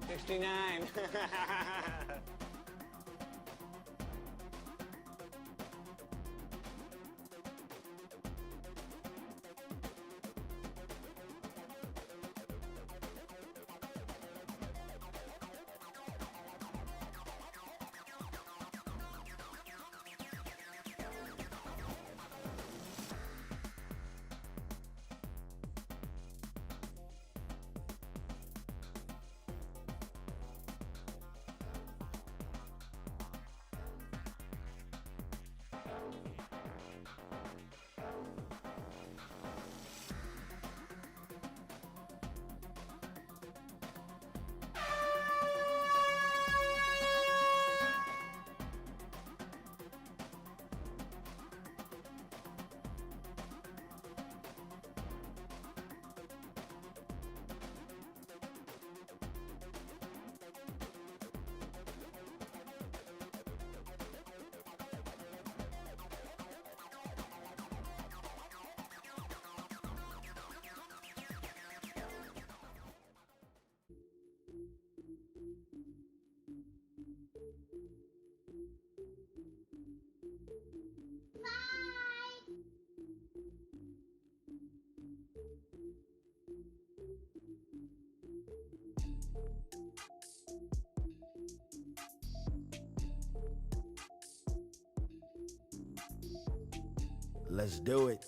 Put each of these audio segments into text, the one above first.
69. Let's do it.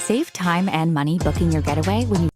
Save time and money booking your getaway when you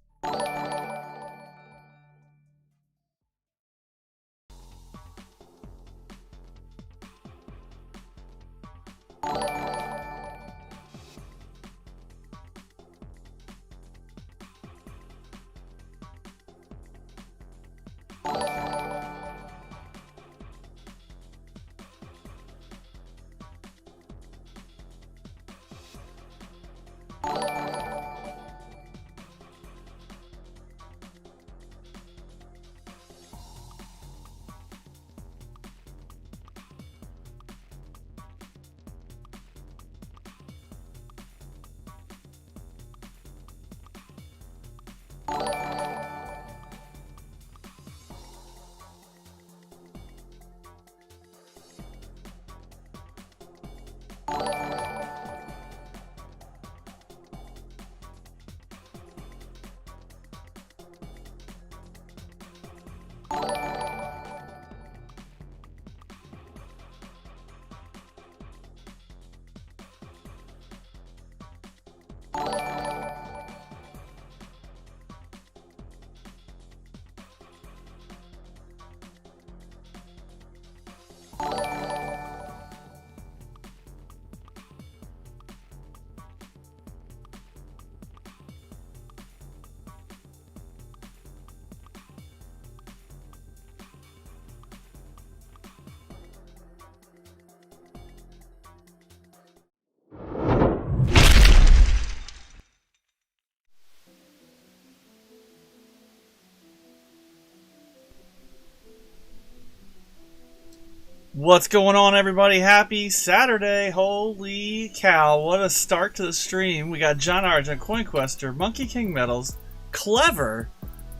What's going on, everybody? Happy Saturday. Holy cow, what a start to the stream. We got John Argent, CoinQuester, Monkey King Metals, Clever.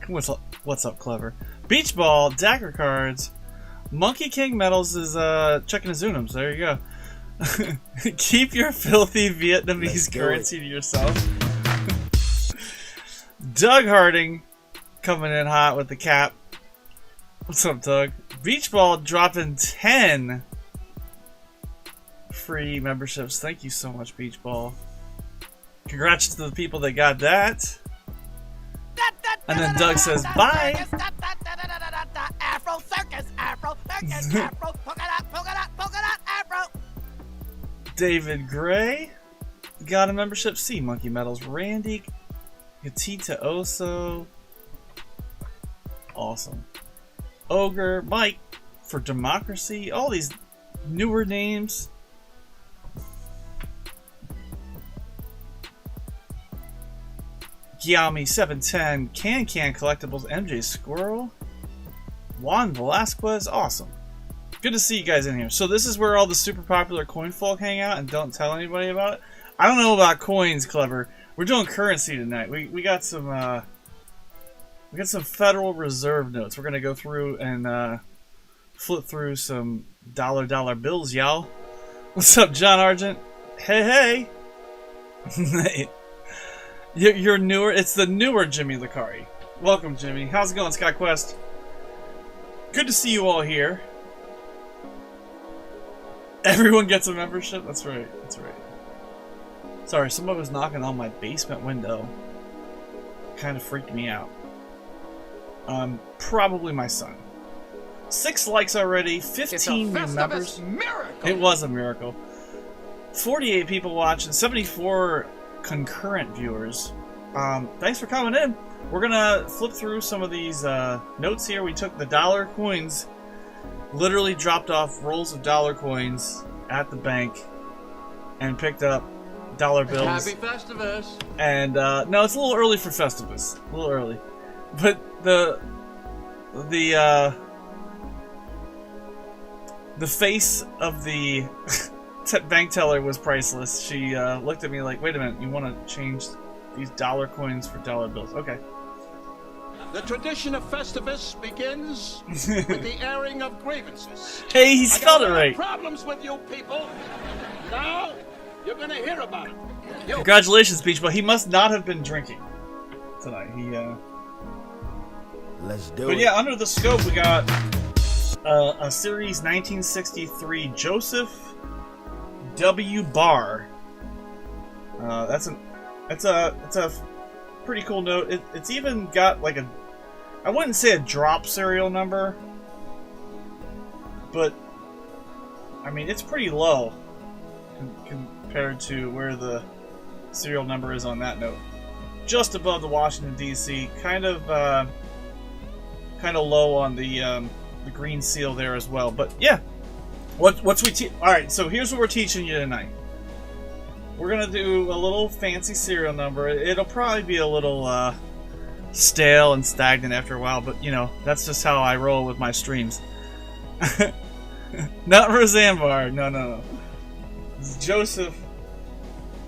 What's up, Clever? Beach Ball, Dagger Cards, Monkey King Metals is checking his Unums. There you go. Keep your filthy Vietnamese currency to yourself. Doug Harding coming in hot with the cap. What's up, Doug? Beach Ball dropping 10 free memberships. Thank you so much, Beach Ball. Congrats to the people that got that. And then Doug says, bye. Afro circus, Afro circus, Afro, polka dot, Afro. David Gray got a membership. C Monkey Metals. Randy Gatita Oso. Awesome. Ogre. Mike for Democracy. All these newer names. Giami 710. Can Collectibles. MJ Squirrel. Juan Velasquez. Awesome. Good to see you guys in here. So this is where all the super popular coin folk hang out and don't tell anybody about it. I don't know about coins, Clever. We're doing currency tonight. We got some Federal Reserve notes. We're gonna go through and flip through some dollar bills, y'all. What's up, John Argent? Hey. You're newer. It's the newer Jimmy Licari. Welcome, Jimmy. How's it going, Scott Quest? Good to see you all here. Everyone gets a membership? That's right. That's right. Sorry, someone was knocking on my basement window. Kind of freaked me out. Probably my son. 6 likes already, 15 new members. Miracle. It was a miracle. 48 people watching, 74 concurrent viewers. Thanks for coming in. We're gonna flip through some of these notes here. We took the dollar coins, literally dropped off rolls of dollar coins at the bank, and picked up dollar bills. Happy Festivus. And no, it's a little early for Festivus. A little early, but the face of the bank teller was priceless. She looked at me like, "Wait a minute, you want to change these dollar coins for dollar bills?" Okay. The tradition of Festivus begins with the airing of grievances. Hey, he spelled it right. Problems with you people. Now you're gonna hear about it. Congratulations, Beach, but he must not have been drinking tonight. Let's do it. But yeah, under the scope, we got a Series 1963 Joseph W. Barr. It's a pretty cool note. It's even got like I wouldn't say a drop serial number, but I mean it's pretty low compared to where the serial number is on that note. Just above the Washington D.C., kind of low on the green seal there as well. But yeah, what's we all right? So here's what we're teaching you tonight. We're gonna do a little fancy serial number. It'll probably be a little stale and stagnant after a while, but you know that's just how I roll with my streams. Not Roseanne Barr. No. It's Joseph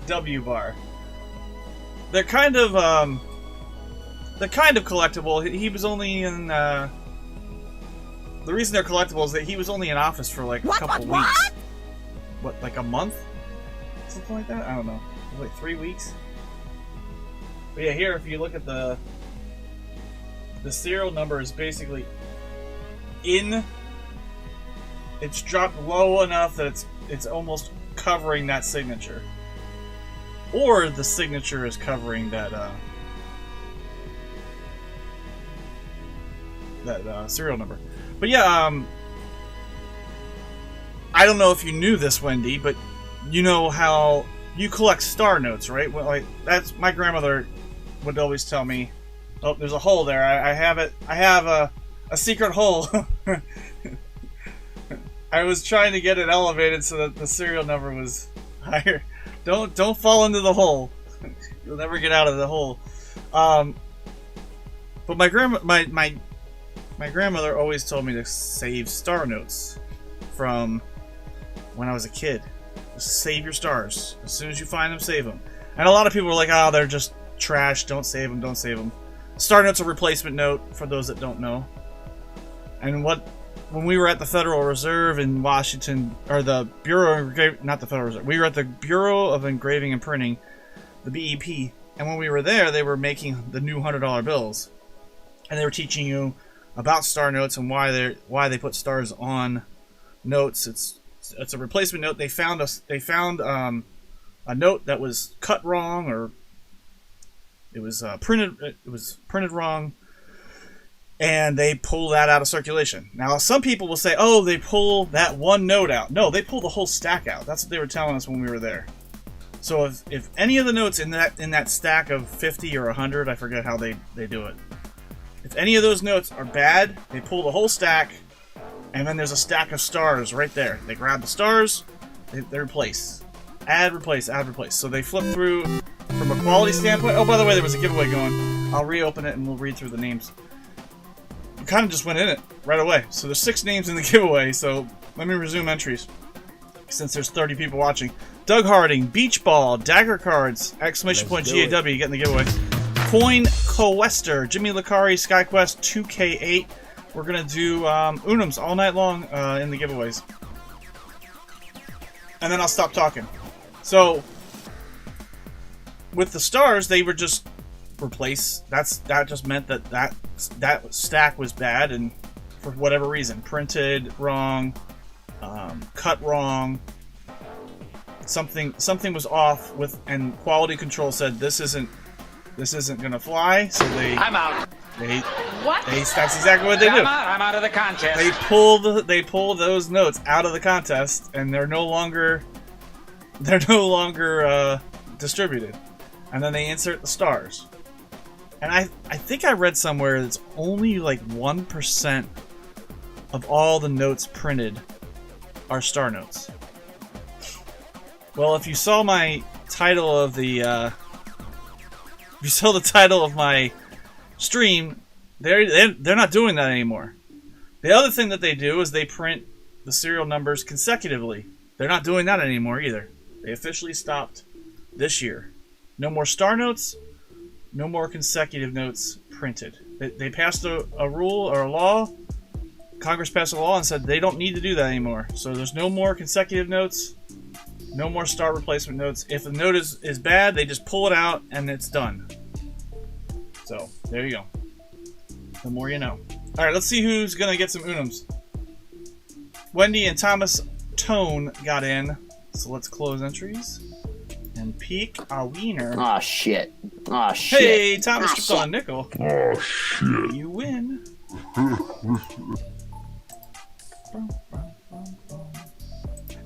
W. Barr. They're kind of collectible. He was only in. The reason they're collectible is that he was only in office for like a couple weeks. What, like a month? Something like that? I don't know. Like 3 weeks? But yeah, here if you look at the serial number is basically it's dropped low enough that it's almost covering that signature. Or the signature is covering that serial number. But yeah, I don't know if you knew this, Wendy, but you know how you collect star notes, right? Well, like that's my grandmother would always tell me. Oh, there's a hole there. I have it. I have a secret hole. I was trying to get it elevated so that the serial number was higher. Don't fall into the hole. You'll never get out of the hole. But my grandmother always told me to save star notes from when I was a kid. Just save your stars. As soon as you find them, save them. And a lot of people were like, "Oh, they're just trash. Don't save them. Don't save them." Star note's a replacement note for those that don't know. And what when we were at the Federal Reserve in Washington, or the Bureau of not the Federal Reserve, we were at the Bureau of Engraving and Printing, the BEP, and when we were there, they were making the new $100 bills, and they were teaching you about star notes and why they put stars on notes. It's a replacement note. They found a note that was cut wrong, or it was printed wrong. And they pull that out of circulation. Now, some people will say, oh, they pull that one note out. No, they pull the whole stack out. That's what they were telling us when we were there. So if any of the notes in that stack of 50 or 100, I forget how they do it. If any of those notes are bad, they pull the whole stack, and then there's a stack of stars right there. They grab the stars, they replace. Add, replace, add, replace. So they flip through from a quality standpoint. Oh, by the way, there was a giveaway going. I'll reopen it and we'll read through the names. Kind of just went in it right away. So there's 6 names in the giveaway, so let me resume entries since there's 30 people watching. Doug Harding, Beach Ball, Dagger Cards, exclamation point GAW, you get in the giveaway. Coin Coester, Jimmy Licari, SkyQuest 2K8. We're gonna do Unums all night long in the giveaways, and then I'll stop talking. So with the stars, they were just replace. That just meant that stack was bad, and for whatever reason, printed wrong, cut wrong, something was off with, and quality control said this isn't gonna fly. So I'm out. That's exactly what they do. I'm out of the contest. They pull those notes out of the contest, and they're no longer distributed, and then they insert the stars. And I think I read somewhere that's only like 1% of all the notes printed are star notes. Well, if you saw my title of the title of my stream, they're not doing that anymore. The other thing that they do is they print the serial numbers consecutively. They're not doing that anymore either. They officially stopped this year. No more star notes. No more consecutive notes printed. They passed a rule or a law. Congress passed a law and said they don't need to do that anymore. So there's no more consecutive notes. No more star replacement notes. If a note is bad, they just pull it out and it's done. So there you go. The more you know. Alright, let's see who's going to get some Unums. Wendy and Thomas Tone got in. So let's close entries. And peek a wiener. Aw, shit. Aw, shit. Hey, Thomas stripped on a nickel. Oh, shit. You win.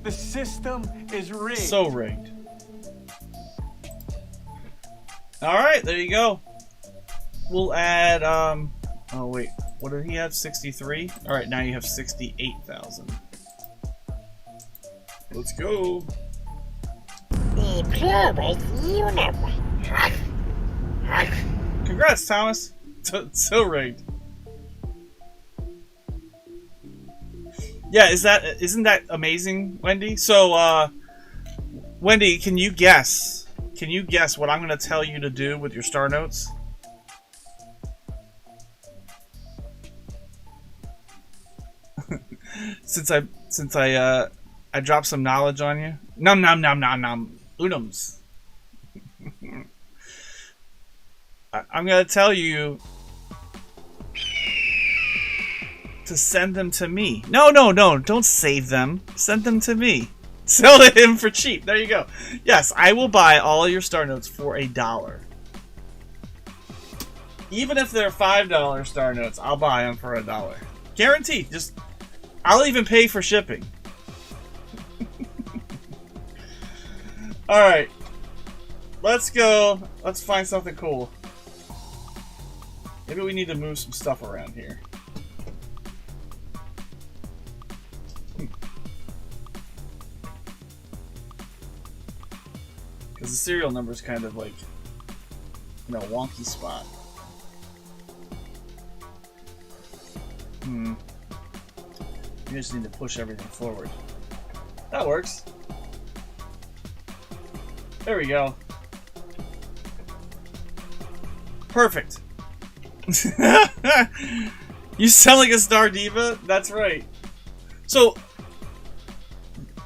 The system is rigged. So rigged. Alright, there you go. We'll add, oh wait, what did he have? 63? Alright, now you have 68,000. Let's go. Congrats, Thomas. So rigged. Yeah, isn't that amazing, Wendy? So, Wendy, can you guess? Can you guess what I'm going to tell you to do with your star notes? since I dropped some knowledge on you. Nom nom nom nom nom. Unums. I'm gonna tell you to send them to me. No, don't save them. Send them to me. Sell to him for cheap. There you go. Yes, I will buy all of your star notes for $1. Even if they're $5 star notes, I'll buy them for $1. Guaranteed. I'll even pay for shipping. Alright. Let's go. Let's find something cool. Maybe we need to move some stuff around here. Because the serial number is kind of like in a wonky spot. You just need to push everything forward. That works. There we go. Perfect. You sound like a Star Diva? That's right. So,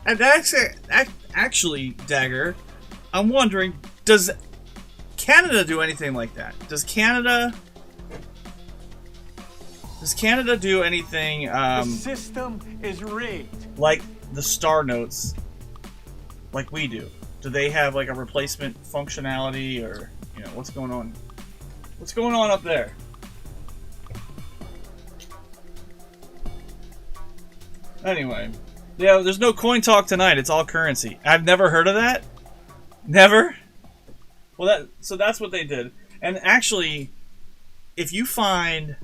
and actually, Dagger, I'm wondering, does Canada do anything like that? Does Canada do anything The system is rigged. like the star notes, like we do? Do they have like a replacement functionality, or what's going on? What's going on up there? Anyway, yeah, there's no coin talk tonight. It's all currency. I've never heard of that. Never. Well, so that's what they did. And actually, if you find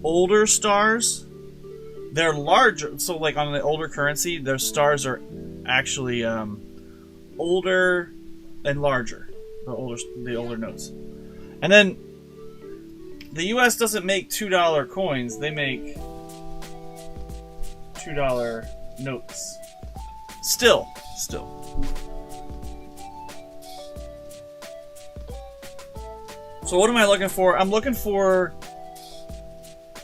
older stars, they're larger. So like on the older currency, their stars are actually older and larger. The older notes. And then the U.S. doesn't make $2 coins. They make $2 notes. Still. So what am I looking for? I'm looking for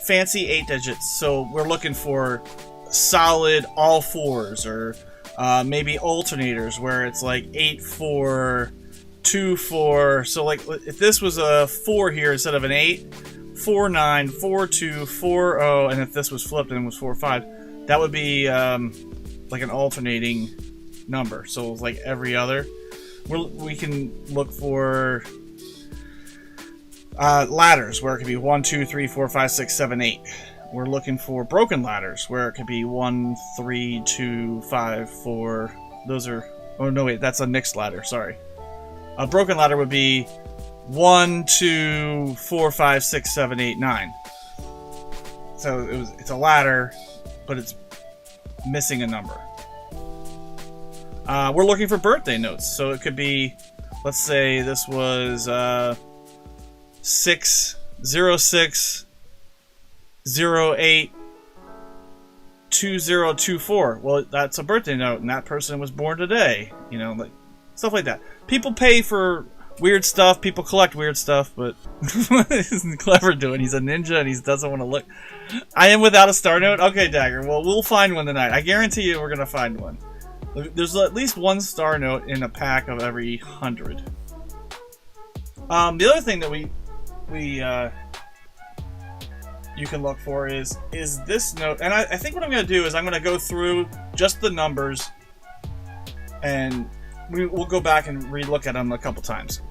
fancy 8 digits. So we're looking for solid all fours, or maybe alternators where it's like 8-4, 2-4. So like if this was a 4 here instead of an 8, 4-9, 4-2, 4-0, and if this was flipped and was 4-5, that would be like an alternating number. So it's like every other. We can look for ladders where it could be 1, 2, 3, 4, 5, 6, 7, 8. We're looking for broken ladders where it could be 1, 3, 2, 5, 4. Those are. Oh no, wait, that's a mixed ladder. Sorry. A broken ladder would be 1, 2, 4, 5, 6, 7, 8, 9. So it's a ladder, but it's missing a number. We're looking for birthday notes, so it could be, let's say this was 606 08 2024. Well, that's a birthday note, and that person was born today. Like stuff like that. People pay for weird stuff. People collect weird stuff, but what is Clever doing? He's a ninja and he doesn't want to look. I am without a star note? Okay, Dagger. Well, we'll find one tonight. I guarantee you we're going to find one. There's at least one star note in a pack of every 100. The other thing that you can look for is this note. And I think what I'm going to do is I'm going to go through just the numbers, and we'll go back and re-look at them a couple times,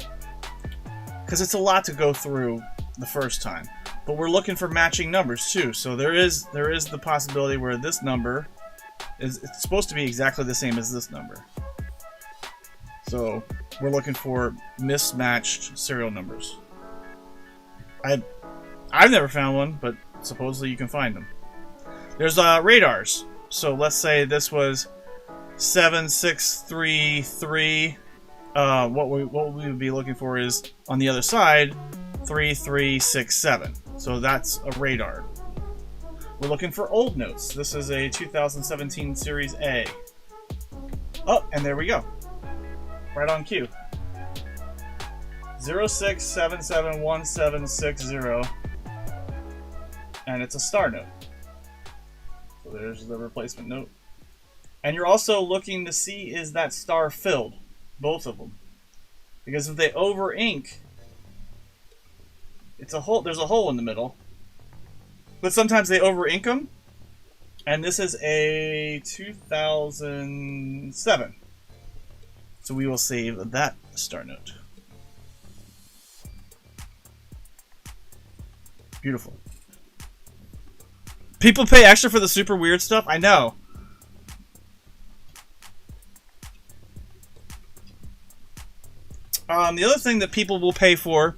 because it's a lot to go through the first time. But we're looking for matching numbers too, so there is the possibility where this number it's supposed to be exactly the same as this number. So we're looking for mismatched serial numbers. I've never found one, but supposedly you can find them. There's radars. So let's say this was 7633. What we would be looking for is on the other side 3367. So that's a radar. We're looking for old notes. This is a 2017 Series A. Oh, and there we go. Right on cue. 06771760. And it's a star note. So there's the replacement note. And you're also looking to see, is that star filled? Both of them. Because if they over ink, it's a hole. There's a hole in the middle. But sometimes they over ink them. And this is a 2007. So we will save that star note. Beautiful. People pay extra for the super weird stuff? I know. The other thing that people will pay for,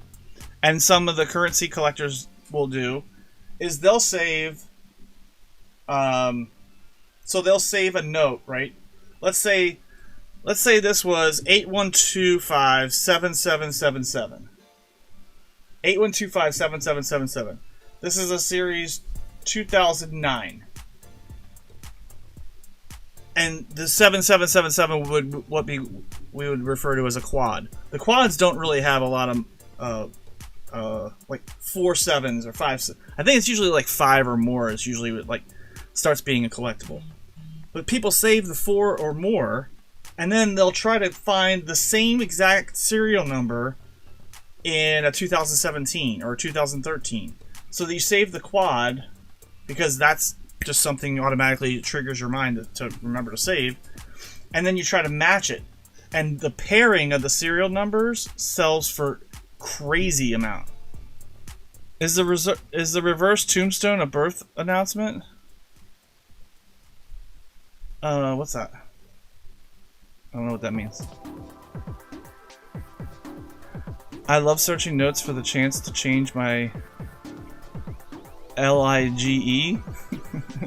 and some of the currency collectors will do, is they'll save... so they'll save a note, right? Let's say this was 81257777. 81257777. This is a series 2009. And the 7777 would we would refer to as a quad. The quads don't really have a lot of like 4 sevens or 5. I think it's usually like 5 or more. It's usually like starts being a collectible. But people save the 4 or more, and then they'll try to find the same exact serial number in a 2017 or 2013. So that you save the quad, because that's just something automatically triggers your mind to remember to save, and then you try to match it. And the pairing of the serial numbers sells for crazy amount. Is the reverse tombstone a birth announcement? What's that? I don't know what that means. I love searching notes for the chance to change my LIGE.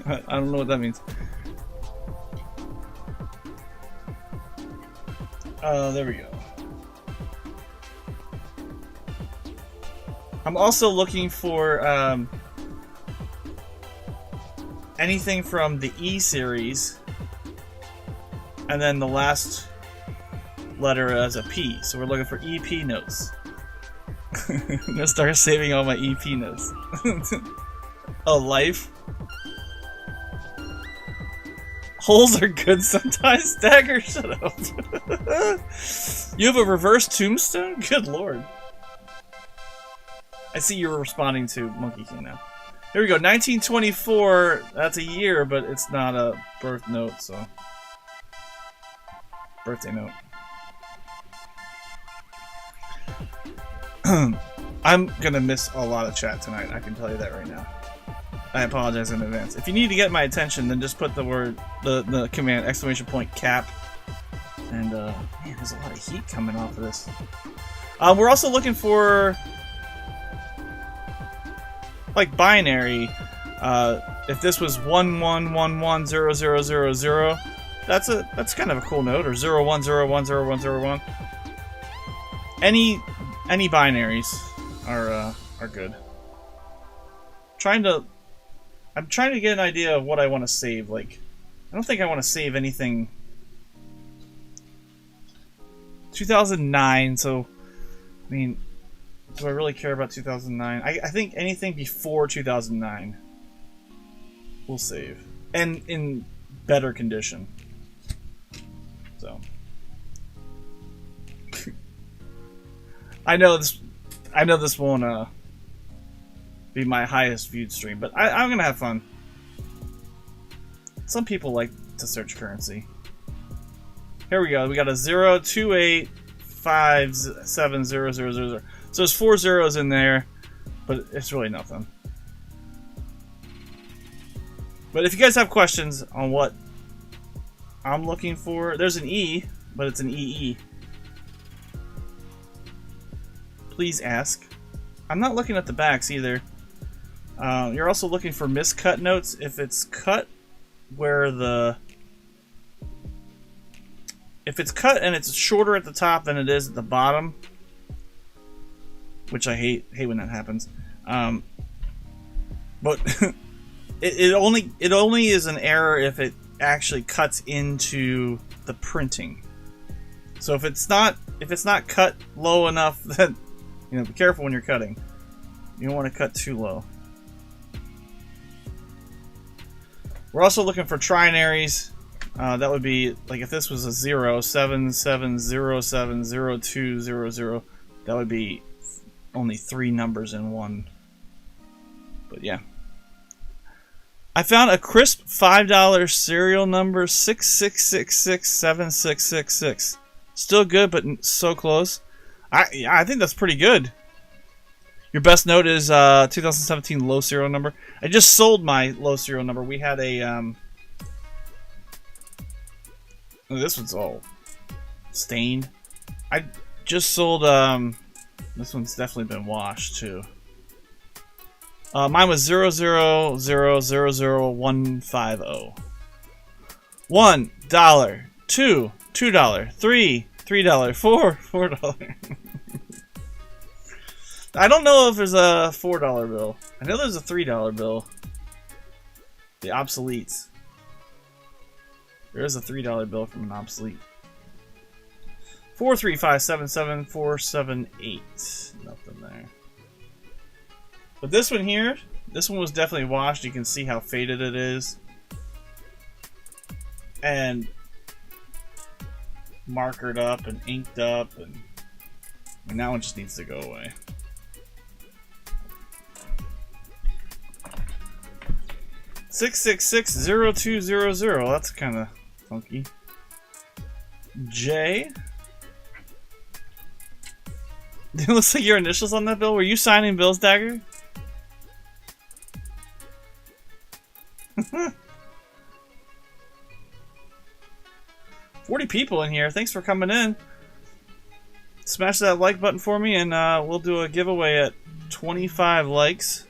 I don't know what that means. There we go. I'm also looking for anything from the E series, and then the last letter as a P. So we're looking for EP notes. I'm gonna start saving all my EP notes. Oh, life. Holes are good sometimes. Dagger, shut up. You have a reverse tombstone? Good lord. I see you're responding to Monkey King now. Here we go. 1924. That's a year, but it's not a birth note, so. Birthday note. I'm gonna miss a lot of chat tonight. I can tell you that right now. I apologize in advance. If you need to get my attention, then just put the word, the command ! Cap. And man, there's a lot of heat coming off of this. We're also looking for like binary. If this was 11110000, that's kind of a cool note, or 01010101. Any binaries are good. I'm trying to get an idea of what I want to save. Like, I don't think I want to save anything. 2009, so I mean, do I really care about 2009? I think anything before 2009 we'll save, and in better condition. So I know this won't be my highest viewed stream, but I'm gonna have fun. Some people like to search currency. Here we go. We got a 028570000. So there's 4 zeros in there, but it's really nothing. But if you guys have questions on what I'm looking for, there's an E, but it's an EE. Please ask. I'm not looking at the backs either. You're also looking for miscut notes. If it's cut where if it's cut and it's shorter at the top than it is at the bottom, which I hate when that happens. But it only is an error if it actually cuts into the printing. So if it's not cut low enough, then be careful when you're cutting. You don't want to cut too low. We're also looking for trinaries. That would be like if this was a 077070200. That would be only 3 numbers in one. But yeah. I found a crisp $5 serial number 66667666. Still good, but so close. I think that's pretty good. Your best note is 2017 low serial number. I just sold my low serial number. We had a this one's all stained. I just sold this one's definitely been washed too. Mine was 0000150. $1, $2, $2, $3, $4, $4. I don't know if there's a $4 bill. I know there's a $3 bill. The Obsoletes. There is a $3 bill from an Obsolete. 43577 478. Nothing there. But this one here, this one was definitely washed. You can see how faded it is. And markered up and inked up, and that one just needs to go away. $666-0200. That's kind of funky. J. It looks like your initials on that bill. Were you signing bills, Dagger? 40 people in here. Thanks for coming in. Smash that like button for me, and we'll do a giveaway at 25 likes.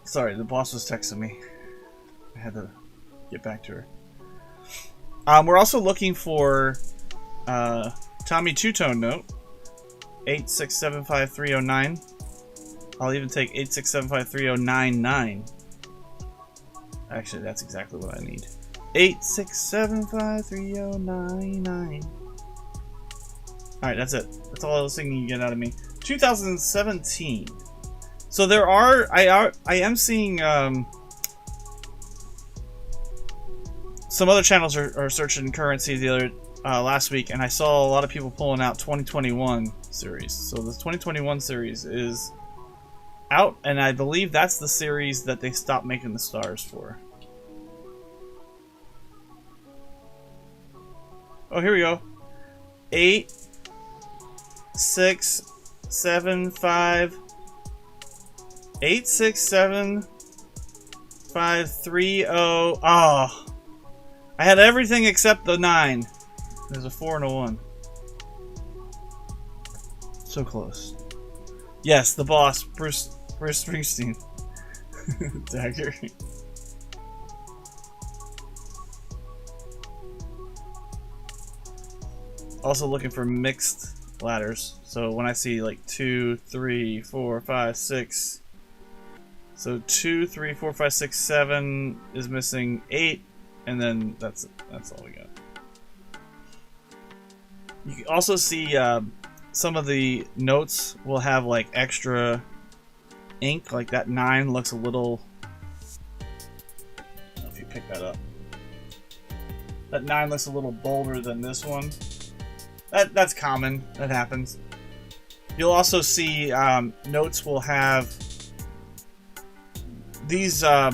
Sorry, the boss was texting me. I had to get back to her. We're also looking for Tommy Two-Tone note. 8675309. I'll even take 8675399. Actually, that's exactly what I need. 8675399. Alright, that's it. That's all I was thinking you get out of me. 2017. So there are, I am seeing some other channels are searching currency the other last week, and I saw a lot of people pulling out 2021 series. So the 2021 series is out, and I believe that's the series that they stopped making the stars for. Oh, here we go. 8, 6, 7, 5. 86753. Oh, I had everything except the 9. There's a 4 and a 1. So close. Yes, the boss, Bruce Springsteen. Dagger. Also looking for mixed ladders. So when I see like 2, 3, 4, 5, 6. So 2, 3, 4, 5, 6, 7 is missing 8, and then that's all we got. You can also see some of the notes will have like extra ink, like that 9 looks a little. I don't know if you pick that up. That 9 looks a little bolder than this one. That's common. That happens. You'll also see notes will have. These are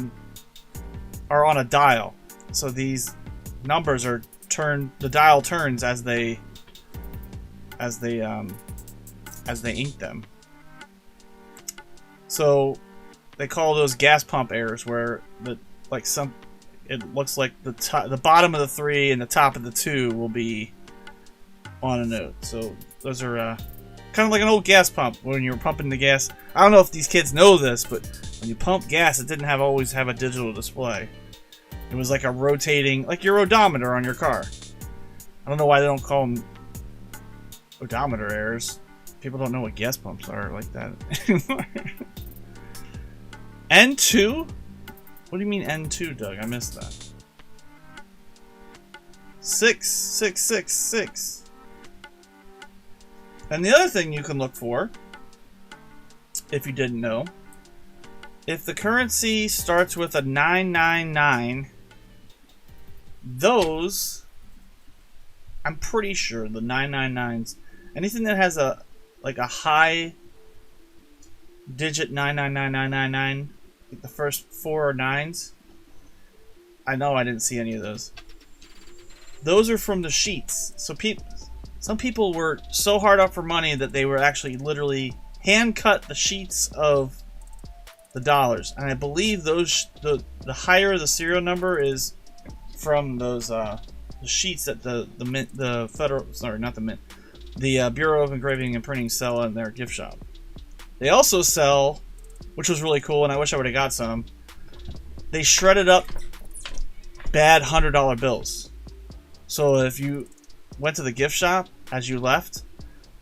on a dial, so these numbers are turned. The dial turns as they ink them. So they call those gas pump errors, where it looks like the bottom of the 3 and the top of the 2 will be on a note. So those are kind of like an old gas pump when you were pumping the gas. I don't know if these kids know this, but when you pump gas, it didn't always have a digital display. It was like a rotating, like your odometer on your car. I don't know why they don't call them odometer errors. People don't know what gas pumps are like that anymore. N2? What do you mean N2, Doug? I missed that. 6666. And the other thing you can look for, if you didn't know, if the currency starts with a 999, those, I'm pretty sure the 999s, anything that has a high digit 999999, like the first 4 or 9s, I know I didn't see any of those. Those are from the sheets. So some people were so hard up for money that they were actually literally hand cut the sheets of the dollars, and I believe those the higher the serial number is from those the sheets that the Bureau of Engraving and Printing sell in their gift shop. They also sell, which was really cool, and I wish I would have got some. They shredded up bad $100 bills. So if you went to the gift shop as you left,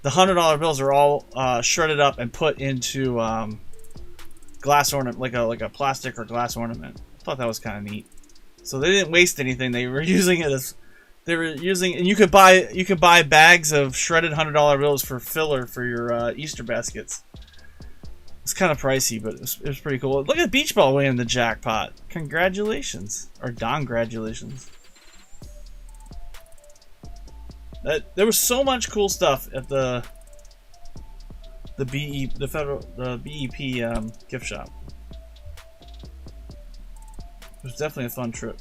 the $100 bills are all shredded up and put into glass ornament, like a plastic or glass ornament. I thought that was kind of neat. So they didn't waste anything. They were using it as and you could buy bags of shredded $100 bills for filler for your Easter baskets. It's kind of pricey, but it was pretty cool. Look at Beach Ball winning the jackpot. Congratulations. Or congratulations. There was so much cool stuff at the BEP gift shop. It was definitely a fun trip.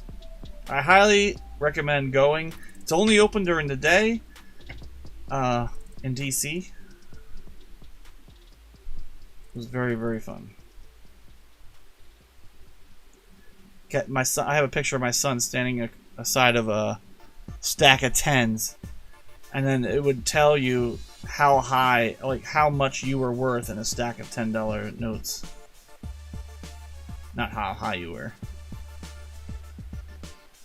I highly recommend going. It's only open during the day in DC. It was very, very fun. My son, I have a picture of my son standing aside of a stack of 10s, and then it would tell you how high, like how much you were worth in a stack of $10 notes. Not how high you were.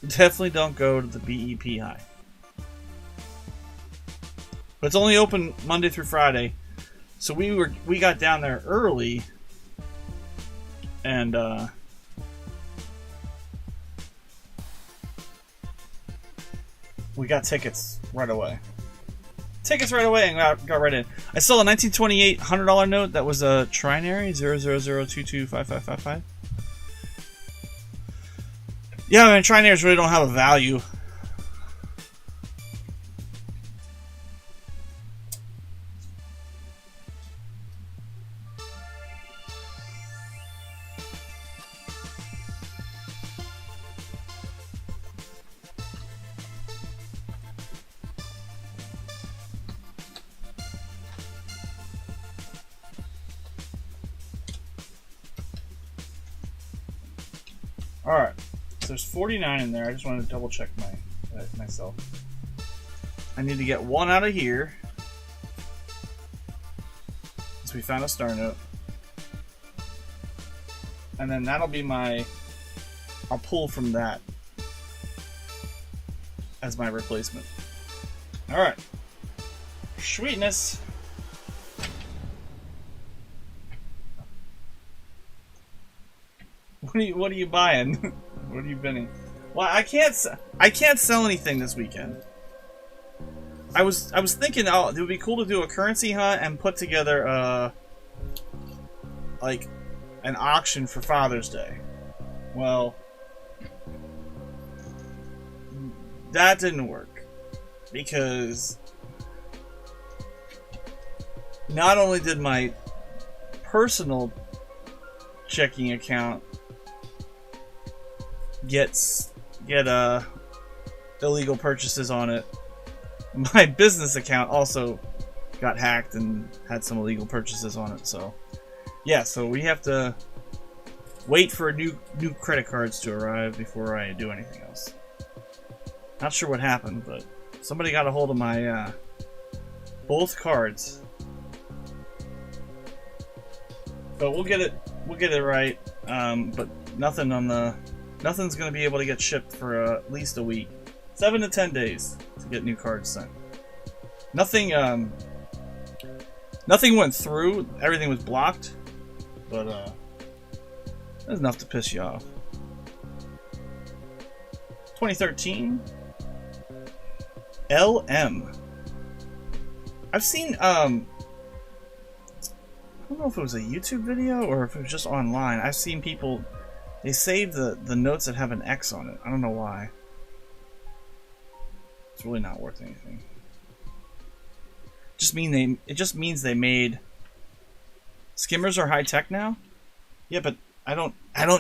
Definitely don't go to the BEP high. But it's only open Monday through Friday. So we got down there early, and we got tickets right away. And got right in. I saw a 1928 $100 note that was a trinary 000225555. Yeah, I mean, trinaries really don't have a value. Alright, so there's 49 in there. I just wanted to double check myself. I need to get one out of here. So we found a star note. And then that'll be I'll pull from that as my replacement. Alright. Sweetness. What are you buying? What are you bidding? Well, I can't sell anything this weekend. I was thinking, it would be cool to do a currency hunt and put together like an auction for Father's Day. Well, that didn't work because not only did my personal checking account get illegal purchases on it, my business account also got hacked and had some illegal purchases on it. So yeah, so we have to wait for new credit cards to arrive before I do anything else. Not sure what happened, but somebody got a hold of my both cards. But we'll get it right. But nothing's gonna be able to get shipped for at least a week. 7 to 10 days to get new cards sent. Nothing went through. Everything was blocked. But that's enough to piss you off. 2013 LM. I've seen I don't know if it was a YouTube video or if it was just online. I've seen people, they save the notes that have an X on it. I don't know why. It's really not worth anything. It just means they made skimmers are high tech now. Yeah, but I don't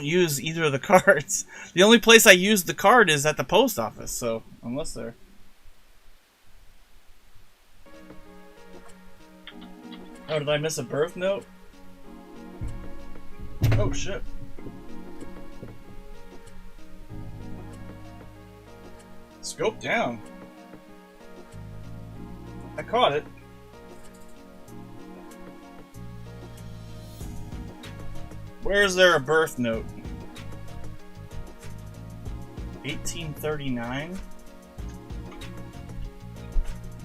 use either of the cards. The only place I use the card is at the post office. So unless they're oh, did I miss a birth note? Oh shit. Scope down. I caught it. Where is there a birth note? 1839?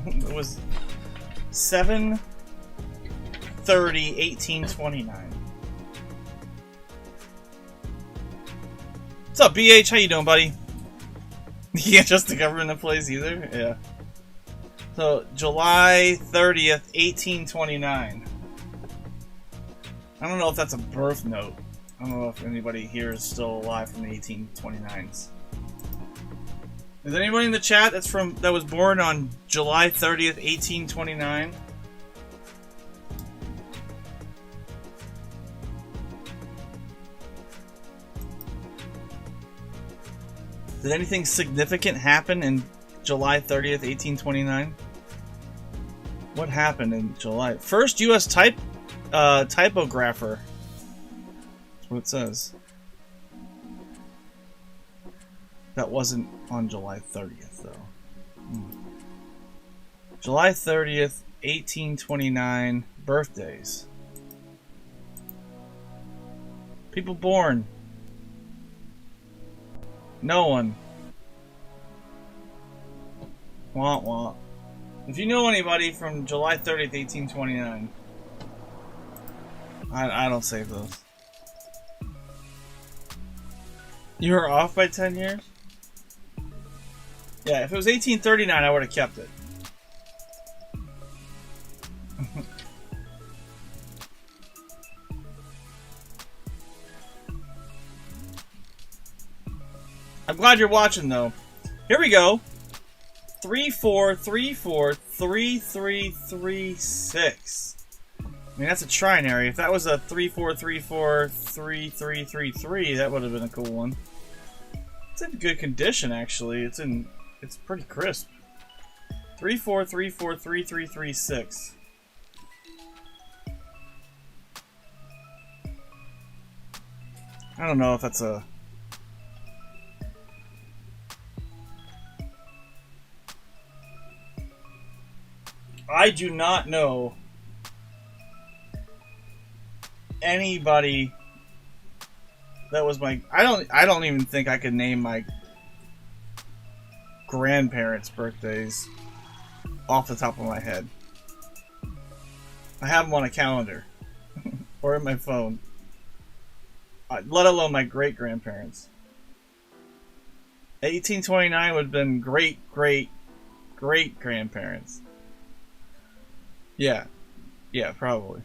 It was 7/30/1829. What's up, BH? How you doing, buddy? Yeah, just the government employees either? Yeah. So, July 30th, 1829. I don't know if that's a birth note. I don't know if anybody here is still alive from the 1829s. Is anybody in the chat that was born on July 30th, 1829? Did anything significant happen in July 30th, 1829? What happened in July? First U.S. typographer. That's what it says. That wasn't on July 30th, though. July 30th, 1829. Birthdays. People born. No one. Wah wah. If you know anybody from July 30th, 1829, I don't save those. You were off by 10 years? Yeah, if it was 1839, I would have kept it. I'm glad you're watching, though. Here we go. 34343336. I mean, that's a trinary. If that was a 34343333, that would have been a cool one. It's in good condition, actually. It's pretty crisp. 34343336. I don't know if that's a... I do not know anybody that was my... I don't even think I could name my grandparents' birthdays off the top of my head. I have them on a calendar or in my phone. Let alone my great-grandparents. 1829 would have been great-great-great-grandparents. Yeah, probably.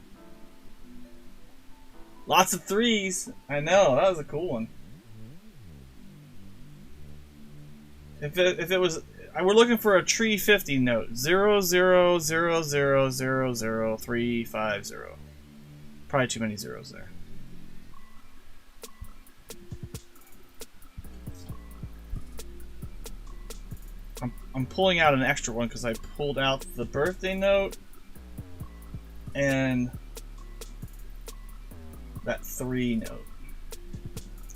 Lots of threes. I know, that was a cool one. If it was, we're looking for a tree 50 note. 000000350. Probably too many zeros there. I'm pulling out an extra one because I pulled out the birthday note and that 3 note.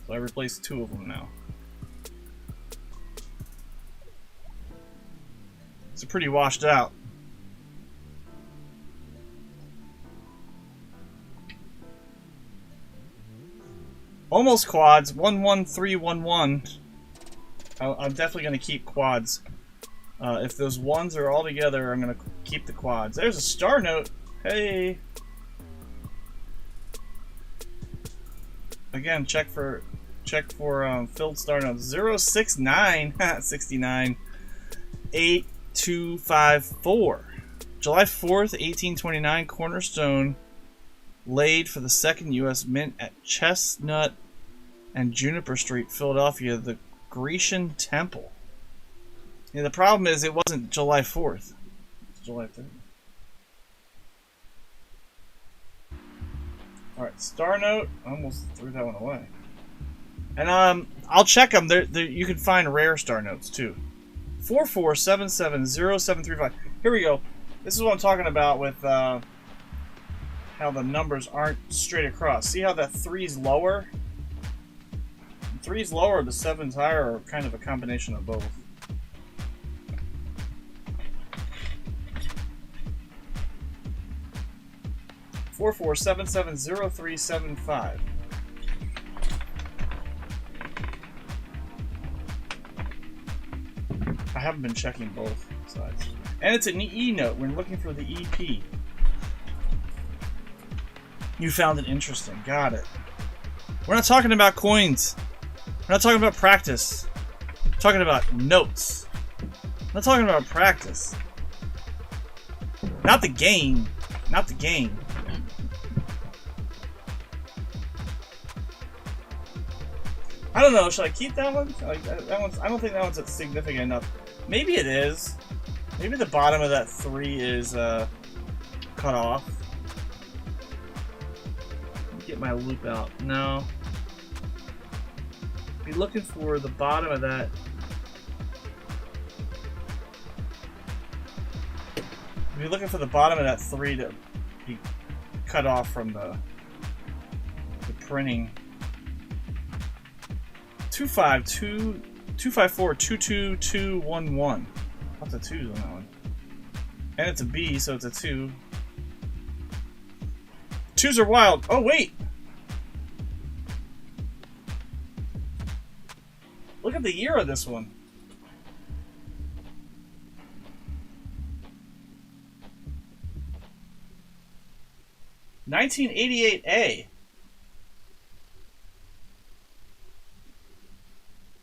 So I replaced 2 of them now. It's pretty washed out. Almost quads. 11311. I'm definitely going to keep quads. If those ones are all together, I'm going to keep the quads. There's a star note. Hey. Again, check for filled star notes. 069 69 8254. July 4th, 1829. Cornerstone laid for the second U.S. Mint at Chestnut and Juniper Street, Philadelphia. The Grecian Temple. Yeah, the problem is it wasn't July 4th. It's July 3rd. Alright, star note. I almost threw that one away. And I'll check them. You can find rare star notes too. 44770735. Here we go. This is what I'm talking about with how the numbers aren't straight across. See how that 3's lower? The 3's lower, the 7's higher, or kind of a combination of both. Four 44770375. I haven't been checking both sides. And it's an E note. We're looking for the EP. You found it interesting. Got it. We're not talking about coins. We're not talking about practice. We're talking about notes. We're not talking about practice. Not the game. Not the game. I don't know. Should I keep that one? Like that one's. I don't think that one's significant enough. Maybe it is. Maybe the bottom of that 3 is cut off. Let me get my loop out. No. Be looking for the bottom of that. Be looking for the bottom of that 3 to be cut off from the printing. 254-22211. Lots of 2s on that one. And it's a B, so it's a 2. 2s are wild. Oh, wait! Look at the year of this one. $1988A.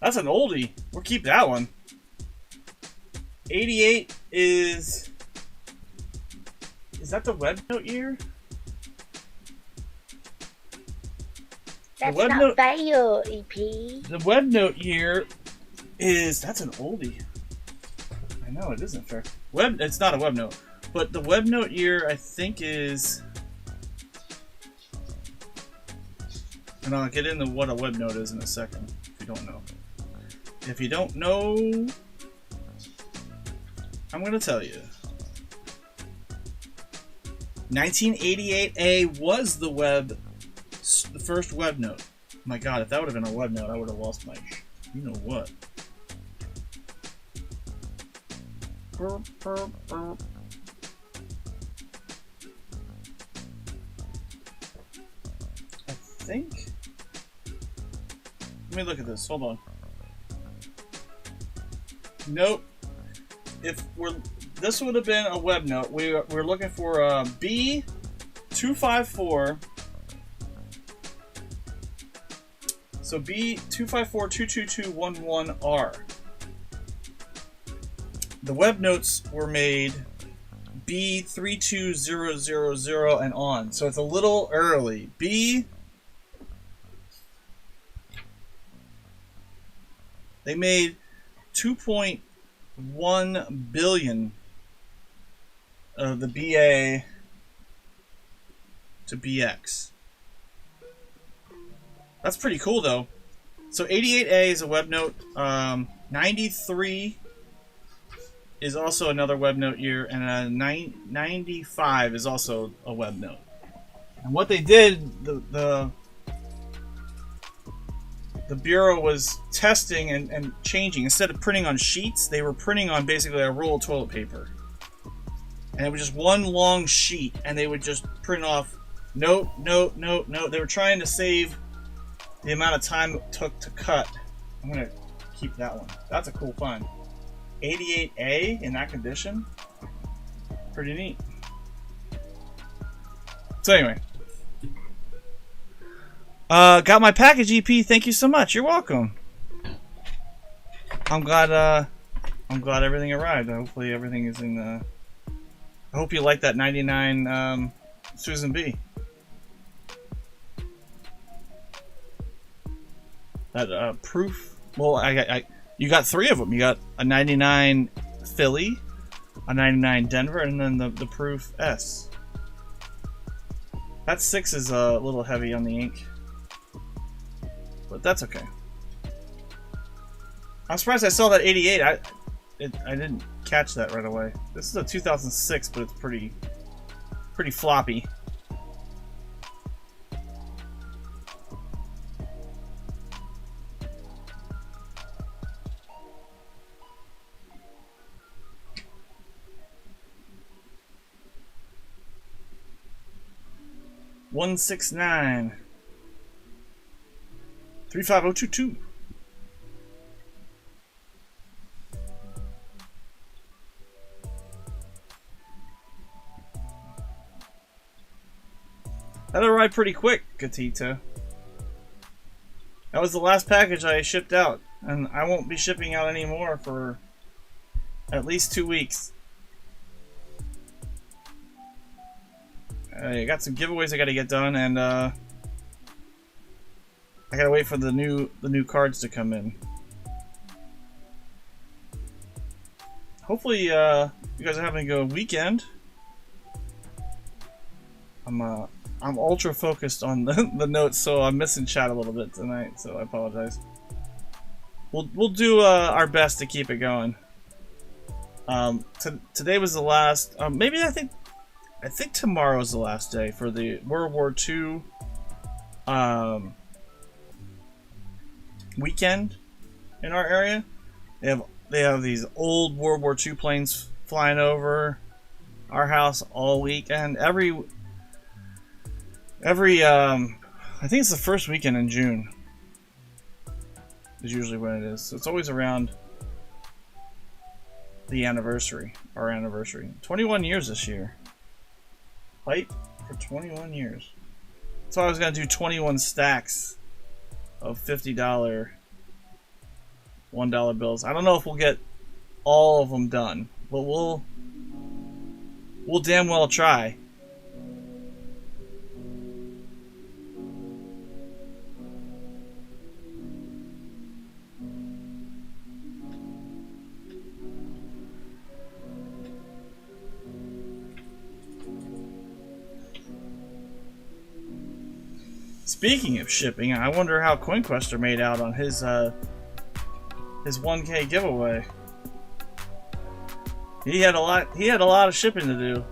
That's an oldie. We'll keep that one. 88 is... Is that the web note year? That's web not note, fair, EP. the web note year is... That's an oldie. I know, it isn't fair. It's not a web note. But the web note year, I think, is... And I'll get into what a web note is in a second, if you don't know. If you don't know, I'm going to tell you. 1988A was the first web note. My God, if that would have been a web note, I would have lost my, you know what. I think. Let me look at this. Hold on. Nope. This would have been a web note. We're looking for a B254. So B254-22211R. The web notes were made B32000 and on. So it's a little early. They made 2.1 billion of the BA to BX. That's pretty cool though. So 88A is a web note. 93 is also another web note year, and 95 is also a web note. And what they did, the Bureau was testing and changing. Instead of printing on sheets, they were printing on basically a roll of toilet paper. And it was just one long sheet, and they would just print off note, note, note, note. They were trying to save the amount of time it took to cut. I'm going to keep that one. That's a cool find. 88A in that condition. Pretty neat. So anyway. Got my package, EP. Thank you so much. You're welcome. I'm glad everything arrived. Hopefully everything is in the... I hope you like that 99 Susan B. That proof. Well, you got 3 of them. You got a 99 Philly, a 99 Denver, and then the proof S. That 6 is a little heavy on the ink, but that's okay. I'm surprised I saw that 88. I didn't catch that right away. This is a 2006, but it's pretty floppy. $169 35022. That arrived pretty quick, Gatita. That was the last package I shipped out, and I won't be shipping out any more for at least 2 weeks. I got some giveaways I got to get done, and I gotta wait for the new cards to come in. Hopefully, you guys are having a good weekend. I'm ultra focused on the notes, so I'm missing chat a little bit tonight. So I apologize. We'll do our best to keep it going. Today was the last. Maybe I think tomorrow's the last day for the World War II weekend in our area. They have these old World War II planes flying over our house all weekend. Every I think it's the first weekend in June is usually when it is. So it's always around the anniversary, our anniversary. 21 years this year. Hype for 21 years. So I was gonna do 21 stacks of $50 $1 bills. I don't know if we'll get all of them done, but we'll damn well try. Speaking of shipping, I wonder how Coinquester made out on his 1K giveaway. He had a lot of shipping to do.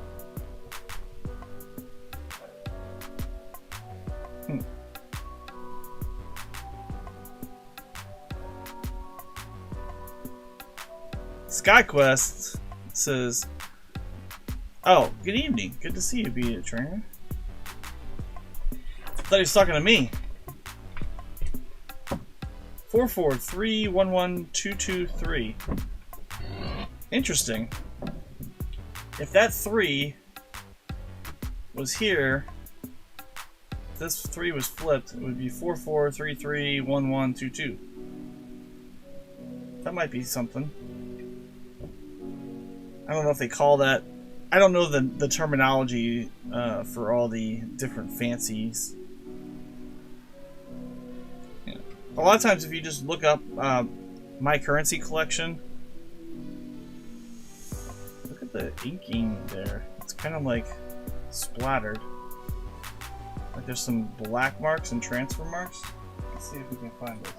SkyQuest says, "Oh, good evening. Good to see you, Be a Trainer." I thought he was talking to me. 443112223. Interesting. If that 3 was here, if this 3 was flipped, it would be 44331122. That might be something. I don't know if they call that. I don't know the terminology for all the different fancies. A lot of times, if you just look up my currency collection, look at the inking there. It's kind of like splattered. Like there's some black marks and transfer marks. Let's see if we can find this.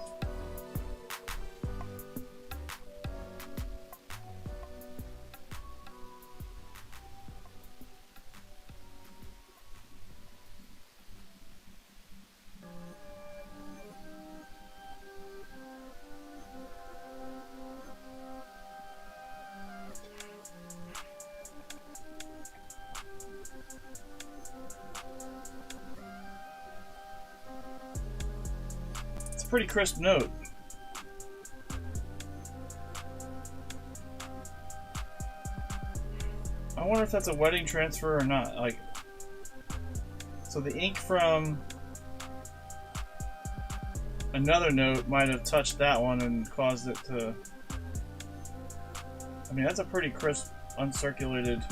Pretty crisp note. I wonder if that's a wedding transfer or not. Like, so the ink from another note might have touched that one and caused it to. I mean, that's a pretty crisp, uncirculated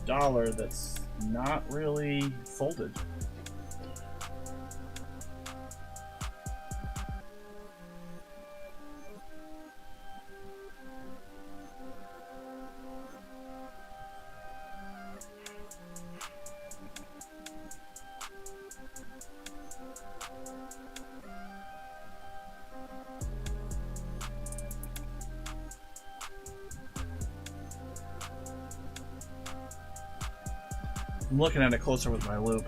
dollar that's not really folded. I'm looking at it closer with my loupe.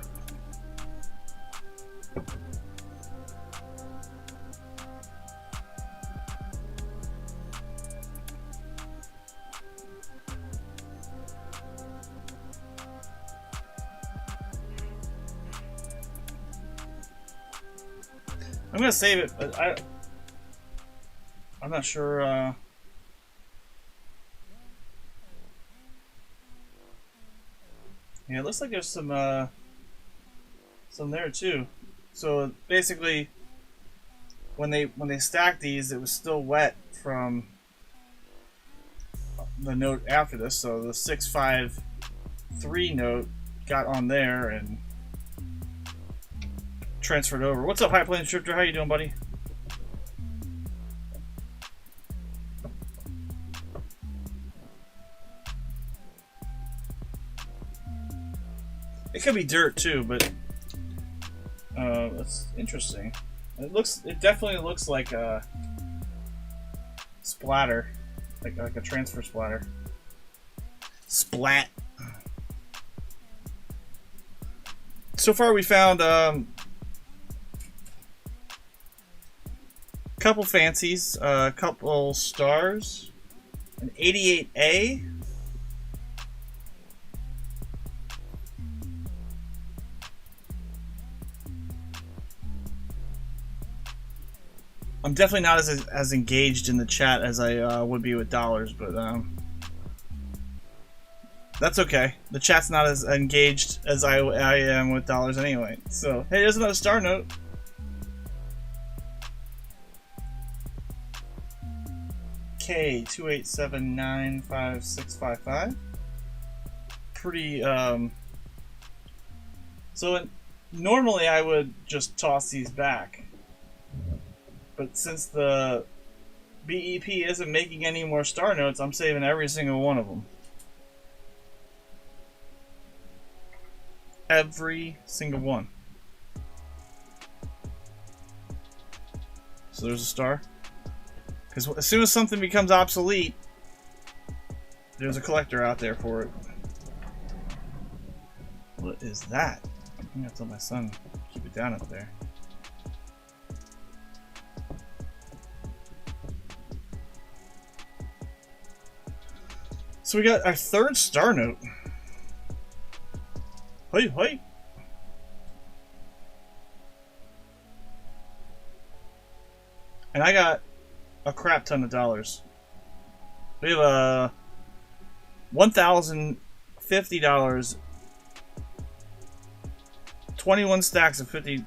I'm gonna save it, but I'm not sure. Yeah, it looks like there's some some there too. So basically, when they stacked these, it was still wet from the note after this. So the 653 note got on there and transferred over. What's up, High Plains Drifter? How you doing, buddy? It could be dirt too, but that's interesting. It definitely looks like a splatter, like a transfer splatter. Splat. So far, we found couple fancies, a couple stars, an 88A. I'm definitely not as engaged in the chat as I would be with dollars, but that's okay. The chat's not as engaged as I am with dollars anyway. So, hey, there's another star note. K287956555. Pretty, so normally I would just toss these back. But since the BEP isn't making any more star notes, I'm saving every single one of them. Every single one. So there's a star. Because as soon as something becomes obsolete, there's a collector out there for it. What is that? I'm gonna have to tell my son to keep it down up there. So we got our third star note. Hey, hey. And I got a crap ton of dollars. We have a $1,050, 21 stacks of 50.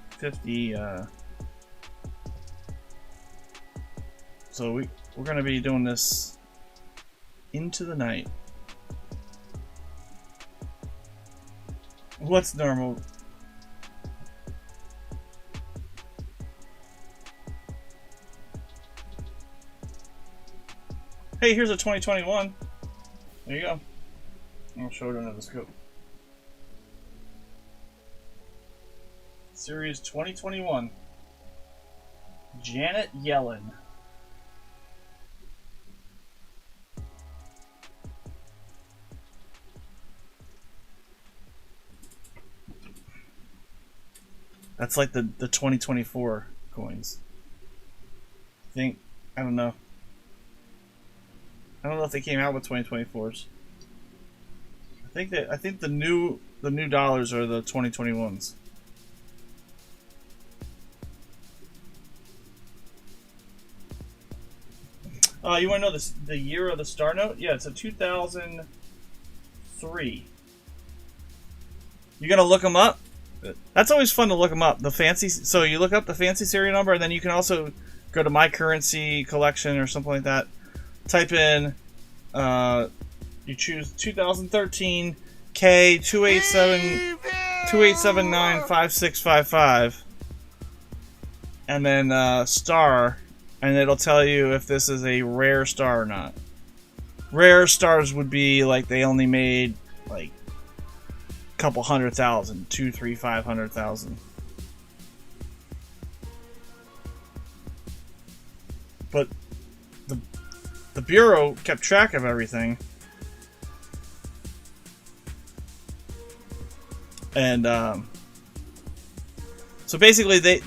So we're gonna be doing this into the night. What's normal? Hey, here's a 2021. There you go. I'll show it under the scope. Series 2021. Janet Yellen. That's like the 2024 coins. I don't know. I don't know if they came out with 2024s. I think the new dollars are the 2021s. You want to know the year of the star note? Yeah, it's a 2003. You gonna look them up? That's always fun to look them up. The fancy. So you look up the fancy serial number, and then you can also go to My Currency Collection or something like that. Type in. You choose 2013 K287295655, and then star, and it'll tell you if this is a rare star or not. Rare stars would be like they only made like a couple 100,000, 2, 3, 500,000. But the Bureau kept track of everything. And so basically they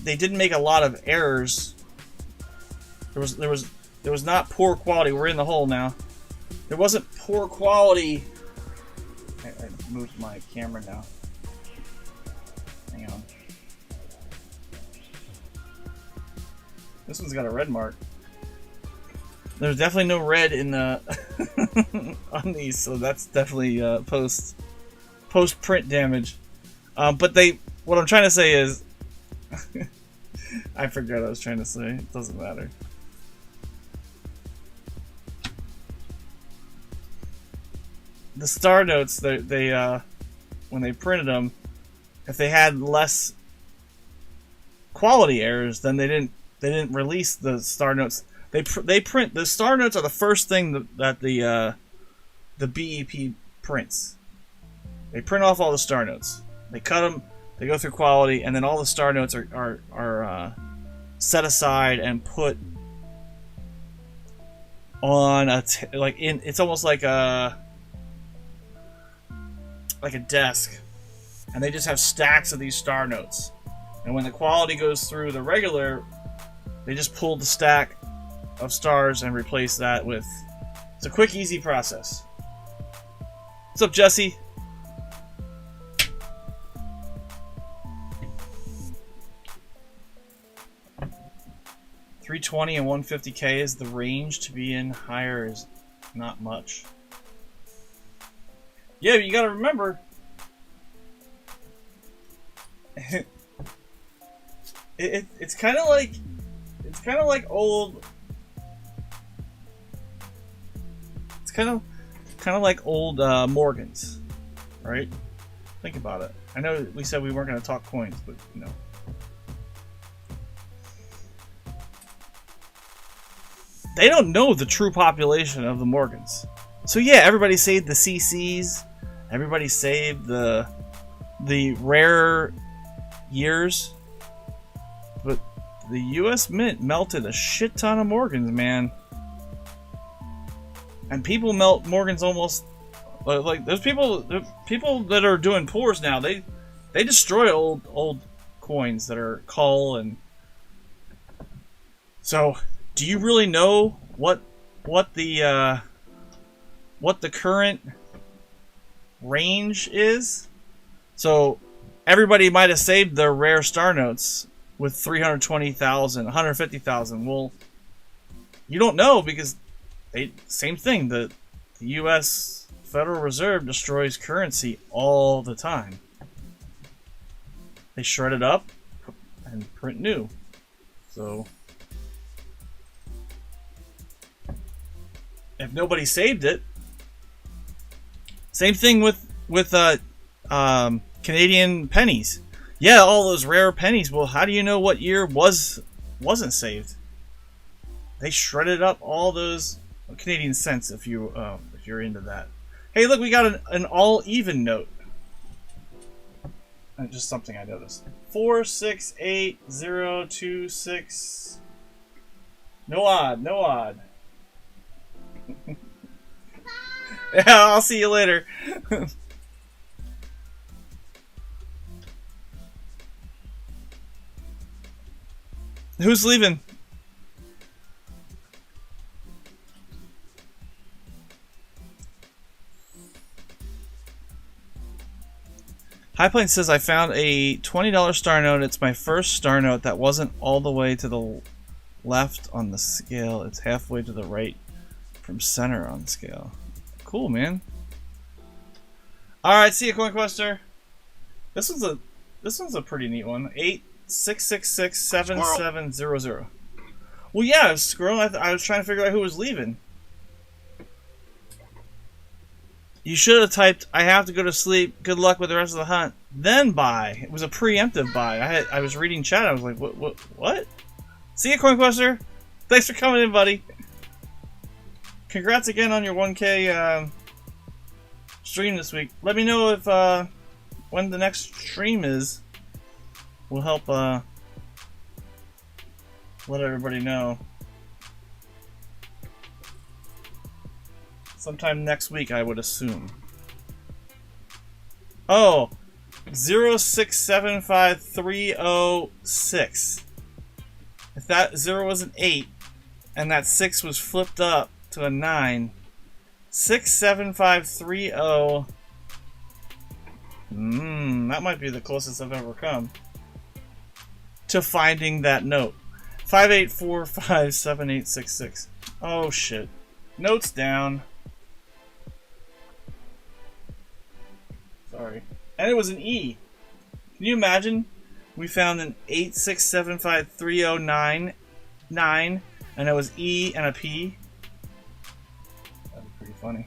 didn't make a lot of errors. There was not poor quality. We're in the hole now. There wasn't poor quality. I moved my camera now. Hang on. This one's got a red mark. There's definitely no red in the on these, so that's definitely post print damage. But they What I'm trying to say is... I forgot what I was trying to say. It doesn't matter. The star notes, they when they printed them, if they had less quality errors, then they didn't release the star notes. They print the star notes are the first thing that the BEP prints. They print off all the star notes. They cut them. They go through quality, and then all the star notes are set aside and put on it's almost like a desk, and they just have stacks of these star notes. And when the quality goes through the regular, they just pull the stack of stars and replace that with. It's a quick, easy process. What's up, Jesse? $320 and $150K is the range to be in. Higher is not much. Yeah, but you gotta remember. It's kind of like old. It's kind of like old Morgans, right? Think about it. I know we said we weren't going to talk coins, but you know. They don't know the true population of the Morgans. So yeah, everybody saved the CCs. Everybody saved the rare years. But the U.S. Mint melted a shit ton of Morgans, man. And people melt Morgans almost like there's people that are doing pours now. They destroy old coins that are cull and. So, do you really know what the current range is? So everybody might have saved their rare star notes with 320,000, 150,000. Well, you don't know because same thing. The U.S. Federal Reserve destroys currency all the time. They shred it up and print new. So if nobody saved it, same thing with Canadian pennies. Yeah, all those rare pennies. Well, how do you know what year wasn't saved? They shredded up all those Canadian cents. If you're into that. Hey, look, we got an all even note. Just something I noticed. 468026. No odd. Yeah, I'll see you later. Who's leaving? High Plains says, I found a $20 star note. It's my first star note that wasn't all the way to the left on the scale. It's halfway to the right from center on the scale. Cool, man. Alright, see you, CoinQuester. This one's a pretty neat one. 86667700. Well, yeah, I was scrolling. I was trying to figure out who was leaving. You should have typed, I have to go to sleep, good luck with the rest of the hunt, then buy. It was a preemptive buy. I was reading chat, I was like, what? See you, CoinQuester. Thanks for coming in, buddy. Congrats again on your 1K stream this week. Let me know if when the next stream is. We'll help let everybody know. Sometime next week, I would assume. Oh, 0675306. If that 0 was an 8, and that 6 was flipped up to a 9, 67530. That might be the closest I've ever come to finding that note. 58457866. Oh shit. Notes down. Sorry. And it was an E. Can you imagine? We found an 8675309 and it was E and a P. That'd be pretty funny.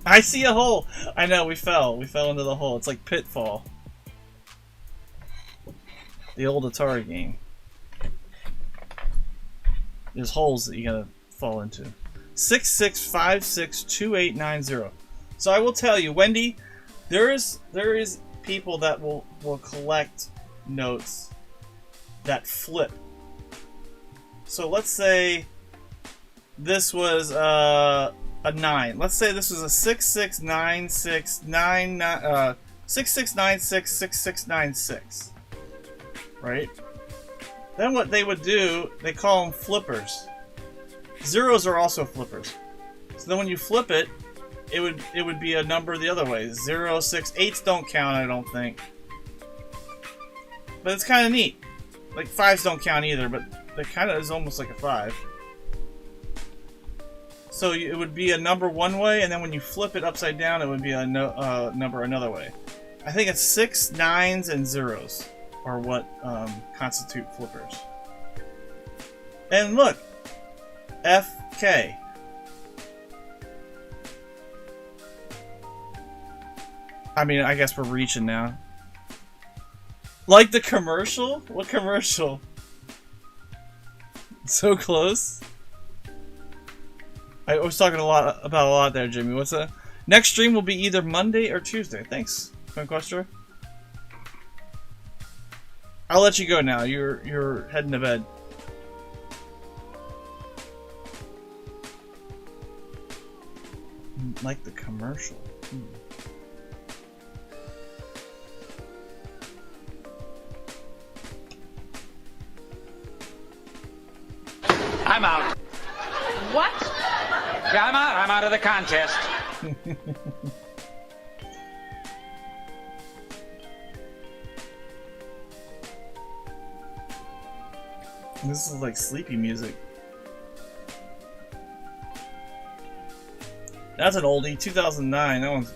I see a hole. I know, we fell. We fell into the hole. It's like Pitfall. The old Atari game. There's holes that you gotta fall into. 66562890. So I will tell you, Wendy, there is people that will collect notes that flip. So let's say this was a 9. Let's say this was a 66966696, right? Then what they would do, they call them flippers. Zeros are also flippers. So then when you flip it, it would be a number the other way. 0, 6, 8s don't count, I don't think. But it's kind of neat. Like 5s don't count either, but it kind of is almost like a 5. So it would be a number one way, and then when you flip it upside down, it would be a number another way. I think it's 6, 9s, and 0s are what constitute flippers. And look, FK. I mean, I guess we're reaching now. Like the commercial? What commercial? So close. I was talking about a lot there, Jimmy. What's that? Next stream will be either Monday or Tuesday. Thanks, Conquestor. I'll let you go now. You're heading to bed. Like the commercial. I'm out. What? Yeah, I'm out. I'm out of the contest. This is like sleepy music. That's an oldie, 2009. That one's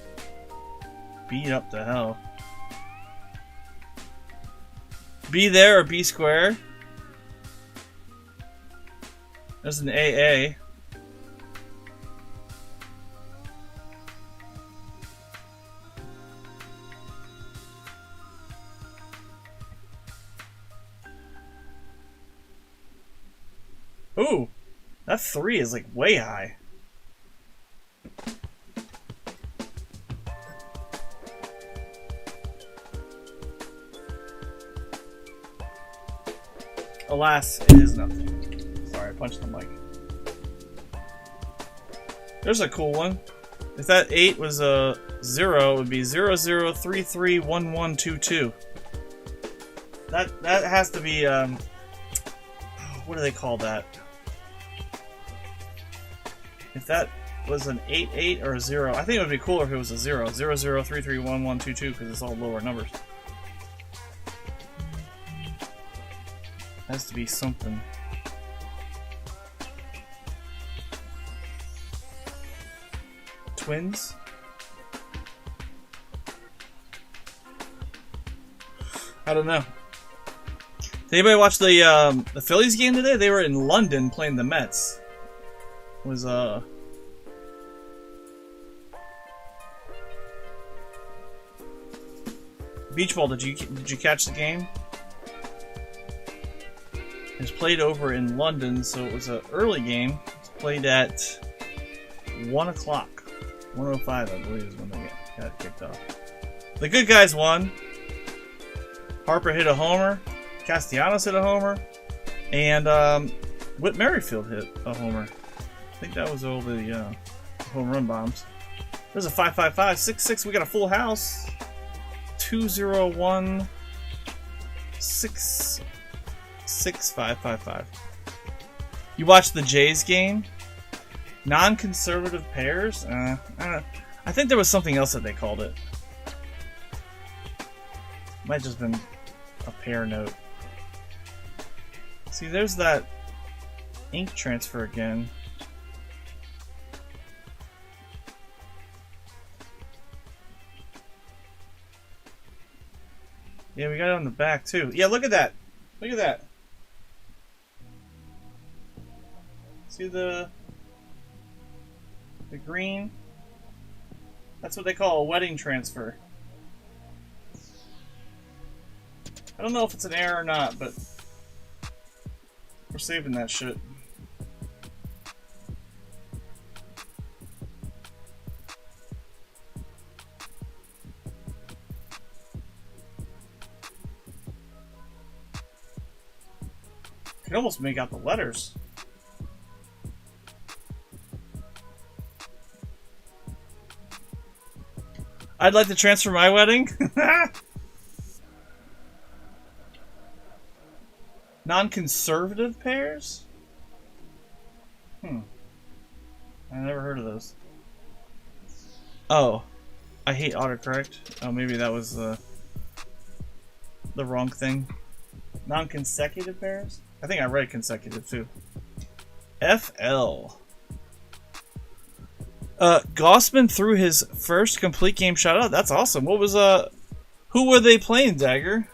beat up to hell. Be there or be square. There's an AA. Ooh, that 3 is like way high. Alas, it is nothing. Sorry, I punched the mic. There's a cool one. If that 8 was a 0, it would be 00331122. That has to be what do they call that? If that was an 88 or a 0, I think it would be cooler if it was a 0. 00331122 because it's all lower numbers. Has to be something. Twins? I don't know. Did anybody watch the Phillies game today? They were in London playing the Mets. It was Beach Ball, did you catch the game? It was played over in London, so it was an early game. It was played at 1 o'clock. 1:05, I believe, is when they got kicked off. The good guys won. Harper hit a homer. Castellanos hit a homer. And Whit Merrifield hit a homer. I think that was all the home run bombs. There's a 55566. We got a full house. 201-66555. You watched the Jays game? Non-conservative pairs? I don't know. I think there was something else that they called it. Might just been a pair note. See, there's that ink transfer again. Yeah, we got it on the back too. Yeah, look at that. Look at that. See the green? That's what they call a wedding transfer. I don't know if it's an error or not, but we're saving that shit. You can almost make out the letters. I'd like to transfer my wedding. Non-conservative pairs? I never heard of those. Oh. I hate autocorrect. Oh, maybe that was the wrong thing. Non-consecutive pairs? I think I read consecutive too. FL. Gossman threw his first complete game shout out. That's awesome. What was who were they playing, Dagger?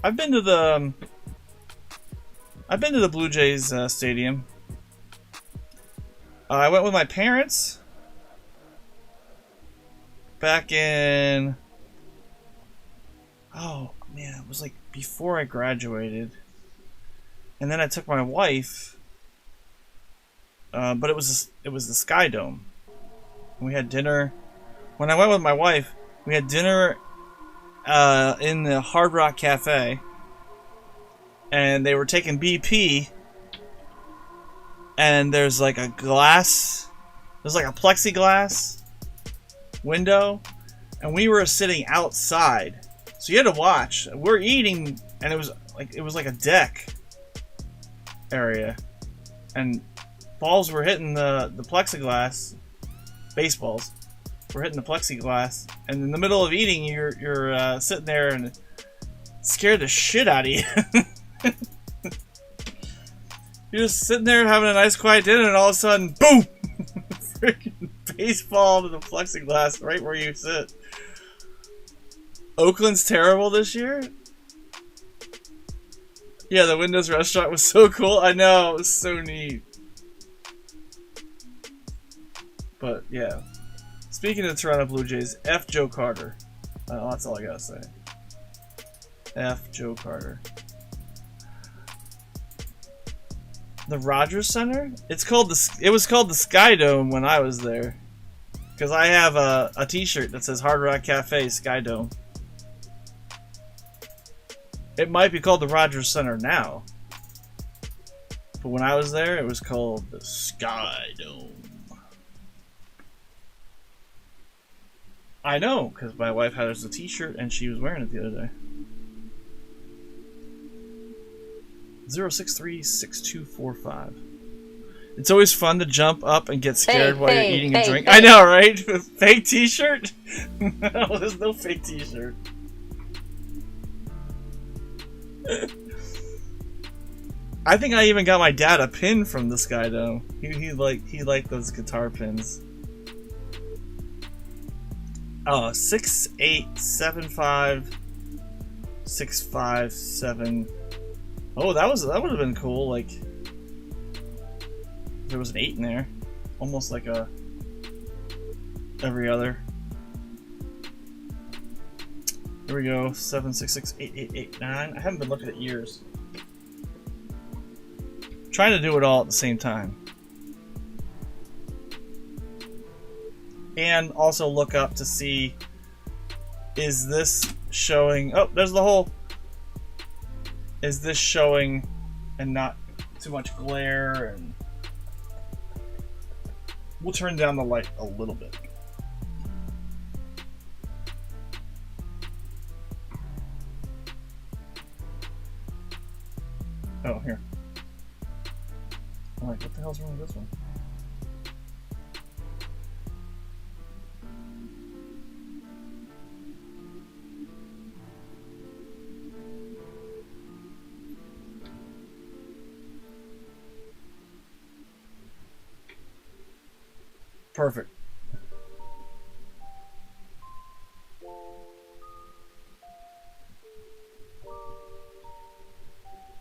I've been to the Blue Jays stadium. I went with my parents back in, oh man, it was like before I graduated, and then I took my wife. But it was the Sky Dome. We had dinner. When I went with my wife, we had dinner in the Hard Rock Cafe, and they were taking BP. And there's like a glass, there's like a plexiglass window, and we were sitting outside, so you had to watch. We're eating, and it was like a deck area, and balls were hitting the plexiglass. Baseballs were hitting the plexiglass, and in the middle of eating, you're sitting there and it scared the shit out of you. You're just sitting there having a nice quiet dinner, and all of a sudden, boom! Freaking baseball to the plexiglass right where you sit. Oakland's terrible this year? Yeah, the Windows restaurant was so cool. I know, it was so neat. But, yeah. Speaking of the Toronto Blue Jays, F. Joe Carter. That's all I gotta say. F. Joe Carter. The Rogers Center? It was called the Sky Dome when I was there. Because I have a t-shirt that says Hard Rock Cafe Sky Dome. It might be called the Rogers Center now. But when I was there, it was called the Sky Dome. I know, because my wife had us a t-shirt and she was wearing it the other day. 0636245. It's always fun to jump up and get scared while you're eating a drink. I know, right? Fake t-shirt? No, there's no fake t-shirt. I think I even got my dad a pin from the Sky Dome. He liked those guitar pins. Oh, 6875657. Oh, that would have been cool. Like, there was an 8 in there, almost like a every other. Here we go, 7668889. I haven't been looking at years. Trying to do it all at the same time, and also look up to see, is this showing? Oh, there's the hole. Is this showing and not too much glare? And we'll turn down the light a little bit. Oh, here. I'm like, what the hell's wrong with this one? Perfect.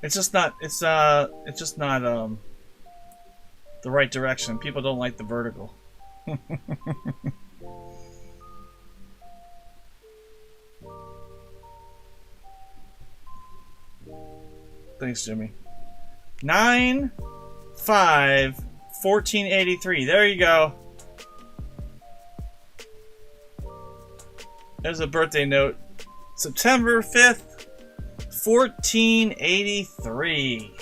It's just not. It's just not the right direction. People don't like the vertical. Thanks, Jimmy. 9/5/1483. There you go. There's a birthday note. September 5th, 1483.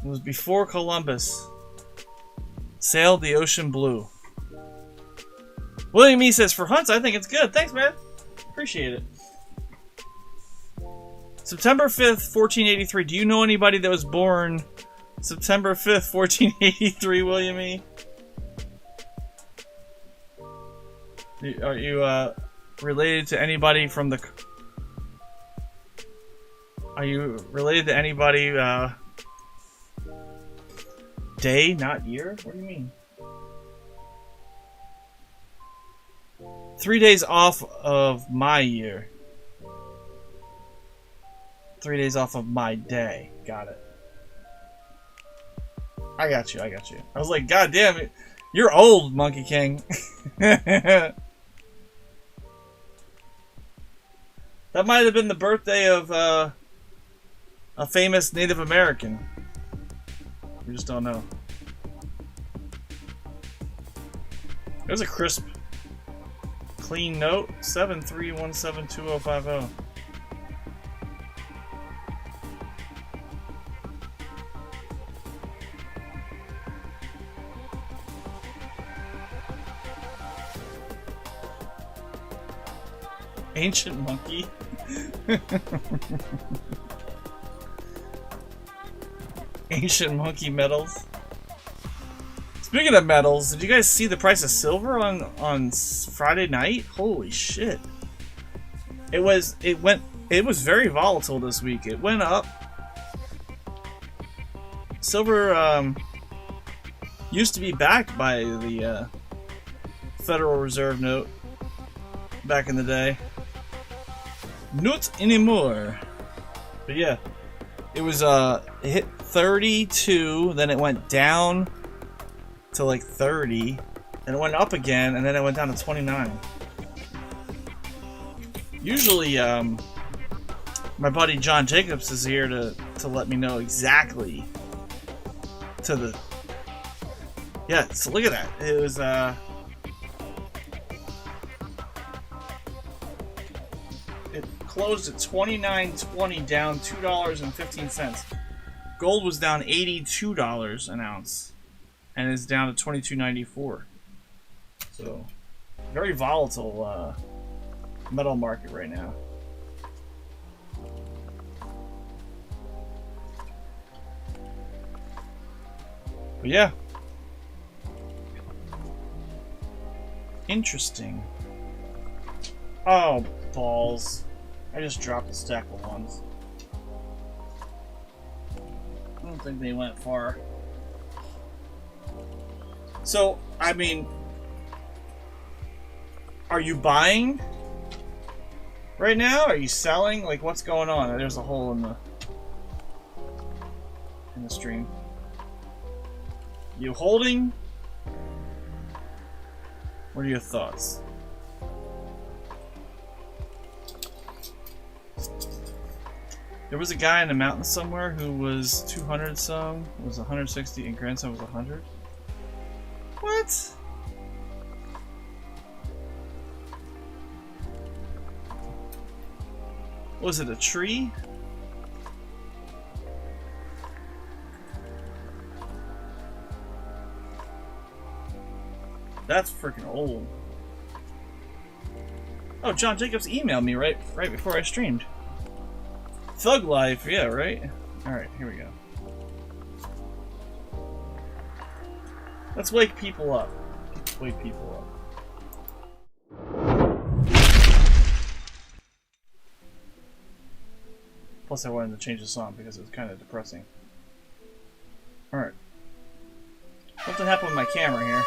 It was before Columbus sailed the ocean blue. William E. says, for hunts, I think it's good. Thanks, man. Appreciate it. September 5th, 1483. Do you know anybody that was born September 5th, 1483, William E.? Are you related to anybody from the... Are you related to anybody day, not year? What do you mean? 3 days off of my year. 3 days off of my day. Got it. I got you. I was like, God damn it. You're old, Monkey King. That might have been the birthday of a famous Native American. We just don't know. There's a crisp, clean note. 73172050. Ancient monkey. Ancient monkey medals. Speaking of metals, did you guys see the price of silver on Friday night? Holy shit. It was very volatile this week. It went up. Silver used to be backed by the Federal Reserve note back in the day. Not anymore. But yeah, it was it hit 32, then it went down to like 30, and it went up again, and then it went down to 29. Usually, my buddy John Jacobs is here to let me know exactly to the... Yeah, so look at that. It was, it closed at $29.20, down $2.15. Gold was down $82 an ounce, and is down to $22.94. So, very volatile metal market right now. But yeah, interesting. Oh, balls. I just dropped a stack of ones. I don't think they went far. So, I mean, are you buying right now? Are you selling? Like, what's going on? There's a hole in the stream. You holding? What are your thoughts? There was a guy in the mountains somewhere who was 200 some, was 160, and grandson was 100. What? Was it a tree? That's freaking old. Oh, John Jacobs emailed me right before I streamed. Thug Life, yeah, right? Alright, here we go. Let's wake people up. Wake people up. Plus I wanted to change the song because it was kind of depressing. Alright. Something happened with my camera here.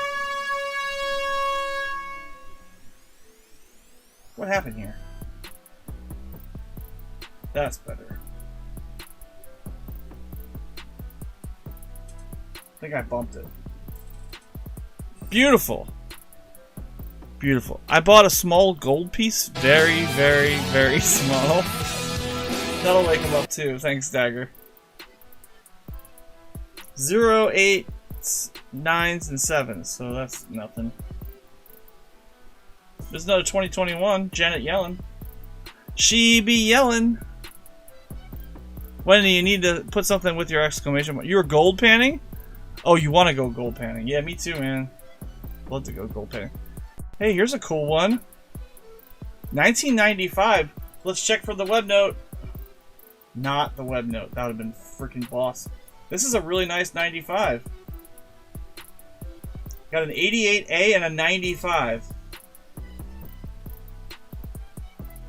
What happened here? That's better. I think I bumped it. Beautiful. Beautiful. I bought a small gold piece. Very, very, very small. That'll wake him up too. Thanks, Dagger. 0, 8, 9s, and 7s. So that's nothing. There's another 2021. Janet Yellen. She be yelling. When do you need to put something with your exclamation mark? You're gold panning? Oh, you want to go gold panning. Yeah, me too, man. Love to go gold panning. Hey, here's a cool one. 1995. Let's check for the web note. Not the web note. That would have been freaking boss. This is a really nice 95. Got an 88A and a 95.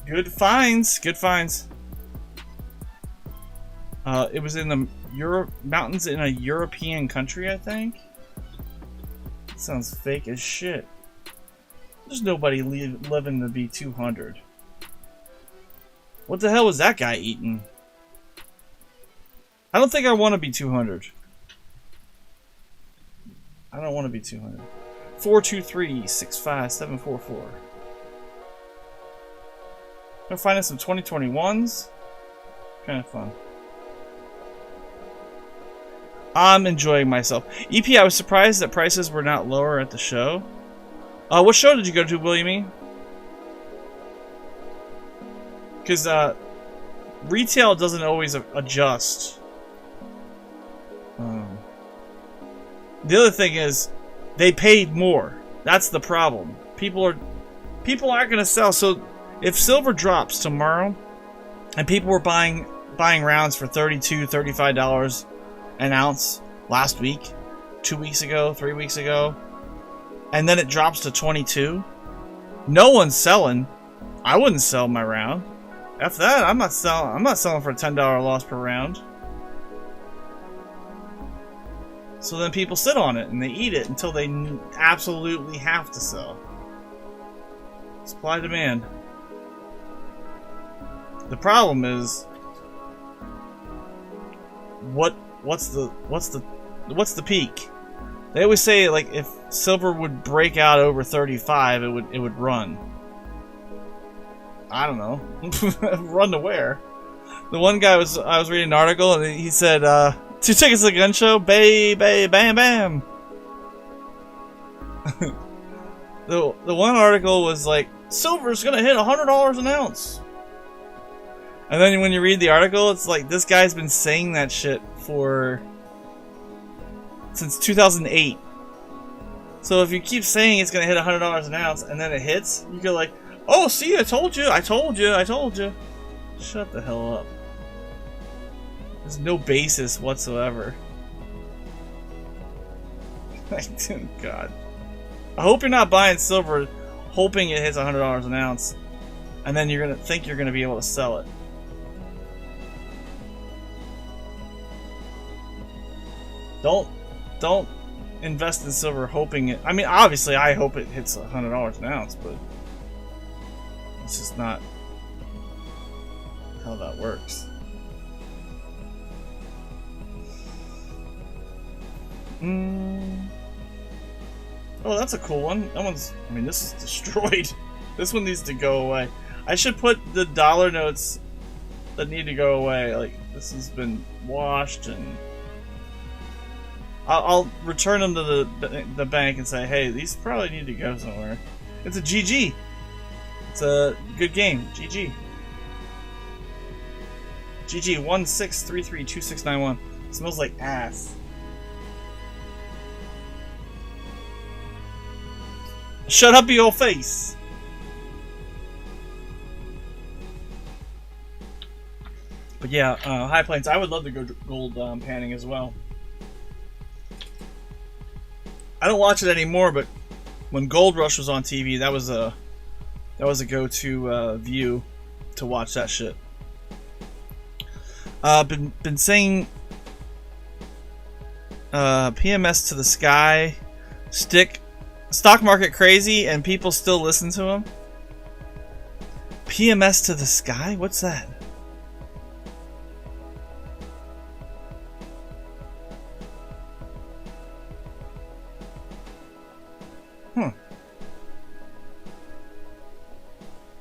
Good finds. Good finds. It was in the mountains in a European country, I think. That sounds fake as shit. There's nobody living to be 200. What the hell was that guy eating? I don't think I want to be 200. I don't want to be 200. 423 65 744. I'm finding some 2021s. Kind of fun. I'm enjoying myself. EP, I was surprised that prices were not lower at the show. What show did you go to, Williamie? Because retail doesn't always adjust. The other thing is, they paid more. That's the problem. People aren't going to sell. So if silver drops tomorrow, and people were buying rounds for $32, $35 an ounce last week, 2 weeks ago, 3 weeks ago, and then it drops to 22, no one's selling. I wouldn't sell my round. After that, I'm not selling for a $10 loss per round. So then people sit on it and they eat it until they absolutely have to sell. Supply demand. The problem is, what's the peak? They always say, like, if silver would break out over 35, it would run. I don't know. Run to where? The one guy I was reading an article and he said, 2 tickets to the gun show, bam, bam. The one article was like, silver's gonna hit $100 an ounce. And then when you read the article, it's like, this guy's been saying that shit since 2008. So if you keep saying it's gonna hit $100 an ounce and then it hits, you go like, oh, see, I told you. Shut the hell up. There's no basis whatsoever. God. I hope you're not buying silver hoping it hits $100 an ounce, and then you're gonna think you're gonna be able to sell it. Don't invest in silver hoping it. I mean, obviously, I hope it hits $100 an ounce, but it's just not how that works. Oh, that's a cool one. That one's. I mean, this is destroyed. This one needs to go away. I should put the dollar notes that need to go away. Like, this has been washed, and I'll return them to the bank and say, hey, these probably need to go somewhere. It's a GG. It's a good game. GG. GG 16332691. Smells like ass. Shut up, your face. But yeah, High Plains. I would love to go gold panning as well. I don't watch it anymore, but when Gold Rush was on TV, that was a go-to view to watch that shit. Been saying PMS to the sky. Stock market crazy and people still listen to him. PMS to the sky? What's that?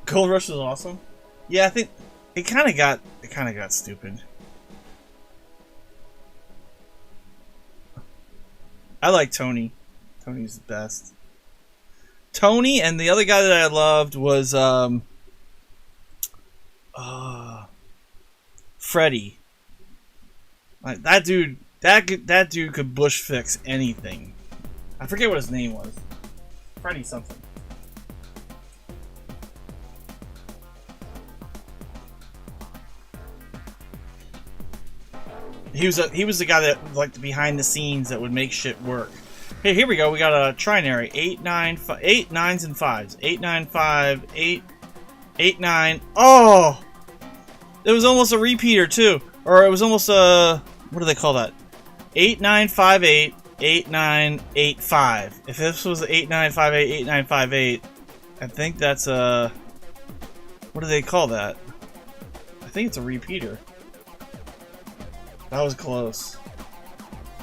Gold Rush is awesome. Yeah, I think it kind of got stupid. I like Tony. Tony's the best. Tony, and the other guy that I loved was Freddy. Like that dude. That dude could bush fix anything. I forget what his name was. Freddy something. He was the guy that like behind the scenes that would make shit work. Hey, here we go. We got a trinary. 8 9s and 5s. 8 9 5 8 8 9. Oh, it was almost a repeater too, or it was almost a what do they call that? 8 9 5 8 8 9 8 5. If this was 8 9 5 8 8 9 5 8, I think that's a what do they call that? I think it's a repeater. That was close.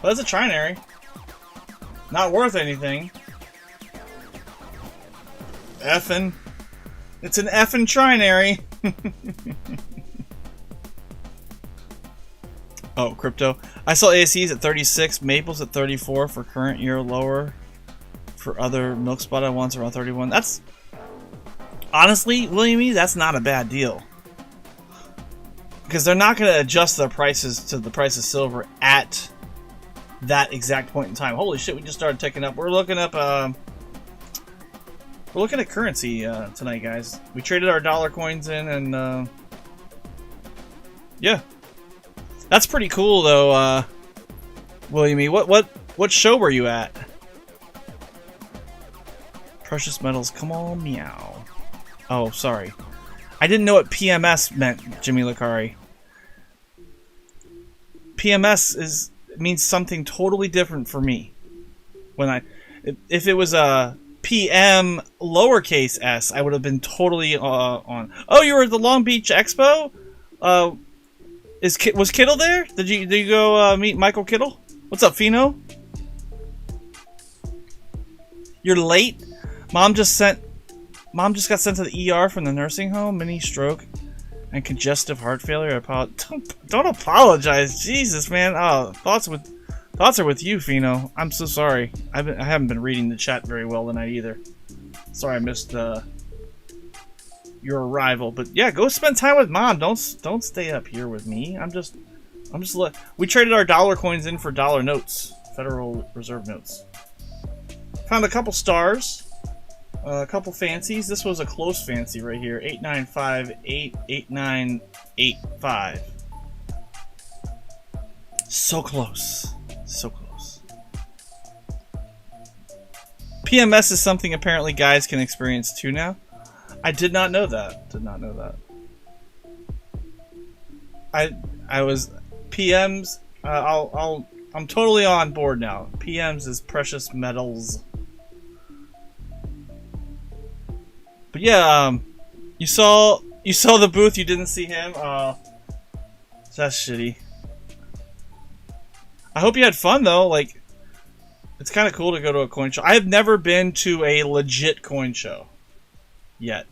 But it's a trinary. Not worth anything. Effin'. It's an effin' trinary. Oh, crypto. I saw ASEs at 36, Maples at 34 for current year lower. For other milk spot ones around 31. That's honestly, William, that's not a bad deal. Because they're not going to adjust their prices to the price of silver at that exact point in time. Holy shit, we just started ticking up. We're looking up, we're looking at currency tonight, guys. We traded our dollar coins in, and yeah, that's pretty cool, though. William, what show were you at? Precious metals, come on, meow. Oh, sorry, I didn't know what PMS meant, Jimmy Licari. PMS means something totally different for me. If it was a PM lowercase s, I would have been totally on. Oh, you were at the Long Beach Expo? Was Kittle there? Did you go meet Michael Kittle? What's up, Fino? You're late. Mom just got sent to the ER from the nursing home. Mini stroke and congestive heart failure. Don't apologize, Jesus, man. Oh, thoughts are with you, Fino. I'm so sorry. I haven't been reading the chat very well tonight either. Sorry I missed your arrival, but yeah, go spend time with Mom. Don't stay up here with me. We traded our dollar coins in for dollar notes, Federal Reserve notes. Found a couple stars. A couple fancies. This was a close fancy right here. 8958 8985. So close. So close. PMS is something apparently guys can experience too now. I did not know that. I was PMs. I'm totally on board now. PMs is precious metals. But yeah, you saw the booth. You didn't see him. That's shitty. I hope you had fun though. Like, it's kind of cool to go to a coin show. I have never been to a legit coin show yet.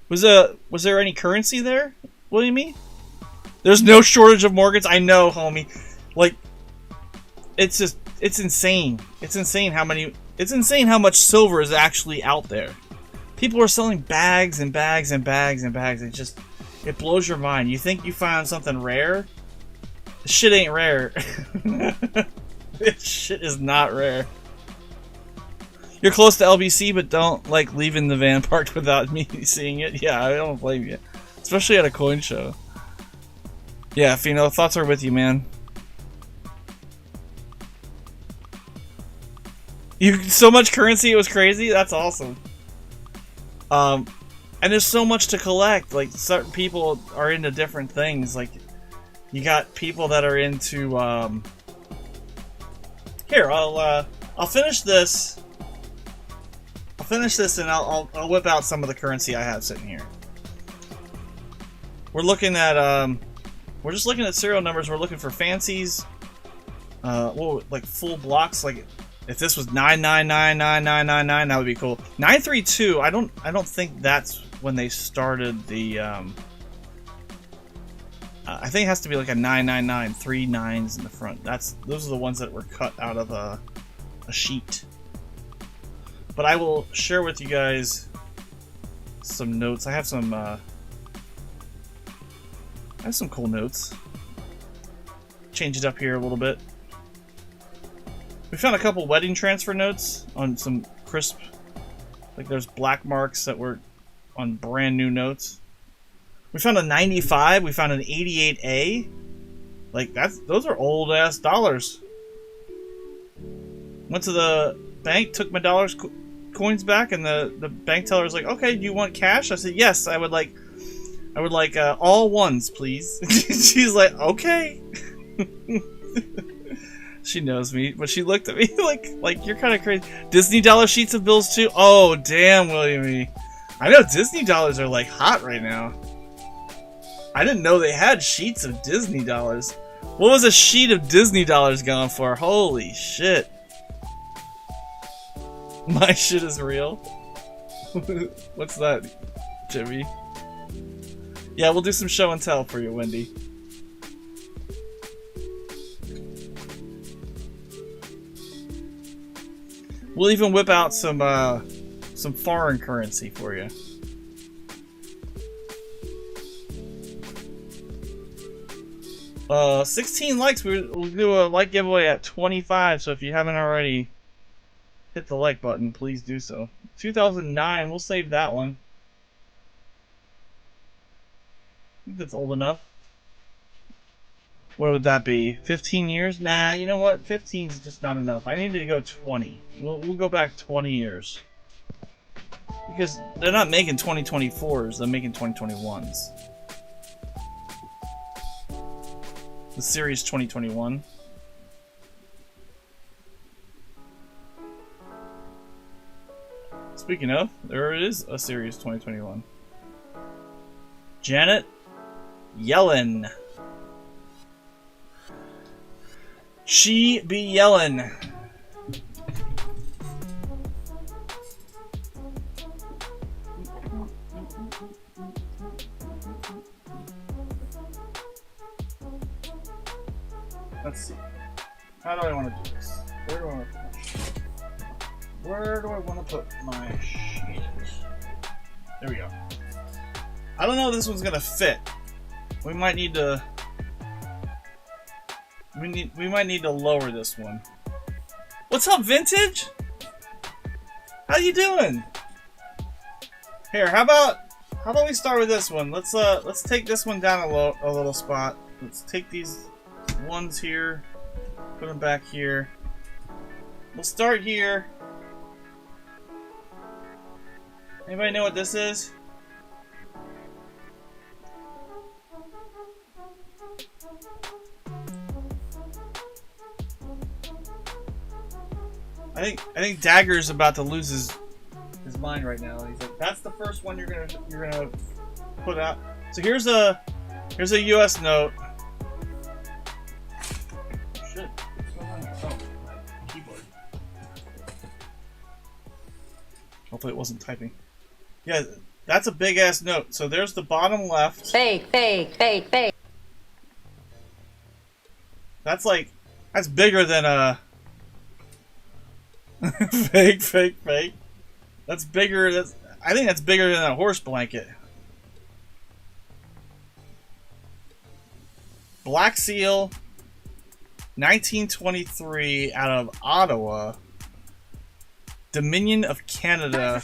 Was there any currency there, William? There's no shortage of Morgans. I know, homie. Like, it's insane. It's insane how much silver is actually out there. People are selling bags and bags and bags and bags. It blows your mind. You think you found something rare? This shit ain't rare. This shit is not rare. You're close to LBC, but don't like leaving the van parked without me seeing it. Yeah, I don't blame you. Especially at a coin show. Yeah, Fino, thoughts are with you, man. So much currency, it was crazy. That's awesome. And there's so much to collect. Like, certain people are into different things. Like, you got people that are into Here, I'll finish this. I'll finish this and I'll whip out some of the currency I have sitting here. We're looking at we're just looking at serial numbers. We're looking for fancies. Like full blocks. Like if this was 9999999, that would be cool. 932. I don't think that's when they started the. I think it has to be like a 999, 3 nines in the front. Those are the ones that were cut out of a sheet. But I will share with you guys some notes. I have some cool notes. Change it up here a little bit. We found a couple wedding transfer notes on some crisp, like there's black marks that were on brand new notes. We found a 95. We found an 88A. Like those are old ass dollars. Went to the bank, took my coins back, and the bank teller was like, "Okay, do you want cash?" I said, "Yes, I would like all ones, please." She's like, "Okay." She knows me, but she looked at me like you're kind of crazy. Disney dollar sheets of bills too. Oh damn, William. I know Disney dollars are like hot right now. I didn't know they had sheets of Disney dollars. What was a sheet of Disney dollars going for? Holy shit. My shit is real. What's that, Jimmy? Yeah, we'll do some show and tell for you, Wendy. We'll even whip out some foreign currency for you. Uh, 16 likes. We'll do a like giveaway at 25. So if you haven't already hit the like button, please do so. 2009. We'll save that one. I think that's old enough. What would that be? 15 years? Nah, you know what? 15 is just not enough. I need to go 20. We'll go back 20 years. Because they're not making 2024s, they're making 2021s. The series 2021. Speaking of, there is a series 2021. Janet Yellen. She be yelling. Let's see. How do I want to do this? Where do I want to put my sheet? There we go. I don't know if this one's gonna fit. We might need to. We might need to lower this one. What's up, Vintage? How you doing? Here, how about we start with this one? Let's take this one down a little spot. Let's take these ones here, put them back here. We'll start here. Anybody know what this is? I think Dagger's about to lose his mind right now. He's like, that's the first one you're gonna put out. So here's a US note. Shit. What's going on here? Oh, my keyboard. Hopefully it wasn't typing. Yeah, that's a big ass note. So there's the bottom left. Fake. That's bigger than a fake. That's bigger. I think that's bigger than a horse blanket. Black Seal, 1923, out of Ottawa, Dominion of Canada.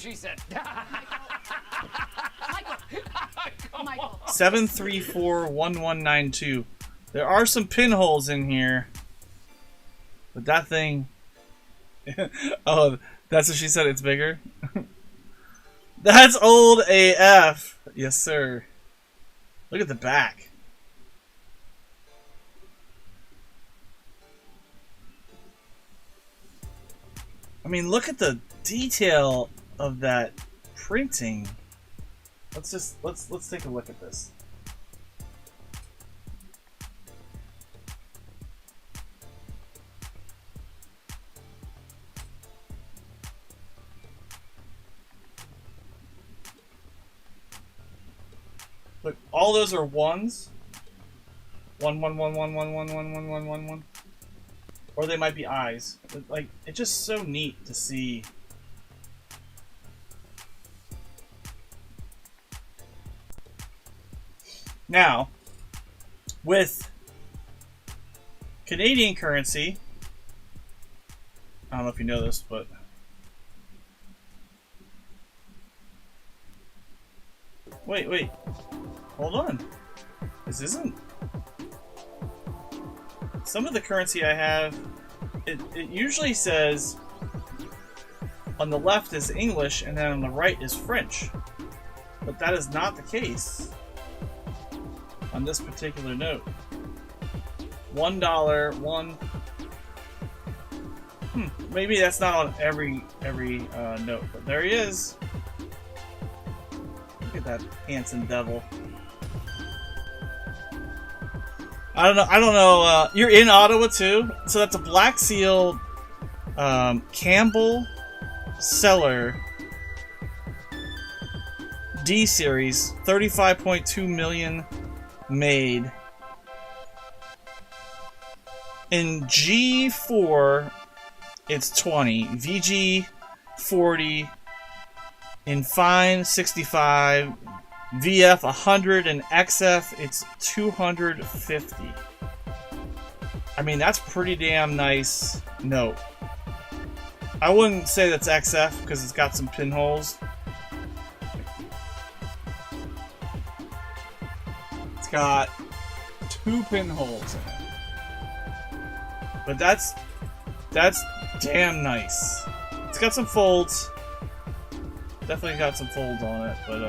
7341192. There are some pinholes in here, but that thing. Oh, that's what she said. It's bigger. That's old AF. Yes, sir. Look at the back. mean, look at the detail of that printing. Let's take a look at this. Look, all those are ones. 1 1 1 1 1 1 1 1 1 1 1. Or they might be eyes. Like, it's just so neat to see. Now, with Canadian currency, I don't know if you know this, but wait, hold on. This isn't. Some of the currency I have, it usually says on the left is English and then on the right is French, but that is not the case on this particular note. $1, one. Maybe that's not on every note, but there he is. Look at that handsome devil. I don't know. You're in Ottawa too, so that's a Black Seal, Campbell Cellar D series, 35.2 million made. In G4, it's 20. VG 40. In fine 65. VF 100 and XF it's 250. I mean, that's pretty damn nice note. I wouldn't say that's XF because it's got some pinholes. It's got 2 pinholes in it. But that's damn nice. It's got some folds. Definitely got some folds on it, but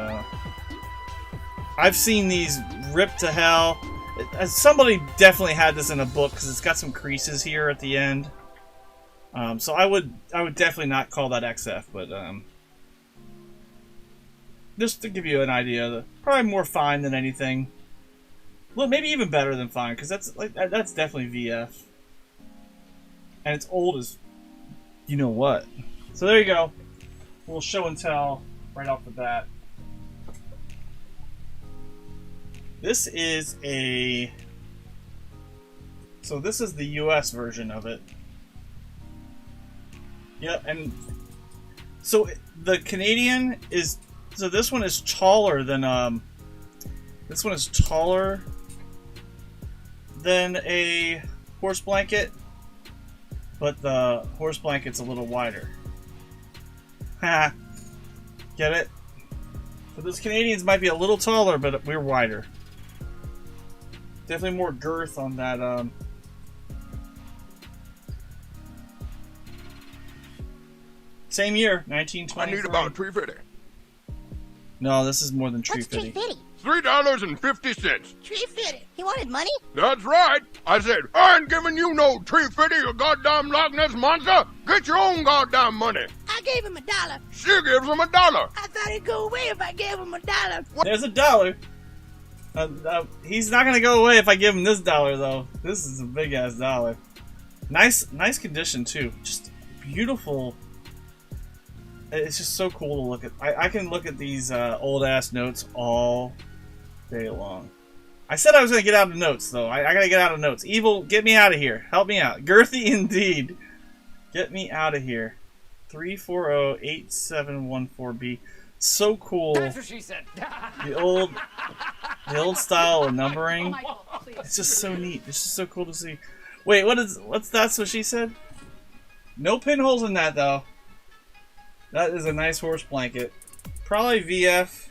I've seen these ripped to hell. Somebody definitely had this in a book because it's got some creases here at the end. So I would definitely not call that XF, but just to give you an idea, probably more fine than anything. Well, maybe even better than fine because that's definitely VF, and it's old as you know what. So there you go. We'll show and tell right off the bat. This is so this is the US version of it. Yep, and so the Canadian is, so this one is taller than a horse blanket, but the horse blanket's a little wider. Ha! Get it? So those Canadians might be a little taller, but we're wider. Definitely more girth on that. Same year, 1923. I need about $3.50. No, this is more than What's $3.50. $3.50? $3.50. $3.50. He wanted money? That's right. I said, I ain't giving you no $3.50, you goddamn Loch Ness monster. Get your own goddamn money. I gave him $1. She gives him $1. I thought he'd go away if I gave him $1. There's $1. He's not gonna go away if I give him this $1, though. This is a big ass $1. Nice condition too. Just beautiful. It's just so cool to look at. I can look at these old ass notes all day long. I said I was gonna get out of notes though. I gotta get out of notes. Evil, get me out of here. Help me out. Girthy indeed. Get me out of here. 3408714B. So cool. That's what she said. The old style of numbering. It's just so neat. It's just so cool to see. Wait, that's what she said? No pinholes in that though. That is a nice horse blanket. Probably VF.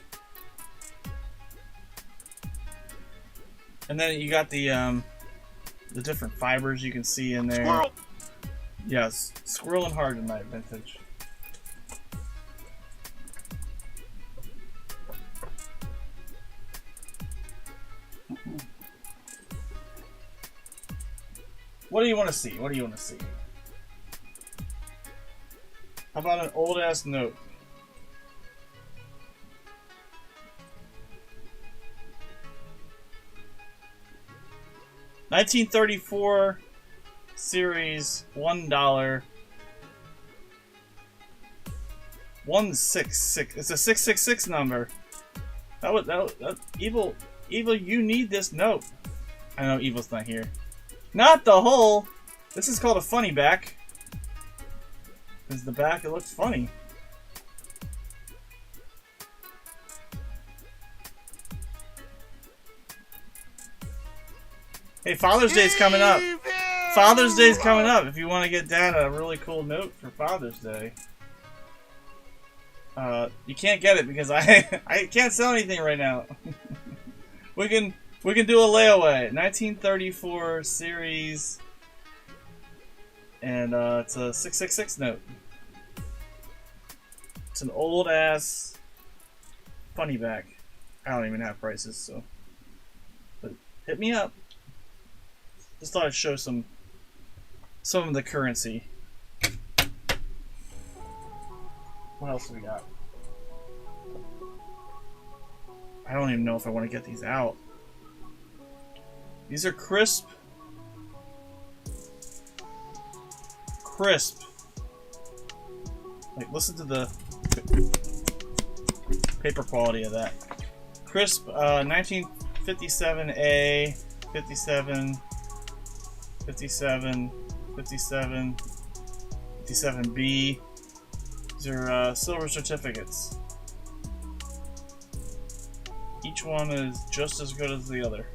And then you got the different fibers you can see in there. Squirrel. Yes, squirrel and hard tonight, vintage. What do you want to see? What do you want to see? How about an old ass note? $1934 series, $1. 166. It's a 666 number. That Evil, you need this note. I know Evil's not here. Not the whole. This is called a funny back. Because the back, it looks funny. Hey, Father's Day's coming up. Father's Day's coming up. If you want to get Dad a really cool note for Father's Day. You can't get it because I can't sell anything right now. we can do a layaway. 1934 series, and it's a 666 note. It's an old ass funny back. I don't even have prices, so but hit me up. Just thought I'd show some of the currency. What else do we got? I don't even know if I want to get these out. These are crisp. Crisp. Like, listen to the paper quality of that. Crisp 1957A, 57, 57, 57, 57B. These are silver certificates. Each one is just as good as the other.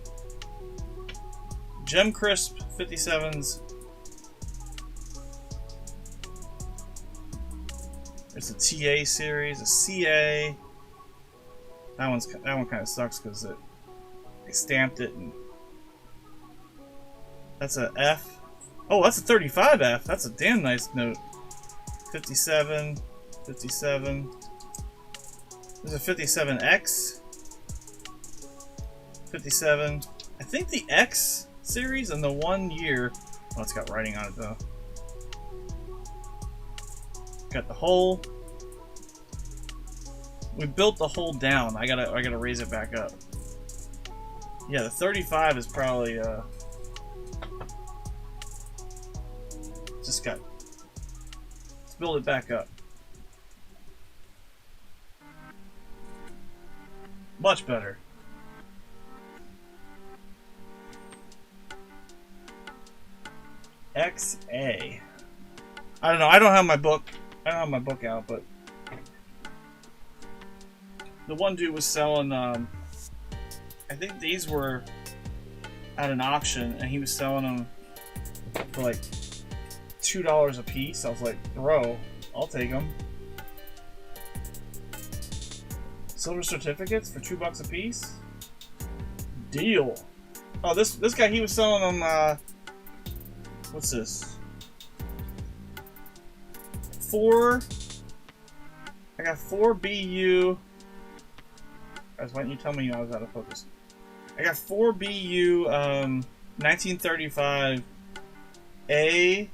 Gem Crisp 57s. There's a TA series, a CA. That one kind of sucks because they stamped it, and that's a F. Oh, that's a 35F. That's a damn nice note. 57, 57. There's a 57X. 57. I think the X series and the 1 year. Oh, it's got writing on it though. Got the hole. We built the hole down. I gotta raise it back up. Yeah, the 35 is probably just got. Let's build it back up. Much better. XA. I don't know. I don't have my book. I don't have my book out, but the one dude was selling. I think these were at an auction, and he was selling them for like $2 a piece. I was like, bro, I'll take them. Silver certificates for $2 a piece. Deal. Oh, this guy, he was selling them. What's this? 4. I got 4 BU. Guys, why didn't you tell me I was out of focus? I got 4 BU 1935 A,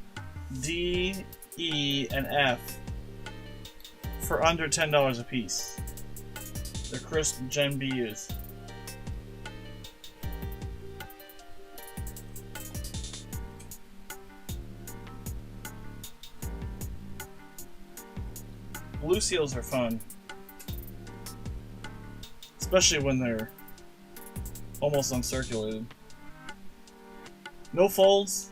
D, E, and F for under $10 a piece. They're crisp Gen BUs. Blue seals are fun. Especially when they're almost uncirculated. No folds.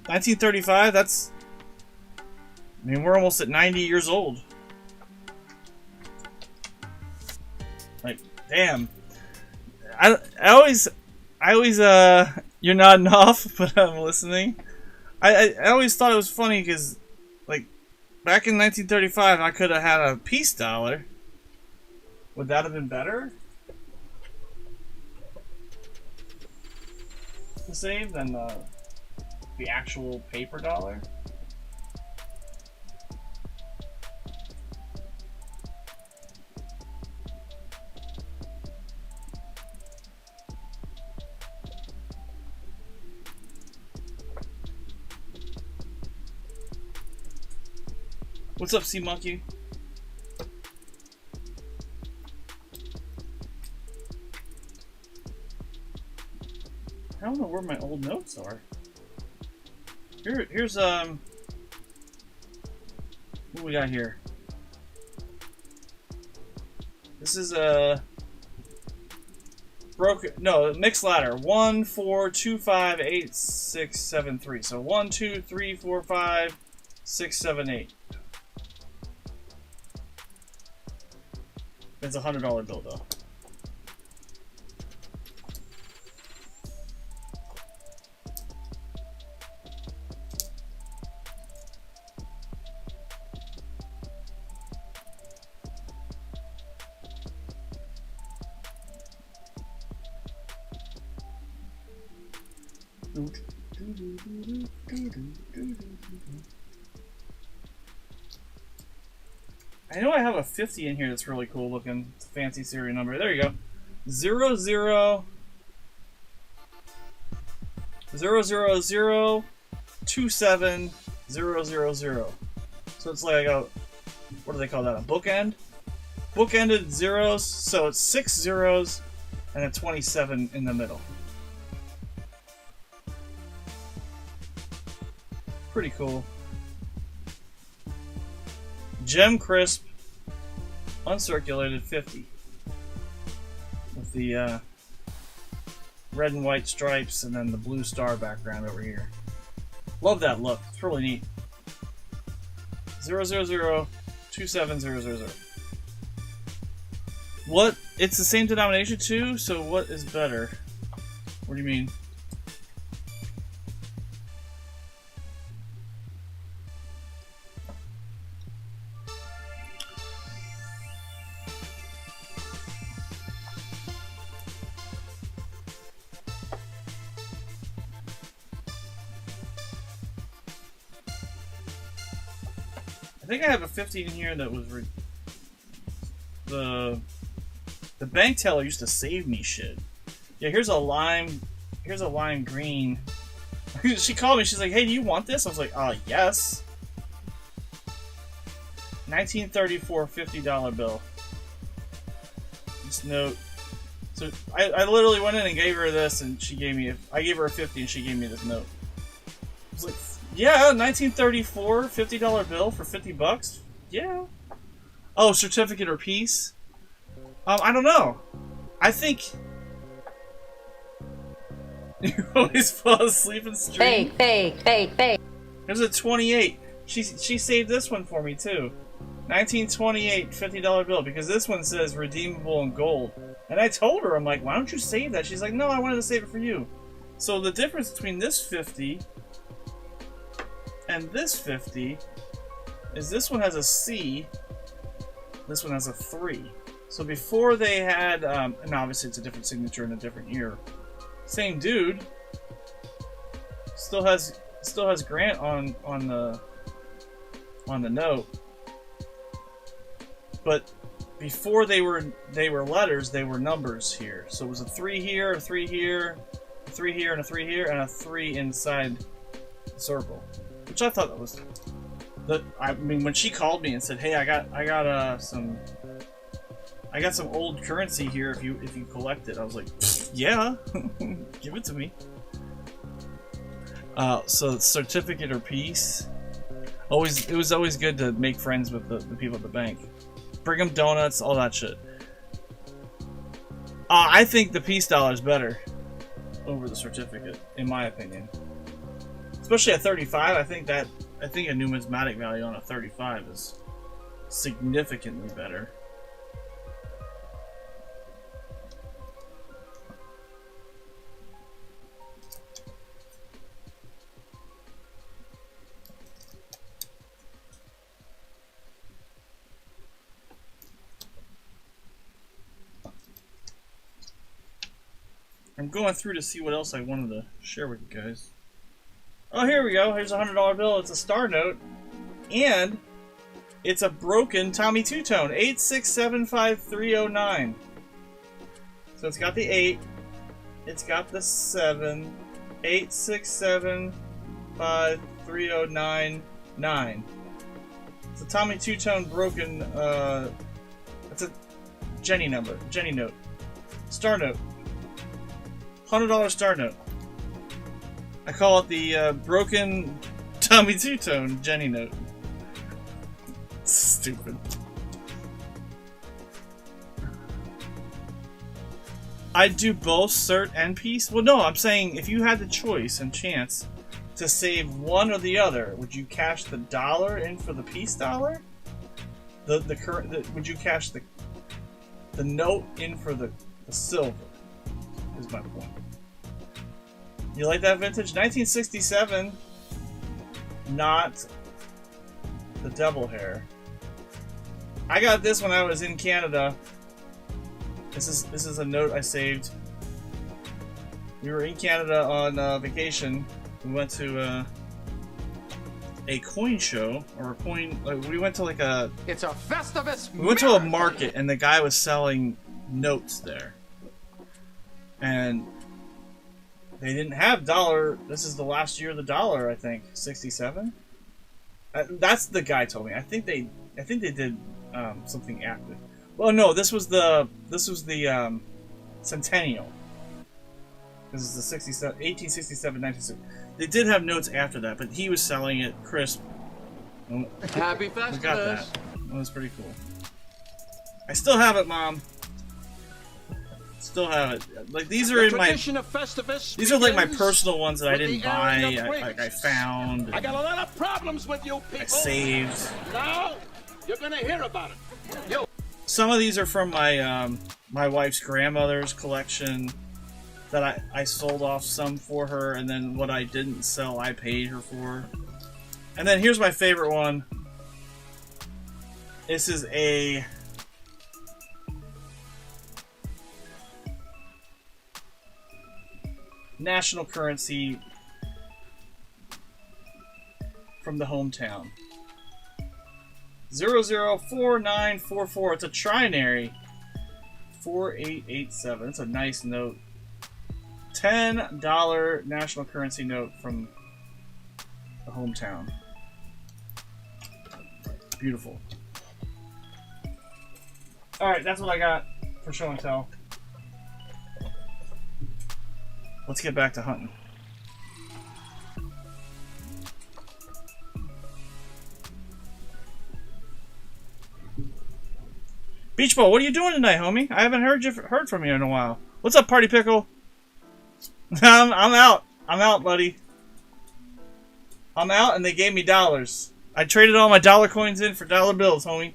1935, that's... I mean, we're almost at 90 years old. Like, damn. I always, you're nodding off, but I'm listening. I always thought it was funny because, like, back in 1935, I could have had a peace dollar. Would that have been better to save than the actual paper dollar? What's up, Sea Monkey? I don't know where my old notes are. Here's what we got here. This is a mixed ladder. 1, 4, 2, 5, 8, 6, 7, 3. So 1, 2, 3, 4, 5, 6, 7, 8. It's a $100 bill though. I know I have a 50 in here that's really cool looking. It's a fancy serial number. There you go. 0, 0, 0, 0, 0, 2, 7, 0, 0, 0. So it's like a, what do they call that? A bookend? Bookended zeros, so it's 6 zeros and a 27 in the middle. Pretty cool. Gem Crisp, uncirculated 50. With the red and white stripes and then the blue star background over here. Love that look. It's really neat. 000 27000. What? It's the same denomination too? So what is better? What do you mean? I think I have a 50 in here that was the bank teller used to save me shit. Yeah, here's a lime green. She called me, she's like, "Hey, do you want this?" I was like, yes. 1934 $50 bill. This note. So I literally went in and gave her this, and she gave me I gave her a 50 and she gave me this note. I was like, yeah, 1934 $50 bill for 50 bucks? Yeah. Oh, certificate or piece? I don't know. I think you always fall asleep in stream. Fake. There's a 28. She saved this one for me too. 1928 $50 bill, because this one says redeemable in gold. And I told her, I'm like, why don't you save that? She's like, no, I wanted to save it for you. So the difference between this 50 and this 50 is this one has a C, this one has a 3. So before they had, and obviously it's a different signature in a different year. Same dude. Still has Grant on the note. But before they were letters, they were numbers here. So it was a 3 here, a 3 here, a 3 here, and a 3 here, and a 3 inside the circle. Which I thought that was I mean, when she called me and said, "Hey, I got some old currency here if you collect it," I was like, "Yeah, give it to me." So certificate or piece. It was always good to make friends with the people at the bank. Bring them donuts, all that shit. I think the piece dollar is better over the certificate, in my opinion. Especially at 35, I think a numismatic value on a 35 is significantly better. I'm going through to see what else I wanted to share with you guys. Oh, here we go. Here's a $100 bill. It's a star note. And it's a broken Tommy Two-Tone. 8675309. So it's got the 8. It's got the 7. 8675309. 9. It's It's a Tommy two-tone broken. It's a Jenny number. Jenny note. Star note. $100 star note. I call it the broken Tommy two-tone Jenny note. Stupid. I'd do both cert and piece. Well, no, I'm saying if you had the choice and chance to save one or the other, would you cash the dollar in for the piece dollar? Would you cash the note in for the silver? Is my point. You like that vintage 1967? Not the double hair. I got this when I was in Canada. This is a note I saved. We were in Canada on vacation. We went to a coin show or a coin. We went to like a. It's a Festivus. We went to a market and the guy was selling notes there, and they didn't have dollar. This is the last year of the dollar, I think. 67. That's the guy told me. I think they did something after. Well, no, this was the centennial. This is the 1867, 1960. They did have notes after that, but he was selling it crisp. Happy Festivus. We got that. That was pretty cool. I still have it, Mom. Still have it. Like these are in my. These are like my personal ones that I didn't buy. I found. I got a lot of problems with you people. I saved. Now you're gonna hear about it. Yo. Some of these are from my my wife's grandmother's collection that I sold off some for her, and then what I didn't sell I paid her for. And then here's my favorite one. This is a national currency from the hometown. 004944. It's a trinary. 4887. It's a nice note. $10 national currency note from the hometown. Beautiful. Alright, that's what I got for show and tell. Let's get back to hunting. Beach Ball, what are you doing tonight, homie? I haven't heard from you in a while. What's up, Party Pickle? I'm out. I'm out, buddy. I'm out, and they gave me dollars. I traded all my dollar coins in for dollar bills, homie.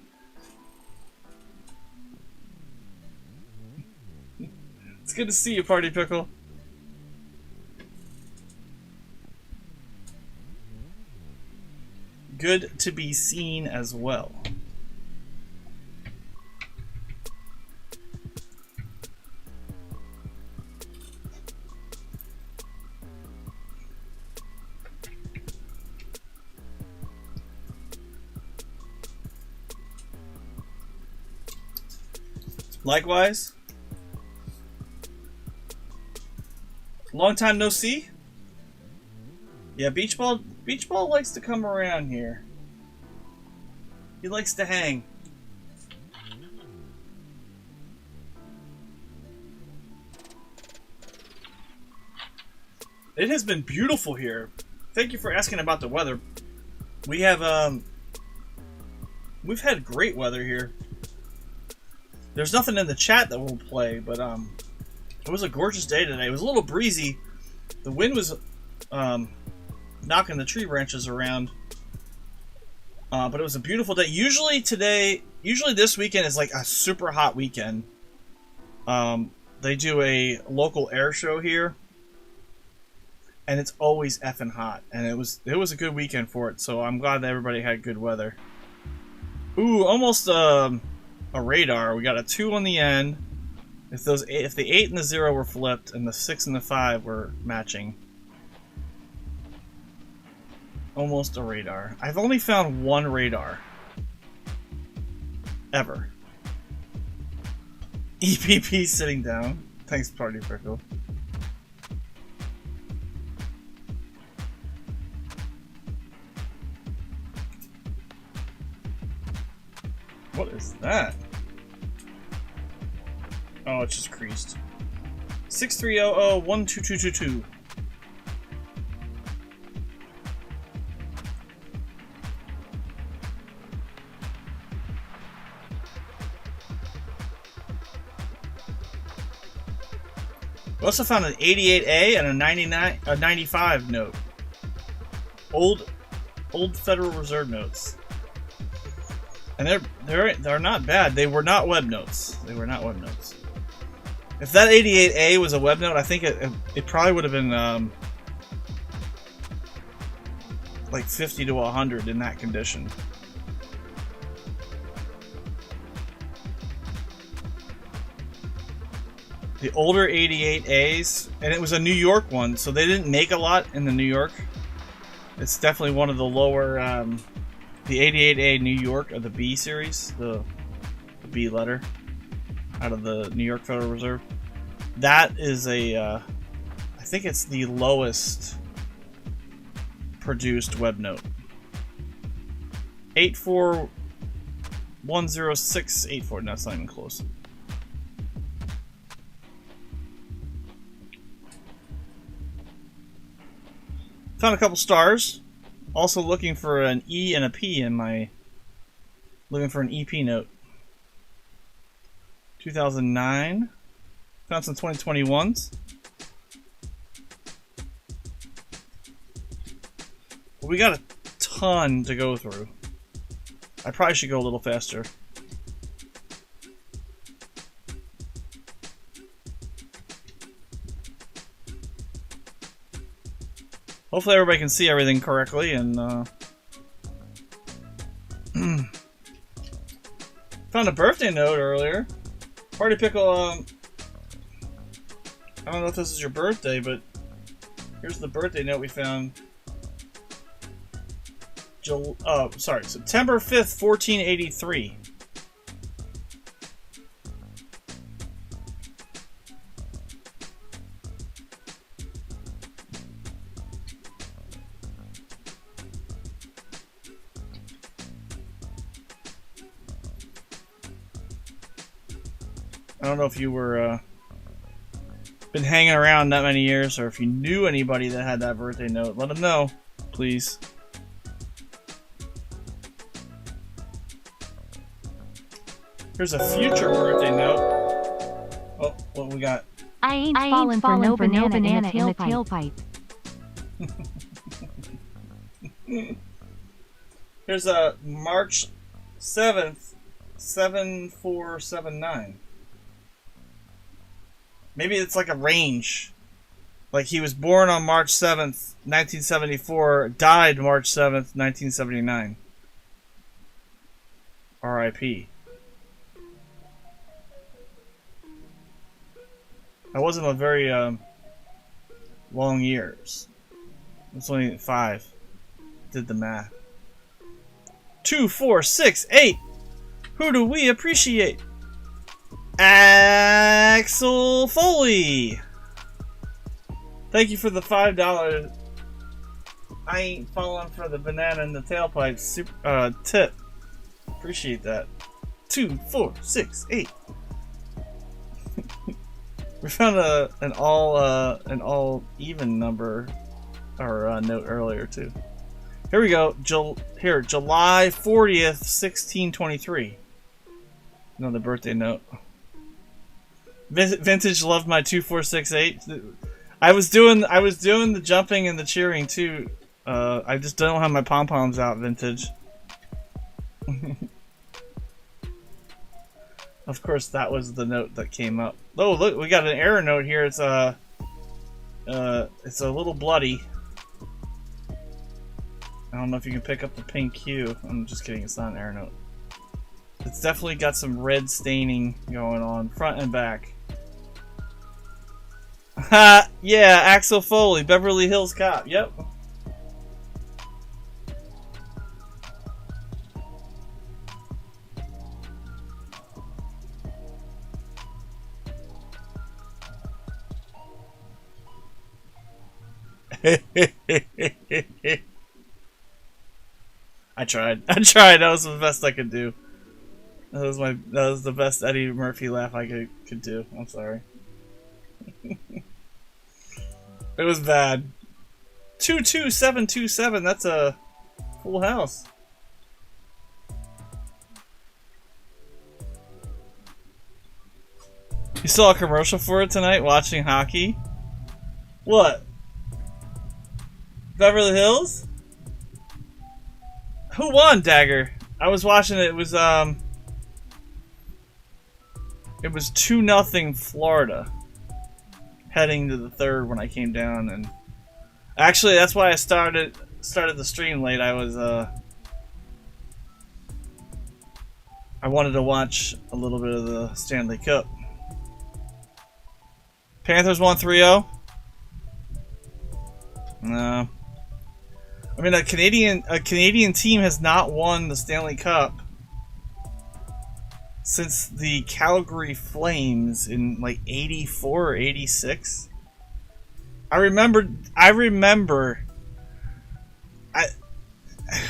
It's good to see you, Party Pickle. Good to be seen as well. Likewise. Long time no see. Yeah, Beach Ball likes to come around here. He likes to hang. It has been beautiful here. Thank you for asking about the weather. We have we've had great weather here. There's nothing in the chat that we'll play, but it was a gorgeous day today. It was a little breezy. The wind was knocking the tree branches around, but it was a beautiful day. Usually this weekend is like a super hot weekend. They do a local air show here, and it's always effing hot. And it was a good weekend for it. So I'm glad that everybody had good weather. Ooh, almost a radar. We got a 2 on the end. If the 8 and the 0 were flipped and the 6 and the 5 were matching. Almost a radar. I've only found one radar. Ever. EPP sitting down. Thanks, Party Prickle. What's that? Oh, it's just creased. 6300-12222. We also found an 88A and a 95 note. Old Federal Reserve notes. And they're not bad. They were not web notes. They were not web notes. If that 88A was a web note, I think it probably would have been like 50 to 100 in that condition. The older 88As, and it was a New York one, so they didn't make a lot in the New York. It's definitely one of the lower, the 88A New York of the B series, the B letter out of the New York Federal Reserve. That is I think it's the lowest produced web note. 8410684. No, that's not even close. Found a couple stars. Also looking for an E and a P in my... Looking for an EP note. 2009. Found some 2021s. Well, we got a ton to go through. I probably should go a little faster. Hopefully everybody can see everything correctly, and found a birthday note earlier. Party Pickle, I don't know if this is your birthday, but here's the birthday note we found. September 5th, 1483. I don't know if you were been hanging around that many years, or if you knew anybody that had that birthday note. Let them know, please. Here's a future birthday note. Oh, what we got? I ain't falling for no banana in the tailpipe. Here's a March 7th, 7479. Maybe it's like a range. Like he was born on March 7th, 1974, died March 7th, 1979. R.I.P. That wasn't a very long years. It's only 5. Did the math. 2, 4, 6, 8. Who do we appreciate? Axel Foley. Thank you for the $5. I ain't falling for the banana in the tailpipe tip. Appreciate that. 2, 4, 6, 8. We found an all even number or note earlier too. Here we go. July 40th, 1623. Another birthday note. Vintage loved my 2468. I was doing the jumping and the cheering too. I just don't have my pom poms out, Vintage. Of course, that was the note that came up. Oh, look, we got an error note here. It's a little bloody. I don't know if you can pick up the pink hue. I'm just kidding. It's not an error note. It's definitely got some red staining going on, front and back. Ha! Yeah, Axel Foley, Beverly Hills Cop. Yep. I tried. That was the best I could do. That was the best Eddie Murphy laugh I could do. I'm sorry. It was bad. 22727. That's a full house. You saw a commercial for it tonight watching hockey? What? Beverly Hills? Who won, Dagger? I was watching it. It was 2-0 Florida. Heading to the third when I came down, and actually that's why I started the stream late. I wanted to watch a little bit of the Stanley Cup. Panthers won 3-0. No. I mean, a Canadian team has not won the Stanley Cup since the Calgary Flames in like 84 or 86. I remember.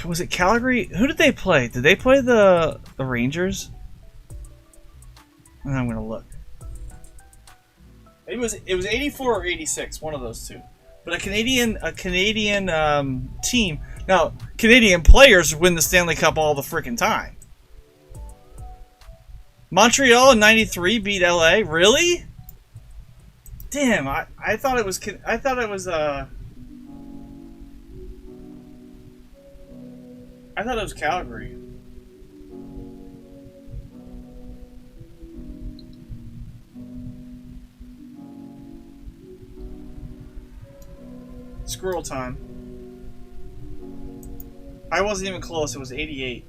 Was it Calgary? Who did they play? Did they play the Rangers? I'm gonna look. It was 84 or 86, one of those two. But a Canadian team. Now, Canadian players win the Stanley Cup all the freaking time. Montreal in '93 beat LA. Really? Damn, I thought it was Calgary. Squirrel time. I wasn't even close. It was 88.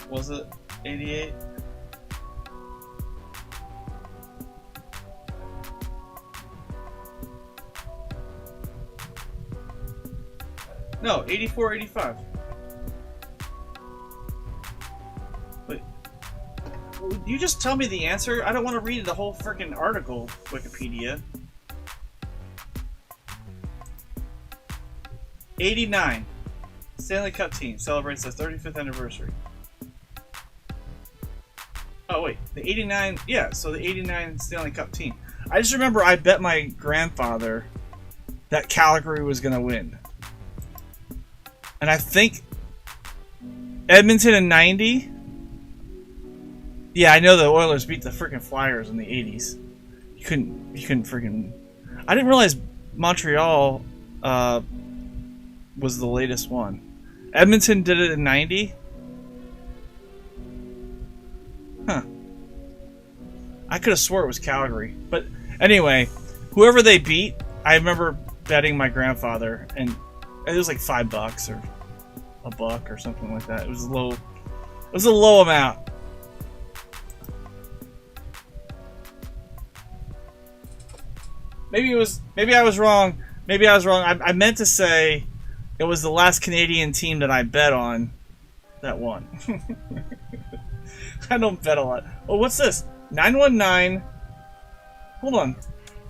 Was it 88? No, 84, 85. Wait. You just tell me the answer? I don't want to read the whole freaking article, Wikipedia. 89. Stanley Cup team celebrates their 35th anniversary. Oh, wait. The 89... Yeah, so the 89 Stanley Cup team. I just remember I bet my grandfather that Calgary was going to win. And I think Edmonton in 90. Yeah, I know the Oilers beat the freaking Flyers in the 80s. You couldn't freaking... I didn't realize Montreal was the latest one. Edmonton did it in 90. Huh. I could have swore it was Calgary. But anyway, whoever they beat, I remember betting my grandfather, and it was like $5 or $1 or something like that. It was low. It was a low amount. Maybe I was wrong. Maybe I was wrong. I meant to say it was the last Canadian team that I bet on that won. I don't bet a lot. Oh, what's this? 919. Hold on.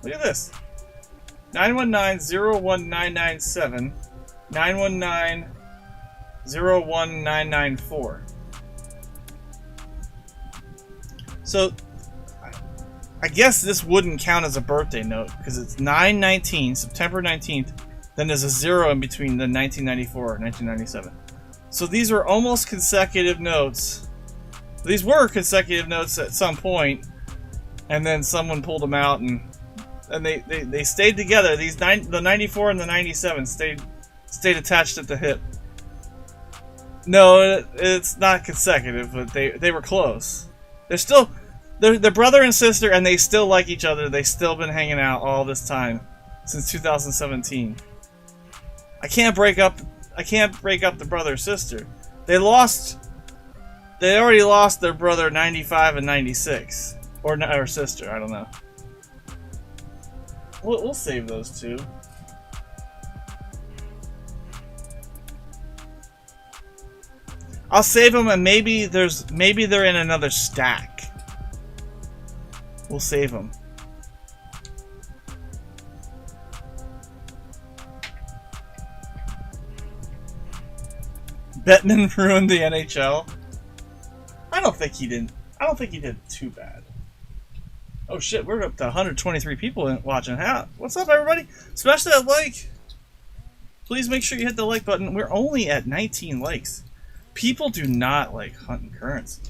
Look at this. 919-01997. 919-01994. So, I guess this wouldn't count as a birthday note because it's 9/19, September 19th. Then there's a 0 in between the 1994 and 1997. So these are almost consecutive notes. These were consecutive notes at some point, and then someone pulled them out, and they stayed together. The 94 and the 97 stayed attached at the hip. No, it's not consecutive, but they were close. They're brother and sister, and they still like each other. They've still been hanging out all this time since 2017. I can't break up the brother or sister. They already lost their brother 95 and 96, or sister. I don't know. We'll save those two. I'll save them, and maybe they're in another stack. We'll save them. Bettman ruined the NHL. I don't think he did too bad. Oh shit, we're up to 123 people watching. What's up, everybody? Smash that like. Please make sure you hit the like button. We're only at 19 likes. People do not like hunting currency.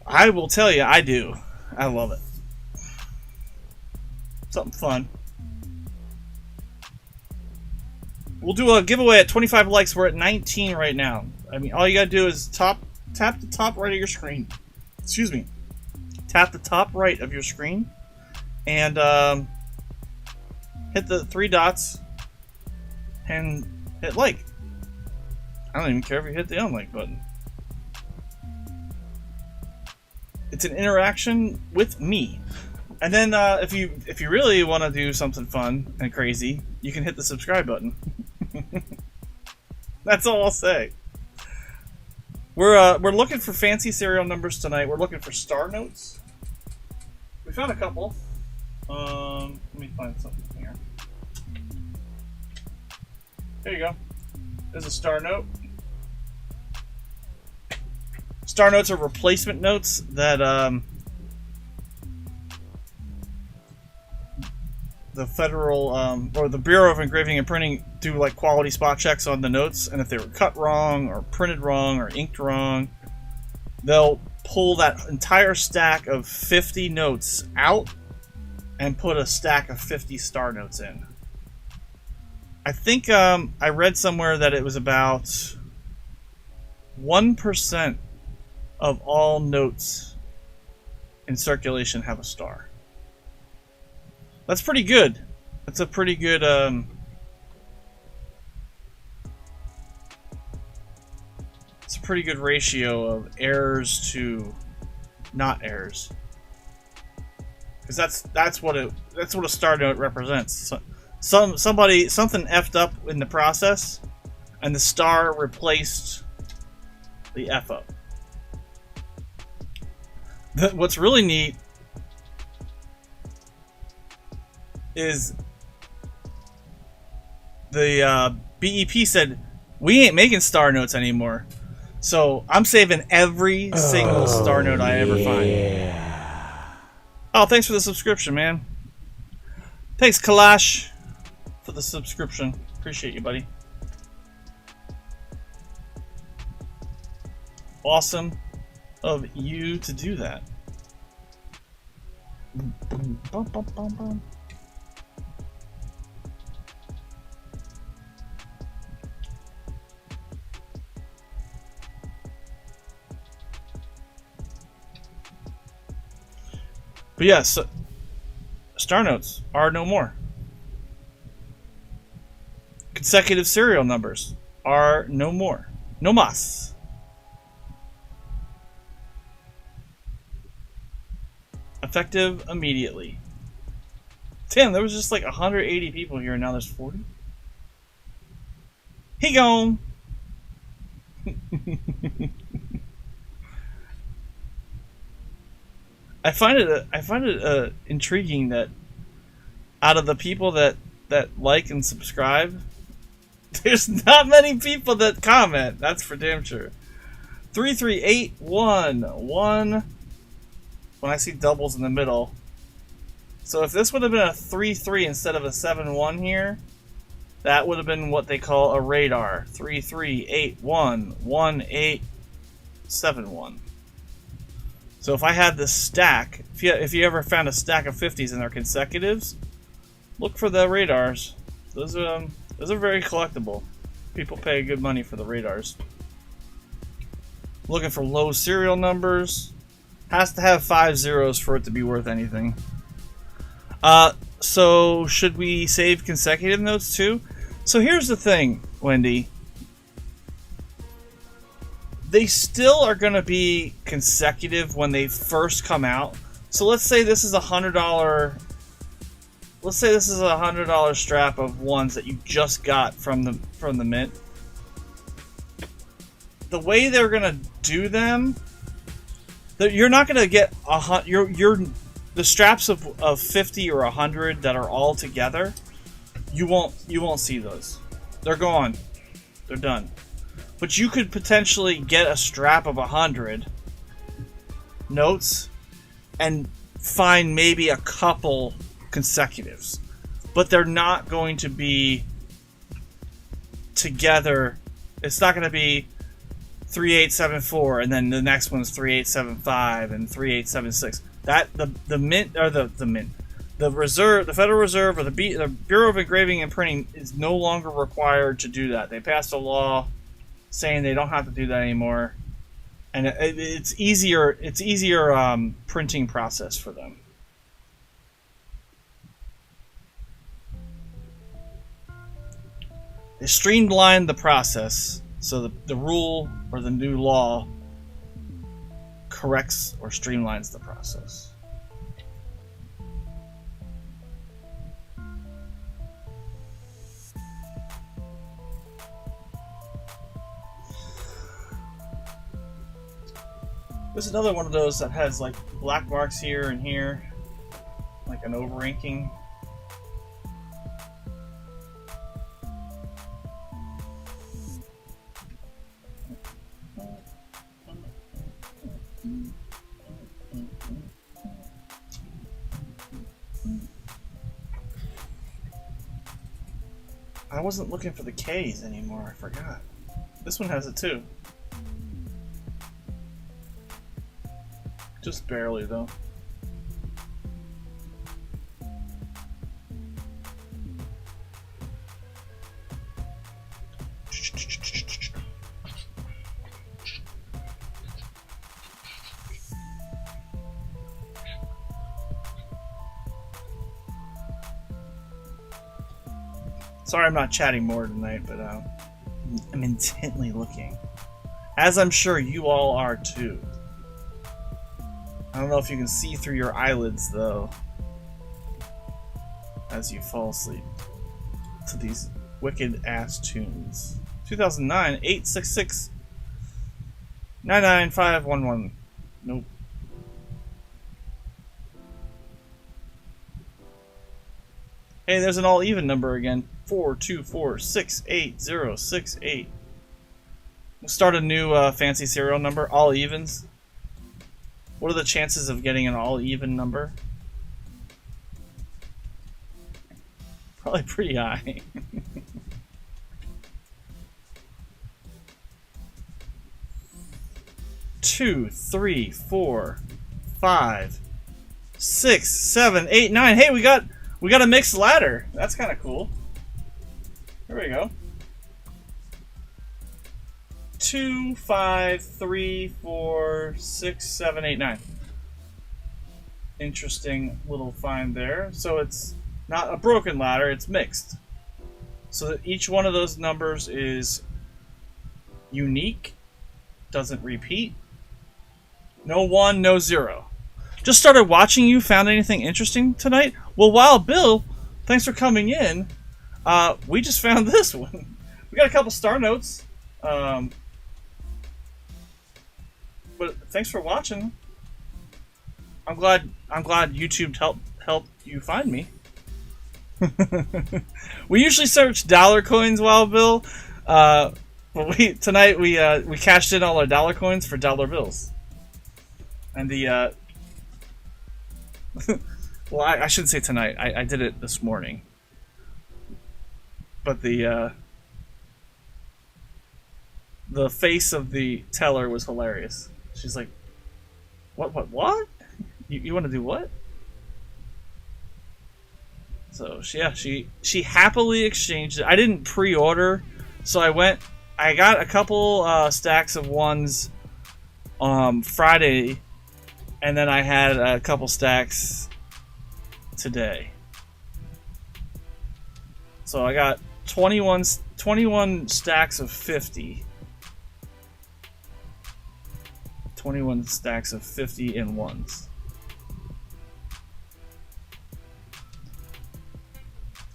I will tell you, I do. I love it. Something fun. We'll do a giveaway at 25 likes. We're at 19 right now. I mean, all you gotta do is tap the top right of your screen. Excuse me. Tap the top right of your screen and hit the 3 dots and hit like. I don't even care if you hit the unlike button. It's an interaction with me. And then if you really want to do something fun and crazy, you can hit the subscribe button. That's all I'll say. We're looking for fancy serial numbers tonight. We're looking for star notes. We found a couple. Let me find something here. There you go. There's a star note. Star notes are replacement notes that the federal or the Bureau of Engraving and Printing do like quality spot checks on the notes, and if they were cut wrong or printed wrong or inked wrong, they'll pull that entire stack of 50 notes out and put a stack of 50 star notes in. I think I read somewhere that it was about 1% of all notes in circulation have a star. That's pretty good. That's a pretty good it's a pretty good ratio of errors to not errors. Because that's what a star note represents. Something effed up in the process, and the star replaced the F up. What's really neat is the BEP said, we ain't making star notes anymore. So I'm saving every single star note I ever find. Oh, thanks for the subscription, man. Thanks, Kalash, for the subscription. Appreciate you, buddy. Awesome of you to do that. Bum, bum, bum, bum. But yeah, so star notes are no more. Consecutive serial numbers are no more. No mas. Effective immediately. Damn, there was just like 180 people here and now there's 40. He gone. I find it intriguing that out of the people that like and subscribe, there's not many people that comment. That's for damn sure. 33811. When I see doubles in the middle. So if this would have been a 3-3 instead of a 7-1 here, that would have been what they call a radar. 3-3-8-1-1-8-7-1. So if I had this stack, if you ever found a stack of 50s and they're consecutives, look for the radars. Those are very collectible. People pay good money for the radars. Looking for low serial numbers. Has to have 5 zeros for it to be worth anything. So should we save consecutive notes too? So here's the thing, Wendy. They still are going to be consecutive when they first come out. So let's say this is $100. Let's say this is a $100 strap of ones that you just got from the mint. The way they're going to do them, you're not going to get the straps of 50 or 100 that are all together. You won't see those. They're gone. They're done. But you could potentially get a strap of 100 notes and find maybe a couple consecutives. But they're not going to be together. It's not going to be 3874 and then the next one's 3875 and 3876. That the mint or the mint, the reserve, the Federal Reserve or the Bureau of Engraving and Printing is no longer required to do that. They passed a law saying they don't have to do that anymore, and it's easier. It's easier printing process for them. They streamlined the process, so the rule or the new law corrects or streamlines the process. There's another one of those that has like black marks here and here, like an over-inking. I wasn't looking for the K's anymore, I forgot. This one has it too. Just barely though. Sorry I'm not chatting more tonight, but I'm intently looking. As I'm sure you all are too. I don't know if you can see through your eyelids, though, as you fall asleep to these wicked-ass tunes. 2009, 866 99511. Nope. Hey, there's an all-even number again. 4246868. We'll start a new fancy serial number. All evens. What are the chances of getting an all-even number? Probably pretty high. Two, three, 4, 5, 6, 7, 8, 9. Hey, we got a mixed ladder. That's kind of cool. There we go. 2, 5, 3, 4, 6, 7, 8, 9. Interesting little find there. So it's not a broken ladder, it's mixed. So that each one of those numbers is unique, doesn't repeat. No 1, no 0. Just started watching you, found anything interesting tonight? Well, Wild Bill, thanks for coming in. We just found this one. We got a couple star notes. But thanks for watching. I'm glad YouTube helped you find me. We usually search dollar coins, Wild Bill. But tonight we cashed in all our dollar coins for dollar bills. And the well, I shouldn't say tonight. I did it this morning. But the face of the teller was hilarious. She's like, what? You want to do what? So she happily exchanged it. I didn't pre-order, so I got a couple stacks of ones Friday, and then I had a couple stacks today. So I got 21 stacks of 50. 21 stacks of 50 in ones.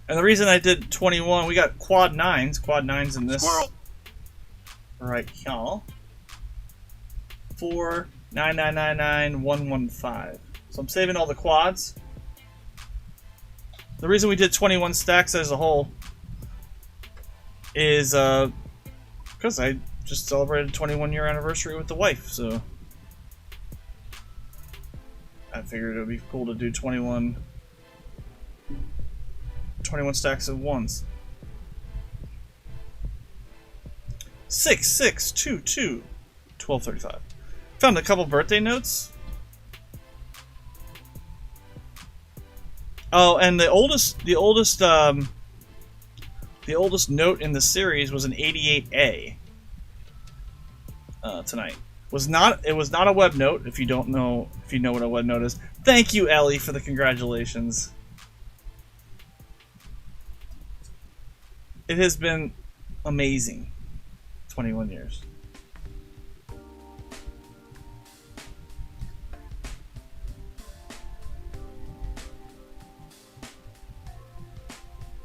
And the reason I did 21, we got quad nines in this. Squirrel. Right, y'all. 4999115. So I'm saving all the quads. The reason we did 21 stacks as a whole is Because I just celebrated 21-year anniversary with the wife, so I figured it would be cool to do 21 stacks of ones. 6622 1235. Found a couple birthday notes. Oh, and the oldest note in the series was an 88A. Tonight it was not a web note. If you know what a web note is, thank you, Ellie, for the congratulations. It has been amazing. 21 years.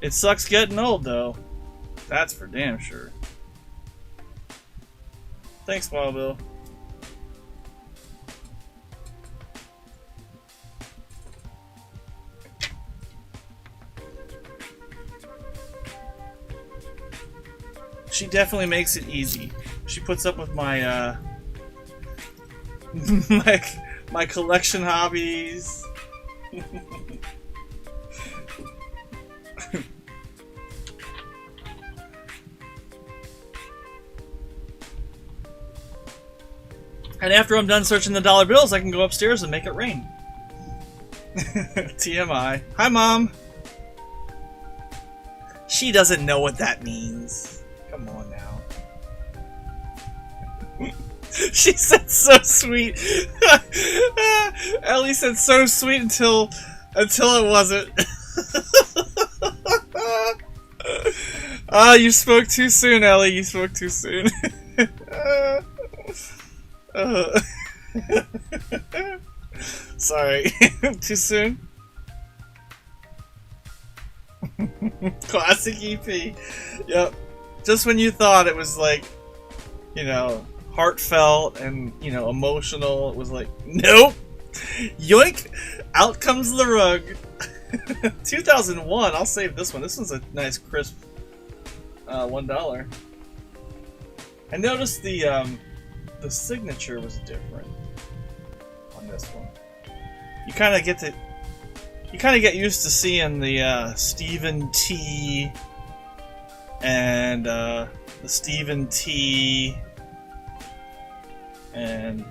It sucks getting old, though. That's for damn sure. Thanks, Wild Bill. She definitely makes it easy. She puts up with my my collection hobbies. And after I'm done searching the dollar bills, I can go upstairs and make it rain. TMI. Hi, Mom. She doesn't know what that means. Come on now. She said so sweet. Ellie said so sweet until it wasn't. Ah, you spoke too soon, Ellie. You spoke too soon. Sorry. Too soon? Classic EP. Yep. Just when you thought it was like, you know, heartfelt and, you know, emotional, it was like, nope! Yoink! Out comes the rug. 2001, I'll save this one. This one's a nice crisp $1. I noticed the signature was different on this one. You kind of get used to seeing the Stephen T and the Stephen T and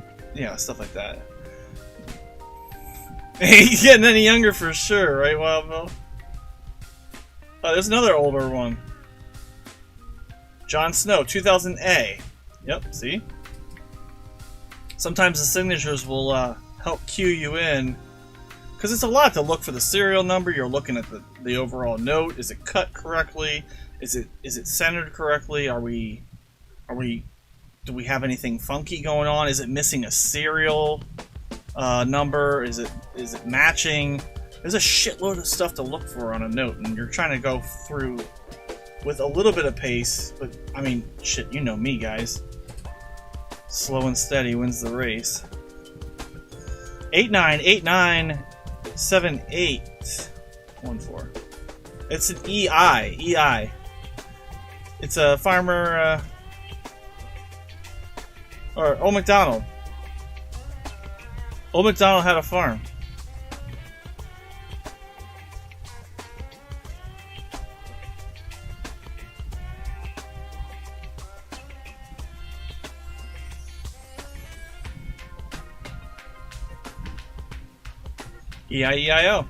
stuff like that. Ain't getting any younger for sure, right, Wild Bill? Oh, there's another older one. Jon Snow, 2000A. Yep, see? Sometimes the signatures will help cue you in, because it's a lot to look for the serial number. You're looking at the overall note. Is it cut correctly? Is it centered correctly? Do we have anything funky going on? Is it missing a serial number? Is it matching? There's a shitload of stuff to look for on a note, and you're trying to go through with a little bit of pace. But I mean, shit, you know me, guys. Slow and steady wins the race. 89897814. It's an EI. It's a farmer or Old MacDonald. Old MacDonald had a farm. E-I-E-I-O.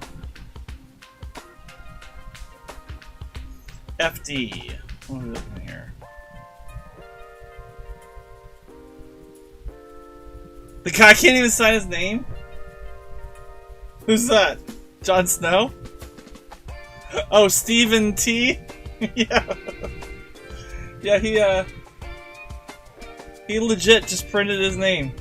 FD. What are we looking here? The guy can't even sign his name? Who's that? Jon Snow? Oh, Stephen T? Yeah. Yeah, he legit just printed his name.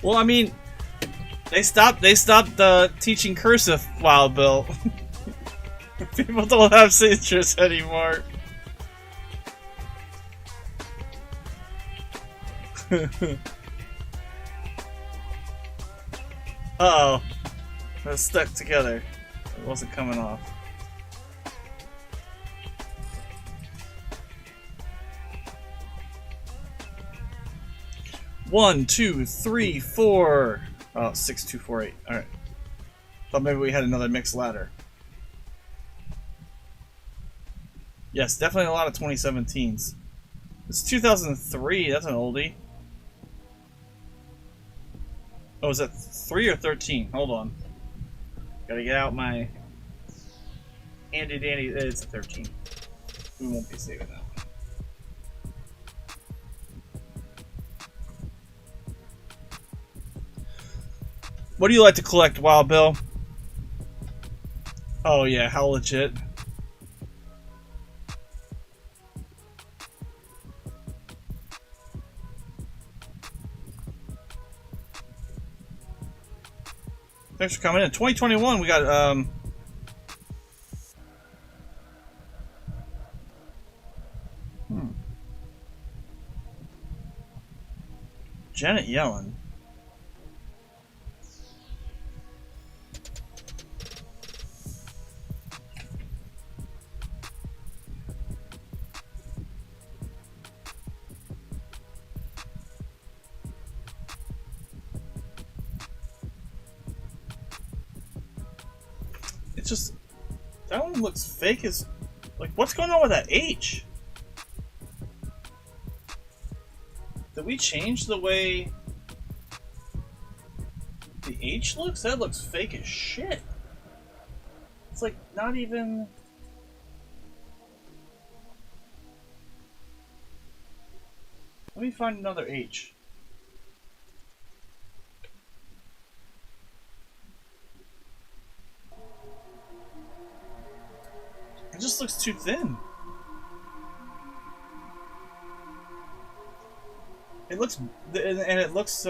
Well, I mean, they stopped teaching cursive, Wild Bill. People don't have signatures anymore. Uh-oh. That's stuck together. It wasn't coming off. One, two, three, four. Oh, 6, 2, 4, 8. All right. Thought maybe we had another mixed ladder. Yes, definitely a lot of 2017s. It's 2003. That's an oldie. Oh, is that 3 or 13? Hold on. Gotta get out my handy dandy. It's a 13. We won't be saving that one. What do you like to collect, Wild Bill? Oh yeah, how legit. Thanks for coming in. 2021, we got Janet Yellen. It's just, that one looks fake as, like, what's going on with that H? Did we change the way the H looks? That looks fake as shit. It's like not even... Let me find another H. It just looks too thin. It looks, and it looks,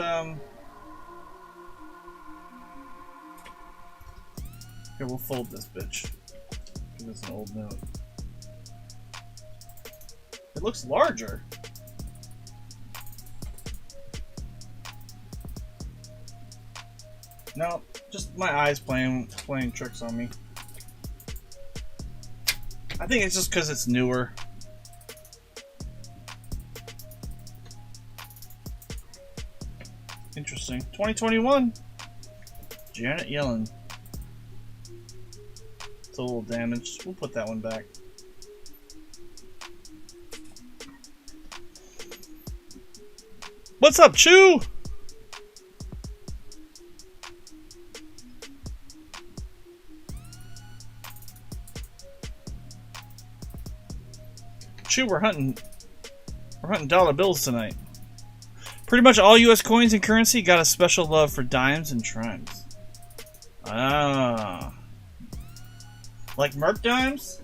Here, we'll fold this bitch. Give this an old note. It looks larger. No, just my eyes playing tricks on me. I think it's just because it's newer. Interesting. 2021. Janet Yellen. It's a little damaged. We'll put that one back. What's up, Chew? We're hunting dollar bills tonight. Pretty much all U.S. coins and currency got a special love for dimes and trimes. Ah, like Merc dimes.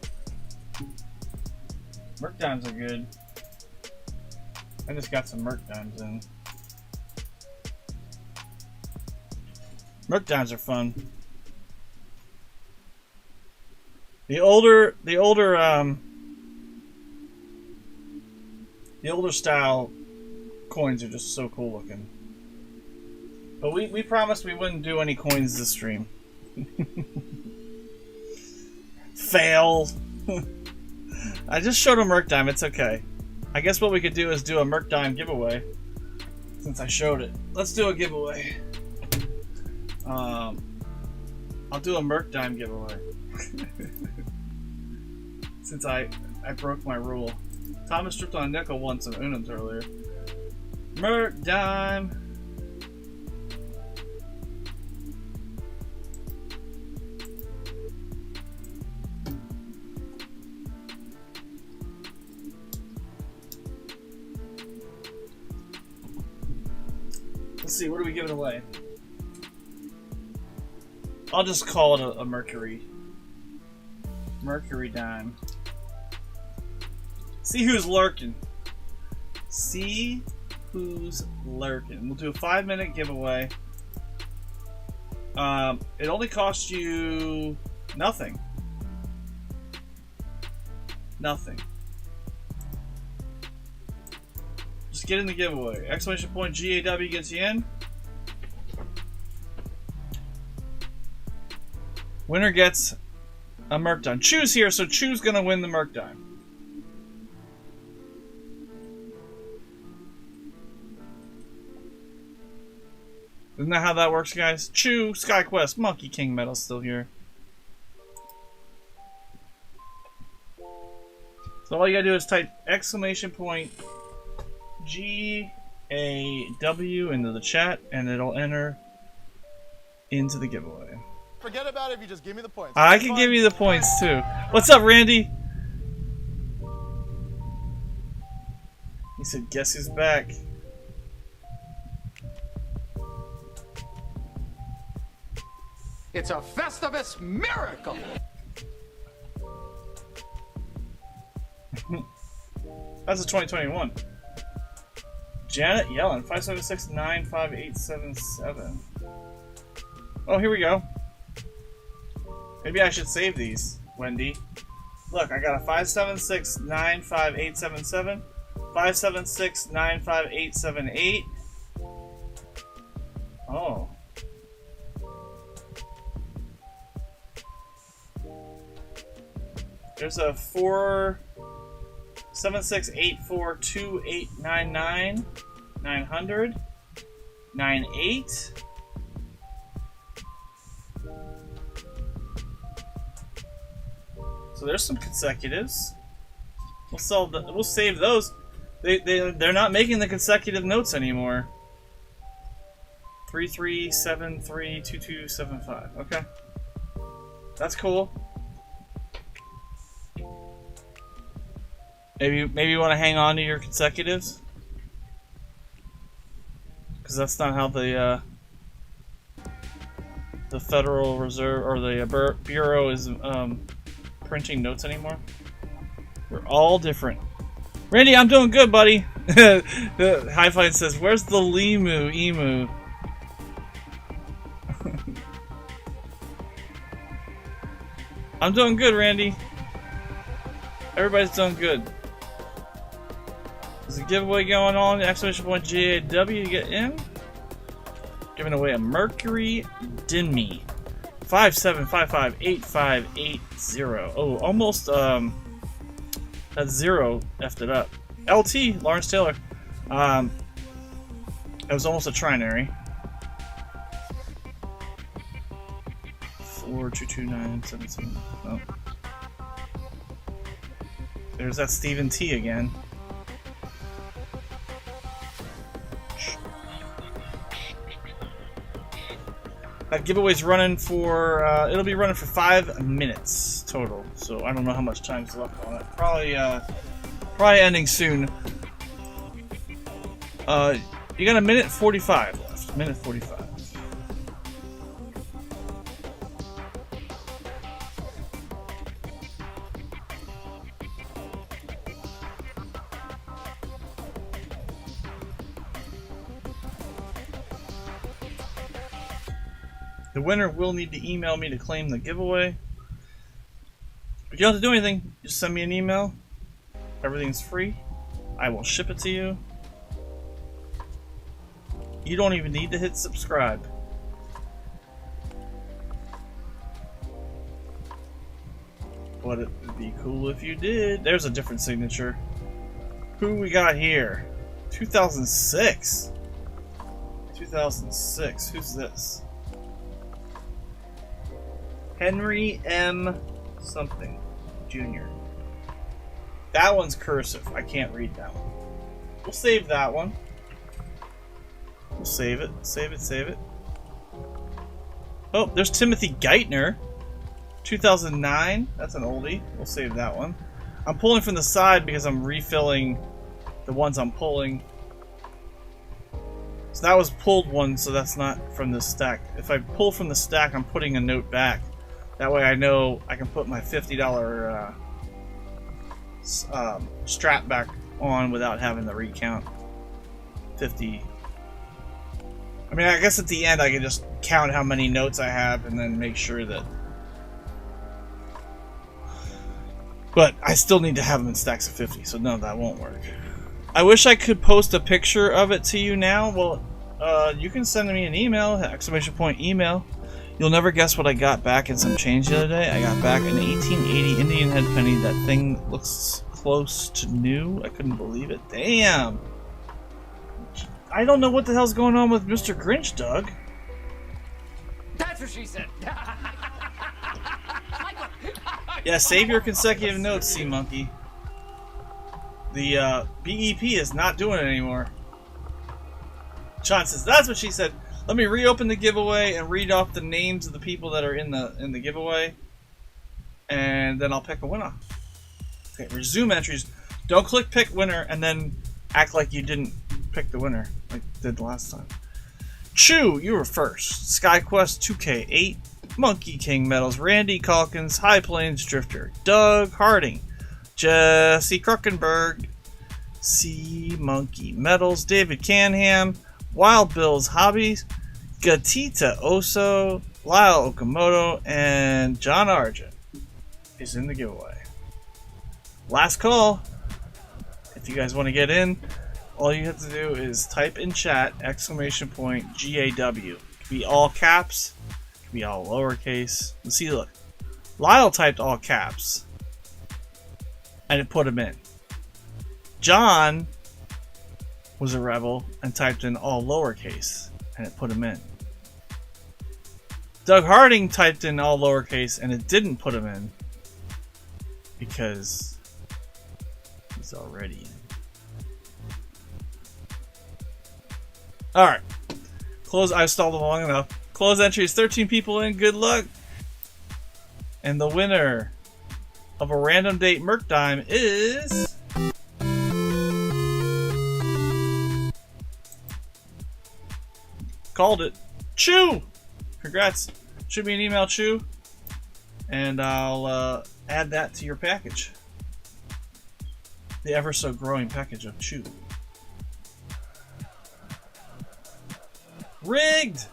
Merc dimes are good. I just got some Merc dimes in. Merc dimes are fun. The older style coins are just so cool looking. But we promised we wouldn't do any coins this stream. Fail. I just showed a Merc Dime, it's okay. I guess what we could do is do a Merc Dime giveaway. Since I showed it. Let's do a giveaway. I'll do a Merc Dime giveaway. Since I broke my rule. Thomas stripped on a nickel once in Unums earlier. Merc Dime. Let's see, what are we giving away? I'll just call it a Mercury. Mercury Dime. See who's lurking. See who's lurking. We'll do a 5-minute giveaway. It only costs you nothing. Nothing. Just get in the giveaway. Exclamation point GAW gets you in. Winner gets a Merc Dime. Choose here, so Choose gonna win the Merc Dime. Isn't that how that works, guys? Chew, SkyQuest, Monkey King medal still here. So all you gotta do is type exclamation point GAW into the chat, and it'll enter into the giveaway. Forget about it if you just give me the points. I can give you the points too. What's up, Randy? He said, guess who's back? It's a Festivus miracle. That's a 2021. Janet Yellen, 576-95877. Oh, here we go. Maybe I should save these, Wendy. Look, I got a 576-95877, 576-95878. Oh. There's a 476-842899, 900, 98. So there's some consecutives. We'll save those. They're not making the consecutive notes anymore. 33732275. Okay, that's cool. Maybe you want to hang on to your consecutives, because that's not how the Federal Reserve or the Bureau is printing notes anymore. We're all different. Randy, I'm doing good, buddy. The Hi-Fi says, "Where's the emu?" I'm doing good, Randy. Everybody's doing good. There's a giveaway going on. Exclamation point GAW to get in. Giving away a Mercury Dinmy. 57558580. Oh, almost that zero effed it up. LT Lawrence Taylor. It was almost a trinary. 422977. Oh. There's that Stephen T again. That giveaway's running for, it'll be running for 5 minutes total. So I don't know how much time's left on it. Probably ending soon. You got a minute 45 left. Minute 45. The winner will need to email me to claim the giveaway. If you don't have to do anything, just send me an email. Everything's free. I will ship it to you. You don't even need to hit subscribe. But it would be cool if you did. There's a different signature. Who we got here? 2006. 2006. Who's this? Henry M. something Jr. That one's cursive. I can't read that one. We'll save that one. We'll save it. Save it. Save it. Oh, there's Timothy Geithner. 2009. That's an oldie. We'll save that one. I'm pulling from the side because I'm refilling the ones I'm pulling. So that was pulled one, so that's not from the stack. If I pull from the stack, I'm putting a note back. That way I know I can put my $50 strap back on without having to recount 50. I mean, I guess at the end I can just count how many notes I have and then make sure that... But I still need to have them in stacks of 50, so no, that won't work. I wish I could post a picture of it to you now. Well, you can send me an email, !email. You'll never guess what I got back in some change the other day. I got back an 1880 Indian head penny. That thing looks close to new. I couldn't believe it. Damn. I don't know what the hell's going on with Mr. Grinch, Doug. That's what she said. Yeah, save your consecutive notes, Sea Monkey. The BEP is not doing it anymore. Sean says, that's what she said. Let me reopen the giveaway and read off the names of the people that are in the giveaway. And then I'll pick a winner. Okay, resume entries. Don't click pick winner and then act like you didn't pick the winner like you did last time. Chew, you were first. SkyQuest 2K8, Monkey King Metals, Randy Calkins, High Plains Drifter, Doug Harding, Jesse Kruckenberg, Sea Monkey Metals, David Canham, Wild Bill's Hobbies, Gatita Oso, Lyle Okamoto, and John Argent is in the giveaway. Last call. If you guys want to get in, all you have to do is type in chat !GAW. It can be all caps, it can be all lowercase. Let's see, look. Lyle typed all caps, and it put him in. John was a rebel and typed in all lowercase, and it put him in. Doug Harding typed in all lowercase, and it didn't put him in because he's already in. Alright. Close. I've stalled long enough. Close entries. 13 people in. Good luck. And the winner of a random date Merc Dime is... Called it. Chew! Congrats. Shoot me an email, Chew. And I'll add that to your package. The ever so growing package of Chew. Rigged!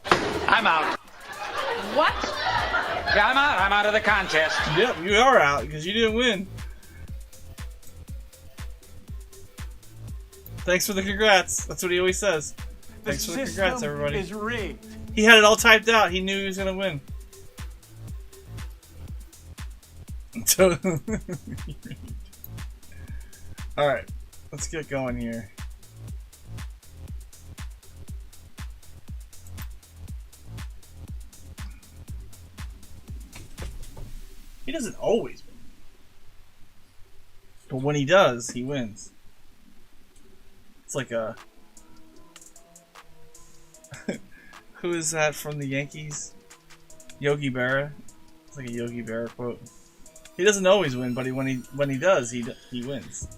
I'm out. What? Yeah, I'm out. I'm out of the contest. Yep, you are out because you didn't win. Thanks for the congrats. That's what he always says. Thanks for the congrats, everybody. Is rigged. He had it all typed out. He knew he was going to win. Alright, let's get going here. He doesn't always win. But when he does, he wins. It's like a... Who is that from the Yankees? Yogi Berra. It's like a Yogi Berra quote. He doesn't always win, but when he does, he wins.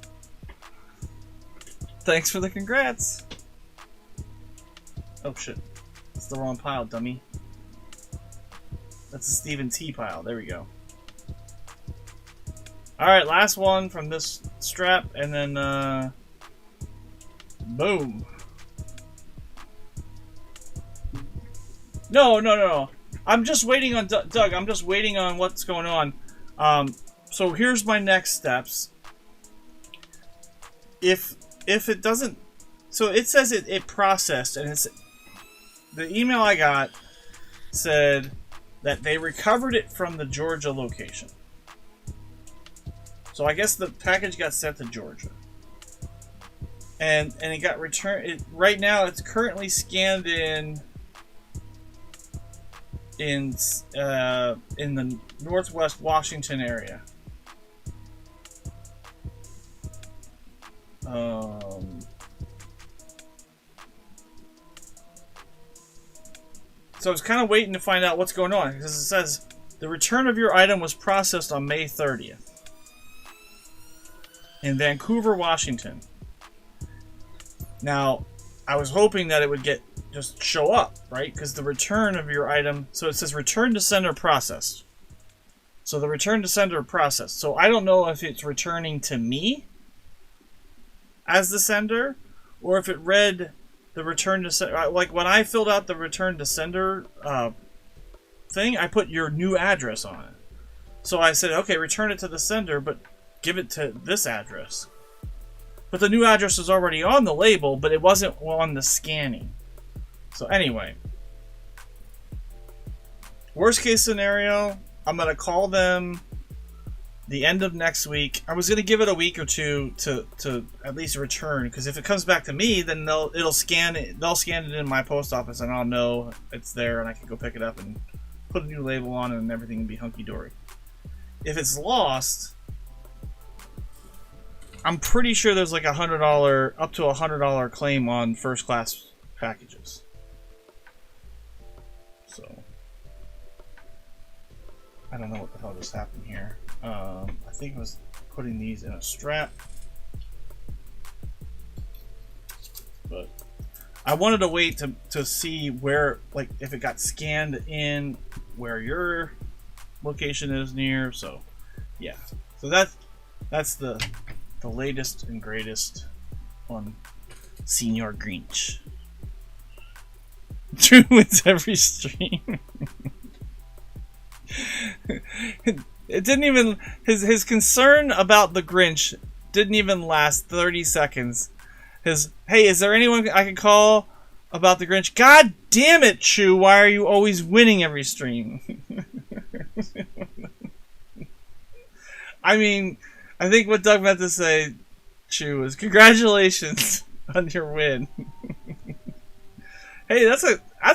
Thanks for the congrats. Oh shit, that's the wrong pile, dummy. That's a Stephen T pile. There we go. All right, last one from this strap, and then boom. No. I'm just waiting on Doug. I'm just waiting on what's going on. So here's my next steps. If it doesn't, so it says it processed, and it's the email I got said that they recovered it from the Georgia location. So I guess the package got sent to Georgia, and it got returned. Right now, it's currently scanned in the Northwest Washington area. So I was kind of waiting to find out what's going on, because it says the return of your item was processed on May 30th in Vancouver, Washington. Now, I was hoping that it would just show up, right? Because the return of your item, so it says return to sender processed. So the return to sender processed. So I don't know if it's returning to me as the sender, or if it read the return to sender. Like when I filled out the return to sender thing, I put your new address on it. So I said, okay, return it to the sender, but give it to this address. But the new address was already on the label, but it wasn't on the scanning. So anyway, worst case scenario, I'm going to call them the end of next week. I was going to give it a week or two to at least return, because if it comes back to me, then they'll scan it in my post office, and I'll know it's there, and I can go pick it up and put a new label on, and everything will be hunky-dory. If it's lost, I'm pretty sure there's like $100, up to $100 claim on first class packages. So I don't know what the hell just happened here. I think it was putting these in a strap, but I wanted to wait to see where, like, if it got scanned in where your location is near. So yeah, so that's the latest and greatest on Senior Grinch. Drew wins every stream. It didn't even, his concern about the Grinch didn't even last 30 seconds. Hey, is there anyone I can call about the Grinch? God damn it, Chew, why are you always winning every stream? I mean, I think what Doug meant to say, Chew, is congratulations on your win. Hey, that's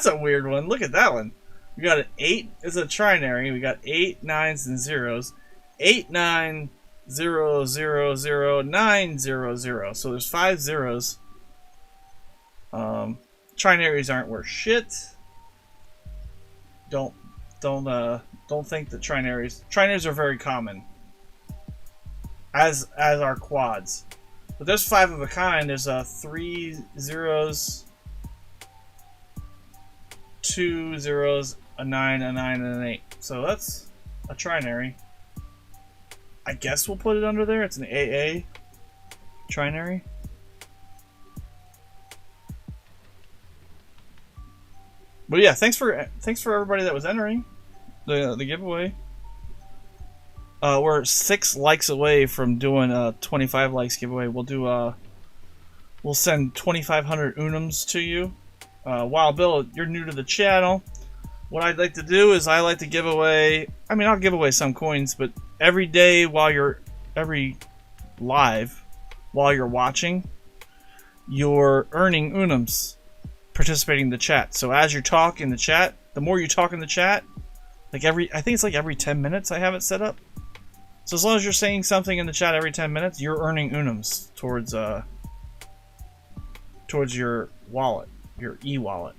a weird one. Look at that one. We got an 8 is a trinary. We got 8 9s and 0s. 8 9 0 0 0 9 0 0. So there's 5 zeros. Trinaries aren't worth shit. Don't think that trinaries are very common. As are quads. But there's 5 of a kind. There's 3 zeros, 2 zeros, a 9, a 9, and an 8. So that's a trinary. I guess we'll put it under there. It's an AA trinary. But yeah, thanks for everybody that was entering the giveaway. We're 6 likes away from doing a 25 likes giveaway. We'll send 2,500 Unums to you. Wild Bill, you're new to the channel. What I'd like to do is I like to give away, I mean, I'll give away some coins, but every day every live while you're watching, you're earning Unums participating in the chat. So as you talk in the chat, the more you talk in the chat, like I think it's like every 10 minutes I have it set up. So as long as you're saying something in the chat every 10 minutes, you're earning Unums towards your wallet, your e-wallet.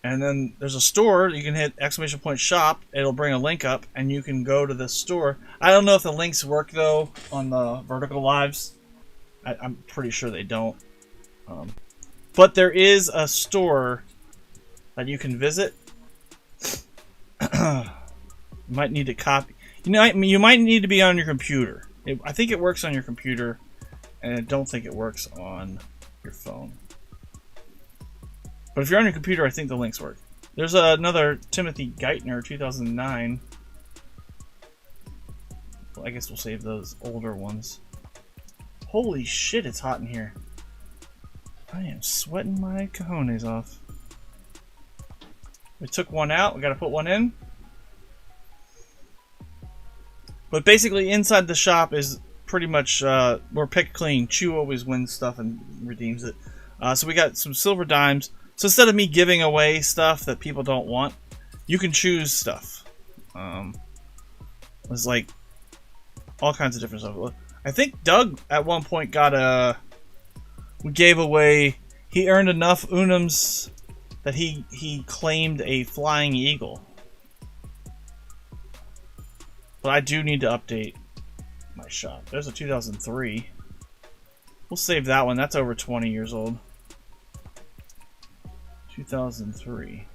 And then there's a store. You can hit !shop. It'll bring a link up, and you can go to the store. I don't know if the links work, though, on the vertical lives. I'm pretty sure they don't. But there is a store that you can visit. You might need to copy. You might need to be on your computer. I think it works on your computer, and I don't think it works on your phone. But if you're on your computer, I think the links work. There's another Timothy Geithner, 2009. Well, I guess we'll save those older ones. Holy shit, it's hot in here. I am sweating my cojones off. We took one out. We got to put one in. But basically, inside the shop is pretty much we're picked clean. Chew always wins stuff and redeems it. So we got some silver dimes. So instead of me giving away stuff that people don't want, you can choose stuff. There's like all kinds of different stuff. I think Doug at one point we gave away, he earned enough Unums that he claimed a flying eagle. But I do need to update my shop. There's a 2003. We'll save that one. That's over 20 years old. 2003.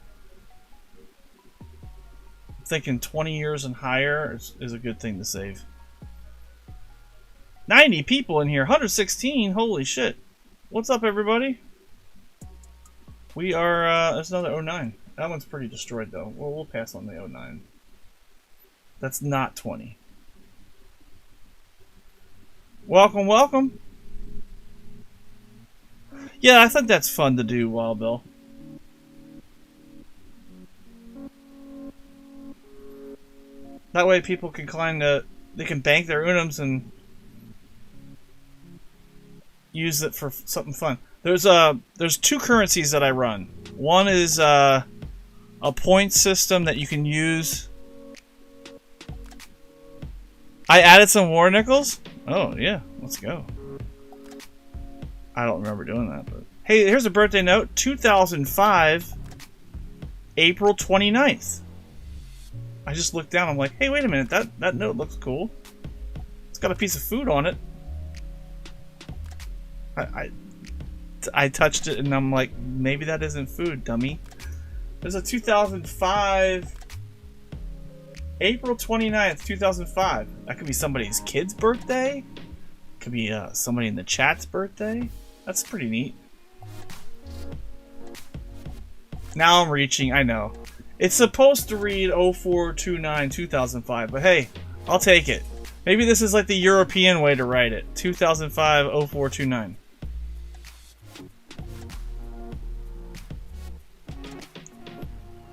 I'm thinking 20 years and higher is a good thing to save. 90 people in here. 116. Holy shit. What's up, everybody? We are, there's another 09. That one's pretty destroyed, though. We'll pass on the 09. That's not 20. Welcome, welcome. Yeah, I think that's fun to do, Wild Bill. That way people can they can bank their Unums and use it for something fun. There's two currencies that I run. One is a point system that you can use. I added some war nickels. Oh yeah, let's go. I don't remember doing that, but hey, here's a birthday note. 2005, April 29th. I just looked down. I'm like, hey, wait a minute. That note looks cool. It's got a piece of food on it. I touched it and I'm like, maybe that isn't food, dummy. There's a 2005, April 29th, 2005. That could be somebody's kid's birthday. Could be somebody in the chat's birthday. That's pretty neat. Now I'm reaching. I know. It's supposed to read 0429 2005, but hey, I'll take it. Maybe this is like the European way to write it. 2005 0429.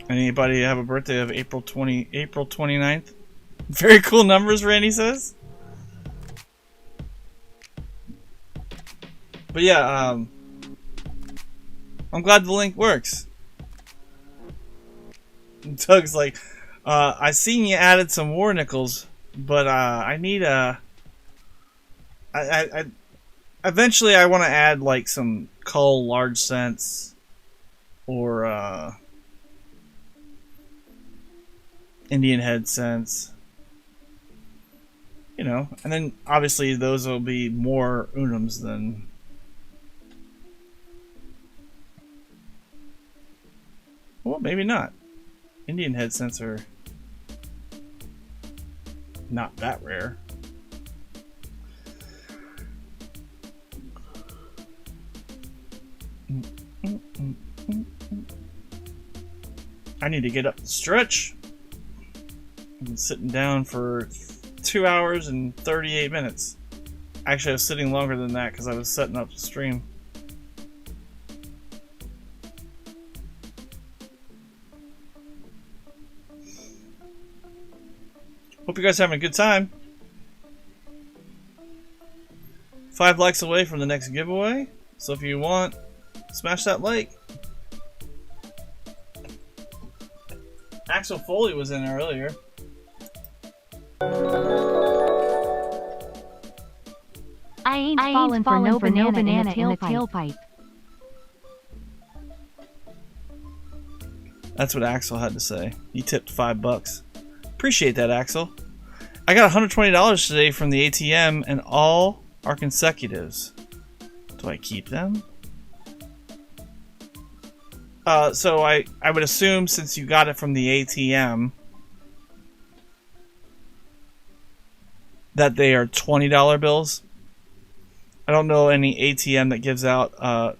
Anybody have a birthday of April 29th? Very cool numbers, Randy says. But yeah, I'm glad the link works. Doug's like, I seen you added some war nickels, but I need eventually I want to add like some cull large cents or Indian head cents, you know, and then obviously those will be more Unums than. Well, maybe not. Indian head cents are not that rare. I need to get up and stretch. I've been sitting down for 2 hours and 38 minutes. Actually, I was sitting longer than that because I was setting up the stream. Hope you guys are having a good time. 5 likes away from the next giveaway. So if you want, smash that like. Axel Foley was in earlier. I ain't falling for no banana in the tailpipe. That's what Axel had to say. He tipped $5. Appreciate that, Axel. I got $120 today from the ATM, and all are consecutives. Do I keep them? So I would assume since you got it from the ATM that they are $20 bills. I don't know any ATM that gives out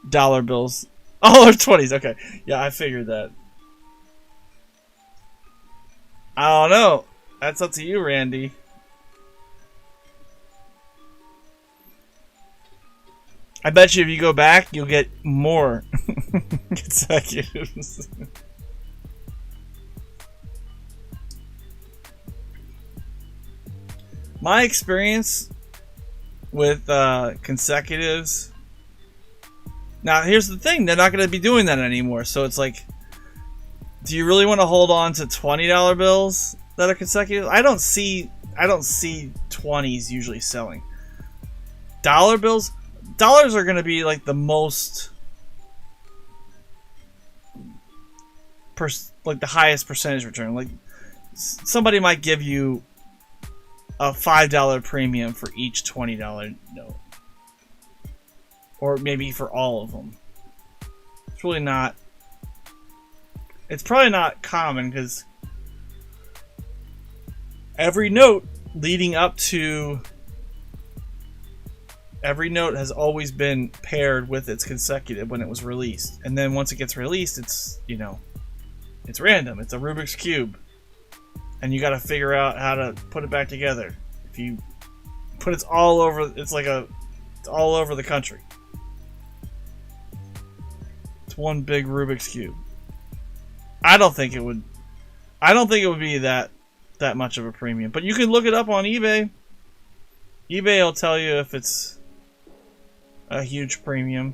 dollar bills. All are 20s. Okay, yeah, I figured that. I don't know. That's up to you, Randy. I bet you if you go back, you'll get more consecutives. My experience with consecutives. Now, here's the thing. They're not going to be doing that anymore. So it's like, do you really want to hold on to $20 bills that are consecutive? I don't see 20s usually selling. Dollar bills, dollars are going to be like the most, like the highest percentage return. Like somebody might give you a $5 premium for each $20 note, or maybe for all of them. It's really not. It's probably not common because every note leading up to every note has always been paired with its consecutive when it was released. And then once it gets released, it's, you know, it's random. It's a Rubik's Cube. And you got to figure out how to put it back together. If you But it's all over. It's like it's all over the country. It's one big Rubik's cube. I don't think it would be that much of a premium. But you can look it up on eBay. eBay will tell you if it's a huge premium.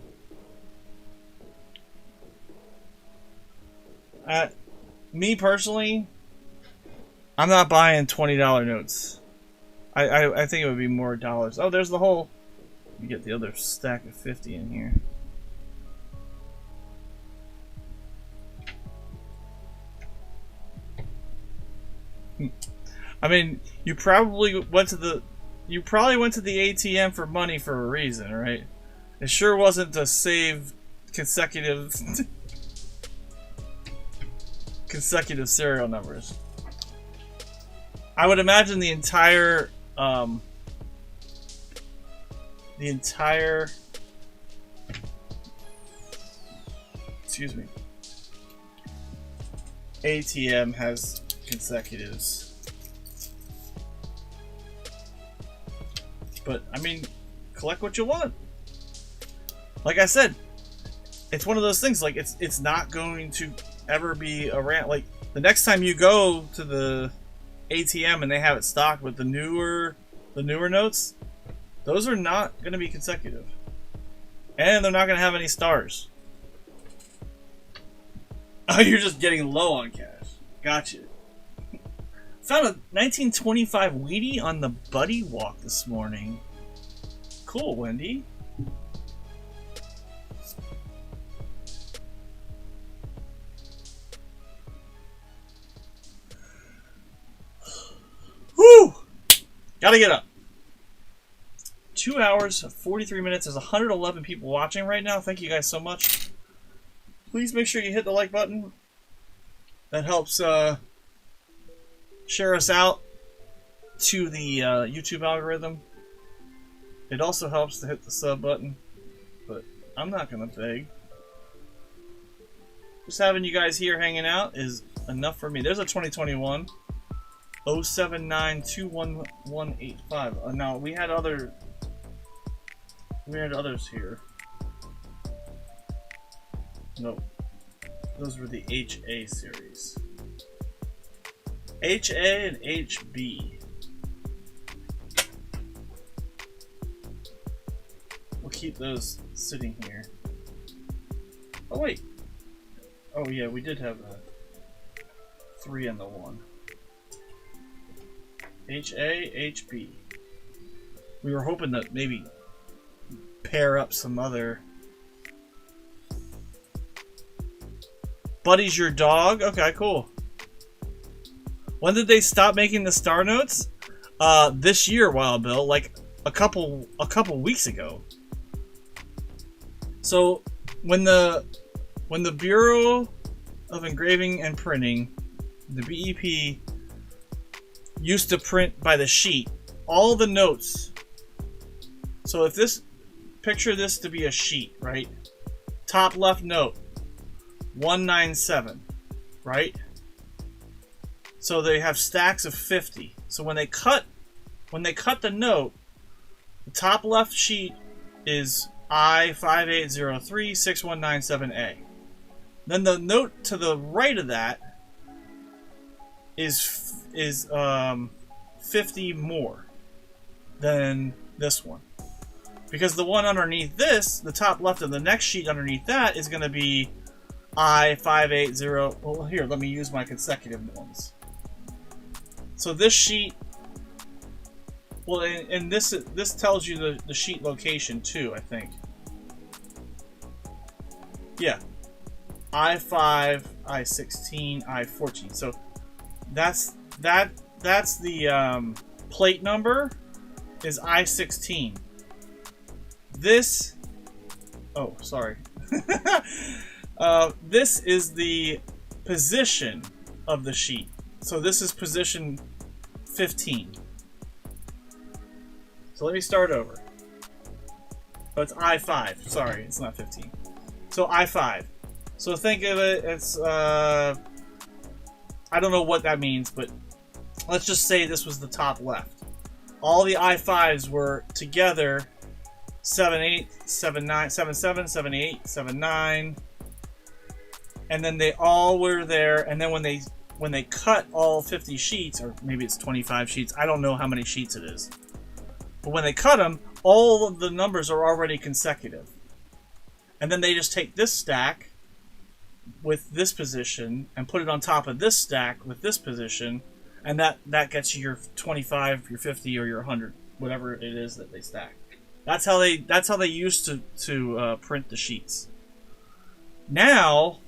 Me personally, I'm not buying $20 notes. I think it would be more dollars. Oh, there's the whole. You get the other stack of 50 in here. I mean, you probably went to the ATM for money for a reason, right? It sure wasn't to save consecutive serial numbers. I would imagine the entire excuse me, ATM has consecutives. But I mean, collect what you want. Like I said, it's one of those things. Like it's not going to ever be a rant. Like the next time you go to the ATM and they have it stocked with the newer notes, those are not going to be consecutive, and they're not going to have any stars. Oh, you're just getting low on cash. Gotcha. Found a 1925 Wheatie on the Buddy Walk this morning. Cool, Wendy. Woo! Gotta get up. 2 hours, 43 minutes. There's 111 people watching right now. Thank you guys so much. Please make sure you hit the like button. That helps share us out to the YouTube algorithm. It also helps to hit the sub button, but I'm not gonna beg. Just having you guys here hanging out is enough for me. There's a 2021 079-21185. Now we had others here. Nope. Those were the HA series. HA and HB. We'll keep those sitting here. Oh wait. Oh yeah, we did have a 3 and the 1. HA, HB. We were hoping to maybe pair up some other. Buddy's your dog? Okay, cool. When did they stop making the star notes? This year, Wild Bill, like a couple weeks ago. So when the Bureau of Engraving and Printing, the BEP, used to print by the sheet, all the notes. So if this, picture this to be a sheet, right? Top left note, 197, right? So they have stacks of 50. So when they cut the note, the top left sheet is I58036197A. Then the note to the right of that is 50 more than this one. Because the one underneath this, the top left of the next sheet underneath that, is going to be I580. Well, here, let me use my consecutive ones. So this sheet, well, and this tells you the sheet location too, I think. Yeah, I5, I16, I14. So that's the plate number is I16. This, oh, sorry. This is the position of the sheet. So this is position 15. So let me start over. Oh, it's I5. Sorry, it's not 15. So I5. So think of it as, I don't know what that means, but let's just say this was the top left. all the I-5s were together 78, 79, 77, 78, 79, and then they all were there. And then when they cut all 50 sheets, or maybe it's 25 sheets, I don't know how many sheets it is. But when they cut them, all of the numbers are already consecutive. And then they just take this stack with this position and put it on top of this stack with this position, and that gets you your 25, your 50, or your 100, whatever it is that they stack. That's how they used to print the sheets. Now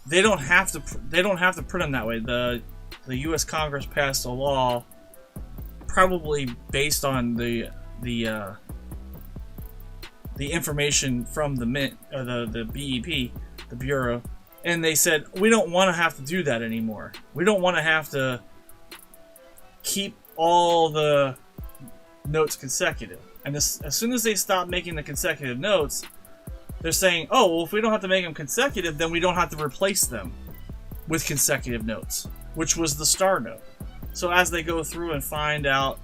they don't have to print them that way. The U.S. Congress passed a law, probably based on the information from the Mint, or the BEP, the Bureau, and they said, we don't want to have to do that anymore. We don't want to have to keep all the notes consecutive. And as soon as they stop making the consecutive notes, they're saying, oh, well, if we don't have to make them consecutive, then we don't have to replace them with consecutive notes, which was the star note. So as they go through and find out,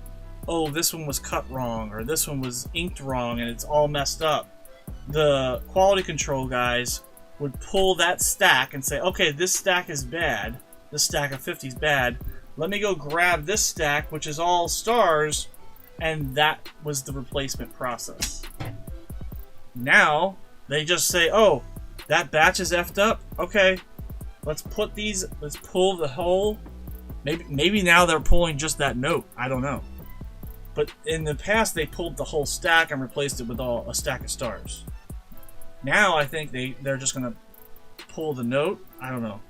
oh, this one was cut wrong, or this one was inked wrong, and it's all messed up, the quality control guys would pull that stack and say, okay, this stack is bad. This stack of 50 is bad. Let me go grab this stack, which is all stars, and that was the replacement process. Now, they just say, oh, that batch is effed up? Okay, let's pull the whole... Maybe now they're pulling just that note. I don't know. But in the past, they pulled the whole stack and replaced it with a stack of stars. Now, I think they're just going to pull the note. I don't know.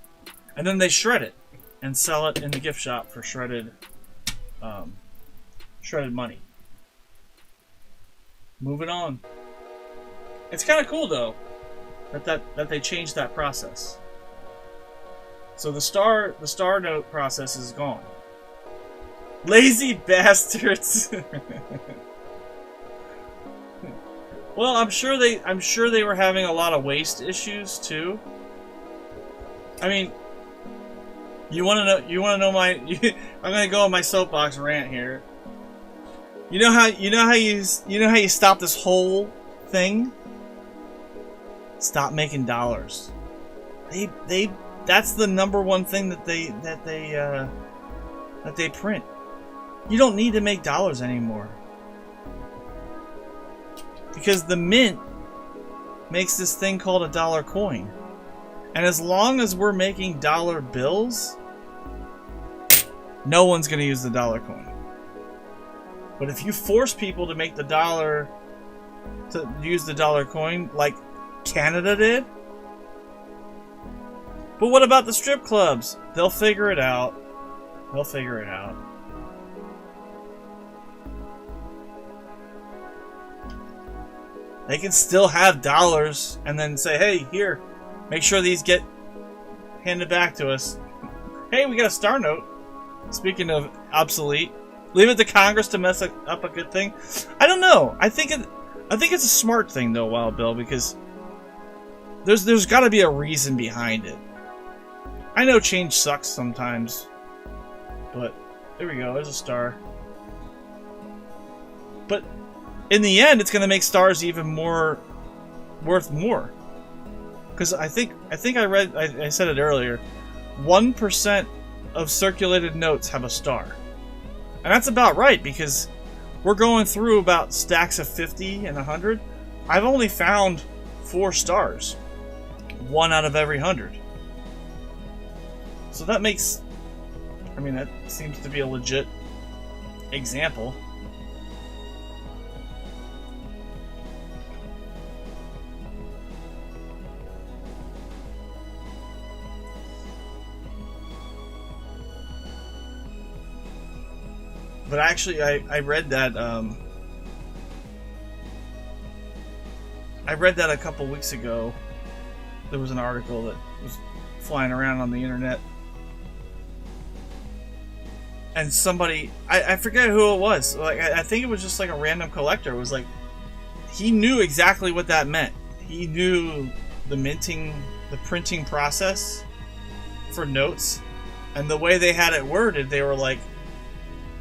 And then they shred it and sell it in the gift shop for shredded money. Moving on. It's kind of cool, though, that they changed that process. So the star note process is gone. Lazy bastards. Well, I'm sure they were having a lot of waste issues too. I mean, you want to know my I'm going to go on my soapbox rant here. You know how you stop this whole thing? Stop making dollars. That's the number one thing that they print. You don't need to make dollars anymore. Because the Mint makes this thing called a dollar coin. And as long as we're making dollar bills, no one's going to use the dollar coin. But if you force people to make to use the dollar coin, like Canada did, but what about the strip clubs? They'll figure it out. They can still have dollars and then say, hey, here, make sure these get handed back to us. Hey, we got a star note. Speaking of obsolete, leave it to Congress to mess up a good thing. I don't know. I think it's a smart thing though, Wild Bill, because there's got to be a reason behind it. I know change sucks sometimes, but there we go. There's a star. But in the end, it's going to make stars even more worth more. Because I think I read, I said it earlier, 1% of circulated notes have a star. And that's about right, because we're going through about stacks of 50 and 100. I've only found 4 stars. 1 out of every 100. So that makes... I mean, that seems to be a legit example. But actually, I read that I read that a couple weeks ago. There was an article that was flying around on the internet, and somebody, I forget who it was. Like I think it was just like a random collector. It was like he knew exactly what that meant. He knew the printing process for notes, and the way they had it worded, they were like,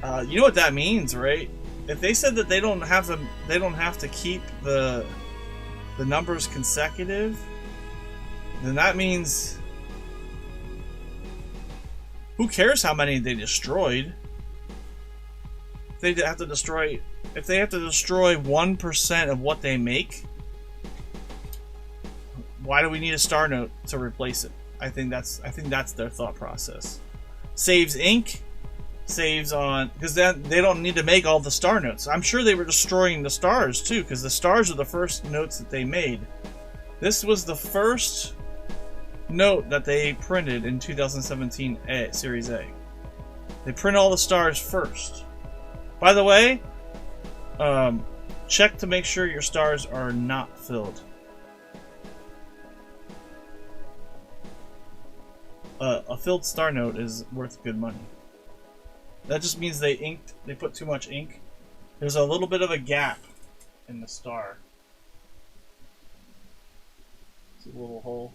You know what that means, right? If they said that they don't have to keep the numbers consecutive, then that means who cares how many they destroyed? If they have to destroy 1% of what they make, why do we need a star note to replace it? I think that's their thought process. Saves ink, saves on, because then they don't need to make all the star notes. I'm sure they were destroying the stars too, because the stars are the first notes that they made. This was the first note that they printed in 2017 Series A. They print all the stars first. By the way, check to make sure your stars are not filled. A filled star note is worth good money. That just means they put too much ink. There's a little bit of a gap in the star. It's a little hole.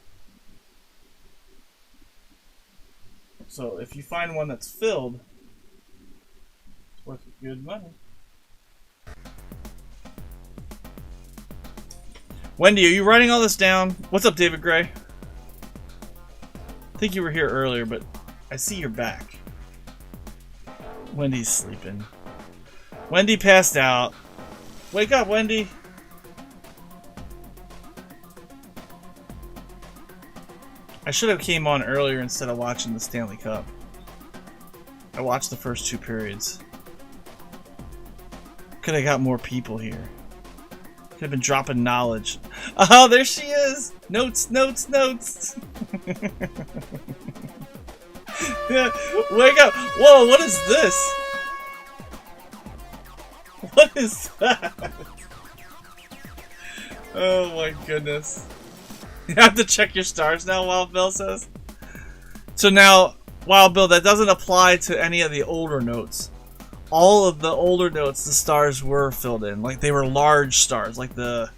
So if you find one that's filled, it's worth good money. Wendy, are you writing all this down? What's up, David Gray? I think you were here earlier, but I see you're back. Wendy's sleeping. Wendy passed out. Wake up, Wendy. I should have came on earlier instead of watching the Stanley Cup. I watched the first 2 periods. Could have got more people here. Could have been dropping knowledge. Oh, there she is! Notes, notes, notes! Yeah, wake up! Whoa, what is this? What is that? Oh my goodness. You have to check your stars now, Wild Bill says. So now, Wild Bill, that doesn't apply to any of the older notes. All of the older notes, the stars were filled in. Like, they were large stars, like the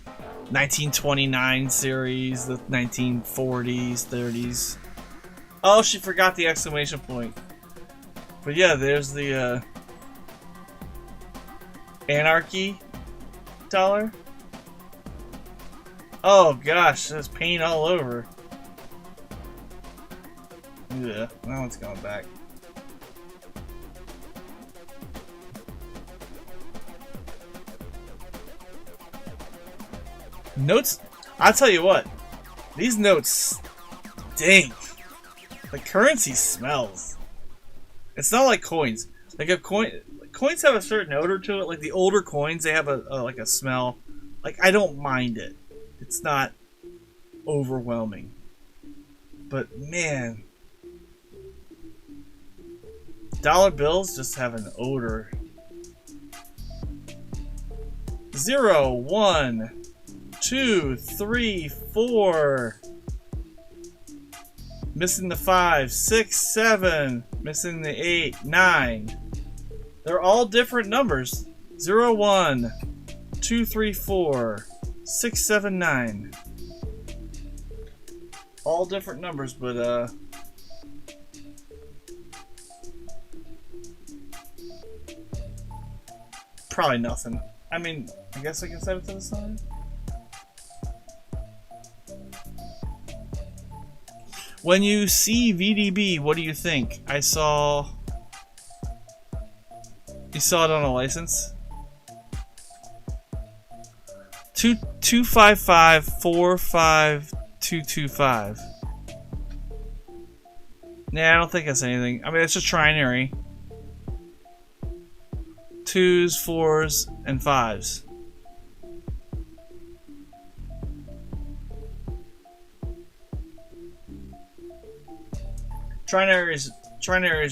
1929 series, the 1940s, 30s. Oh, she forgot the exclamation point. But yeah, there's the Anarchy dollar. Oh gosh, there's paint all over. Yeah, that one's going back. Notes, I'll tell you what, these notes stink. The currency smells. It's not like coins. Like coins have a certain odor to it. Like the older coins, they have a like a smell. Like I don't mind it. It's not overwhelming. But man, dollar bills just have an odor. 0, 1, 2, 3, 4. Missing the 5, 6, 7. Missing the 8, 9. They're all different numbers. 0, 1, 2, 3, 4, 6, 7, 9. All different numbers, but probably nothing. I mean, I guess I can set it to the side. When you see VDB, what do you think? You saw it on a license? 255-45225. Nah, I don't think that's anything. I mean, it's just trinary. 2s, 4s, and 5s. Trinaries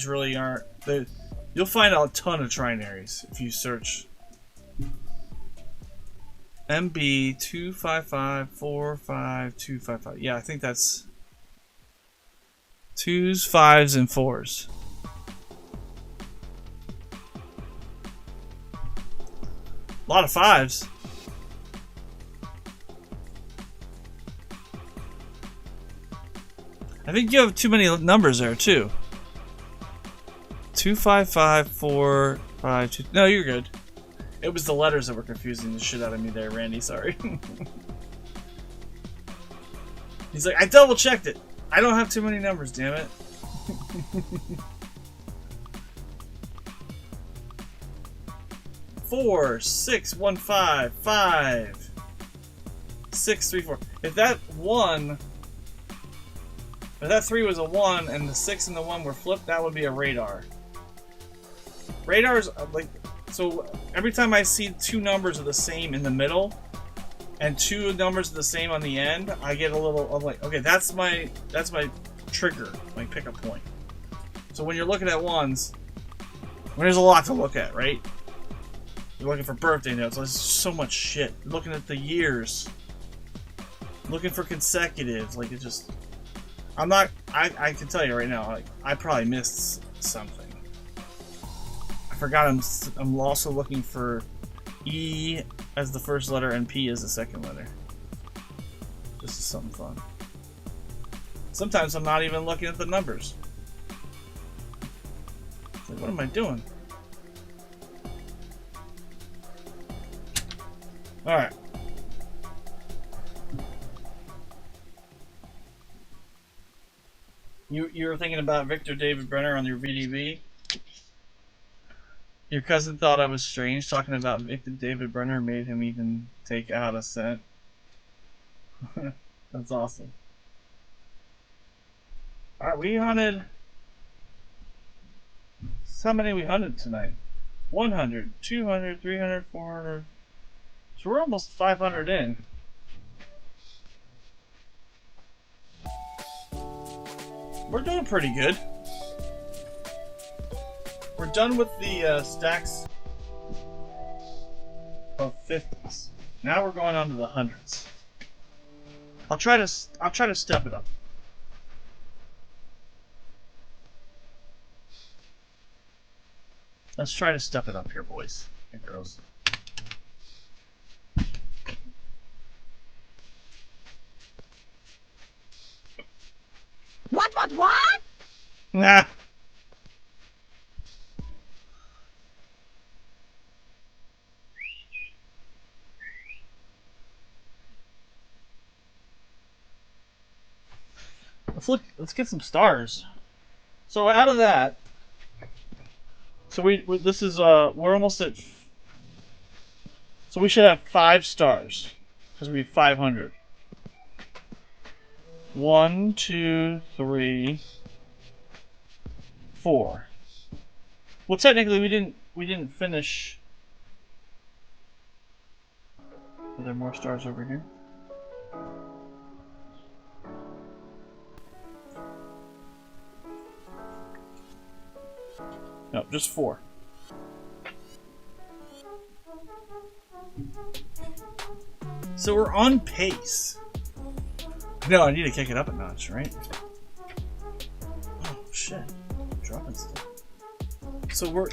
really aren't. You'll find a ton of trinaries if you search. MB 255-45255. Yeah, I think that's 2s, 5s, and 4s. A lot of 5s. I think you have too many numbers there too. 255-4 5, 2. No, you're good. It was the letters that were confusing the shit out of me there, Randy. Sorry. He's like, I double checked it. I don't have too many numbers, damn it. 4, 6, 1, 5, 5, 6, 3, 4. If that 3 was a 1 and the 6 and the 1 were flipped, that would be a radar. Radars, like, so every time I see two numbers are the same in the middle and two numbers are the same on the end, I get a little, I'm like, okay, that's my trigger, my pickup point. So when you're looking at ones, there's a lot to look at, right? You're looking for birthday notes. There's so much shit. You're looking at the years. Looking for consecutives. Like, it just... I'm not... I can tell you right now, like, I probably missed something. I forgot I'm also looking for E as the first letter and P as the second letter. This is something fun. Sometimes I'm not even looking at the numbers. Like, what am I doing? Alright. You were thinking about Victor David Brenner on your VDB? Your cousin thought I was strange talking about Victor David Brenner made him even take out a cent. That's awesome. Alright, we hunted... How many we hunted tonight? 100, 200, 300, 400... So we're almost 500 in. We're doing pretty good. We're done with the stacks of 50s. Now we're going on to the hundreds. I'll try to step it up. Let's try to step it up here, boys and girls. What? Nah. Let's get some stars. So out of that, so this is we're almost at. So we should have 5 stars because we have 500. 1, 2, 3, 4. Well, technically we didn't finish. Are there more stars over here? No, just 4. So we're on pace. No, I need to kick it up a notch, right? Oh shit. I'm dropping stuff. So we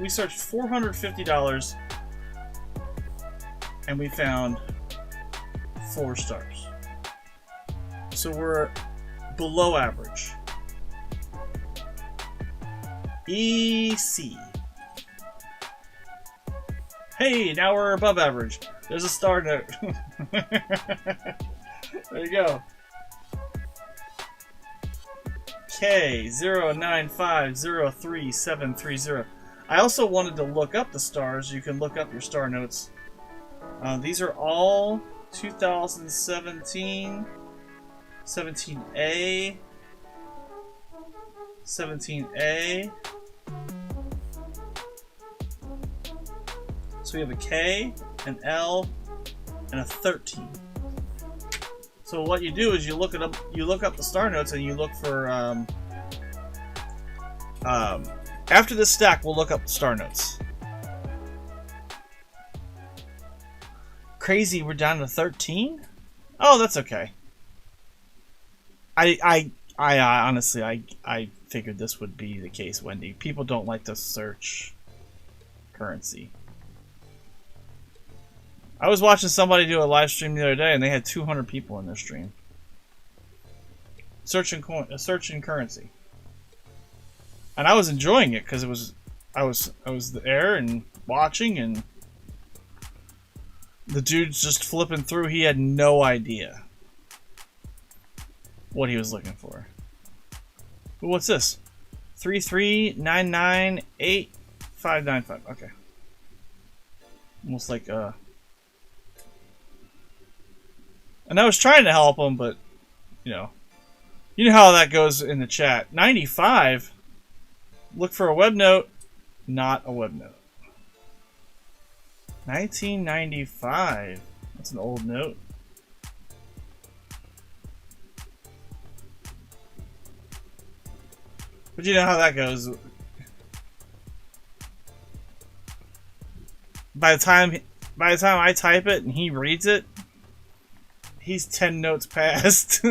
searched $450 and we found 4 stars. So we're below average. EC. Hey, now we're above average. There's a star note. There you go. K09503730. I also wanted to look up the stars. You can look up your star notes. These are all 2017, 17A, 17A. So we have a K, an L, and a 13. So what you do is you look up the star notes and you look for after this stack we'll look up the star notes. Crazy, we're down to 13? Oh, that's okay. I honestly I figured this would be the case, Wendy. People don't like to search currency. I was watching somebody do a live stream the other day, and they had 200 people in their stream. Searching currency. And I was enjoying it, because I was there and watching, and the dude's just flipping through. He had no idea what he was looking for. Ooh, what's this? 33998 Okay. Almost like and I was trying to help him, but you know how that goes in the chat. 95. Look for a web note, not a web note. 1995. That's an old note. But you know how that goes. By the time I type it and he reads it, he's 10 notes past.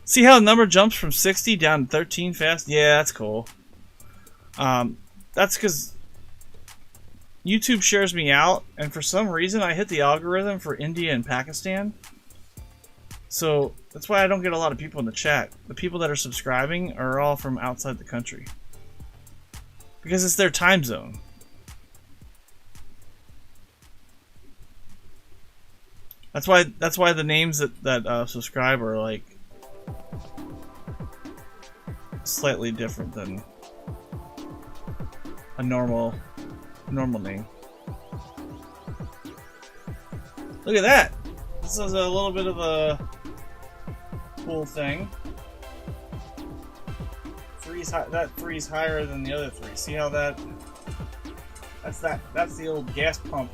See how the number jumps from 60 down to 13 fast? Yeah, that's cool. That's because YouTube shares me out, and for some reason I hit the algorithm for India and Pakistan. So that's why I don't get a lot of people in the chat. The people that are subscribing are all from outside the country. Because it's their time zone. That's why the names that subscribe are like slightly different than a normal name. Look at that! This is a little bit of a cool thing. That three's higher than the other three. See how that's the old gas pump.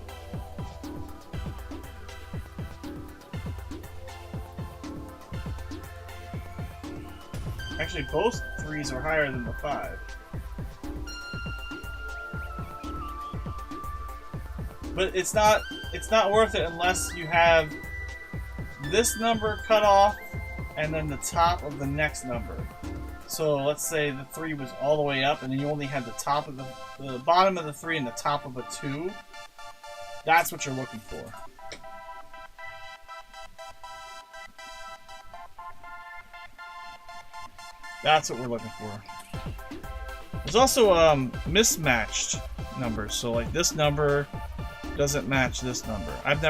Actually, both threes are higher than the 5. But it's not worth it unless you have this number cut off and then the top of the next number. So let's say the 3 was all the way up and then you only had the top of the bottom of the 3 and the top of a 2. That's what you're looking for. That's what we're looking for. There's also mismatched numbers. So like this number doesn't match this number. I'm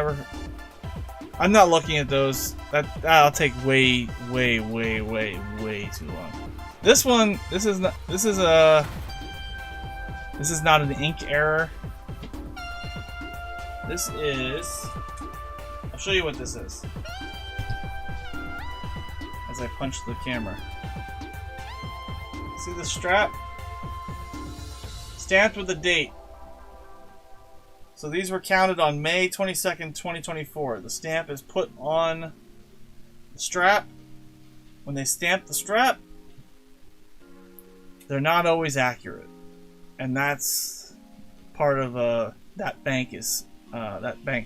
not looking at those. That'll take way too long. This one, this is not an ink error. This is, I'll show you what this is as I punch the camera. See the strap? Stamped with the date. So these were counted on May 22nd, 2024. The stamp is put on the strap. When they stamp the strap, they're not always accurate. And that's part of that bank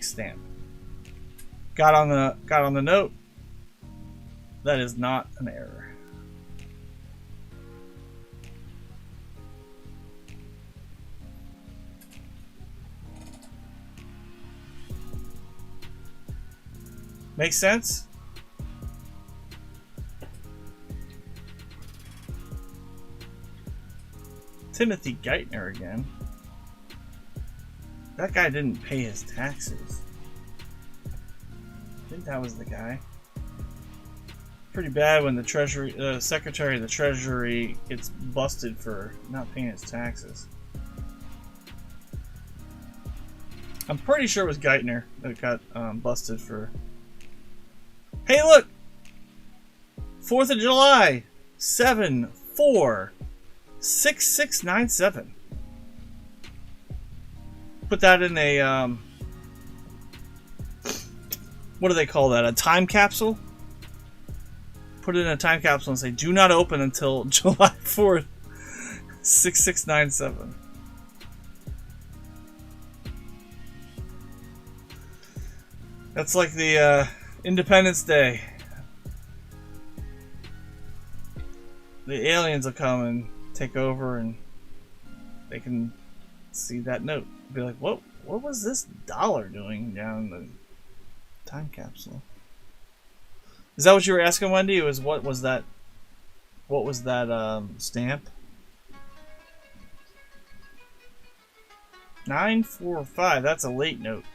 stamp. Got on the note. That is not an error. Makes sense? Timothy Geithner again. That guy didn't pay his taxes. I think that was the guy. Pretty bad when the Secretary of the Treasury gets busted for not paying his taxes. I'm pretty sure it was Geithner that got busted for. Hey, look! 4th of July, 7/4/6697. Put that in a, what do they call that? A time capsule? Put it in a time capsule and say, do not open until July 4th, 6697. That's like the, Independence Day. The aliens will come and take over and they can see that note. Be like, what was this dollar doing down the time capsule? Is that what you were asking, Wendy? It was what was that stamp? 945. That's a late note.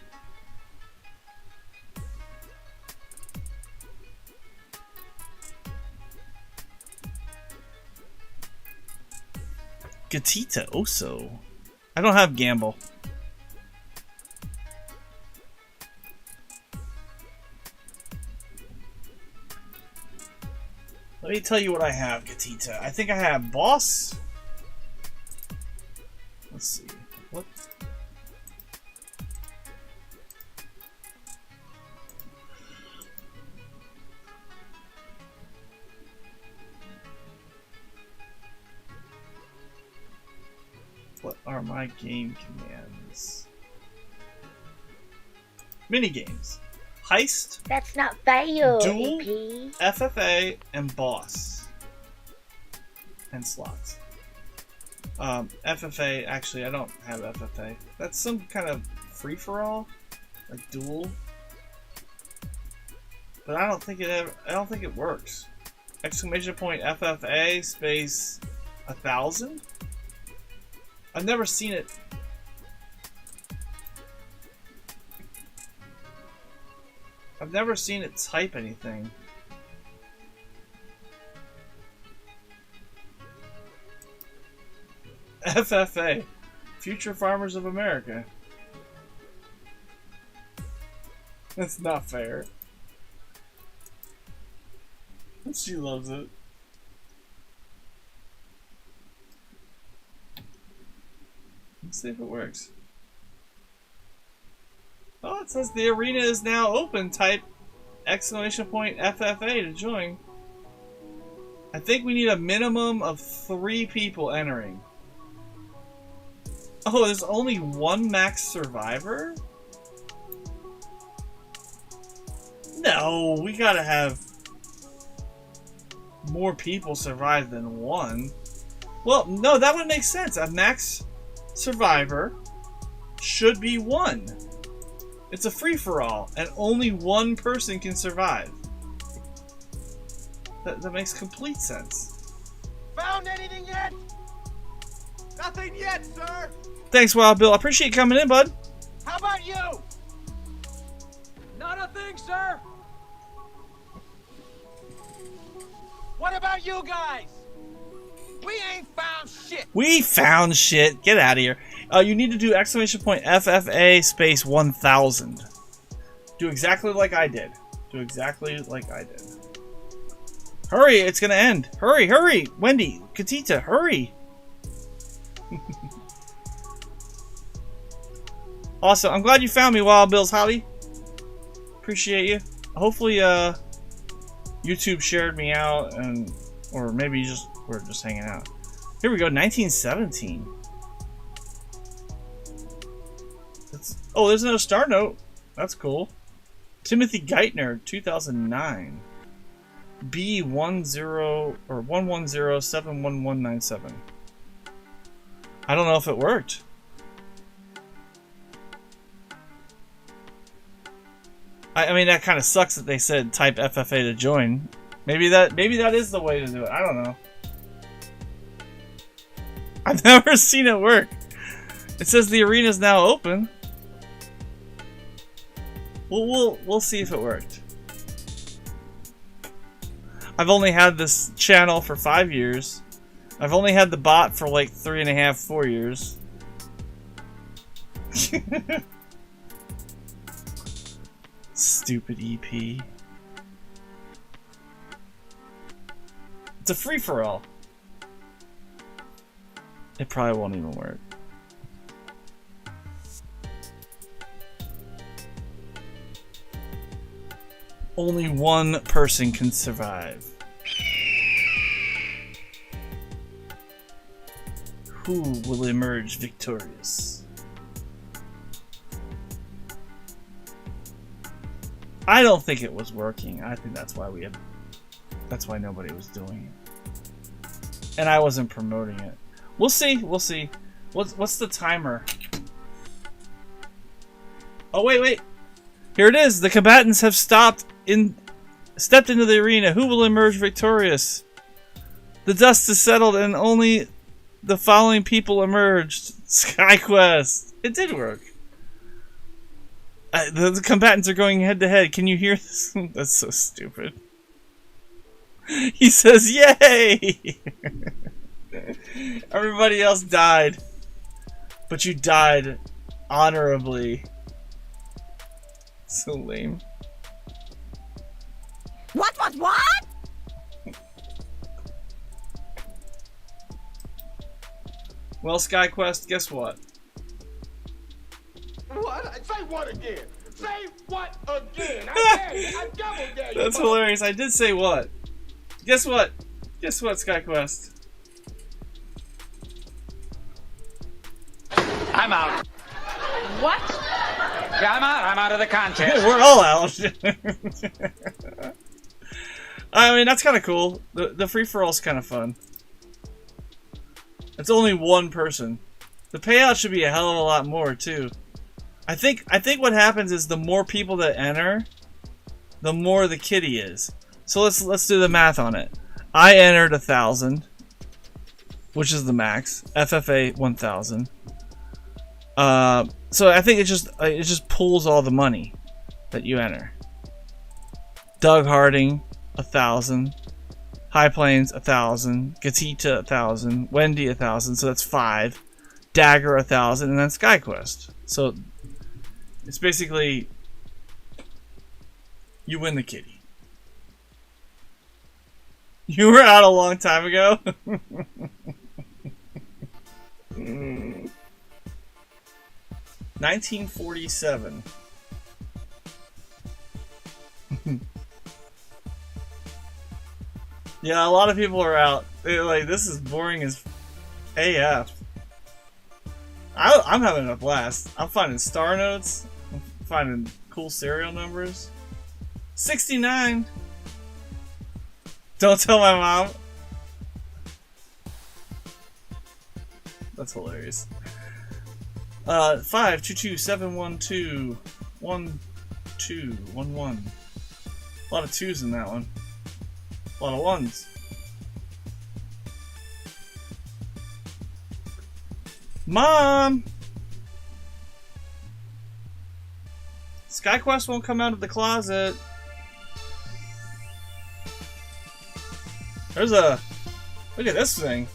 Gatita Oso. I don't have Gamble. Let me tell you what I have, Gatita. I think I have Boss. Let's see. What? What are my game commands? Mini games. Heist, That's not fair, Duel, EP. FFA, and Boss. And slots. FFA, actually, I don't have FFA. That's some kind of free-for-all, like Duel. But I don't think it works. Exclamation point FFA space 1,000? I've never seen it. I've never seen it type anything. FFA, Future Farmers of America. That's not fair. She loves it. Let's see if it works. Oh, it says the arena is now open. Type exclamation point FFA to join. I think we need a minimum of 3 people entering. Oh, there's only 1 max survivor? No, we gotta have more people survive than 1. Well, no, that would make sense. A max survivor should be 1. It's a free-for-all, and only 1 person can survive. That makes complete sense. Found anything yet? Nothing yet, sir. Thanks, Wild Bill. I appreciate you coming in, bud. How about you? Not a thing, sir. What about you guys? We ain't found shit. We found shit. Get out of here. You need to do exclamation point FFA space 1,000. Do exactly like I did. Do exactly like I did. Hurry, it's gonna end. Hurry, hurry. Wendy, Katita, hurry. Awesome. I'm glad you found me, Wild Bill's Holly. Appreciate you. Hopefully, YouTube shared me out, or maybe we're just hanging out. Here we go, 1917. Oh, there's another star note. That's cool. Timothy Geithner, 2009. B10 or 110-71197. I don't know if it worked. I mean, that kind of sucks that they said type FFA to join. Maybe that is the way to do it. I don't know. I've never seen it work. It says the arena is now open. We'll see if it worked. I've only had this channel for 5 years. I've only had the bot for like 3.5, 4 years. Stupid EP. It's a free-for-all. It probably won't even work. Only 1 person can survive. Who will emerge victorious? I don't think it was working. I think that's why nobody was doing it. And I wasn't promoting it. We'll see. We'll see. What's the timer? Oh, wait. Here it is. The combatants have stepped into the arena. Who will emerge victorious? The dust is settled and only the following people emerged. SkyQuest. It did work. The combatants are going head to head. Can you hear this? That's so stupid. He says, "Yay!" Everybody else died, but you died honorably. So lame. What? Well, SkyQuest, guess what? What? Say what again? Say what again? I dare you. I double dare you. That's hilarious. I did say what. Guess what? Guess what, SkyQuest? I'm out. What? Yeah, I'm out of the contest. We're all out. I mean, that's kind of cool. The free-for-all's kind of fun. It's only one person. The payout should be a hell of a lot more, too. I think what happens is the more people that enter, the more the kitty is. So let's do the math on it. I entered 1,000, which is the max. FFA 1,000. So I think it just pulls all the money that you enter. Doug Harding 1,000, High Plains 1,000, Gatita 1,000, Wendy 1,000. So that's 5. Dagger 1,000, and then SkyQuest. So it's basically you win the kitty. You were out a long time ago. 1947. Yeah, a lot of people are out. They're like, this is boring as AF. I'm having a blast. I'm finding star notes. I'm finding cool serial numbers. 69. Don't tell my mom. That's hilarious. 522-712-1211. A lot of 2s in that one. A lot of 1s. Mom! SkyQuest won't come out of the closet. There's a... Look at this thing.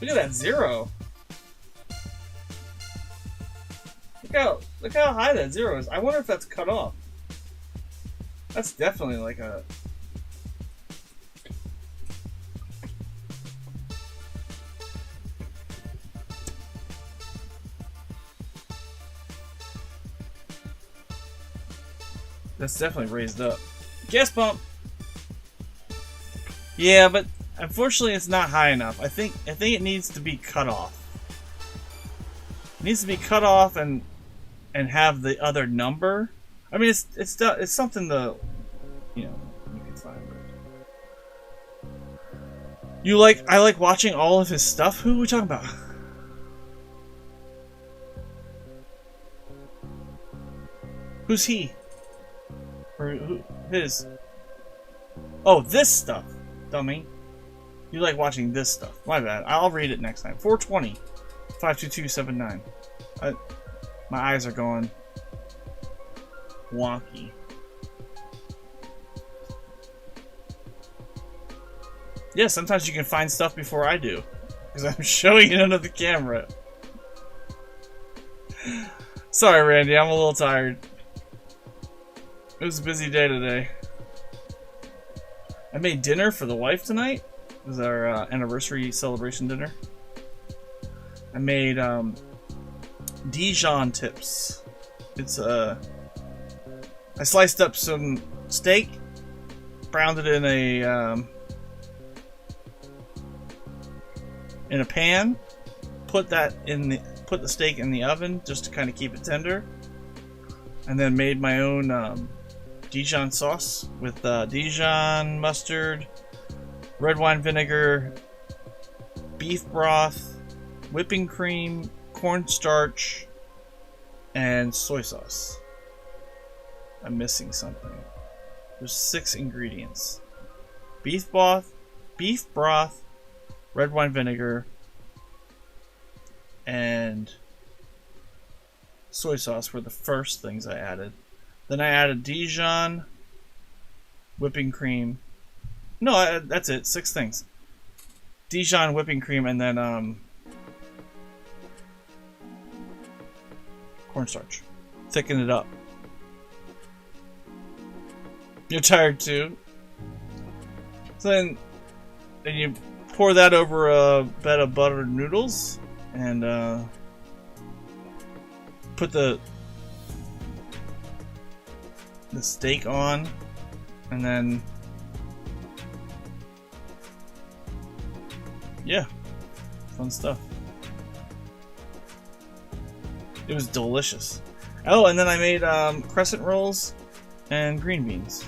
Look at that 0. Look how high that 0 is. I wonder if that's cut off. That's definitely like a... That's definitely raised up. Gas pump! Yeah, but unfortunately it's not high enough. I think it needs to be cut off. It needs to be cut off and have the other number. I mean, it's something to, you know, you can find. I like watching all of his stuff. Who are we talking about? Who's he? Or who? His? Oh, this stuff, dummy. You like watching this stuff. My bad. I'll read it next time. 420 52279. My eyes are going wonky. Yeah, sometimes you can find stuff before I do, because I'm showing it under the camera. Sorry, Randy, I'm a little tired. It was a busy day today. I made dinner for the wife tonight. It was our anniversary celebration dinner. I made Dijon tips. It's I sliced up some steak, browned it in a pan, put the steak in the oven just to kind of keep it tender, and then made my own Dijon sauce with Dijon mustard, red wine vinegar, beef broth, whipping cream, cornstarch, and soy sauce. I'm missing something. There's 6 ingredients: beef broth, red wine vinegar, and soy sauce were the first things I added. Then I added Dijon, whipping cream. No, that's it. 6 things. Dijon, whipping cream, and then cornstarch. Thicken it up. You're tired too? So then you pour that over a bed of buttered noodles and put the steak on, and then yeah, fun stuff. It was delicious. Oh, and then I made crescent rolls and green beans.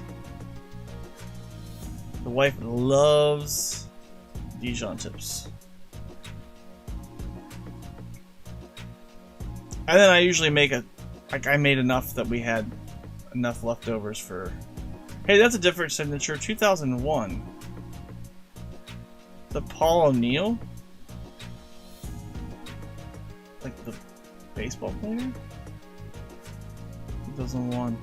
The wife loves Dijon chips. And then I usually make I made enough that we had enough leftovers for... Hey, that's a different signature. 2001. The Paul O'Neill? Like the baseball player? 2001.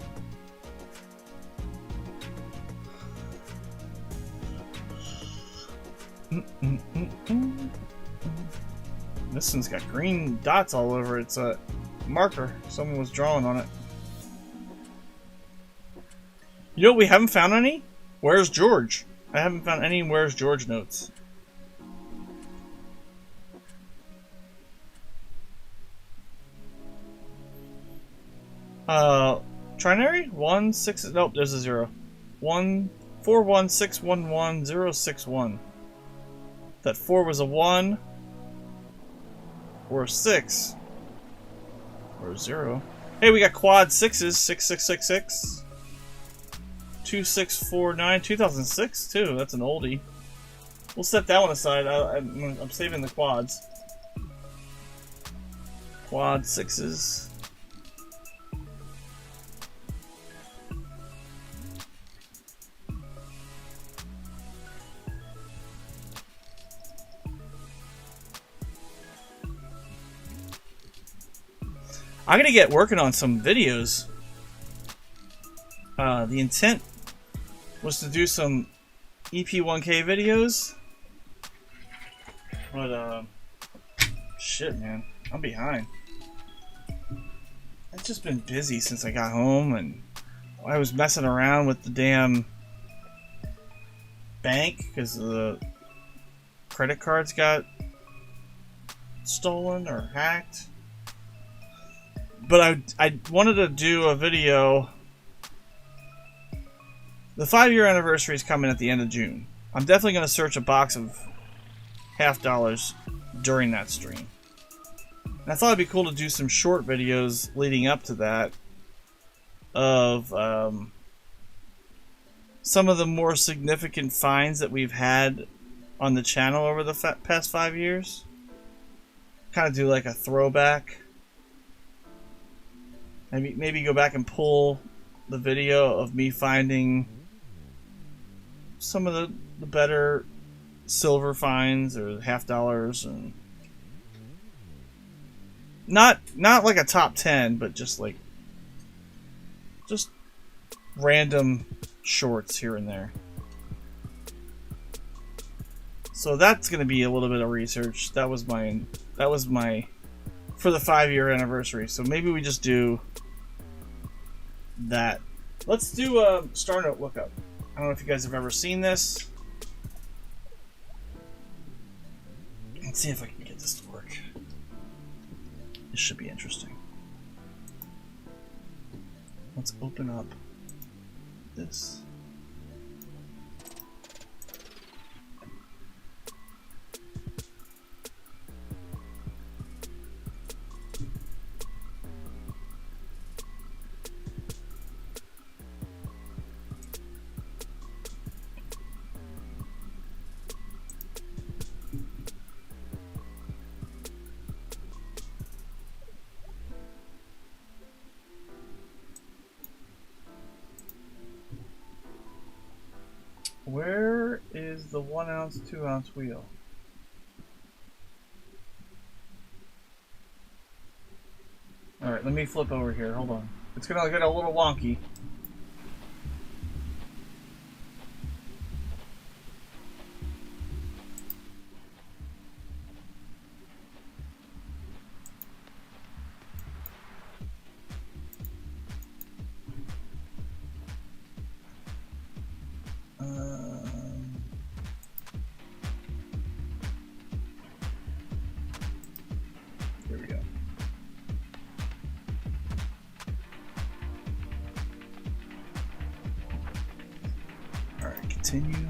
This one's got green dots all over it. It's a marker. Someone was drawing on it. You know what we haven't found any? Where's George? I haven't found any Where's George notes. Trinary? 1 6 nope, there's a 0. 1 4 1 6 1 1 0 6 1. That 4 was a 1 or a 6 or a 0. Hey, we got quad 6s. 6 6 6 6 2 6 4 9 2006 too. That's an oldie. We'll set that one aside. I'm saving the quads. Quad 6s. I'm gonna get working on some videos. The intent was to do some EP1K videos, but shit, man, I'm behind. I've just been busy since I got home, and I was messing around with the damn bank because the credit cards got stolen or hacked. But I wanted to do a video. The 5-year anniversary is coming at the end of June. I'm definitely going to search a box of $50 during that stream. And I thought it'd be cool to do some short videos leading up to that of some of the more significant finds that we've had on the channel over the past 5 years. Kind of do like a throwback. Maybe go back and pull the video of me finding some of the better silver finds or $50 and not like a top 10, but just random shorts here and there. So that's gonna be a little bit of research. That was my for the 5-year anniversary. So maybe we just do that. Let's do a Star Note lookup. I don't know if you guys have ever seen this. Let's see if I can get this to work. This should be interesting. Let's open up this. Where is the 1 ounce, 2 ounce wheel? let me flip over here. Hold on. It's gonna get a little wonky. Here we go. Alright, continue.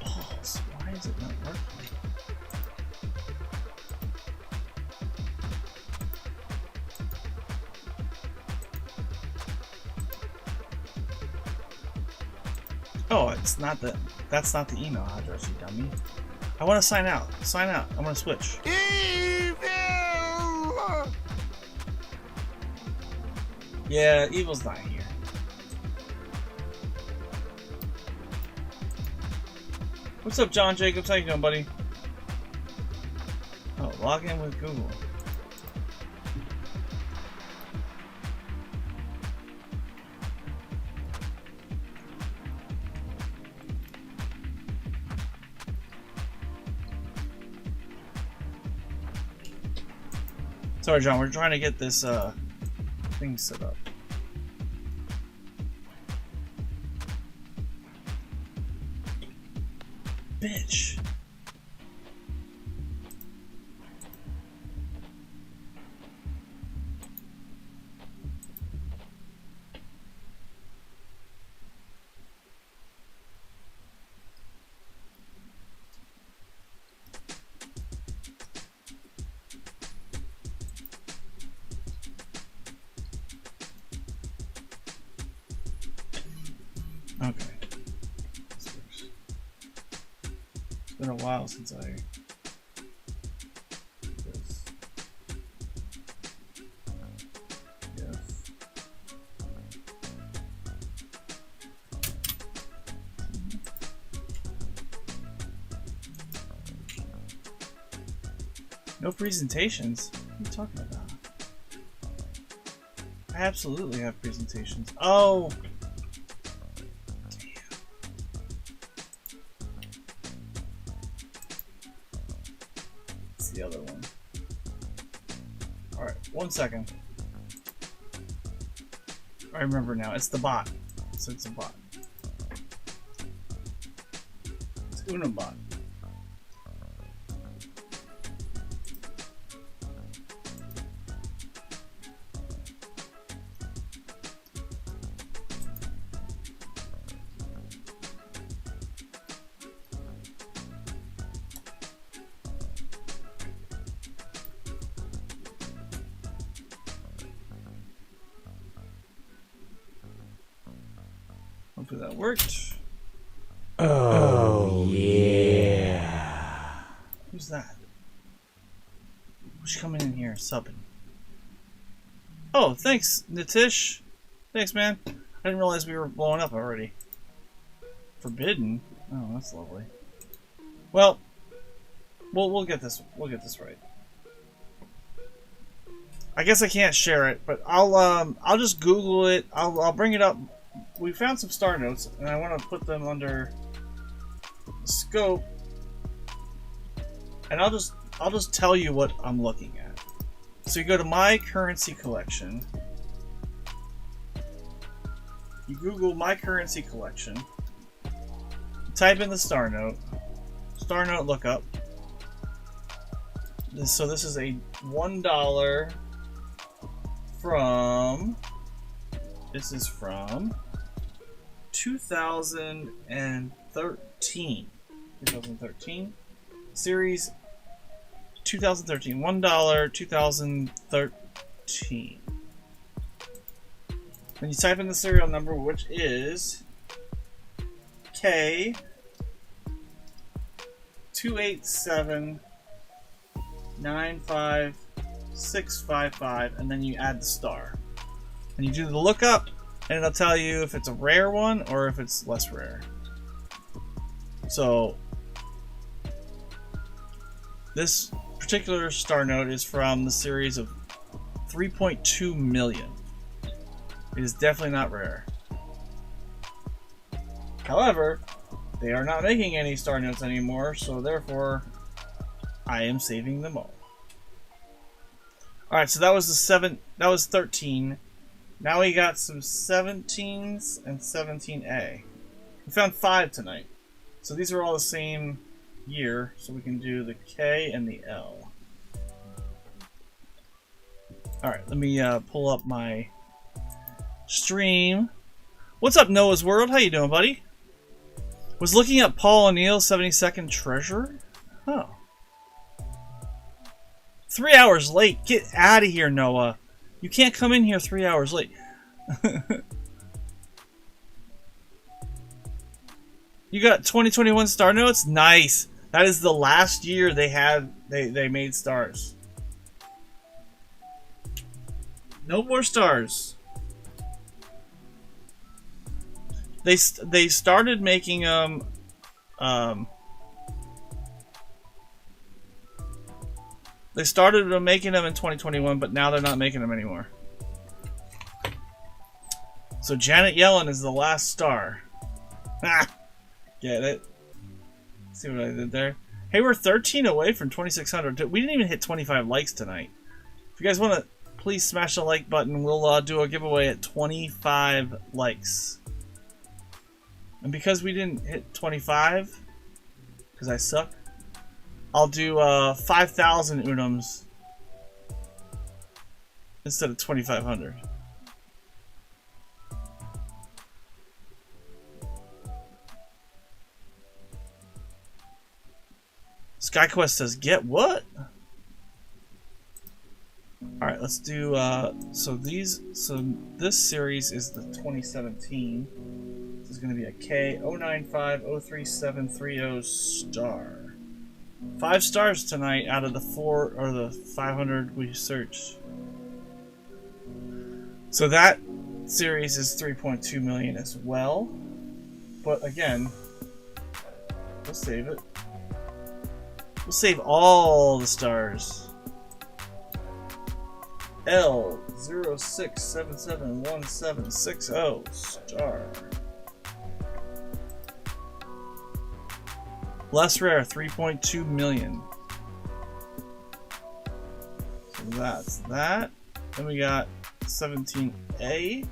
Balls, why is it not working? Oh, it's not the. That's not the email address, you dummy. I want to sign out. Sign out. I want to switch. Evil! Yeah, evil's not here. What's up, John Jacobs? How you doing, buddy? Oh, log in with Google. Sorry, John, we're trying to get this thing set up. Bitch. Okay. This works. It's been a while since I did this. Yes. No presentations? What are you talking about? I absolutely have presentations. Oh! The other one. Alright, 1 second. I remember now. It's the bot. So it's a bot. It's Unums bot. Hopefully that worked. Oh, yeah. Who's that? Who's coming in here subbing? Oh, thanks, Nitish. Thanks, man. I didn't realize we were blowing up already. Forbidden? Oh, that's lovely. Well, we'll get this. We'll get this right. I guess I can't share it, but I'll just Google it. I'll bring it up. We found some star notes, and I want to put them under scope, and I'll just tell you what I'm looking at. So you go to my currency collection. You Google my currency collection. Type in the star note lookup. So this is a $1 from. This is from 2013. 2013 series. 2013. $1. 2013. Then you type in the serial number, which is K 287-95655, and then you add the star. And you do the lookup, and it'll tell you if it's a rare one or if it's less rare. So this particular star note is from the series of 3.2 million. It is definitely not rare. However, they are not making any star notes anymore, so therefore I am saving them all. Alright, so that was that was 13. Now we got some 17s and 17A. We found 5 tonight. So these are all the same year, so we can do the K and the L. Alright, let me pull up my stream. What's up, Noah's World? How you doing, buddy? Was looking at Paul O'Neill's 72nd Treasure? Oh. 3 hours late. Get out of here, Noah. You can't come in here 3 hours late. You got 2021 star notes? Nice. That is the last year they made stars. No more stars. They started making They started making them in 2021, but now they're not making them anymore. So Janet Yellen is the last star. Ha! Get it? See what I did there? Hey, we're 13 away from 2,600. We didn't even hit 25 likes tonight. If you guys want to, please smash the like button. We'll do a giveaway at 25 likes. And because we didn't hit 25, because I suck, I'll do 5,000 Unums instead of 2,500. SkyQuest says, get what? Alright, let's do, so this series is the 2017. This is going to be a K09503730 star. 5 stars tonight out of the 500 we searched. So that series is 3.2 million as well. But again, we'll save it. We'll save all the stars. L06771760 star. Less rare, 3.2 million. So that's that. Then we got 17A.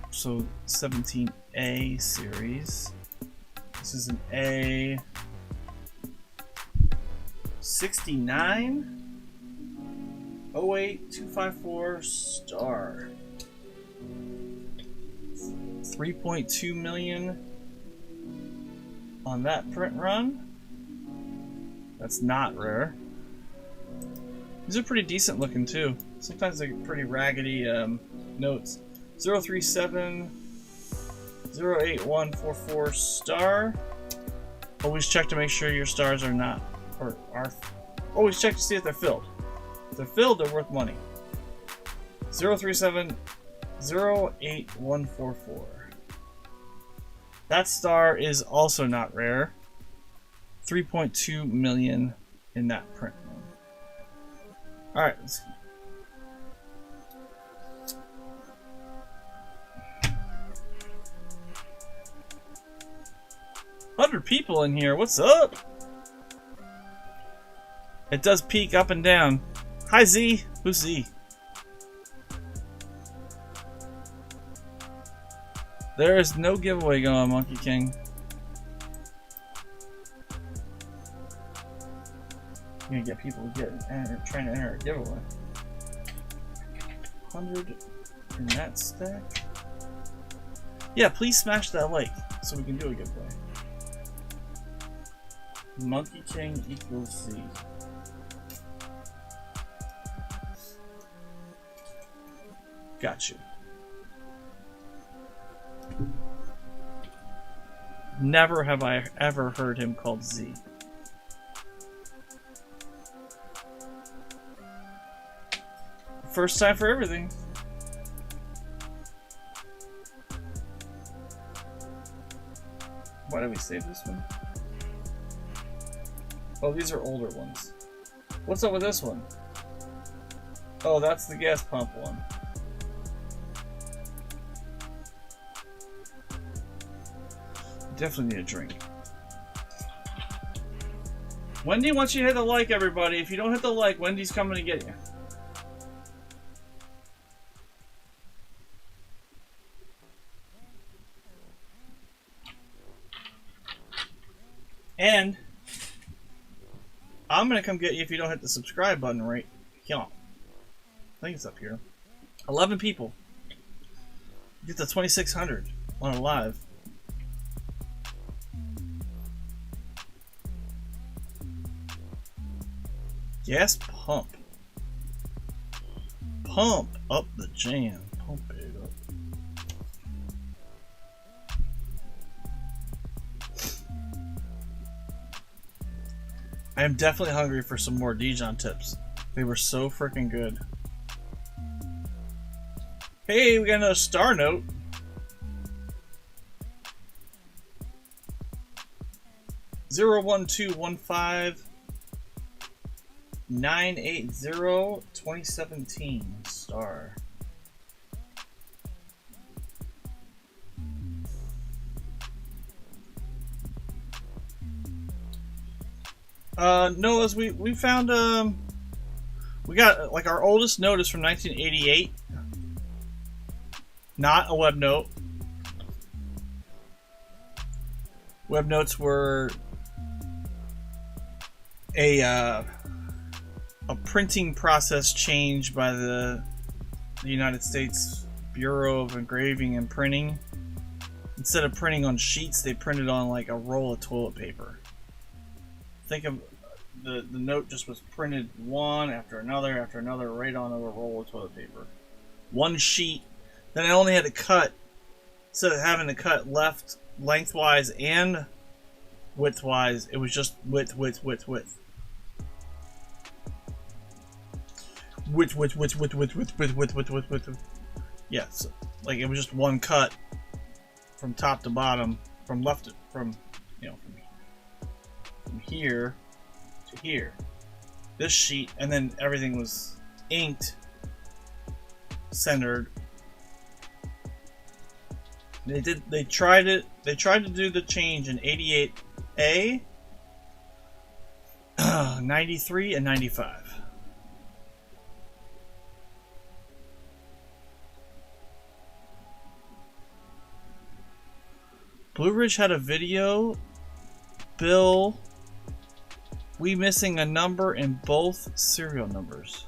So 17A series. This is an A 69. 08254 star. 3.2 million on that print run. That's not rare. These are pretty decent looking too. Sometimes they're pretty raggedy notes. 037 08144 star. Always check to make sure your stars are not, or are. Always check to see if they're filled. If they're filled, they're worth money. 037 08144. That star is also not rare. 3.2 million in that print run. Alright, let's 100 people in here. What's up? It does peak up and down. Hi, Z. Who's Z? There is no giveaway going on, Monkey King. You're gonna get people trying to enter a giveaway. 100 in that stack. Yeah, please smash that like so we can do a giveaway. Monkey King equals Z. Got you. Never have I ever heard him called Z. First time for everything. Why did we save this one? Oh, these are older ones. What's up with this one? Oh, that's the gas pump one. Definitely need a drink. Wendy wants you to hit the like, everybody. If you don't hit the like, Wendy's coming to get you. And I'm gonna come get you if you don't hit the subscribe button right here. I think it's up here. 11 people. Get to 2,600 on a live. Gas pump. Pump up the jam. Pump it up. I am definitely hungry for some more Dijon tips. They were so freaking good. Hey, we got another star note. Zero 1-2-1-5 980 2017 star. No, as we found we got like our oldest note is from 1988. Not a web note. Web notes were a printing process change by the United States Bureau of Engraving and Printing. Instead of printing on sheets, they printed on like a roll of toilet paper. Think of the note just was printed one after another right on a roll of toilet paper. One sheet. Then I only had to cut, instead of having to cut lengthwise and widthwise, it was just width. Width. Yeah, so, like it was just one cut from top to bottom, from here to here. This sheet, and then everything was inked, centered. They tried to do the change in 88A, 93 and 95. Blue Ridge had a video. Bill, we missing a number in both serial numbers.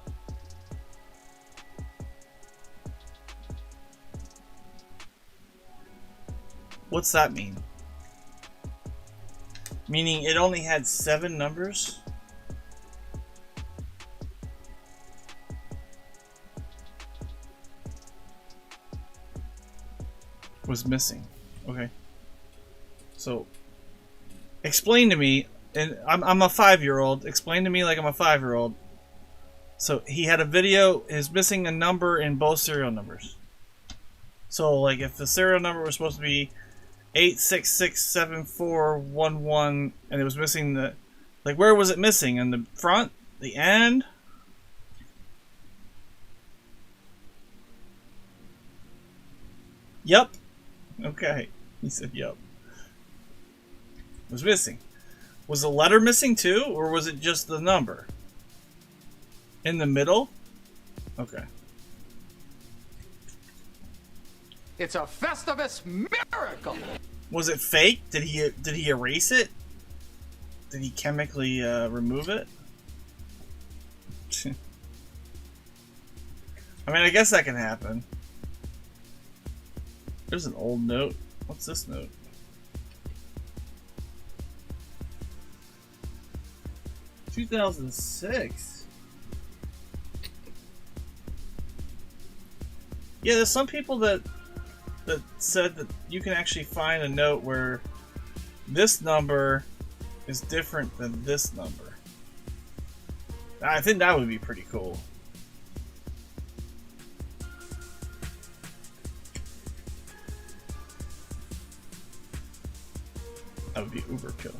What's that mean? Meaning it only had 7 numbers? Was missing. Okay. So, explain to me, and I'm a 5-year-old. Explain to me like I'm a 5-year-old. So he had a video, is missing a number in both serial numbers. So like if the serial number was supposed to be 8667411 and it was missing the, like where was it missing? In the front? The end? Yup. Okay. He said yup. It was missing. Was the letter missing too, or was it just the number? In the middle? Okay. It's a Festivus miracle. Was it fake? Did he erase it? Did he chemically remove it? I mean, I guess that can happen. There's an old note. What's this note? $2006. Yeah, there's some people that said that you can actually find a note where this number is different than this number. I think that would be pretty cool. That would be uber cool.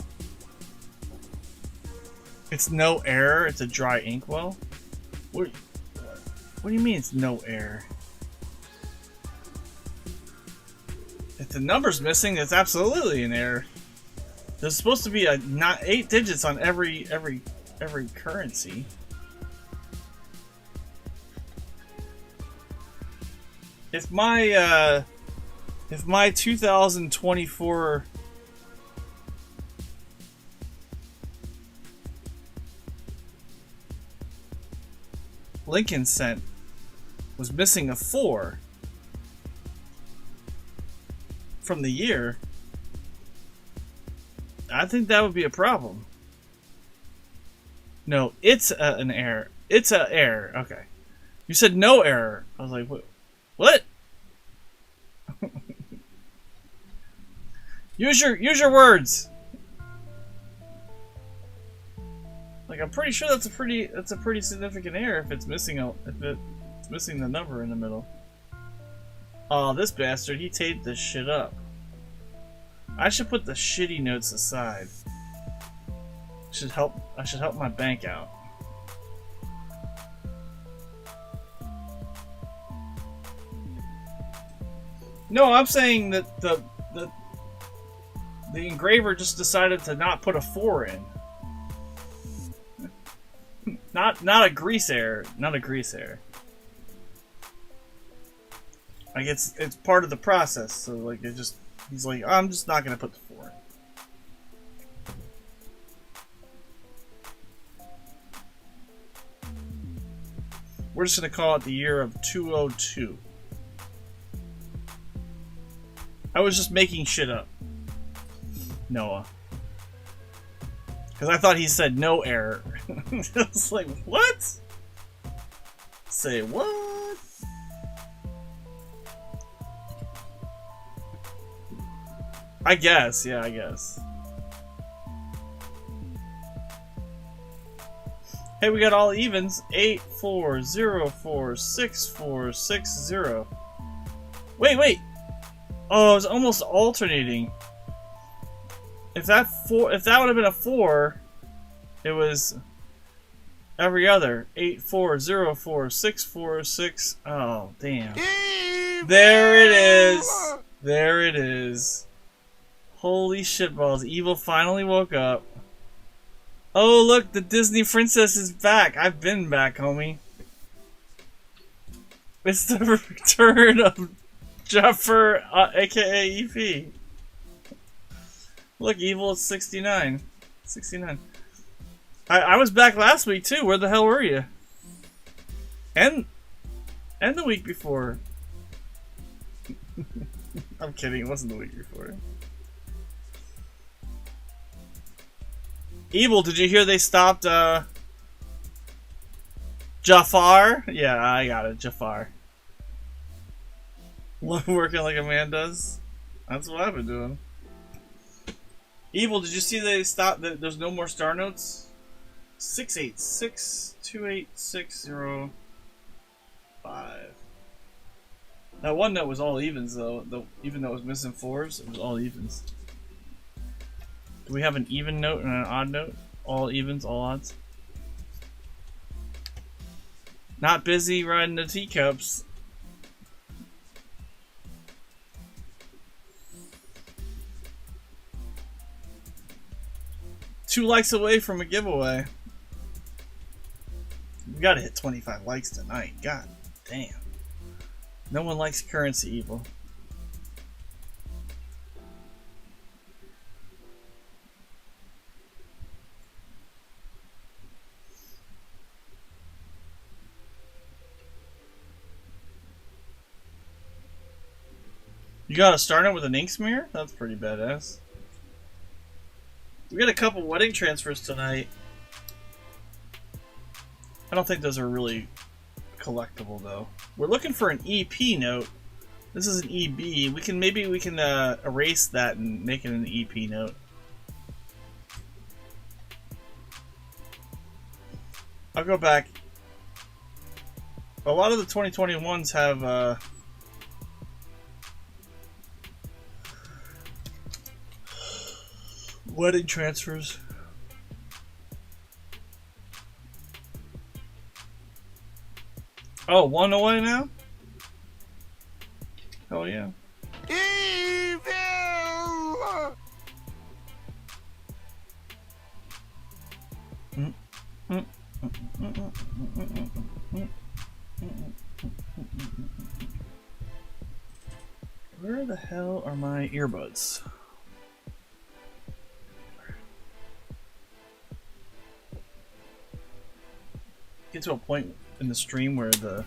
It's no error. It's a dry inkwell. What do you mean it's no error? If the number's missing, it's absolutely an error. There's supposed to be not 8 digits on every currency. If my 2024 Lincoln cent was missing a 4 from the year, I think that would be a problem. No, it's an error. It's an error. Okay. You said no error. I was like, what? Use your words. Like, I'm pretty sure that's a pretty significant error if it's missing the number in the middle. Oh, this bastard, he taped this shit up. I should put the shitty notes aside. I should help my bank out. No, I'm saying that the engraver just decided to not put a 4 in. Not a grease error. Not a grease error. Like, it's part of the process, so like he's like, I'm just not gonna put the 4 in. We're just gonna call it the year of 202. I was just making shit up, Noah, because I thought he said no error. I was like, what? Say what? I guess, yeah, I guess. Hey, we got all evens. 8, 4, 0, 4, 6, 4, 6, 0. Wait. Oh, it was almost alternating. If that would have been a 4, it was every other. 8, 4, 0, 4, 6, 4, 6. Oh, damn. There it is. There it is. Holy shitballs. Evil finally woke up. Oh, look, the Disney princess is back. I've been back, homie. It's the return of Jaffer, aka EP. Look, Evil is 69. 69. I was back last week, too. Where the hell were you? And the week before. I'm kidding. It wasn't the week before. Evil, did you hear they stopped, Jafar? Yeah, I got it, Jafar. Working like a man does. That's what I've been doing. Evil, did you see they stopped, there's no more star notes? 686-28605. That one note was all evens, though. Even though it was missing 4s, it was all evens. Do we have an even note and an odd note? All evens, all odds? Not busy riding the teacups. Two likes away from a giveaway. We gotta hit 25 likes tonight. God damn. No one likes currency, Evil. You got a star note with an ink smear? That's pretty badass. We got a couple wedding transfers tonight. I don't think those are really collectible though. We're looking for an EP note. This is an EB. Maybe we can erase that and make it an EP note. I'll go back. A lot of the 2021s have wedding transfers. Oh, one away now? Hell yeah. Evil! Where the hell are my earbuds? Get to a point in the stream where the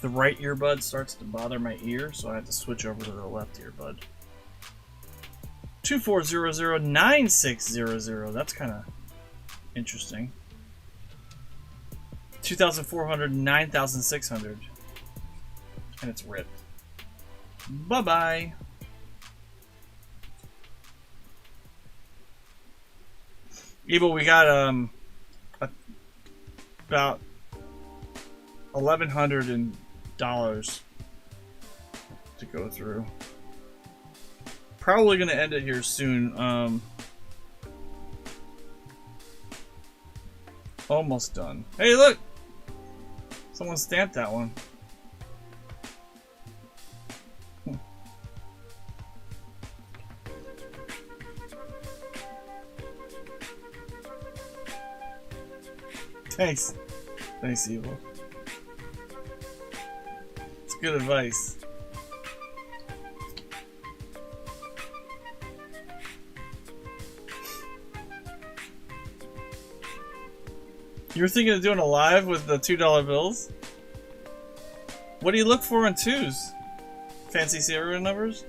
right earbud starts to bother my ear, so I have to switch over to the left earbud. 24009600. That's kind of interesting. 2,400, 9,600, and it's ripped. Bye bye. Evil, we got about $1,100 to go through. Probably gonna end it here soon. Almost done. Hey, look! Someone stamped that one. Thanks. Thanks, Evil. It's good advice. You were thinking of doing a live with the $2 bills? What do you look for in twos? Fancy serial numbers?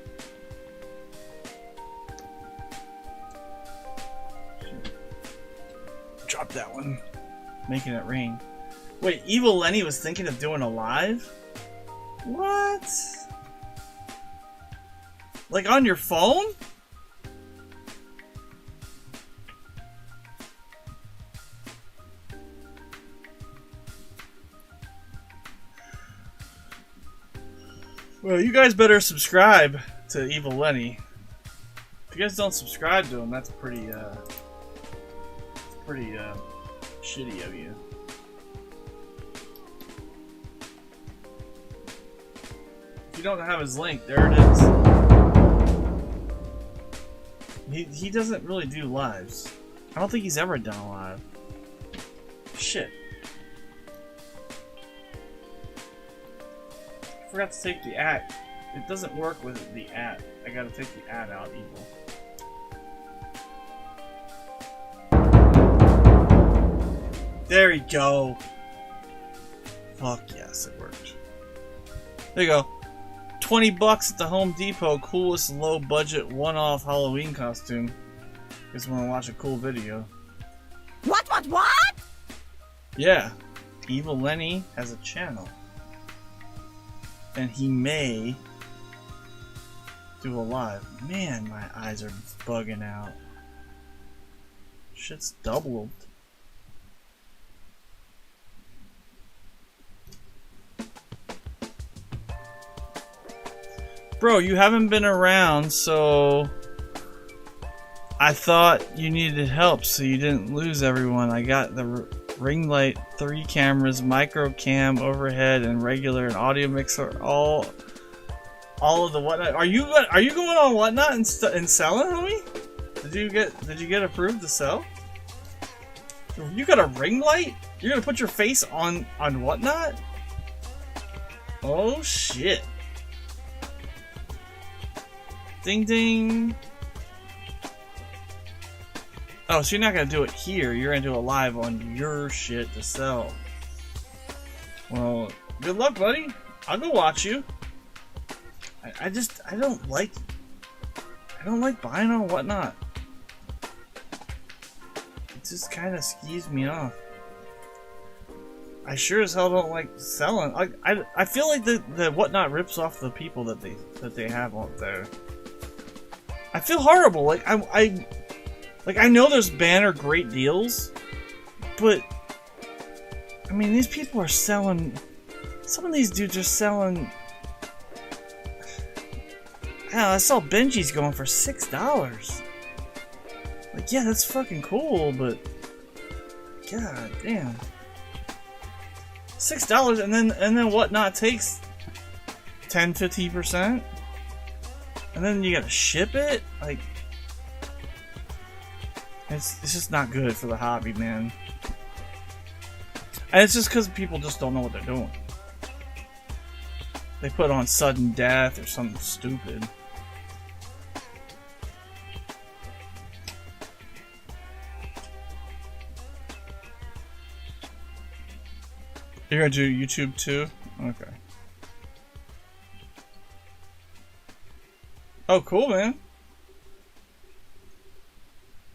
Drop that one. Making it rain. Wait, Evil Lenny was thinking of doing a live? What? Like on your phone? Well, you guys better subscribe to Evil Lenny. If you guys don't subscribe to him, that's pretty shitty of you. If you don't have his link, there it is. He doesn't really do lives. I don't think he's ever done a live. Shit. I forgot to take the @ It doesn't work with the @ I gotta take the @ out, Evil. There you go. Fuck yes, it worked. There you go. 20 bucks at the Home Depot. Coolest low budget one-off Halloween costume. Just want to watch a cool video. What? Yeah. Evil Lenny has a channel. And he may do a live. Man, my eyes are bugging out. Shit's doubled. Bro, you haven't been around, so I thought you needed help so you didn't lose everyone. I got the ring light, 3 cameras, micro cam, overhead, and regular and audio mixer, all of the whatnot. Are you going on whatnot and selling, homie? Did you get approved to sell? You got a ring light? You're gonna put your face on whatnot? Oh shit. Ding ding. Oh, so you're not gonna do it here, you're gonna do it live on your shit to sell. Well, good luck, buddy. I'll go watch you. I don't like buying on whatnot. It just kinda skews me off. I sure as hell don't like selling. I feel like the whatnot rips off the people that they have out there. I feel horrible. Like I know there's banner great deals, but I mean, these people are selling. Some of these dudes are selling. I saw Benji's going for $6. Like, yeah, that's fucking cool, but god damn, $6, and then Whatnot takes 10-15%, and then you gotta ship it. Like, it's just not good for the hobby, man. And it's just because people just don't know what they're doing. They put on sudden death or something stupid. You're gonna do YouTube too? Okay. Oh, cool, man.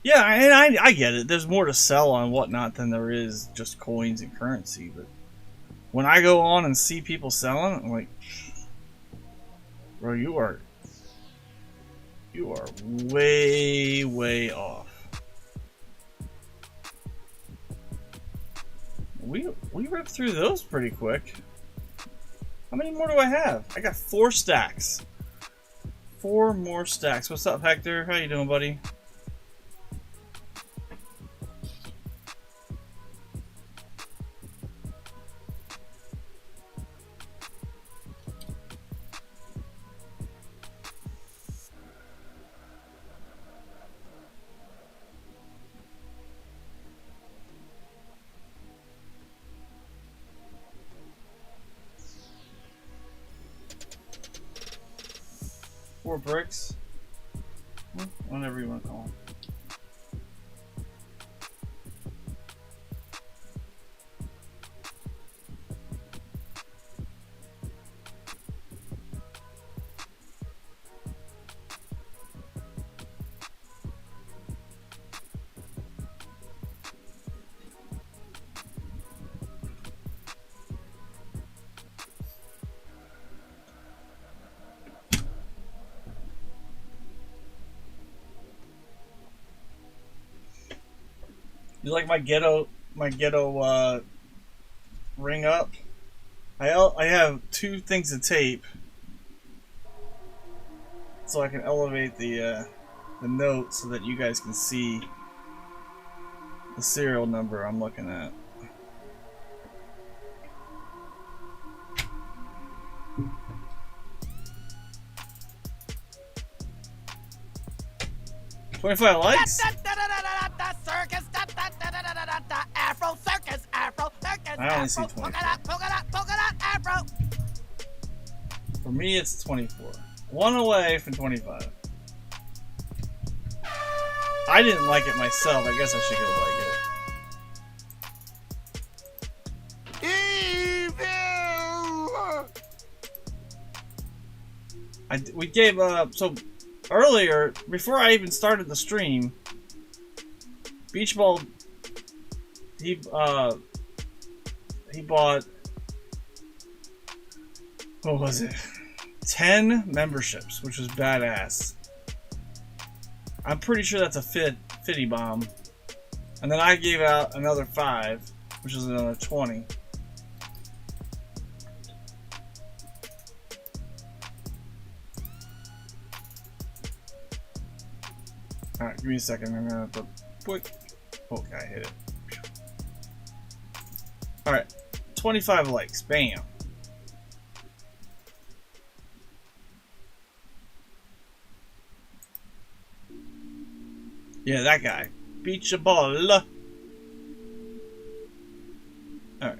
Yeah, and I get it. There's more to sell on Whatnot than there is just coins and currency. But when I go on and see people selling, I'm like, bro, you are way, way off. We ripped through those pretty quick. How many more do I have? I got 4 stacks. 4 more stacks. What's up, Hector? How you doing, buddy? Bricks, whatever you want to call them. You like my ghetto ring up? I have 2 things of tape, so I can elevate the note so that you guys can see the serial number I'm looking at. $25 likes? Afro circus, Afro circus. I only see 24. Polka dot, Afro. For me, it's 24. 1 away from 25. I didn't like it myself. I guess I should go like it. We gave so earlier, before I even started the stream, Beach Ball, he bought, what was it, 10 memberships, which was badass. I'm pretty sure that's a fitty bomb. And then I gave out another 5, which is another 20. Alright, give me a second. I'm gonna have to quick. Okay, I hit it. Alright, 25 likes. Bam. Yeah, that guy. Beach ball. Alright.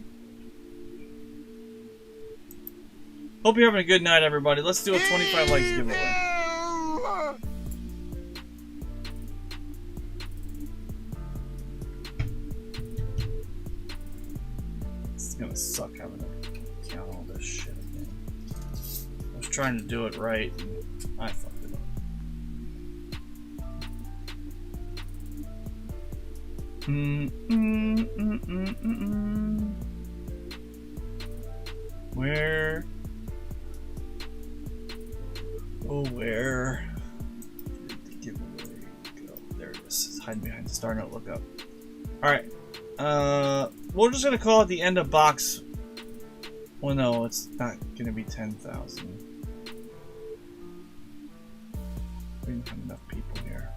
Hope you're having a good night, everybody. Let's do a 25 likes giveaway. It's gonna suck having to count all this shit again. I was trying to do it right, and I fucked it up. Where? Oh, where did the giveaway go? There it is. It's hiding behind the star note. Look up. Alright. we're just gonna call it the end of box. Well, no, it's not gonna be 10,000. We don't have enough people here.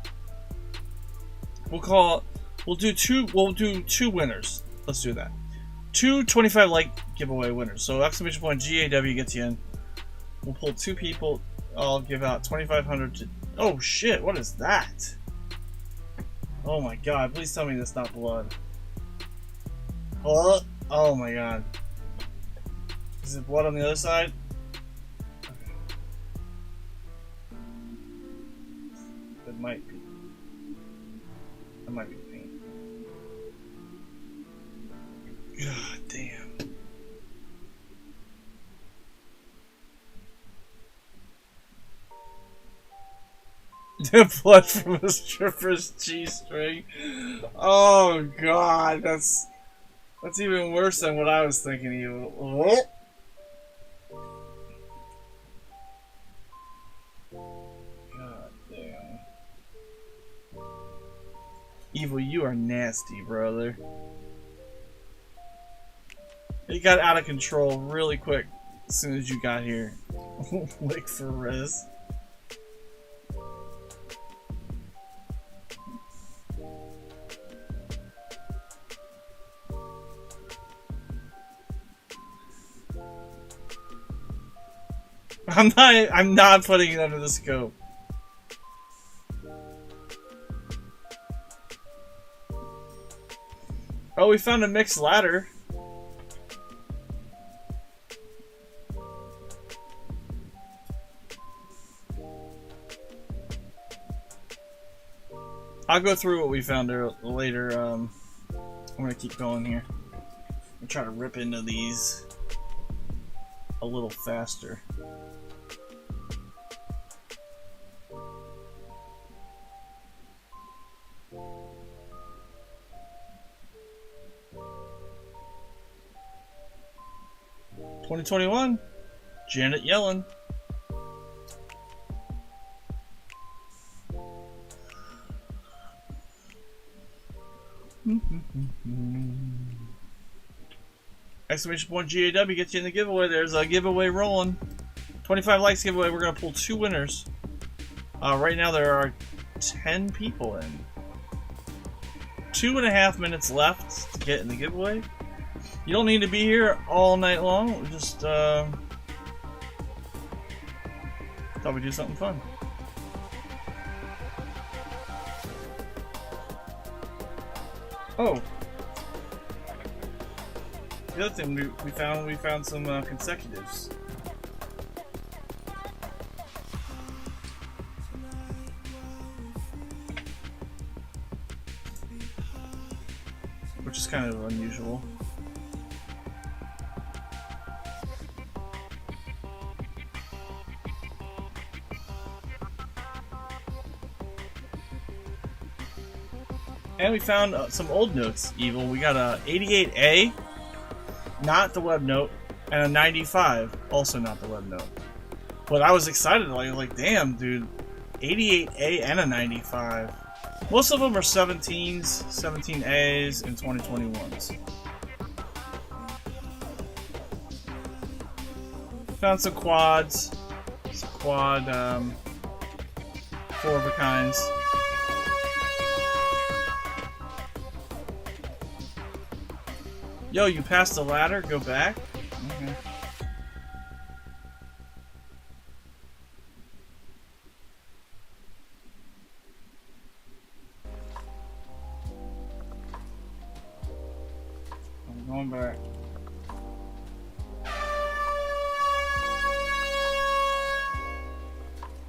We'll do two winners. Let's do that. 2 25 like giveaway winners. So exclamation point GAW gets you in. We'll pull 2 people. I'll give out 2,500 to. Oh shit! What is that? Oh my god! Please tell me that's not blood. Oh my god! Is it blood on the other side? Okay. It might be. It might be paint. God damn. Blood from a stripper's G-string. Oh god, that's even worse than what I was thinking. You. Oh. God damn. Evil, you are nasty, brother. It got out of control really quick as soon as you got here. Like for Riz. I'm not putting it under the scope. Oh, we found a mixed ladder. I'll go through what we found later. I'm gonna keep going here. I'm trying to rip into these a little faster. $2021, Janet Yellen. Exclamation point GAW gets you in the giveaway. There's a giveaway rolling. 25 likes giveaway. We're gonna pull 2 winners. Right now there are 10 people in. 2.5 minutes left to get in the giveaway. You don't need to be here all night long. Just thought we'd do something fun. Oh, the other thing we found some consecutives. Which is kind of unusual. And we found some old notes, Evil. We got a 88A, not the web note, and a 95, also not the web note. But I was excited, like damn, dude, 88A and a 95. Most of them are 17s, 17As, and 2021s. Found some quads, some quad 4 of a kinds. Yo, you passed the ladder? Go back? Okay. I'm going back.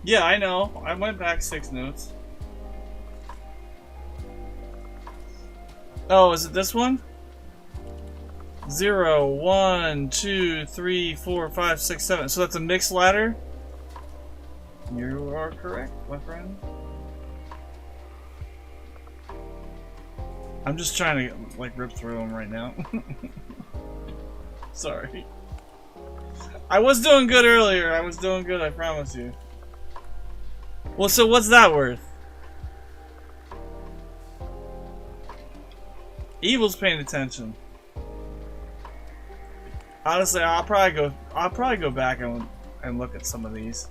Yeah, I know. I went back 6 notes. Oh, is it this one? 0, 1, 2, 3, 4, 5, 6, 7. So that's a mixed ladder? You are correct, my friend. I'm just trying to like rip through them right now. Sorry. I was doing good earlier. I was doing good, I promise you. Well, so what's that worth? Evil's paying attention. Honestly, I'll probably go back and look at some of these.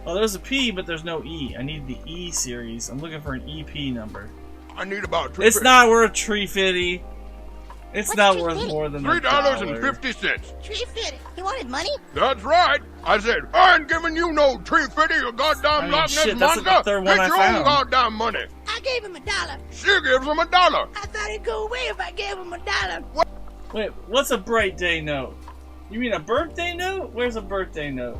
Oh, there's a P, but there's no E. I need the E series. I'm looking for an EP number. I need about It's not worth $3.50. It's not worth more than $3.50. $3.50. You wanted money? That's right. I said, I ain't giving you no $3.50, you goddamn Loch Ness shit, that's monster. like the third one Get your I own found. goddamn money. I gave him $1. She gives him $1. I thought he'd go away if I gave him $1. Wait, what's a bright day note? You mean a birthday note? Where's a birthday note?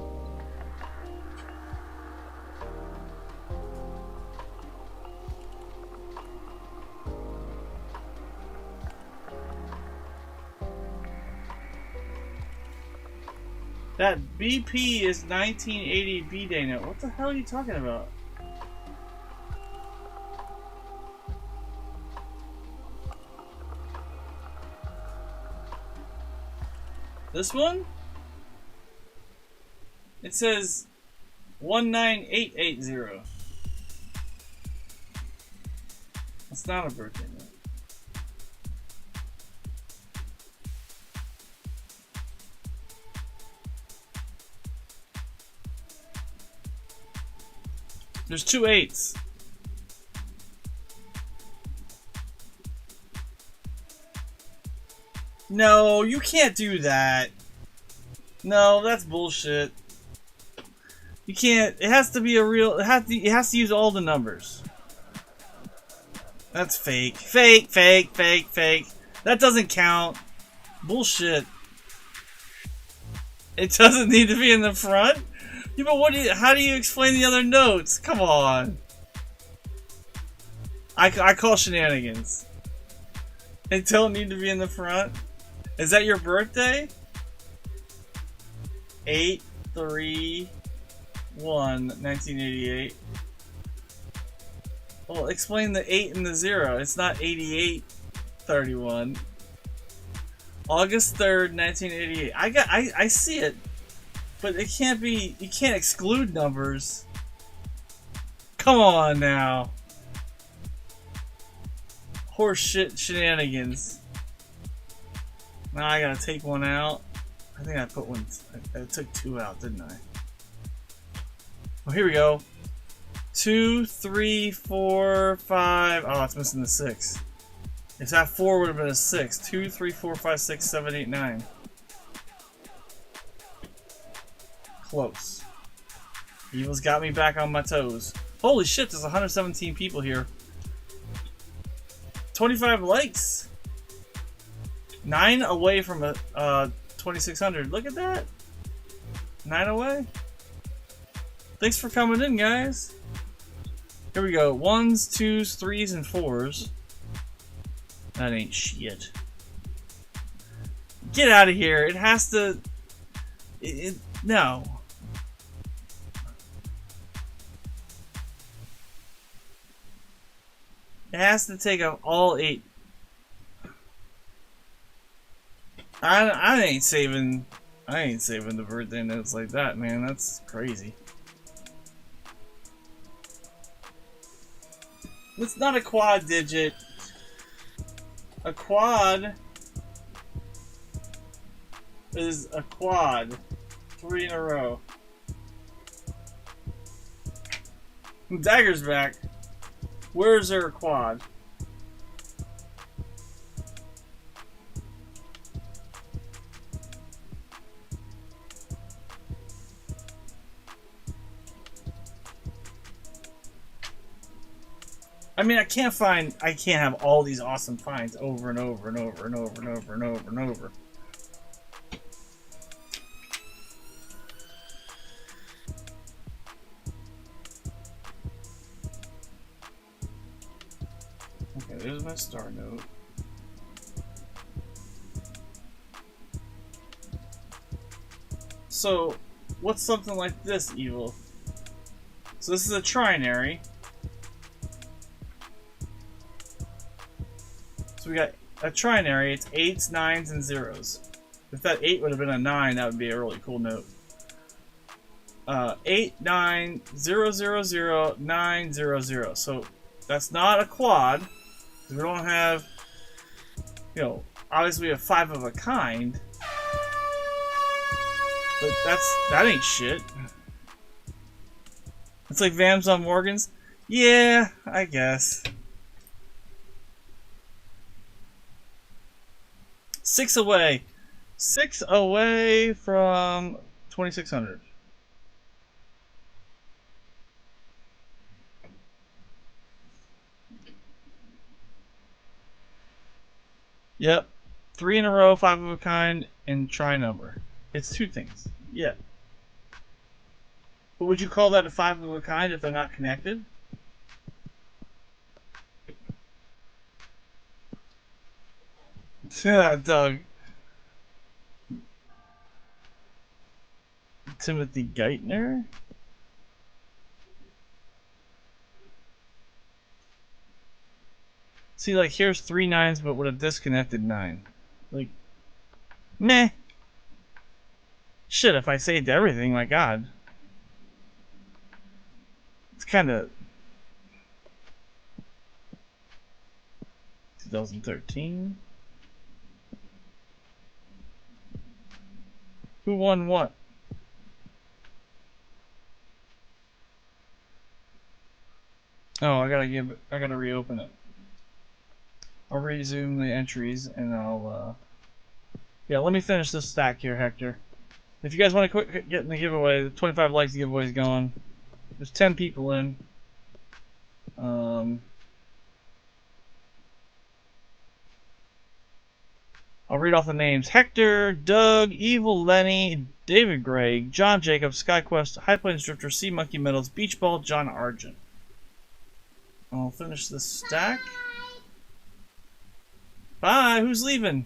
That BP is 1980 B-Day note. What the hell are you talking about? This one? It says 19880. That's not a birthday note. There's 2 8s. No, you can't do that. No, that's bullshit. You can't. It has to be a real. It has to use all the numbers. That's fake. Fake. That doesn't count. Bullshit. It doesn't need to be in the front. Yeah, but how do you explain the other notes? Come on. I call shenanigans. They don't need to be in the front. Is that your birthday? 8/3/1/1988. Well, explain the 8 and the 0. It's not 88/31. August 3rd, 1988. I see it. But it can't be, you can't exclude numbers. Come on now. Horse shit shenanigans. Now I gotta take one out. I think I put one, I took 2 out, didn't I? Oh, here we go. 2, 3, 4, 5. Oh, it's missing the 6. If that 4 would have been a 6. 2, 3, 4, 5, 6, 7, 8, 9. Close. Evil's got me back on my toes. Holy shit, there's 117 people here. 25 likes. 9 away from a 2600. Look at that. 9 away. Thanks for coming in, guys. Here we go. 1s, 2s, 3s, and 4s. That ain't shit. Get out of here. It has to... no. It has to take up all 8. I ain't saving the birthday notes like that, man. That's crazy. It's not a quad digit. A quad is a quad. 3 in a row. Dagger's back. Where's her quad? I mean, I can't have all these awesome finds over and over and over and over and over and over and over. Okay, there's my star note. So, what's something like this, Evil? So this is a trinary. So we got a trinary, it's 8s, 9s, and 0s. If that 8 would have been a 9, that would be a really cool note. 8, 9, 0, 0, 0, 9, 0, 0. So that's not a quad. We don't have, you know, obviously we have 5 of a kind. But that ain't shit. It's like Vams on Morgans. Yeah, I guess. 6 away. 6 away from 2,600. Yep. 3 in a row, 5 of a kind, and try number. It's 2 things. Yeah. But would you call that a 5 of a kind if they're not connected? Yeah, Doug. Timothy Geithner? See, like, here's 3 9s, but with a disconnected 9. Like, meh. Shit, if I saved everything, my god. It's kind of 2013. Who won what? Oh, I gotta reopen it. I'll resume the entries and I'll yeah, let me finish this stack here, Hector. If you guys want to quit getting the giveaway, the 25 likes giveaway is going. There's 10 people in. I'll read off the names. Hector, Doug, Evil Lenny, David Gregg, John Jacobs, SkyQuest, High Plains Drifter, Sea Monkey Metals, Beach Ball, John Argent. I'll finish this stack. Bye! Who's leaving?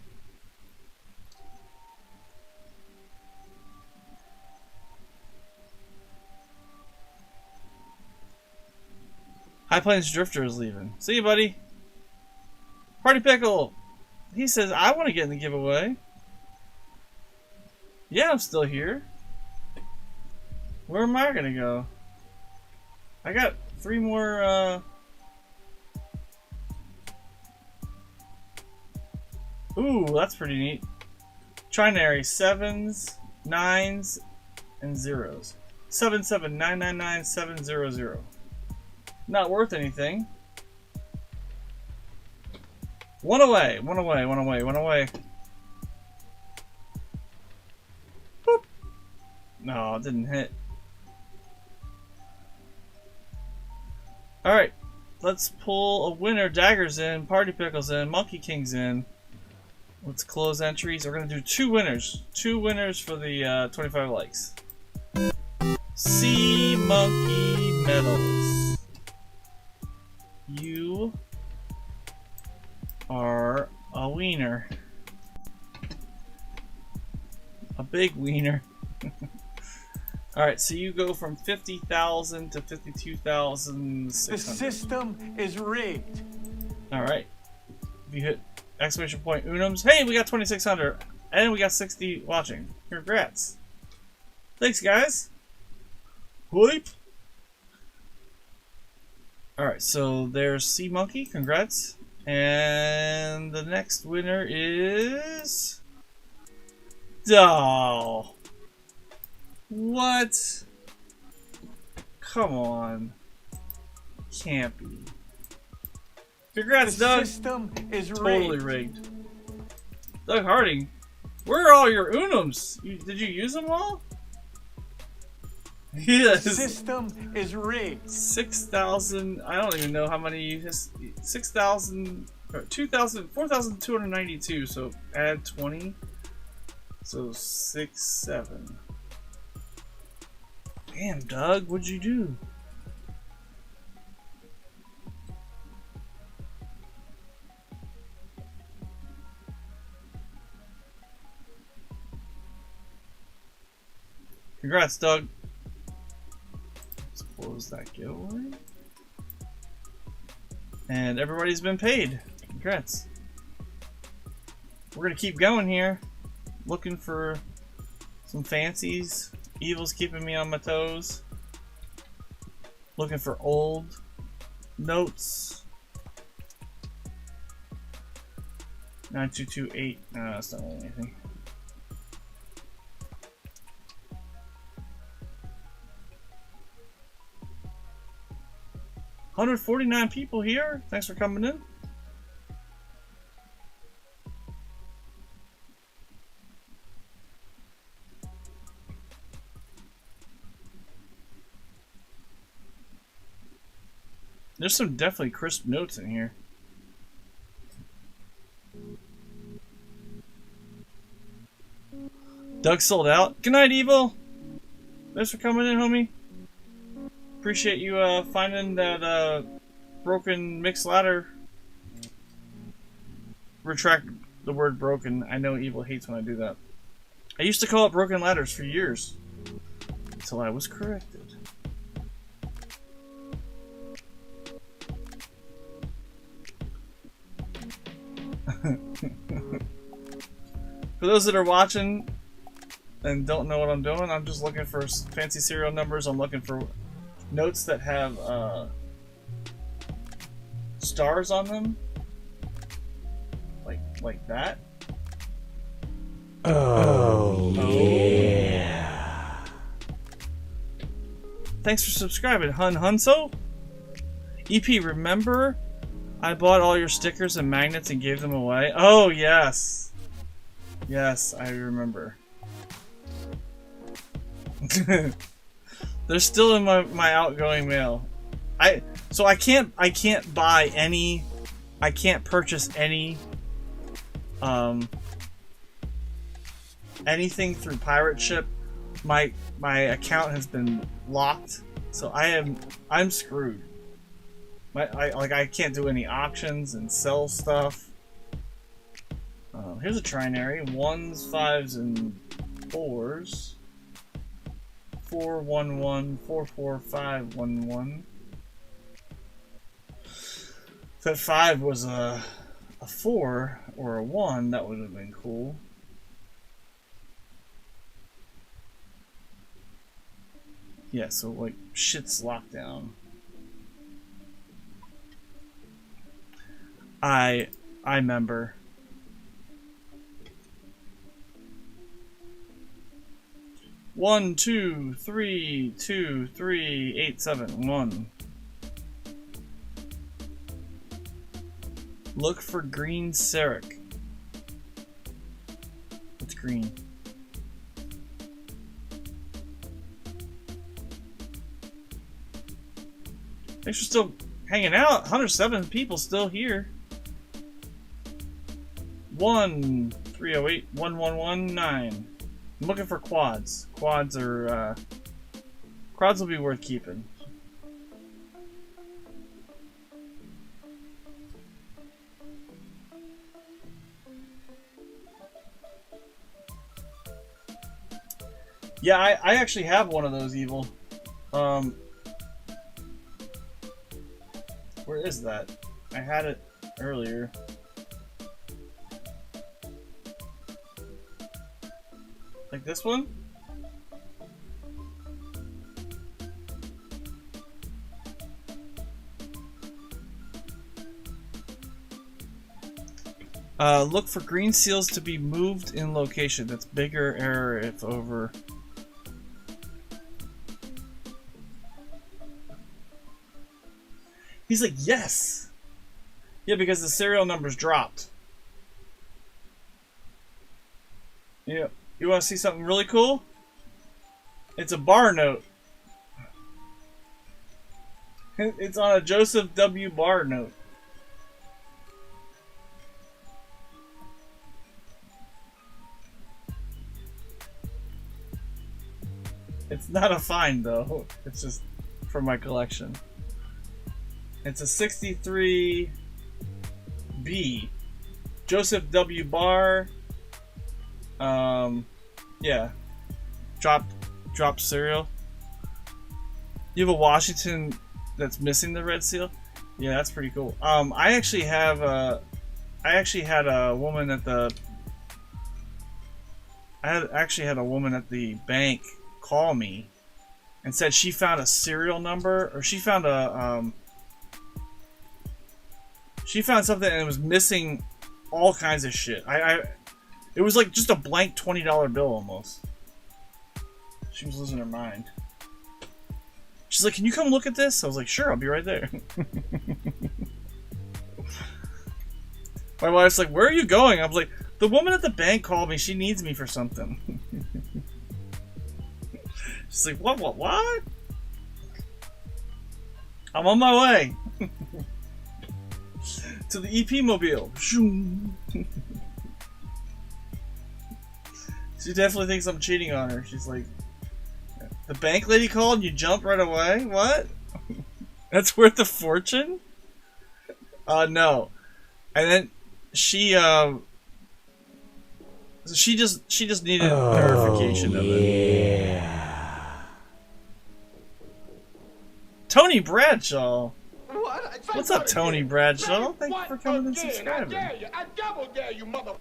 High Plains Drifter is leaving. See you, buddy. Party Pickle! He says, I want to get in the giveaway. Yeah, I'm still here. Where am I gonna go? I got 3 more, Ooh, that's pretty neat. Trinary 7s, 9s, and 0s. 77999 Not worth anything. 1 away, 1 away, 1 away, 1 away. Boop. No, it didn't hit. Alright, let's pull a winner. Daggers in, Party Pickles in, Monkey King's in. Let's close entries. We're going to do 2 winners. 2 winners for the 25 likes. Sea Monkey Metals. You are a wiener. A big wiener. Alright, so you go from 50,000 to 52,600. The system is rigged. Alright. If you hit exclamation point Unums. Hey, we got 2,600. And we got 60 watching. Congrats. Thanks, guys. Whoop. Alright, so there's Sea Monkey. Congrats. And the next winner is... Oh. What? Come on. Can't be. Congrats, The Doug. system is Totally rigged. rigged. Doug Harding, where are all your Unums? Did you use them all? Yes. The system is rigged. 6,000. I don't even know how many. 6,000. 2,000. 4,292. So add 20. So 6, 7. Damn, Doug, what'd you do? Congrats, Doug. Let's close that giveaway. And everybody's been paid. Congrats. We're gonna keep going here. Looking for some fancies. Evil's keeping me on my toes. Looking for old notes. 9228. No, that's not really anything. $149 people here. Thanks for coming in. There's some definitely crisp notes in here. Doug sold out. Good night, Evil. Thanks for coming in, homie. Appreciate you finding that broken mixed ladder. Retract the word broken. I know Evil hates when I do that. I used to call it broken ladders for years. Until I was corrected. For those that are watching and don't know what I'm doing, I'm just looking for fancy serial numbers. I'm looking for notes that have stars on them, like that. Oh yeah. Thanks for subscribing, Hunso. EP, remember I bought all your stickers and magnets and gave them away? Oh yes. Yes, I remember. They're still in my outgoing mail. I can't buy any, I can't purchase any anything through pirate ship. My account has been locked, so I'm screwed. I can't do any auctions and sell stuff. Here's a trinary. 1s, 5s, and 4s. 411, 44511. If that 5 was a 4 or a 1, that would have been cool. Yeah, so like shit's locked down. I remember. One, 2, 3, 2, 3, 8, 7, 1. Look for green Seric. What's green? Thanks for still hanging out. 107 people still here. 1, 308, 1119. I'm looking for quads. Quads will be worth keeping. Yeah, I actually have one of those, Evil. Where is that? I had it earlier. Like this one? Look for green seals to be moved in location. That's bigger error if over. He's like, yes! Yeah, because the serial number's dropped. Yeah. You want to see something really cool? It's a bar note. It's on a Joseph W. bar note. It's not a find though. It's just from my collection. It's a 63B. Joseph W. bar. Yeah. Drop cereal. You have a Washington that's missing the red seal? Yeah, that's pretty cool. I actually had a woman at the bank call me and said she found a serial number, or she found something and it was missing all kinds of shit. It was like just a blank $20 bill almost. She was losing her mind. She's like, "Can you come look at this?" I was like, "Sure, I'll be right there." My wife's like, "Where are you going?" I was like, "The woman at the bank called me. She needs me for something." She's like, what? I'm on my way. To the EP mobile. She definitely thinks I'm cheating on her. She's like, "The bank lady called and you jumped right away? What? That's worth a fortune?" No. And then she just needed verification of it. Yeah. Tony Bradshaw. What? What's up, Tony Bradshaw? Thank you for coming and subscribing. I double dare you, mother.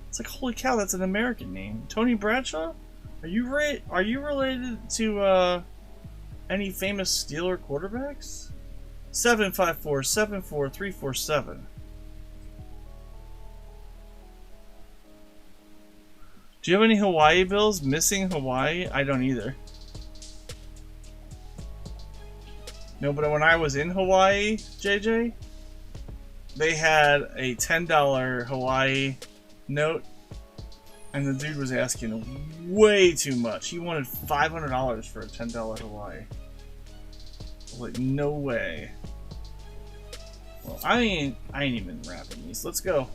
It's like, holy cow, that's an American name. Tony Bradshaw? Are you related to any famous Steeler quarterbacks? 754-74347. Do you have any Hawaii bills? Missing Hawaii? I don't either. No, but when I was in Hawaii, JJ, they had a $10 Hawaii note, and the dude was asking way too much. He wanted $500 for a $10 Hawaii. I was like, no way. Well, I ain't even wrapping these. Let's go.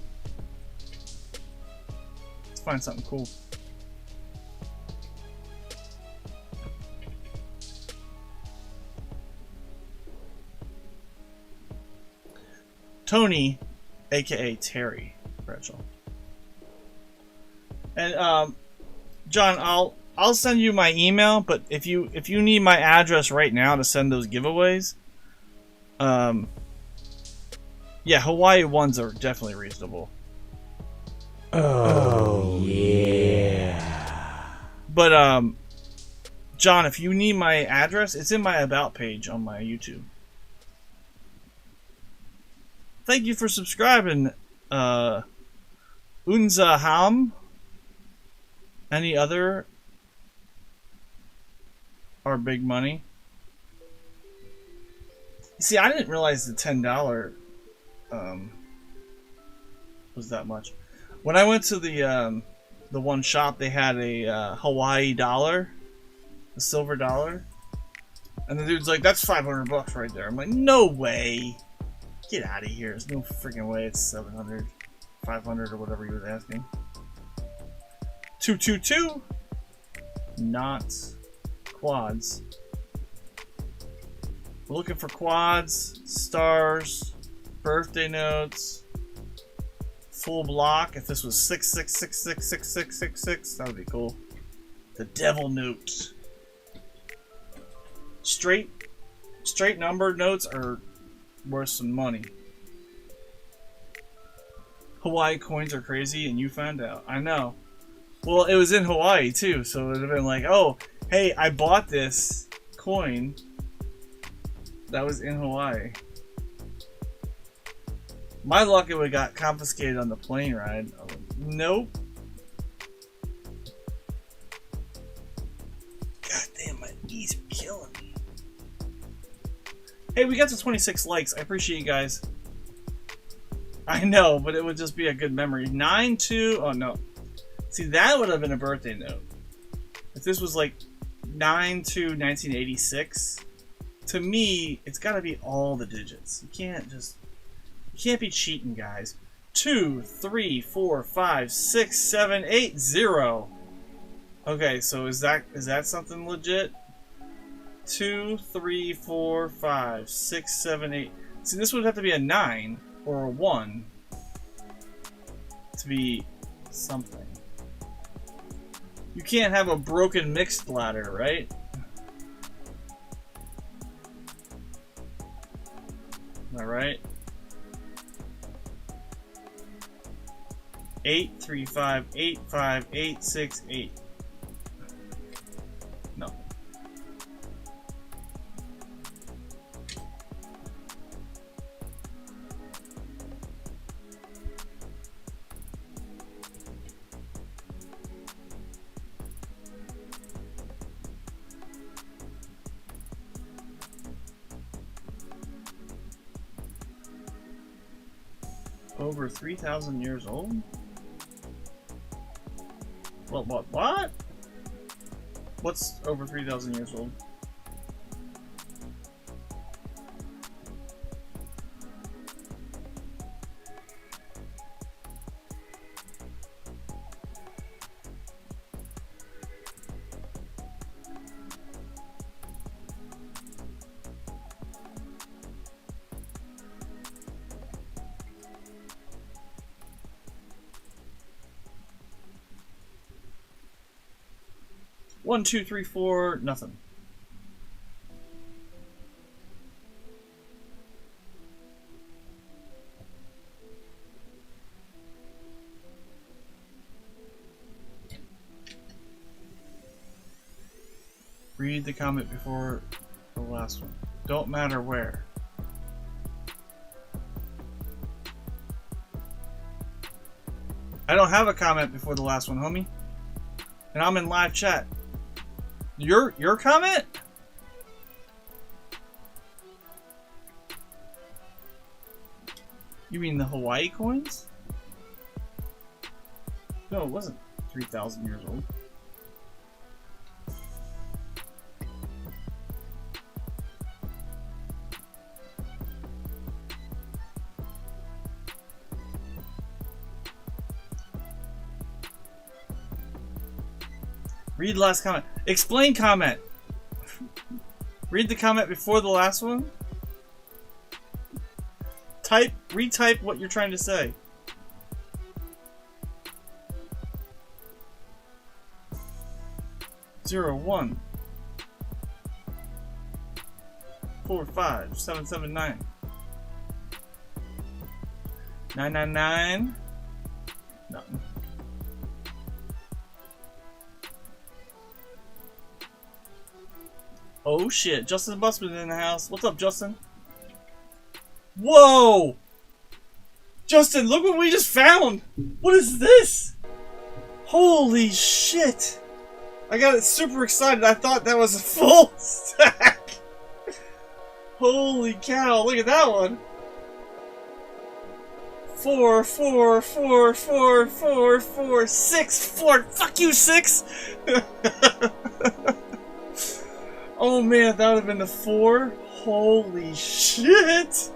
Let's find something cool. Tony, aka Terry Bradshaw. And John, I'll send you my email, but if you need my address right now to send those giveaways, yeah, Hawaii ones are definitely reasonable. Oh yeah. But John, if you need my address, it's in my about page on my YouTube. Thank you for subscribing, Unza Ham. Any other are big money. See, I didn't realize the $10 was that much. When I went to the one shop, they had a Hawaii dollar, a silver dollar, and the dude's like, "That's $500 right there." I'm like, "No way. Get out of here. There's no freaking way it's 700, 500 or whatever he was asking." 222. Not quads. We're looking for quads, stars, birthday notes, full block. If this was 666666666, that would be cool. The devil note. Straight numbered notes are worth some money. Hawaii coins are crazy, and you found out. I know. Well, it was in Hawaii too, so it would have been like, "Oh, hey, I bought this coin that was in Hawaii." My luck, it would have got confiscated on the plane ride. I was like, nope. God damn, my knees are killing me. Hey, we got to 26 likes. I appreciate you guys. I know, but it would just be a good memory. 9-2. Oh no. See, that would have been a birthday note. If this was like 9-2-1986, to me, it's got to be all the digits. You can't be cheating, guys. 2, 3, 4, 5, 6, 7, 8, 0. Okay, so is that something legit? 2, 3, 4, 5, 6, 7, 8. See, this would have to be a 9 or a 1 to be something. You can't have a broken mixed ladder, right? Am I right? 8, 3, 5, 8, 5, 8, 6, 8. No. over 3,000 years old? What? What's over 3,000 years old? One, two, three, four, nothing. Read the comment before the last one. Don't matter where. I don't have a comment before the last one, homie. And I'm in live chat. Your comment? You mean the Hawaii coins? No, it wasn't 3,000 years old. Read last comment. Explain comment. Read the comment before the last one. Retype what you're trying to say. Zero 1 4 5 7 7 9 9 9 9. Nothing. Oh shit, Justin Busman in the house. What's up, Justin? Whoa! Justin, look what we just found! What is this? Holy shit! I got super excited. I thought that was a full stack. Holy cow, look at that one. 4 4 4 4 4 4 6 4. Fuck you, 6! Oh man, that would have been the 4. Holy shit!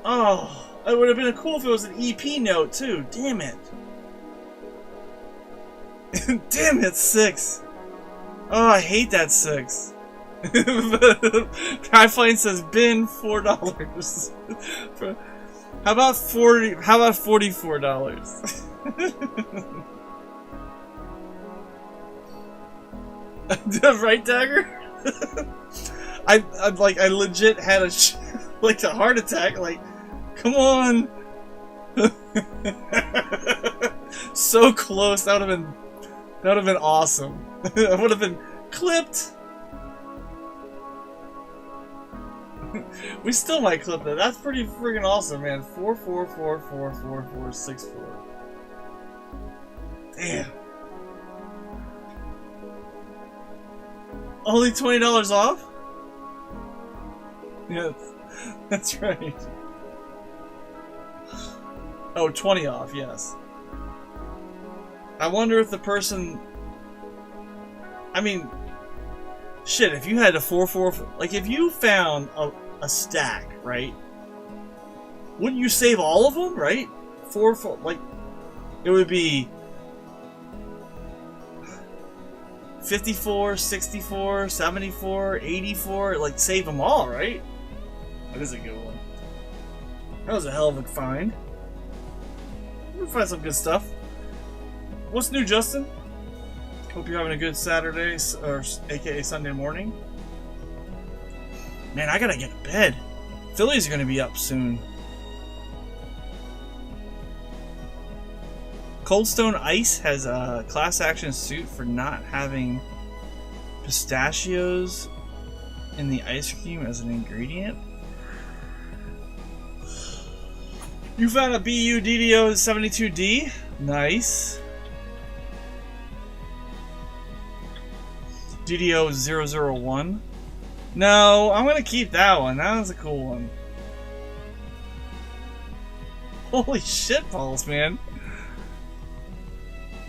Oh, it would have been cool if it was an EP note too. Damn it! Damn it, 6. Oh, I hate that 6. Triflane says bin $4. How about $44? Right, Dagger? I legit had a heart attack. Like, come on. So close. That would have been awesome. That would have been clipped. We still might clip that. That's pretty freaking awesome, man. 4 4 4 4 4 4 6 4. Damn. Only $20 off? Yes, that's right. Oh, 20 off, yes. I wonder if the person... I mean... Shit, if you had a 4 4... Like, if you found a stack, right? Wouldn't you save all of them, right? 4 4... Like, it would be... 54, 64, 74, 84, like save them all, right? That is a good one. That was a hell of a find. We'll find some good stuff. What's new, Justin? Hope you're having a good Saturday, or aka Sunday morning. Man, I gotta get to bed. Phillies are gonna be up soon. Cold Stone Ice has a class action suit for not having pistachios in the ice cream as an ingredient. You found a BU DDO 72D? Nice. DDO 001? No, I'm gonna keep that one. That was a cool one. Holy shit balls, man.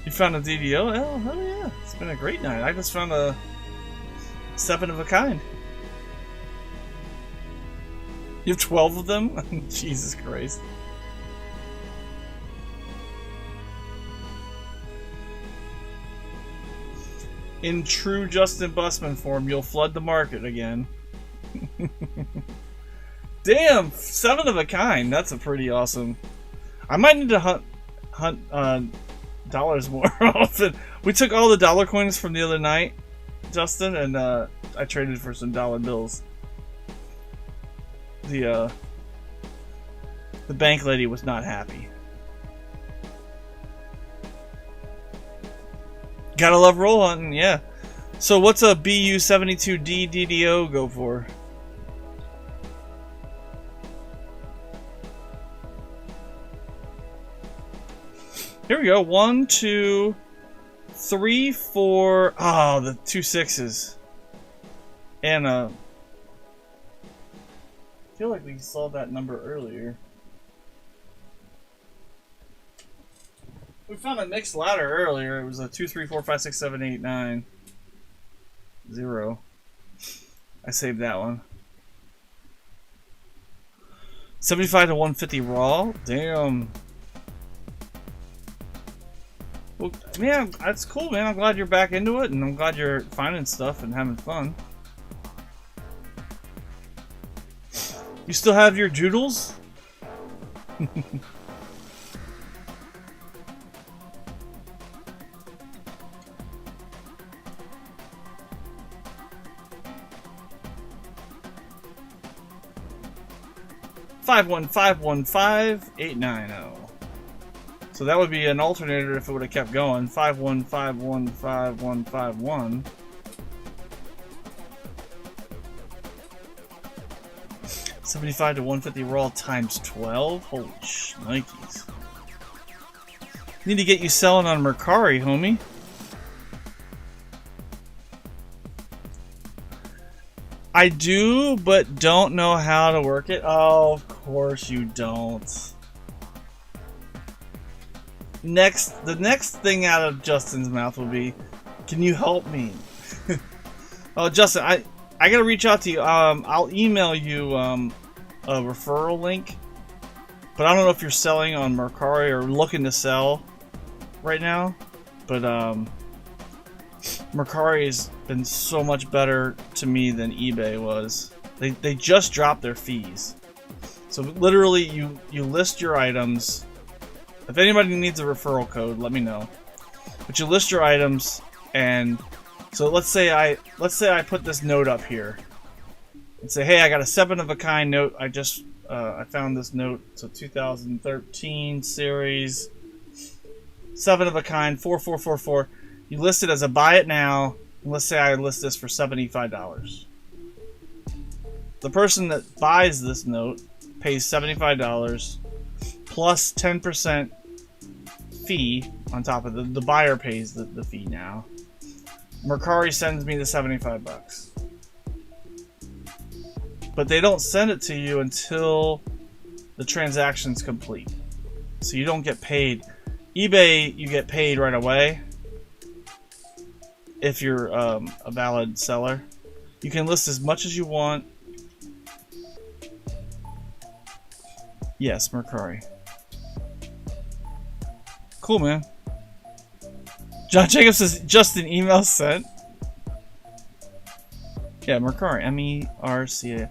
You found a DDO? Oh, hell yeah. It's been a great night. I just found a 7 of a kind. You have 12 of them? Jesus Christ. In true Justin Bussman form, you'll flood the market again. Damn, 7 of a kind. That's a pretty awesome. I might need to hunt dollars more often. We took all the dollar coins from the other night, Justin, and I traded for some dollar bills. The bank lady was not happy. Gotta love roll hunting, yeah. So what's a BU72D DDO go for? Here we go. 1, 2, 3, 4. Oh, the 2 6s. And I feel like we saw that number earlier. We found a mixed ladder earlier. It was a 2, 3, 4, 5, 6, 7, 8, 9, 0. I saved that one. 75 to 150 raw. Damn. Well, man, that's cool, man. I'm glad you're back into it, and I'm glad you're finding stuff and having fun. You still have your joodles? 51515-890. So that would be an alternator if it would have kept going. 5151551. 75 to 150 raw times 12. Holy shnikes. Need to get you selling on Mercari, homie. I do, but don't know how to work it. Oh, of course you don't. The next thing out of Justin's mouth will be, can you help me? Oh, Justin, I gotta reach out to you. I'll email you a referral link, but I don't know if you're selling on Mercari or looking to sell right now. But Mercari has been so much better to me than eBay was. They just dropped their fees, so literally you list your items. If anybody needs a referral code, let me know. But you list your items, and so let's say I put this note up here and say, hey, I got a 7 of a kind note. I just I found this note. It's a 2013 series, 7 of a kind, 4444. You list it as a buy it now. And let's say I list this for $75. The person that buys this note pays $75 plus 10% fee on top of the buyer pays the fee now. Mercari sends me the 75 bucks. But they don't send it to you until the transaction's complete. So you don't get paid. eBay, you get paid right away if you're a valid seller. You can list as much as you want. Yes, Mercari. Cool, man. John Jacobs says, just an email sent. Yeah, Mercari. M-E-R-C-A.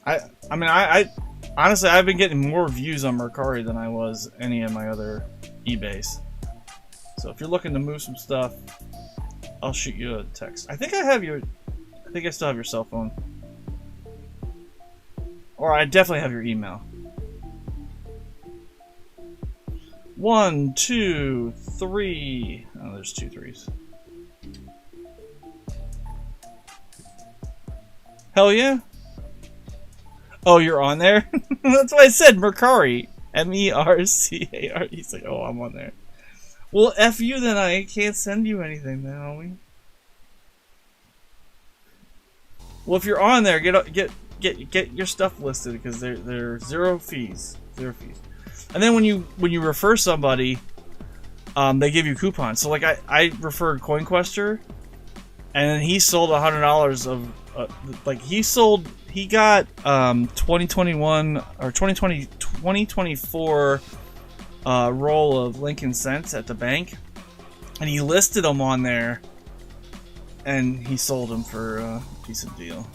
I mean, I honestly, I've been getting more views on Mercari than I was any of my other eBays. So if you're looking to move some stuff, I'll shoot you a text. I think I still have your cell phone. Or I definitely have your email. 1, 2, 3. Oh, there's 2 3s. Hell yeah. Oh, you're on there? That's what I said, Mercari. M-E-R-C-A-R. He's like, oh, I'm on there. Well, F you then, I can't send you anything then, homie. Well, if you're on there, get your stuff listed because they're zero fees. 0 fees. And then when you refer somebody, they give you coupons. So like I referred CoinQuester, and then he sold $100 of he got 2021 or 2024 roll of Lincoln Cents at the bank, and he listed them on there, and he sold them for a decent deal.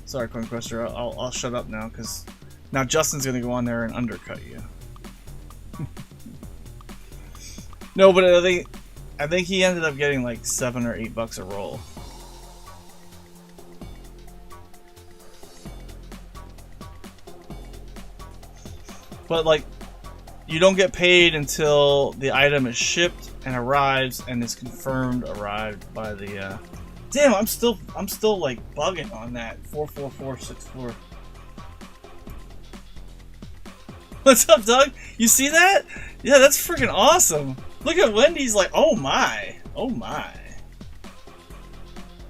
Sorry, CoinQuester, I'll shut up now because now Justin's gonna go on there and undercut you. No, but I think he ended up getting like $7 or $8 a roll. But like, you don't get paid until the item is shipped and arrives and is confirmed arrived by the. Damn, I'm still like bugging on that 44464. What's up, Doug? You see that? Yeah, that's freaking awesome. Look at Wendy's like, oh my, oh my,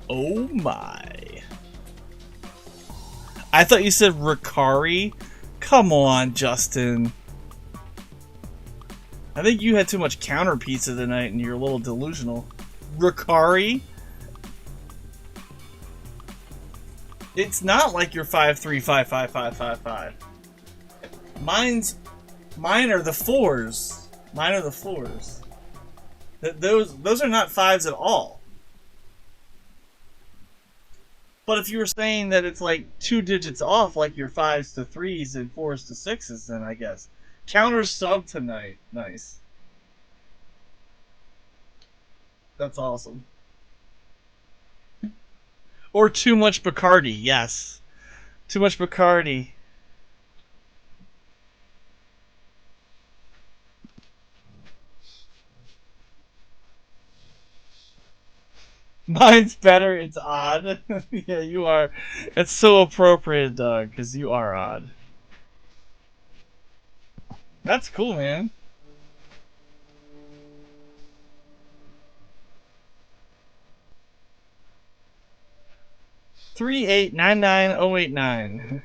oh my. I thought you said Ricari. Come on, Justin. I think you had too much counter pizza tonight and you're a little delusional. Ricari? It's not like your 5355555. Mine are the 4s. Mine are the 4s. Those are not 5s at all. But if you were saying that it's like 2 digits off, like your 5s to 3s and 4s to 6s, then I guess. Counter sub tonight. Nice. That's awesome. Or too much Bacardi, yes. Too much Bacardi. Mine's better, it's odd. Yeah, you are. It's so appropriate, Doug, because you are odd. That's cool, man. $3899,089.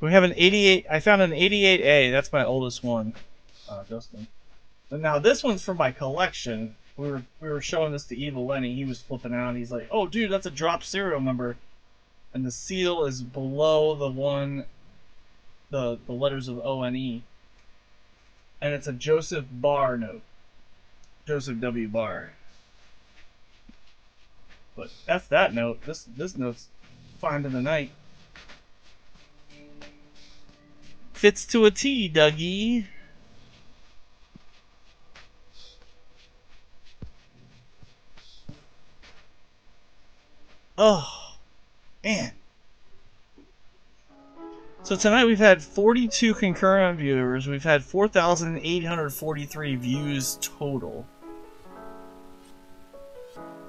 We have an 88. I found an 88A. That's my oldest one, Justin. But now this one's from my collection. We were showing this to Evil Lenny. He was flipping out. He's like, "Oh, dude, that's a drop serial number," and the seal is below the one, the letters of ONE, and it's a Joseph Barr note. Joseph W. Barr. But F that note. This note's fine in the night. Fits to a T, Dougie. Oh, man. So tonight we've had 42 concurrent viewers. We've had 4,843 views total.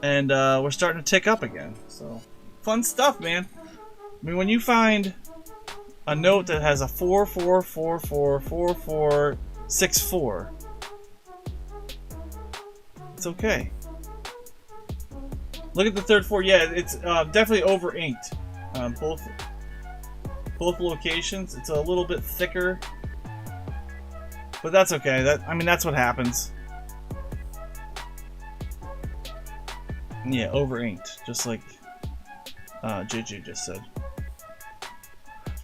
And we're starting to tick up again. So, fun stuff, man. I mean, when you find a note that has a 44444464, it's okay. Look at the third 4. Yeah, it's definitely over inked. Both locations. It's a little bit thicker, but that's okay. That's what happens. Yeah, over inked, just like JJ just said.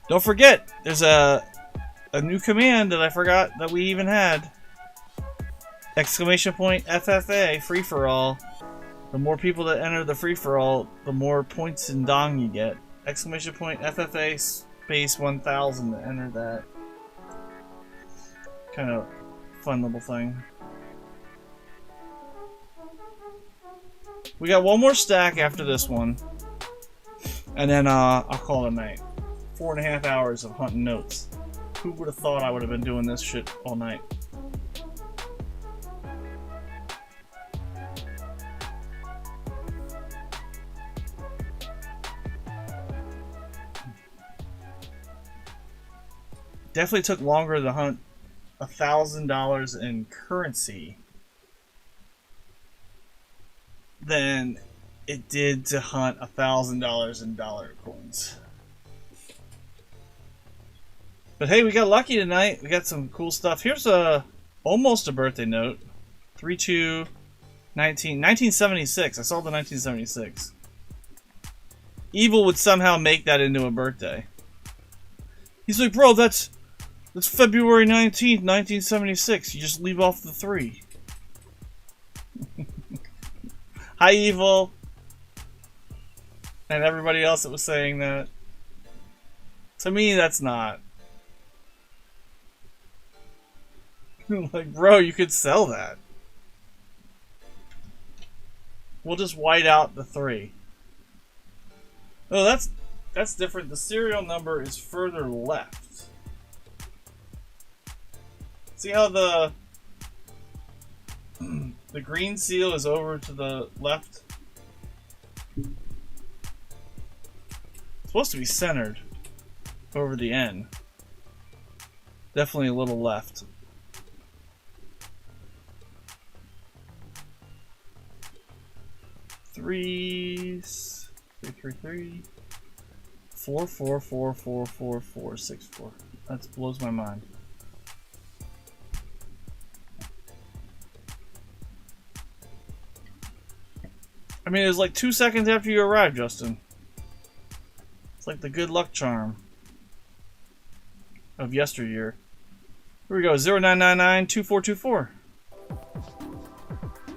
Don't forget, there's a new command that I forgot that we even had. Exclamation point FFA, free for all. The more people that enter the free for all, the more points and dong you get. Exclamation point FFA space 1000 to enter that. Kind of fun little thing. We got one more stack after this one, and then I'll call it a night. 4.5 hours of hunting notes. Who would have thought I would have been doing this shit all night? Definitely took longer to hunt $1,000 in currency than it did to hunt $1,000 in dollar coins. But hey, we got lucky tonight. We got some cool stuff. Here's almost a birthday note. 1976. I saw the 1976. Evil would somehow make that into a birthday. He's like, bro, that's February 19th, 1976. You just leave off the 3. Hi, Evil. And everybody else that was saying that. To me, that's not. Like, bro, you could sell that. We'll just white out the 3. Oh, that's different. The serial number is further left. See how the green seal is over to the left? It's supposed to be centered over the N. Definitely a little left. Threes, 333, 4444464. That blows my mind. I mean, it was like 2 seconds after you arrived, Justin. It's like the good luck charm of yesteryear. Here we go, 0999-2424.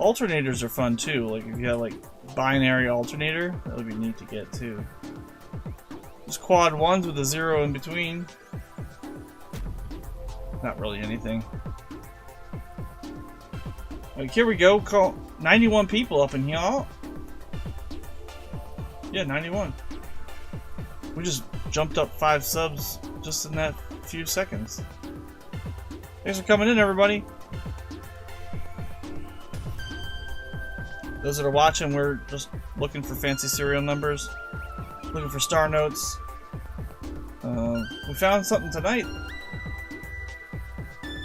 Alternators are fun too. Like if you have like binary alternator, that would be neat to get too. Just quad 1s with a 0 in between. Not really anything. Like here we go. Call 91 people up in here. Yeah, 91. We just jumped up 5 subs just in that few seconds. Thanks for coming in, everybody. Those that are watching, we're just looking for fancy serial numbers, looking for star notes. We found something tonight.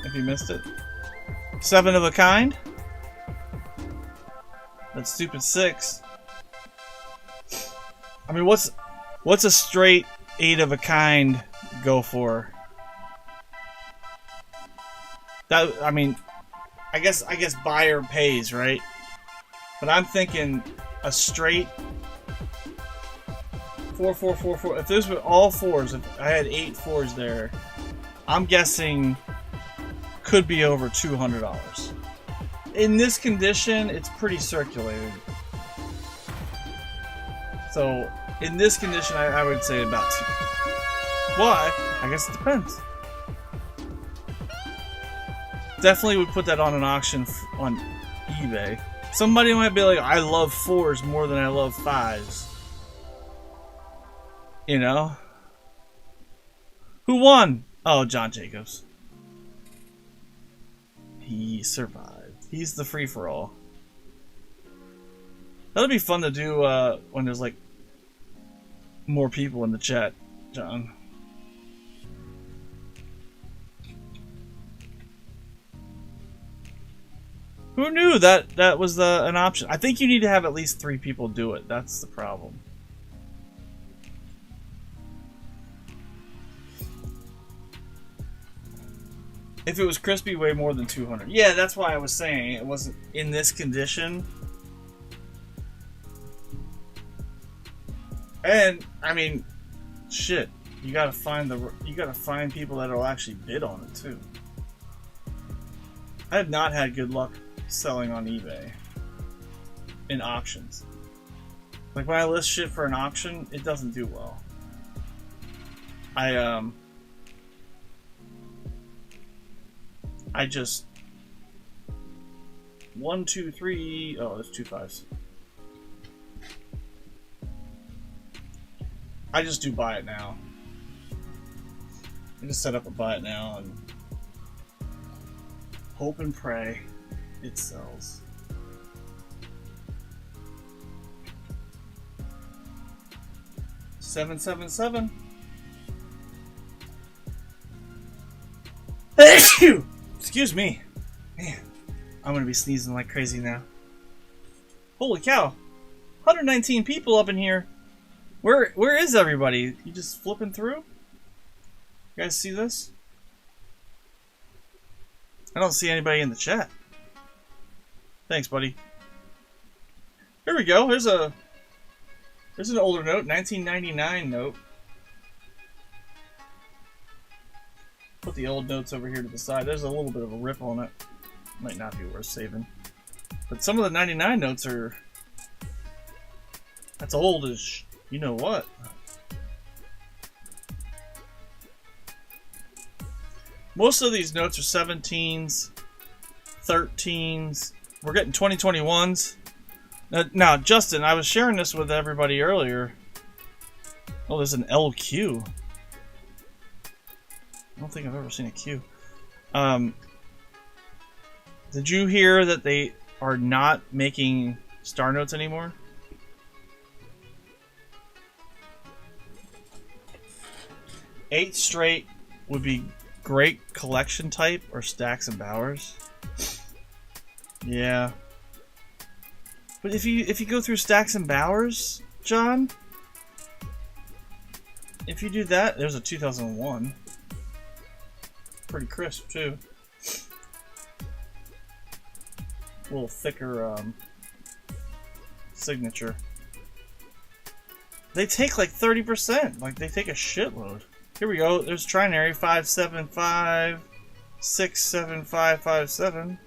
If you missed it, 7 of a kind. That stupid 6. I mean, what's a straight 8 of a kind go for? That, I mean, I guess buyer pays, right? But I'm thinking a straight 4-4-4-4. If those were all 4s, if I had 8 4s there, I'm guessing could be over $200. In this condition, it's pretty circulated. So in this condition, I would say about 2. Why? I guess it depends. Definitely would put that on an auction on eBay. Somebody might be like, I love 4s more than I love 5s. You know? Who won? Oh, John Jacobs. He survived. He's the free-for-all. That'll be fun to do when there's like more people in the chat, John. Who knew that was an option? I think you need to have at least 3 people do it. That's the problem. If it was crispy, way more than 200. Yeah, that's why I was saying it wasn't in this condition. And I mean, shit, you gotta find people that'll actually bid on it too. I have not had good luck selling on eBay in auctions. Like when I list shit for an auction, it doesn't do well. I just 1, 2, 3. Oh, there's 2 5s. I just do buy it now. I just set up a buy it now and hope and pray it sells. $777. Excuse me. Man, I'm gonna be sneezing like crazy now. Holy cow. 119 people up in here. Where is everybody? You just flipping through? You guys see this? I don't see anybody in the chat. Thanks, buddy. Here we go. Here's an older note, 1999 note. Put the old notes over here to the side. There's a little bit of a rip on it. Might not be worth saving. But some of the 99 notes are... That's old as you know what. Most of these notes are 17s, 13s. We're getting 2021s. Now, Justin, I was sharing this with everybody earlier. Oh, there's an LQ. I don't think I've ever seen a Q. Did you hear that they are not making star notes anymore? Eight straight would be great collection type or stacks and bowers. Yeah. But if you go through stacks and bowers, John, if you do that, there's a 2001. Pretty crisp too. A little thicker signature. They take like 30%. Like they take a shitload. Here we go. There's trinary 575 67557.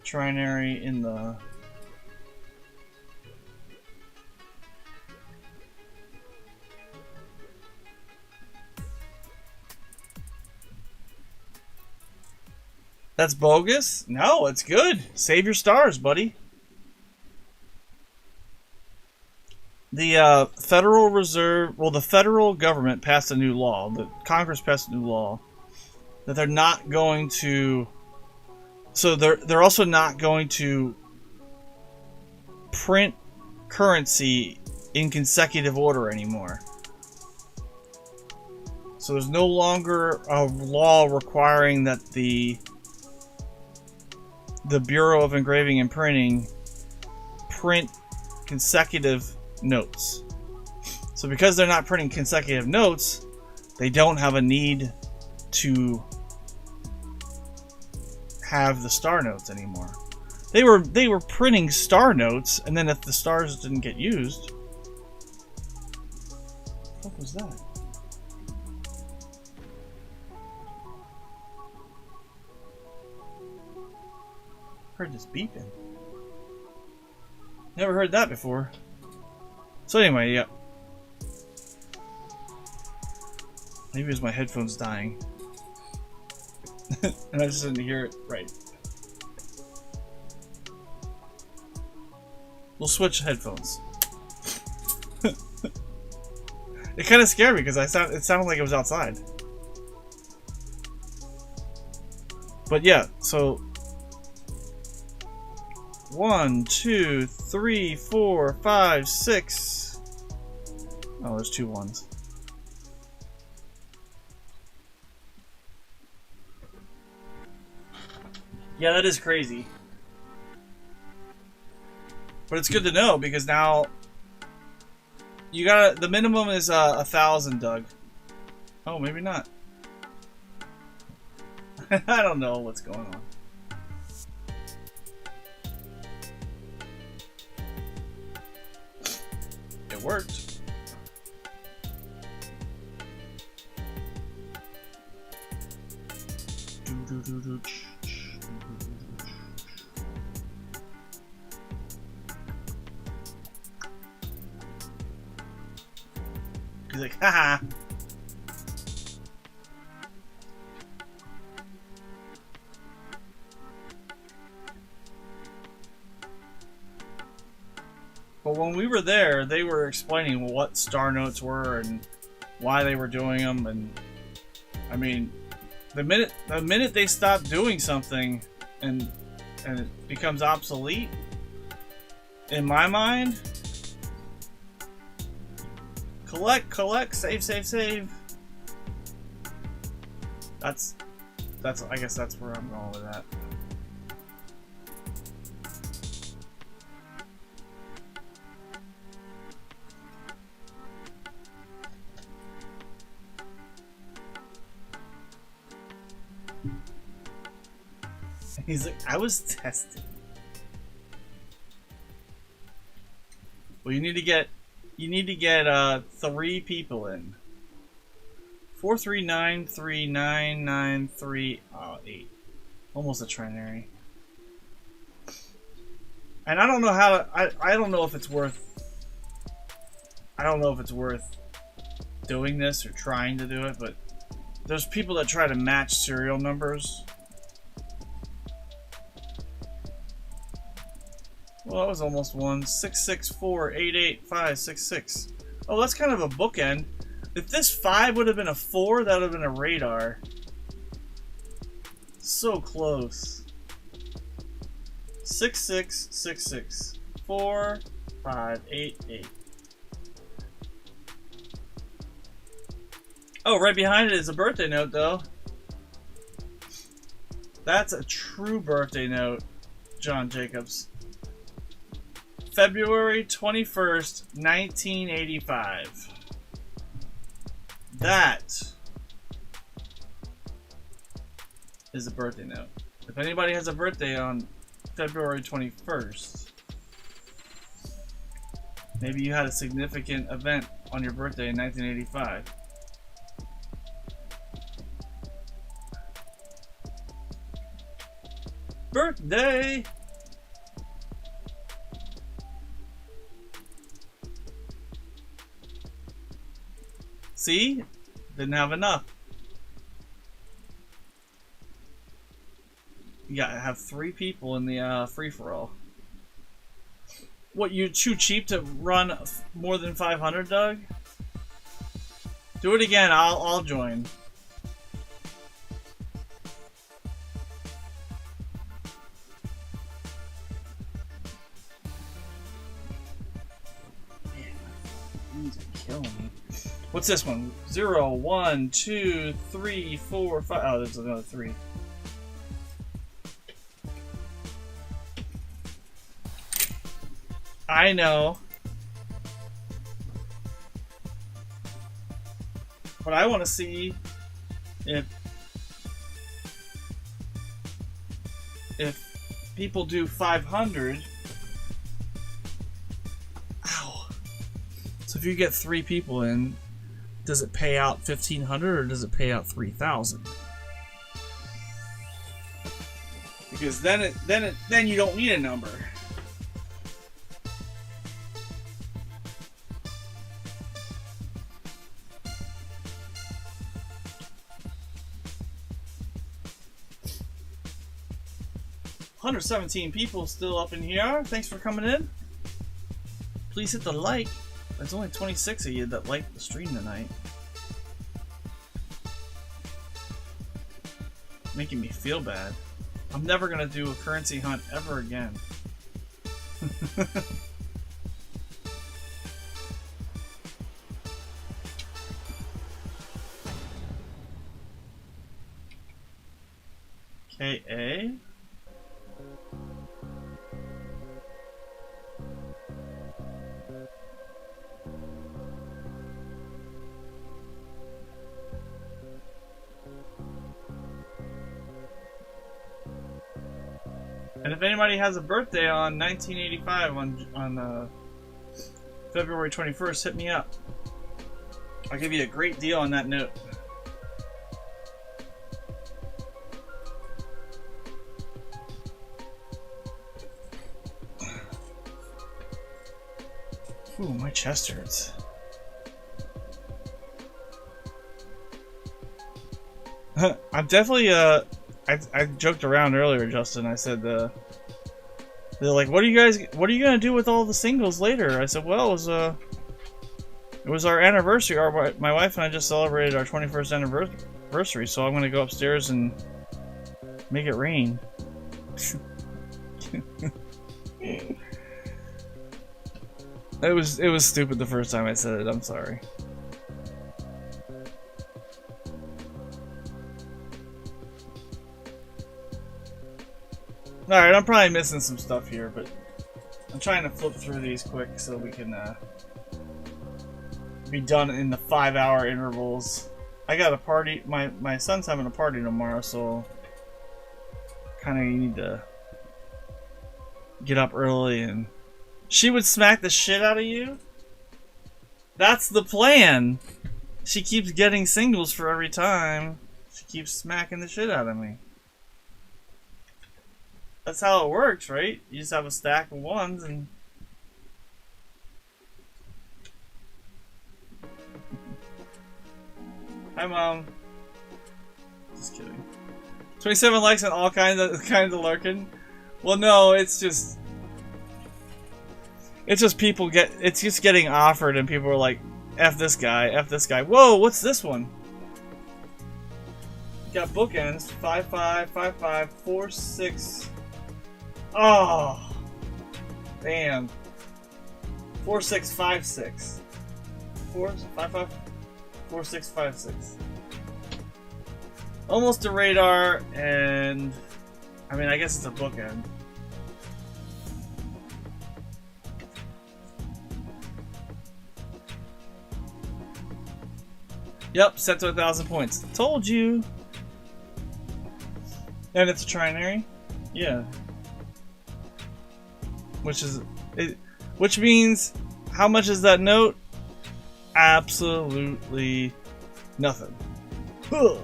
Trinary in the That's bogus? No, it's good. Save your stars, buddy. The Federal Reserve, well, the federal government passed a new law. The Congress passed a new law that they're not going to. So they're also not going to print currency in consecutive order anymore. So there's no longer a law requiring that the Bureau of Engraving and Printing print consecutive notes. So because they're not printing consecutive notes, they don't have a need to have the star notes anymore. They were printing star notes, and then if the stars didn't get used, what was that? Heard this beeping. Never heard that before. So anyway, yeah. Maybe it was my headphones dying. And I just didn't hear it right. We'll switch headphones. It kind of scared me because it sounded like it was outside. But yeah, so 1, 2, 3, 4, 5, 6. Oh, there's 2 ones. Yeah, that is crazy. But it's good to know because now you gotta. The minimum is 1,000, Doug. Oh, maybe not. I don't know what's going on. It worked. He's like, haha. But when we were there, they were explaining what star notes were and why they were doing them, and I mean, the minute they stop doing something and it becomes obsolete, in my mind, collect, save. That's I guess that's where I'm going with that. He's like, I was testing. Well, you need to get 3 people in. 4393993 almost a trinary. And I don't know how to, I don't know if it's worth doing this or trying to do it, but there's people that try to match serial numbers. Well, that was almost one. 664885666. Oh, that's kind of a bookend. If this 5 would have been a 4, that would have been a radar. So close. 6666 4588. Oh, right behind it is a birthday note, though. That's a true birthday note, John Jacobs. February 21st, 1985. That is a birthday note. If anybody has a birthday on February 21st, maybe you had a significant event on your birthday in 1985. Birthday! See? Didn't have enough. You gotta have 3 people in the free-for-all. What, you too cheap to run more than 500, Doug? Do it again, I'll join. What's this one? 0, 1, 2, 3, 4, 5. Oh, there's another 3. I know. But I want to see if people do 500. Ow. So if you get 3 people in, does it pay out 1,500 or does it pay out 3,000? Because then you don't need a number. $117 people still up in here. Thanks for coming in. Please hit the like. There's only 26 of you that liked the stream tonight. Making me feel bad. I'm never gonna do a currency hunt ever again. KA. And if anybody has a birthday on 1985 on February 21st, hit me up. I'll give you a great deal on that note. Ooh, my chest hurts. I'm definitely I joked around earlier, Justin. I said they're like, what are you gonna do with all the singles later? I said, well, it was our anniversary. My wife and I just celebrated our 21st anniversary, so I'm gonna go upstairs and make it rain. It was stupid the first time I said it. I'm sorry. Alright, I'm probably missing some stuff here, but I'm trying to flip through these quick so we can be done in the 5-hour intervals. I got a party, my son's having a party tomorrow, so kind of you need to get up early and she would smack the shit out of you? That's the plan. She keeps getting singles for every time. She keeps smacking the shit out of me. That's how it works, right? You just have a stack of ones and... Hi, Mom. Just kidding. 27 likes on all kinds of lurking. Well, no, it's just people it's just getting offered and people are like, F this guy, F this guy. Whoa, what's this one? Got bookends, 5 5 5 5 4 6. Oh, damn. 4 6 5 6. 4 5 5 4 6 5 6. Almost a radar, and I mean, I guess it's a bookend. Yep, set to 1,000 points. Told you. And it's a trinary. Yeah. Which means, how much is that note? Absolutely nothing. Ugh.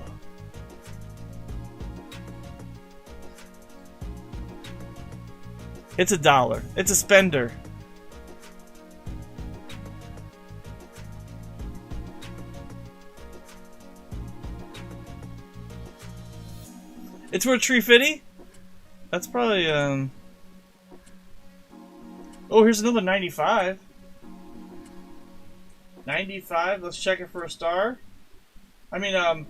It's $1. It's a spender. It's worth $350? That's probably oh, here's another 95. 95, let's check it for a star. I mean,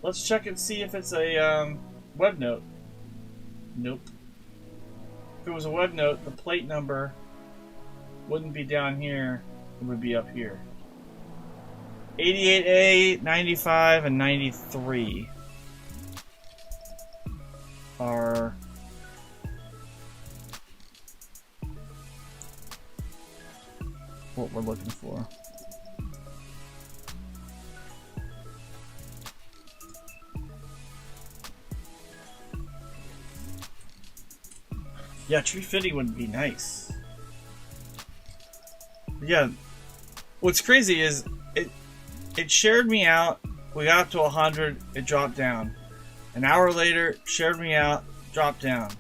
let's check and see if it's a web note. Nope. If it was a web note, the plate number wouldn't be down here, it would be up here. 88A, 95, and 93 are what we're looking for. Yeah, tree fitting would be nice. Yeah, what's crazy is it shared me out. We got up to 100, it dropped down. An hour later, shared me out, dropped down.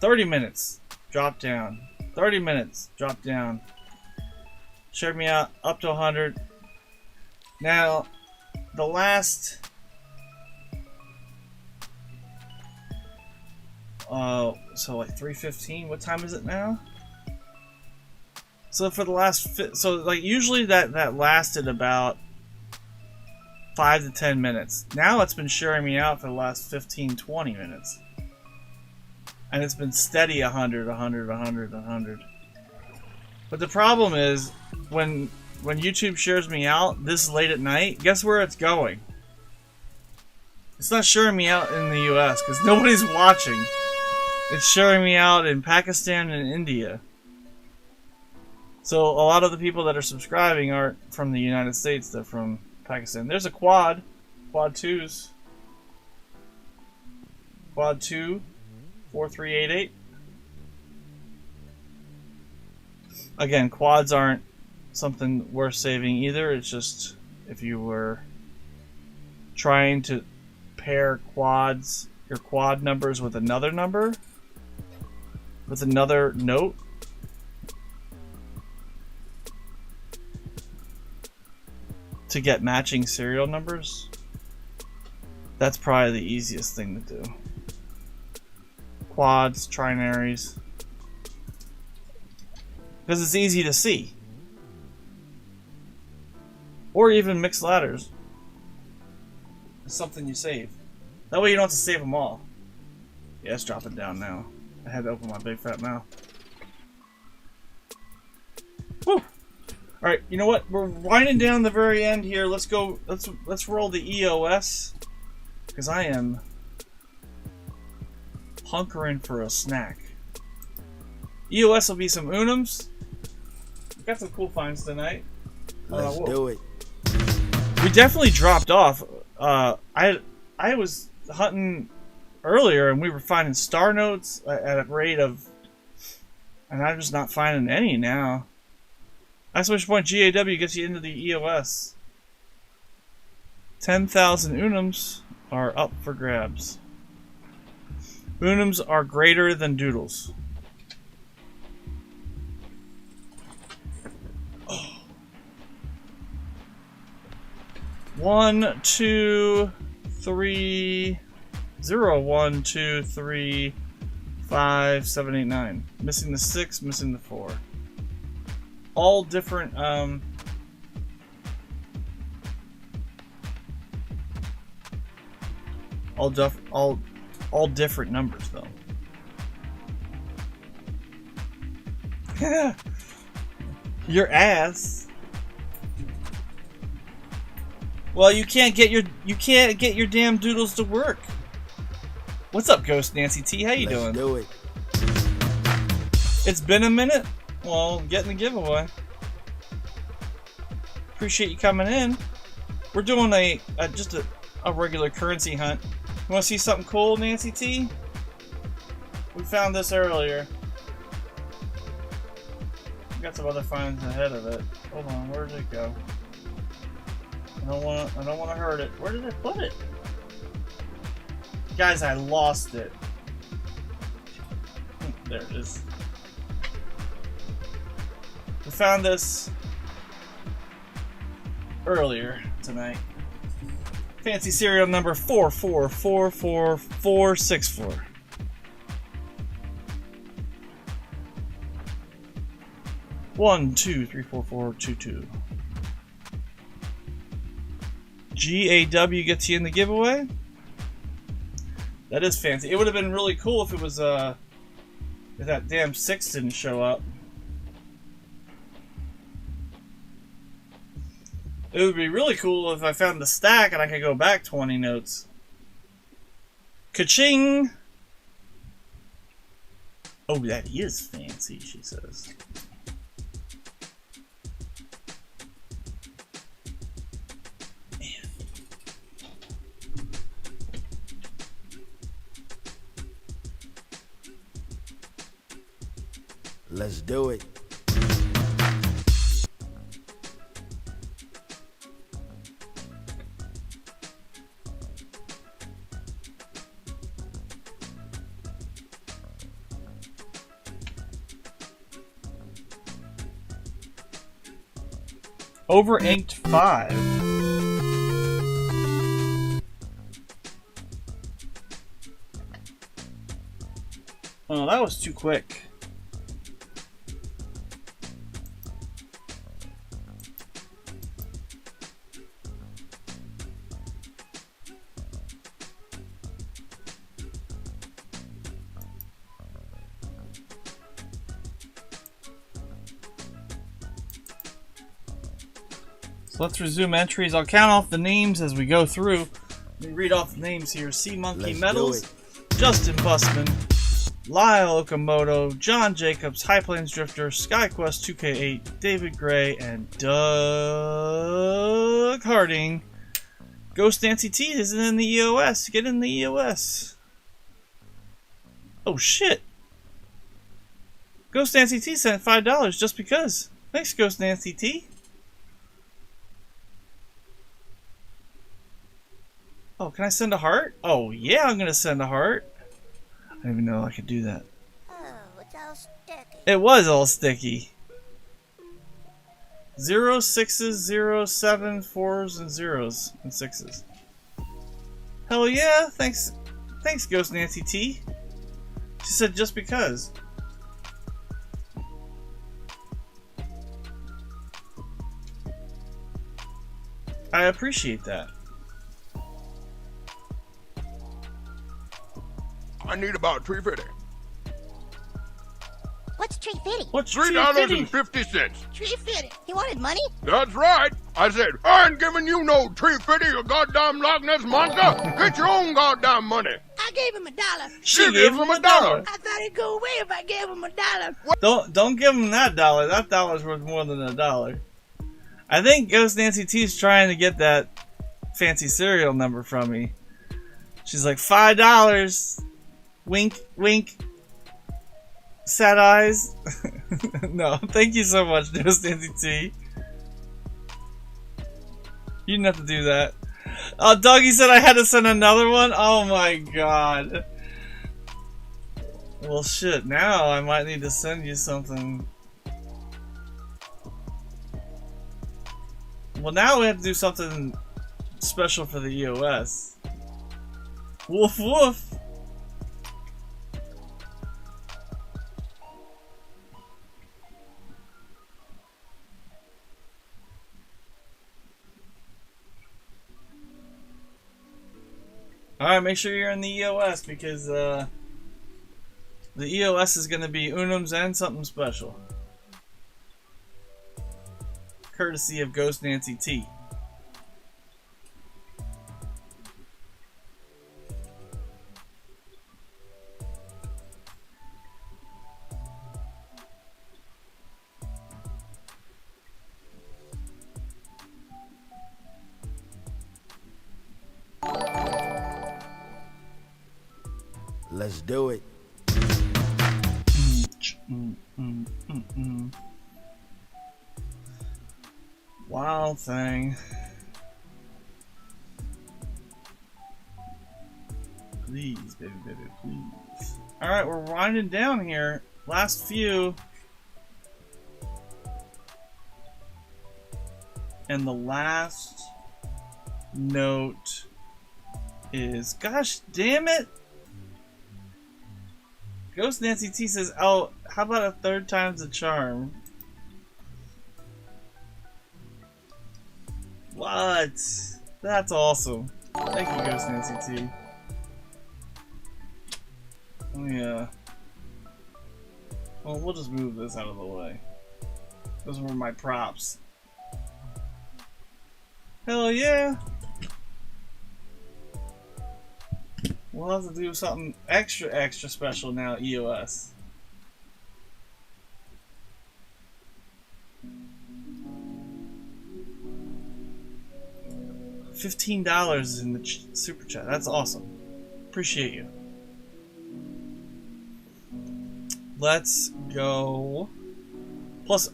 30 minutes, dropped down. 30 minutes, dropped down. Shared me out, up to 100. Now, the last... so like 3:15. What time is it now? So for the last... So like usually that lasted about 5 to 10 minutes. Now it's been sharing me out for the last 15-20 minutes. And it's been steady 100, 100, 100, 100. But the problem is, when YouTube shares me out this late at night, guess where it's going? It's not sharing me out in the US because nobody's watching. It's sharing me out in Pakistan and India. So a lot of the people that are subscribing aren't from the United States, they're from Pakistan. There's a quad 2s. Quad 2, 4388. Again, quads aren't something worth saving either. It's just if you were trying to pair quads, your quad numbers with another number, with another note, to get matching serial numbers, that's probably the easiest thing to do. Quads, trinaries, because it's easy to see. Or even mixed ladders. It's something you save. That way you don't have to save them all. Yeah, it's dropping down now. I had to open my big fat mouth. Woo! Alright, you know what? We're winding down the very end here. Let's go, let's roll the EOS. Because I am hunkering for a snack. EOS will be some Unums. We got some cool finds tonight. Let's do it. We definitely dropped off. I was hunting earlier, and we were finding star notes at a rate of, and I'm just not finding any now. Exclamation point GAW gets you into the EOS. 10,000 Unums are up for grabs. Unums are greater than doodles. Oh. 1, 2, 3, 0, 1, 2, 3, 5, 7, 8, 9. Missing the 6, missing the 4. All different, all different numbers though. Your ass. Well, you can't get your damn doodles to work. What's up, Ghost Nancy T? How you doing? Do it. It's been a minute. Well, getting the giveaway. Appreciate you coming in. We're doing just a regular currency hunt. You want to see something cool, Nancy T? We found this earlier. We got some other finds ahead of it. Hold on, where did it go? I don't want to hurt it. Where did I put it? Guys, I lost it. There it is. We found this earlier tonight. Fancy serial number 4444464. One, 2, 3, 4, 4, 2, 2. GAW gets you in the giveaway. That is fancy. It would have been really cool if it was if that damn 6 didn't show up. It would be really cool if I found the stack and I could go back 20 notes. Ka-ching! Oh, that is fancy, she says. Man. Let's do it. Over inked 5. Oh, that was too quick. Let's resume entries. I'll count off the names as we go through. Let me read off the names here. Sea Monkey Metals, Justin Bussman, Lyle Okamoto, John Jacobs, High Plains Drifter, SkyQuest 2K8, David Gray, and Doug Harding. Ghost Nancy T isn't in the EOS. Get in the EOS. Oh shit. Ghost Nancy T sent $5 just because. Thanks, Ghost Nancy T. Oh, can I send a heart? Oh, yeah, I'm going to send a heart. I didn't even know I could do that. Oh, it's all sticky. It was all sticky. 0, 6s, 0, 7, 4s, and 0s, and 6s. Hell yeah, thanks, Ghost Nancy T. She said just because. I appreciate that. I need about $3.50. What's $3.50? What's $3.50. $3.50. He wanted money? That's right. I said, I ain't giving you no $3.50, you goddamn Loch Ness monster. Get your own goddamn money. I gave him $1. She gave him $1. I thought he'd go away if I gave him $1. Don't give him that dollar. That dollar's worth more than $1. I think Ghost Nancy T's trying to get that fancy serial number from me. She's like, $5. Wink, wink. Sad eyes. No, thank you so much, Just Nancy T. You didn't have to do that. Oh, Doggy said I had to send another one? Oh my god. Well, shit, now I might need to send you something. Well, now we have to do something special for the EOS. Woof woof! Alright, make sure you're in the EOS because the EOS is going to be Unums and something special. Courtesy of Ghost Nancy T. Let's do it. Wild thing. Please, baby, baby, please. Alright, we're winding down here. Last few. And the last note is, gosh damn it! Ghost Nancy T says, oh, how about a third time's the charm? What? That's awesome. Thank you, Ghost Nancy T. Yeah. Well, we'll just move this out of the way. Those were my props. Hell yeah! We'll have to do something extra special now, EOS. $15 in the super chat. That's awesome. Appreciate you. Let's go. Plus,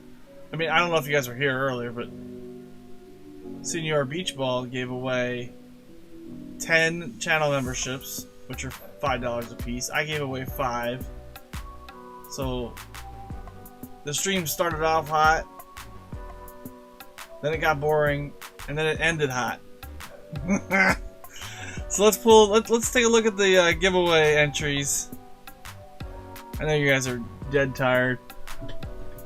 I mean, I don't know if you guys were here earlier, but Senior Beach Ball gave away 10 channel memberships, which are $5 a piece. I gave away 5. So the stream started off hot, then it got boring, and then it ended hot. So let's take a look at the giveaway entries. I know you guys are dead tired.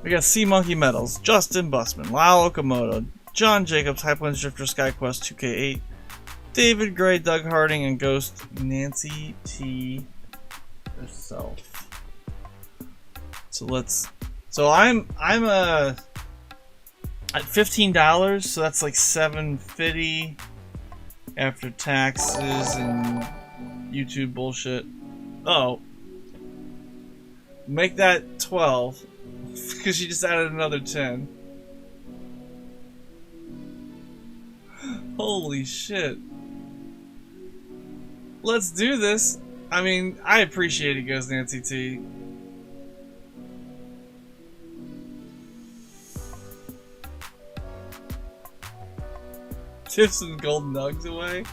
We got Sea Monkey Metals, Justin Busman, Lyle Okamoto, John Jacobs, Hypeland Drifter, SkyQuest 2K8, David Gray, Doug Harding, and Ghost Nancy T herself. So I'm at $15, so that's like $7.50 after taxes and YouTube bullshit. Oh, make that 12 because you just added another 10. Holy shit. Let's do this. I mean, I appreciate it, Ghost Nancy T. Give some gold nugs away.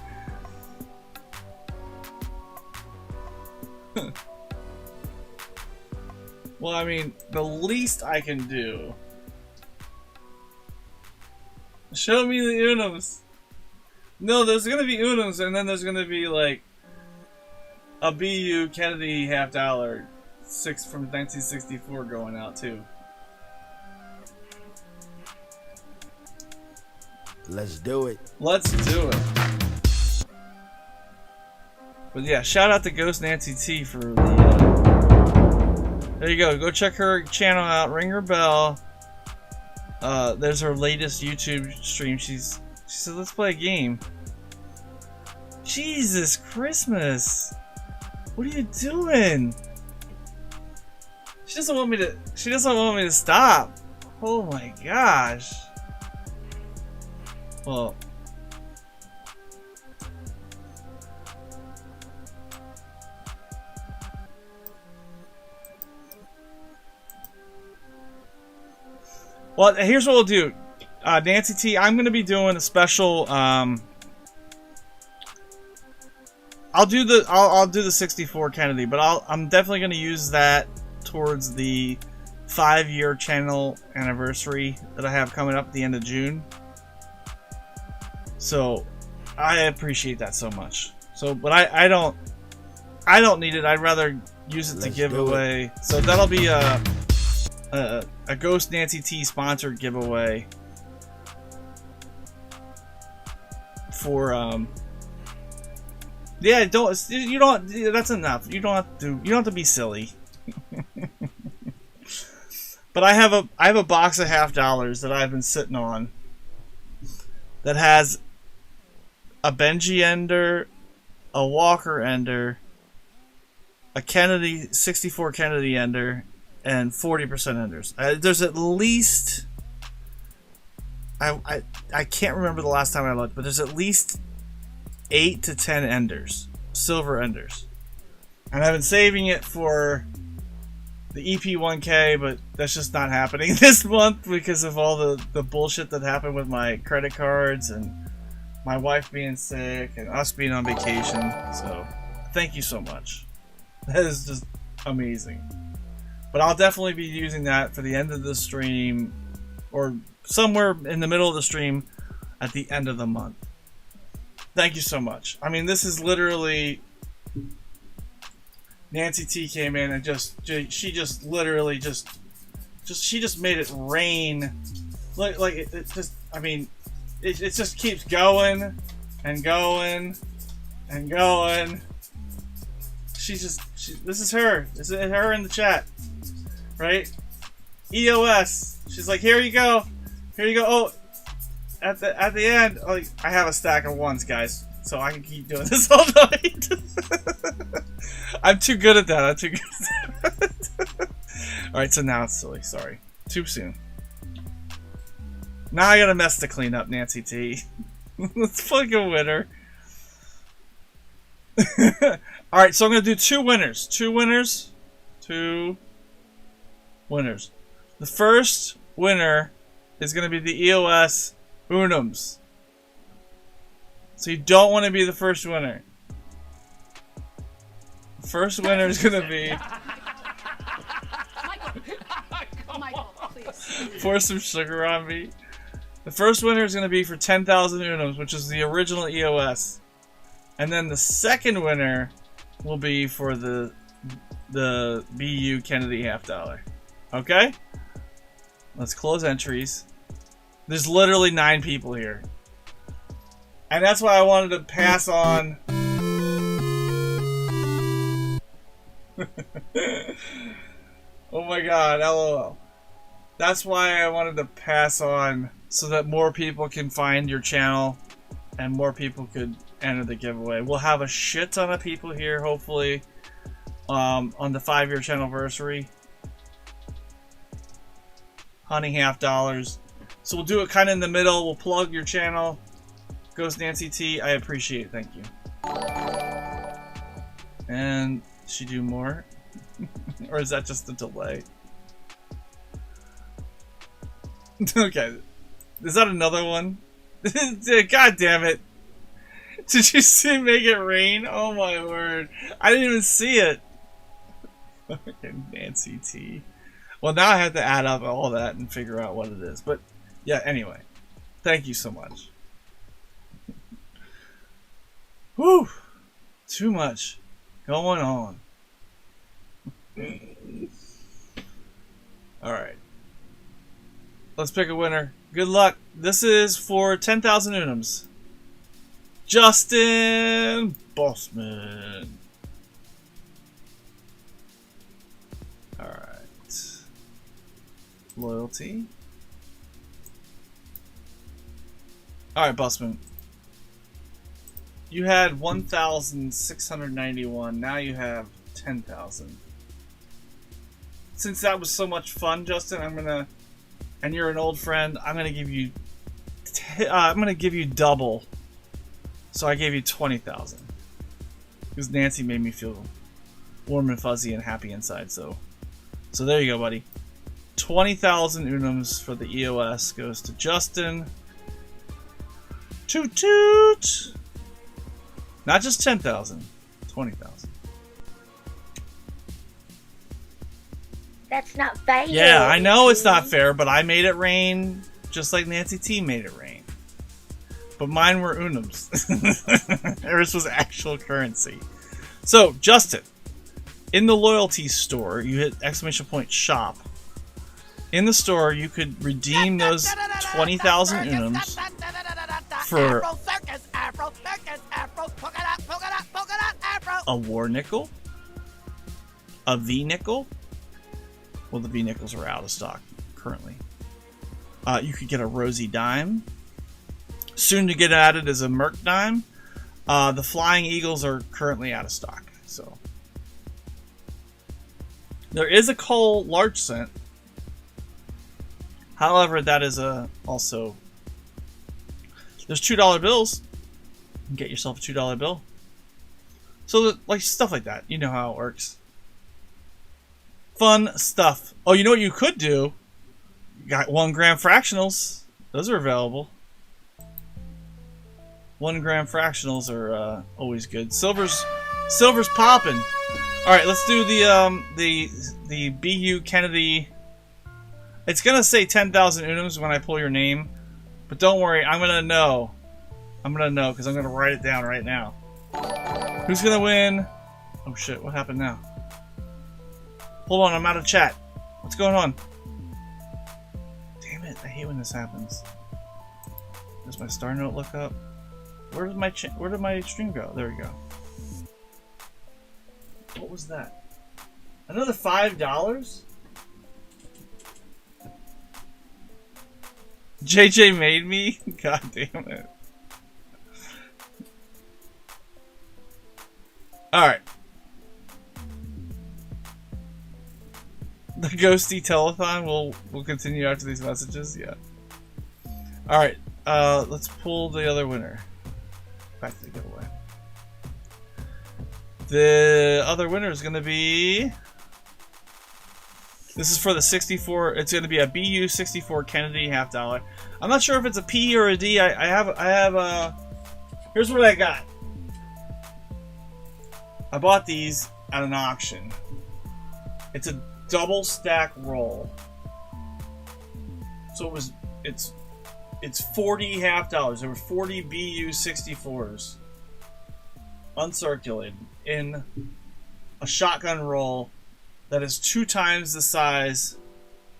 Well, I mean, the least I can do. Show me the Unums. No, there's gonna be Unums, and then there's gonna be like a BU Kennedy $50 6 from 1964 going out too. Let's do it. Let's do it. But yeah, shout out to Ghost Nancy T for the. There you go. Go check her channel out. Ring her bell. There's her latest YouTube stream. She said, "Let's play a game." Jesus Christmas! What are you doing? She doesn't want me to. She doesn't want me to stop. Oh my gosh. Well, Well, here's what we'll do. Nancy T, I'm going to be doing a special... I'll do the 64 Kennedy, but I'm definitely going to use that towards the 5-year channel anniversary that I have coming up at the end of June. So I appreciate that so much. So, but I don't need it. I'd rather use it to give away. So that'll be a Ghost Nancy T sponsored giveaway for yeah, you don't that's enough. You don't have to be silly. But I have a box of $half that I've been sitting on that has a Benji Ender, a Walker Ender, a Kennedy 64 Kennedy Ender, and 40% Enders. There's at least I can't remember the last time I looked, but there's at least 8 to 10 Enders, silver Enders, and I've been saving it for the EP1K, but that's just not happening this month because of all the bullshit that happened with my credit cards and my wife being sick and us being on vacation. So thank you so much. That is just amazing. But I'll definitely be using that for the end of the stream, or somewhere in the middle of the stream at the end of the month. Thank you so much. I mean, this is literally... Nancy T came in and she just literally she just made it rain. Like it just, I mean, it just keeps going and going and going. This is her. This is her in the chat, right? EOS. She's like, here you go. Here you go. Oh, at the end, like, I have a stack of ones, guys, so I can keep doing this all night. I'm too good at that. I'm too good at that. Alright, so now it's silly. Sorry. Too soon. Now I got a mess to clean up, Nancy T. Let's fucking winner. Alright, so I'm going to do 2 winners. 2 winners. 2 winners. The first winner is going to be the EOS Unums. So you don't want to be the first winner. The first winner is going to be... Michael, please. Pour some sugar on me. The first winner is going to be for 10,000 Unums, which is the original EOS. And then the second winner will be for the BU Kennedy $half. Okay? Let's close entries. There's literally 9 people here. And that's why I wanted to pass on... Oh my god, LOL. That's why I wanted to pass on, so that more people can find your channel and more people could enter the giveaway. We'll have a shit ton of people here, hopefully, on the 5-year channel anniversary. Hunting $half. So we'll do it kind of in the middle. We'll plug your channel. Ghost Nancy T, I appreciate it. Thank you. And she do more? Or is that just a delay? Okay. Is that another one? God damn it. Did you see Make It Rain? Oh my word. I didn't even see it. Fucking Nancy T. Well, now I have to add up all that and figure out what it is. But, yeah, anyway. Thank you so much. Whew. Too much going on. Alright. Let's pick a winner. Good luck. This is for 10,000 Unums. Justin Bossman. Alright. Loyalty. Alright, Bossman. You had 1,691. Now you have 10,000. Since that was so much fun, Justin, I'm gonna, and you're an old friend, I'm gonna give you, double. So I gave you 20,000 because Nancy made me feel warm and fuzzy and happy inside. So there you go, buddy. 20,000 Unums for the EOS goes to Justin. Toot toot! Not just 10,000, 20,000. That's not fair. Yeah, I know it's not fair, but I made it rain just like Nancy T made it rain. But mine were Unums. Hers was actual currency. So, Justin, in the loyalty store, you hit ! shop. In the store, you could redeem those 20,000 Unums for a war nickel, a V nickel. Well, the V nickels are out of stock currently. You could get a rosy dime. Soon to get added is a Merc dime. The Flying Eagles are currently out of stock. So there is a coal large cent. However, that is also there's $2 bills. You can get yourself a $2 bill. So like stuff like that. You know how it works. Fun stuff. Oh, you know what you could do? You got 1 gram fractionals. Those are available. 1 gram fractionals are always good. Silver's popping. All right, let's do the BU Kennedy. It's gonna say 10,000 Unums when I pull your name, but don't worry, I'm gonna know. I'm gonna know because I'm gonna write it down right now. Who's gonna win? Oh shit! What happened now? Hold on, I'm out of chat. What's going on? Damn it! I hate when this happens. Does my star note look up? Where did my stream go? There we go. What was that? Another $5? JJ made me? God damn it. Alright. The ghosty telethon will continue after these messages? Yeah. Alright, let's pull the other winner. Back to the giveaway. The other winner is going to be... This is for the 64. It's going to be a BU 64 Kennedy $50. I'm not sure if it's a P or a D. I have here's what I got. I bought these at an auction. It's a double stack roll. So it's 40 $50. There were 40 BU 64s uncirculated in a shotgun roll that is 2 times the size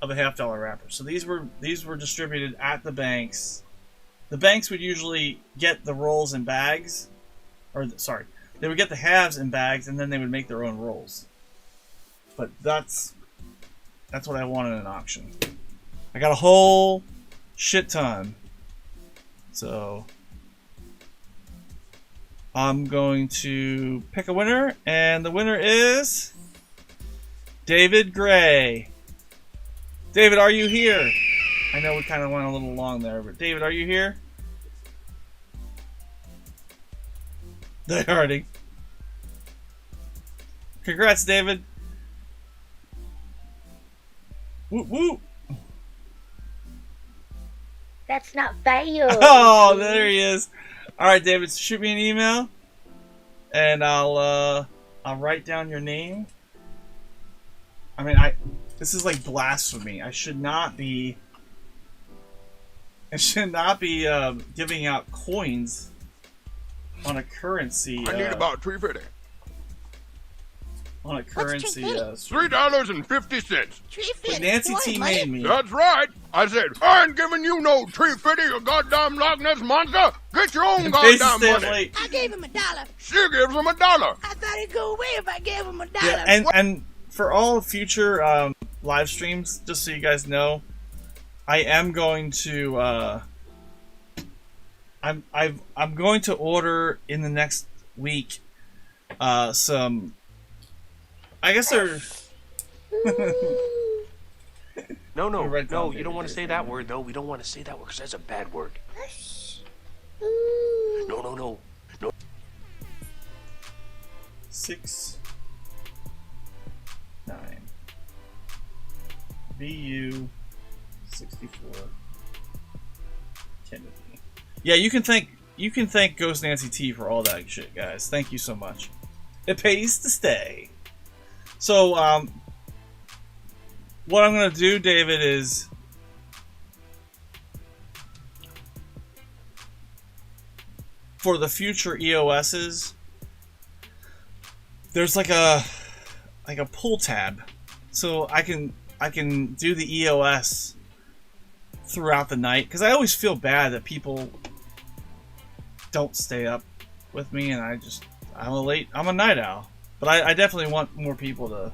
of a $50 wrapper. So these were distributed at the banks. The banks would usually get the rolls in bags, or sorry, they would get the halves in bags, and then they would make their own rolls. But that's what I want in an auction. I got a whole shit ton. So I'm going to pick a winner, and the winner is David Gray. David, are you here? I know we kind of went a little long there, but David, are you here? Die Hardy. Congrats, David. Whoop whoop. That's not fair. Oh, there he is. All right, David, shoot me an email, and I'll write down your name. I mean, this is like blasphemy. I should not be giving out coins on a currency. I need about $3.50. On a currency. $3.50. But Nancy T made me. That's right. I said, I ain't giving you no $3.50, you goddamn Loch Ness monster. Get your own goddamn money. I gave him $1. She gives him $1. I thought he'd go away if I gave him $1. Yeah, and for all future live streams, just so you guys know, I am going to I'm going to order in the next week some. I guess they're. No, you don't want to say that word. No, we don't want to say that word because that's a bad word. No. 6, 9, BU 64 Timothy. Yeah, you can thank Ghost Nancy T for all that shit, guys. Thank you so much. It pays to stay. So, what I'm gonna do, David, is for the future EOSs, there's like a pull tab, so I can do the EOS throughout the night, because I always feel bad that people don't stay up with me, and I'm a night owl, but I definitely want more people to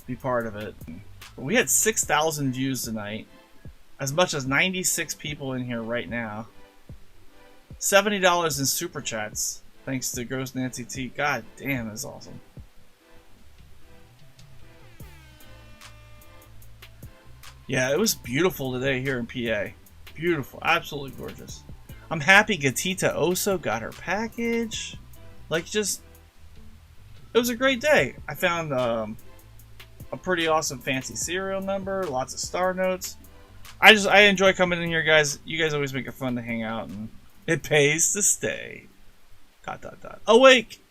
be part of it. We had 6,000 views tonight, as much as 96 people in here right now. $70 in super chats, thanks to Ghost Nancy T. God damn, that's awesome. Yeah, it was beautiful today here in PA. Beautiful, absolutely gorgeous. I'm happy Gatita Oso got her package. Like, just, it was a great day. I found a pretty awesome fancy serial number, lots of star notes. I enjoy coming in here, guys. You guys always make it fun to hang out, and it pays to stay. ... Awake.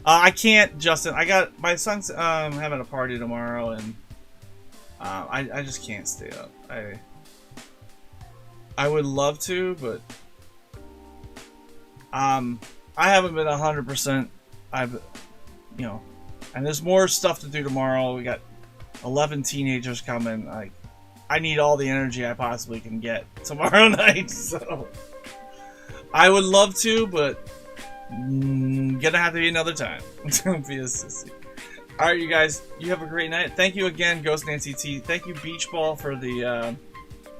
I can't, Justin. I got my son's having a party tomorrow, and I just can't stay up. I would love to, but I haven't been 100%. And there's more stuff to do tomorrow. We got 11 teenagers coming. I need all the energy I possibly can get tomorrow night. So I would love to, but gonna have to be another time. Don't be a sissy. All right, you guys. You have a great night. Thank you again, Ghost Nancy T. Thank you, Beach Ball, for the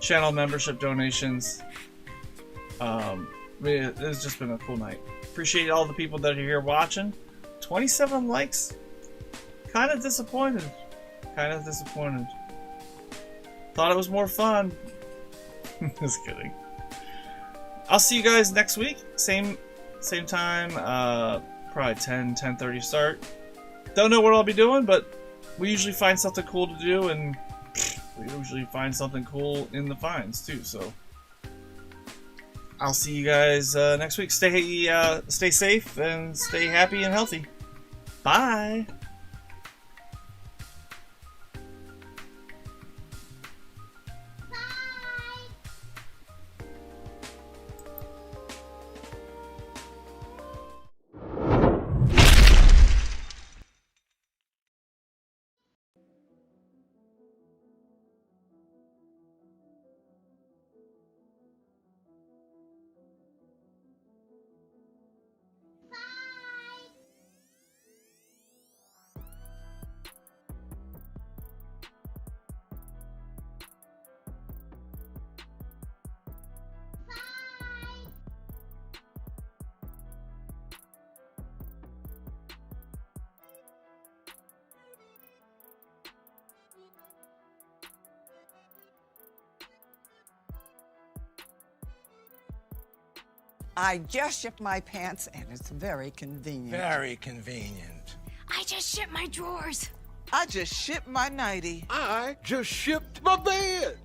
channel membership donations. It's just been a cool night. Appreciate all the people that are here watching. 27 likes. Kind of disappointed. Thought it was more fun. Just kidding. I'll see you guys next week. Same time. Probably 10:30 start. Don't know what I'll be doing, but we usually find something cool to do, and we usually find something cool in the finds too. So I'll see you guys next week. Stay safe and stay happy and healthy. Bye. I just shipped my pants, and it's very convenient. Very convenient. I just shipped my drawers. I just shipped my nightie. I just shipped my bed.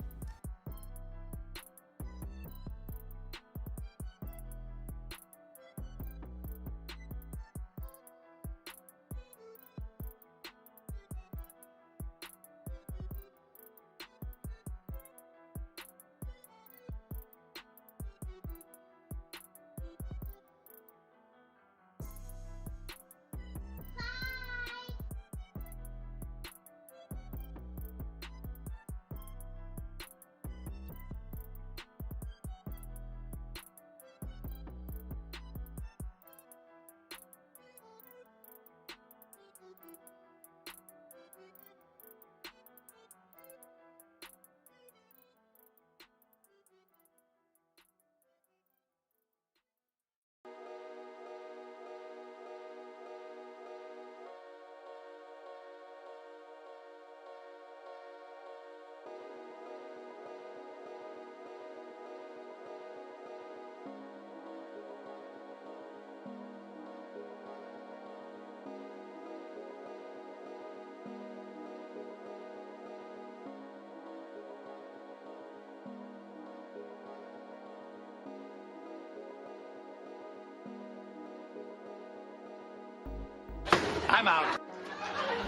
I'm out.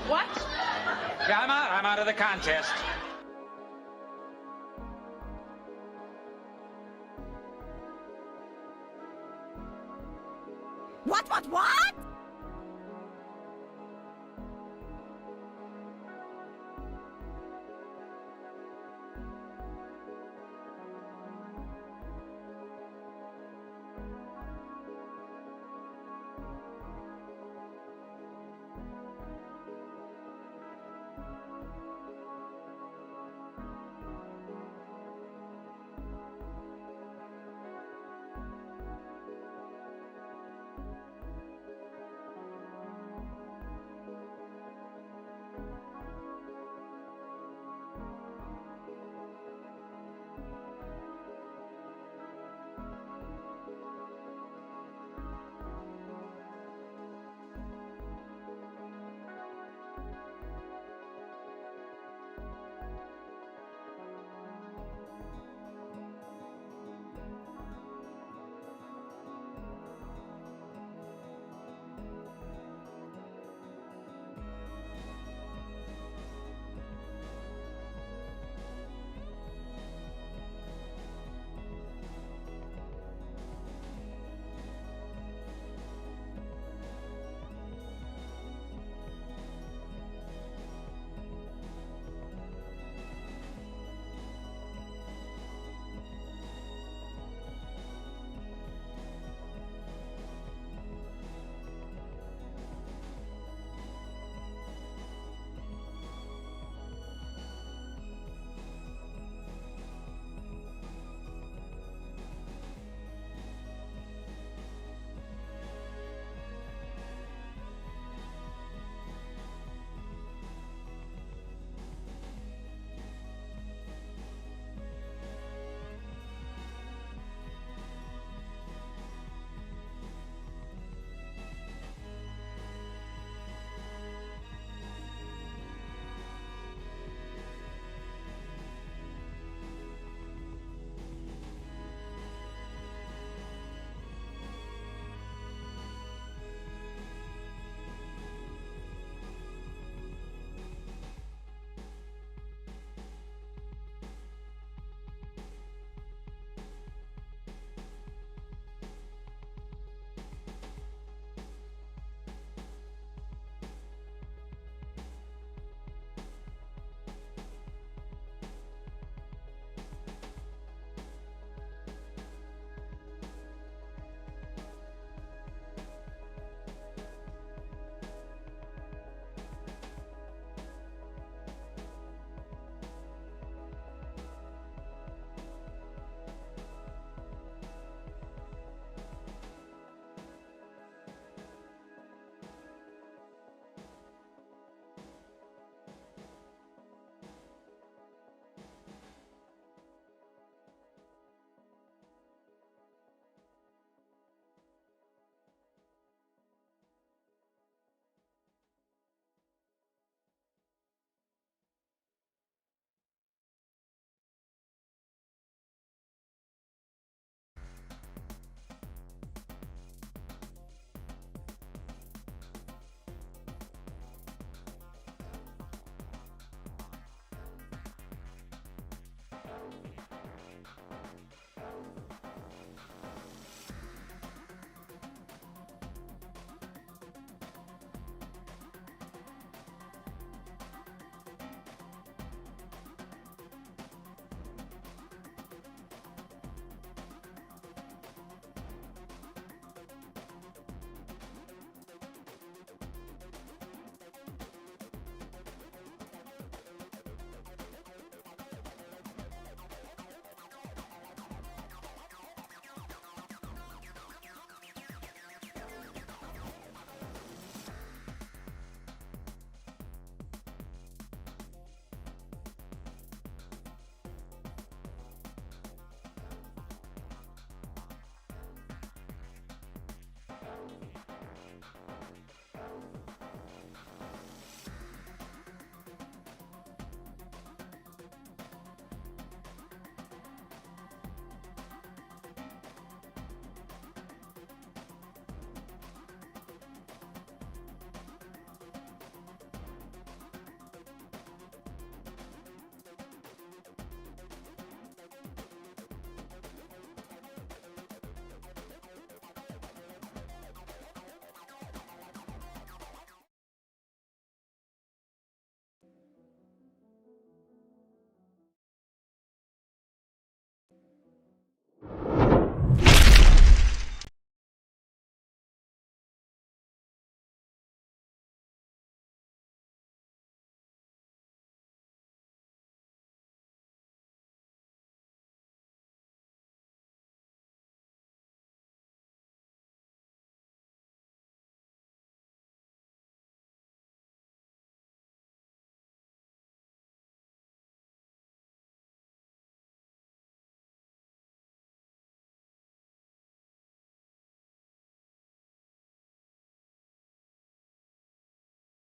What? Yeah, I'm out. I'm out of the contest. What?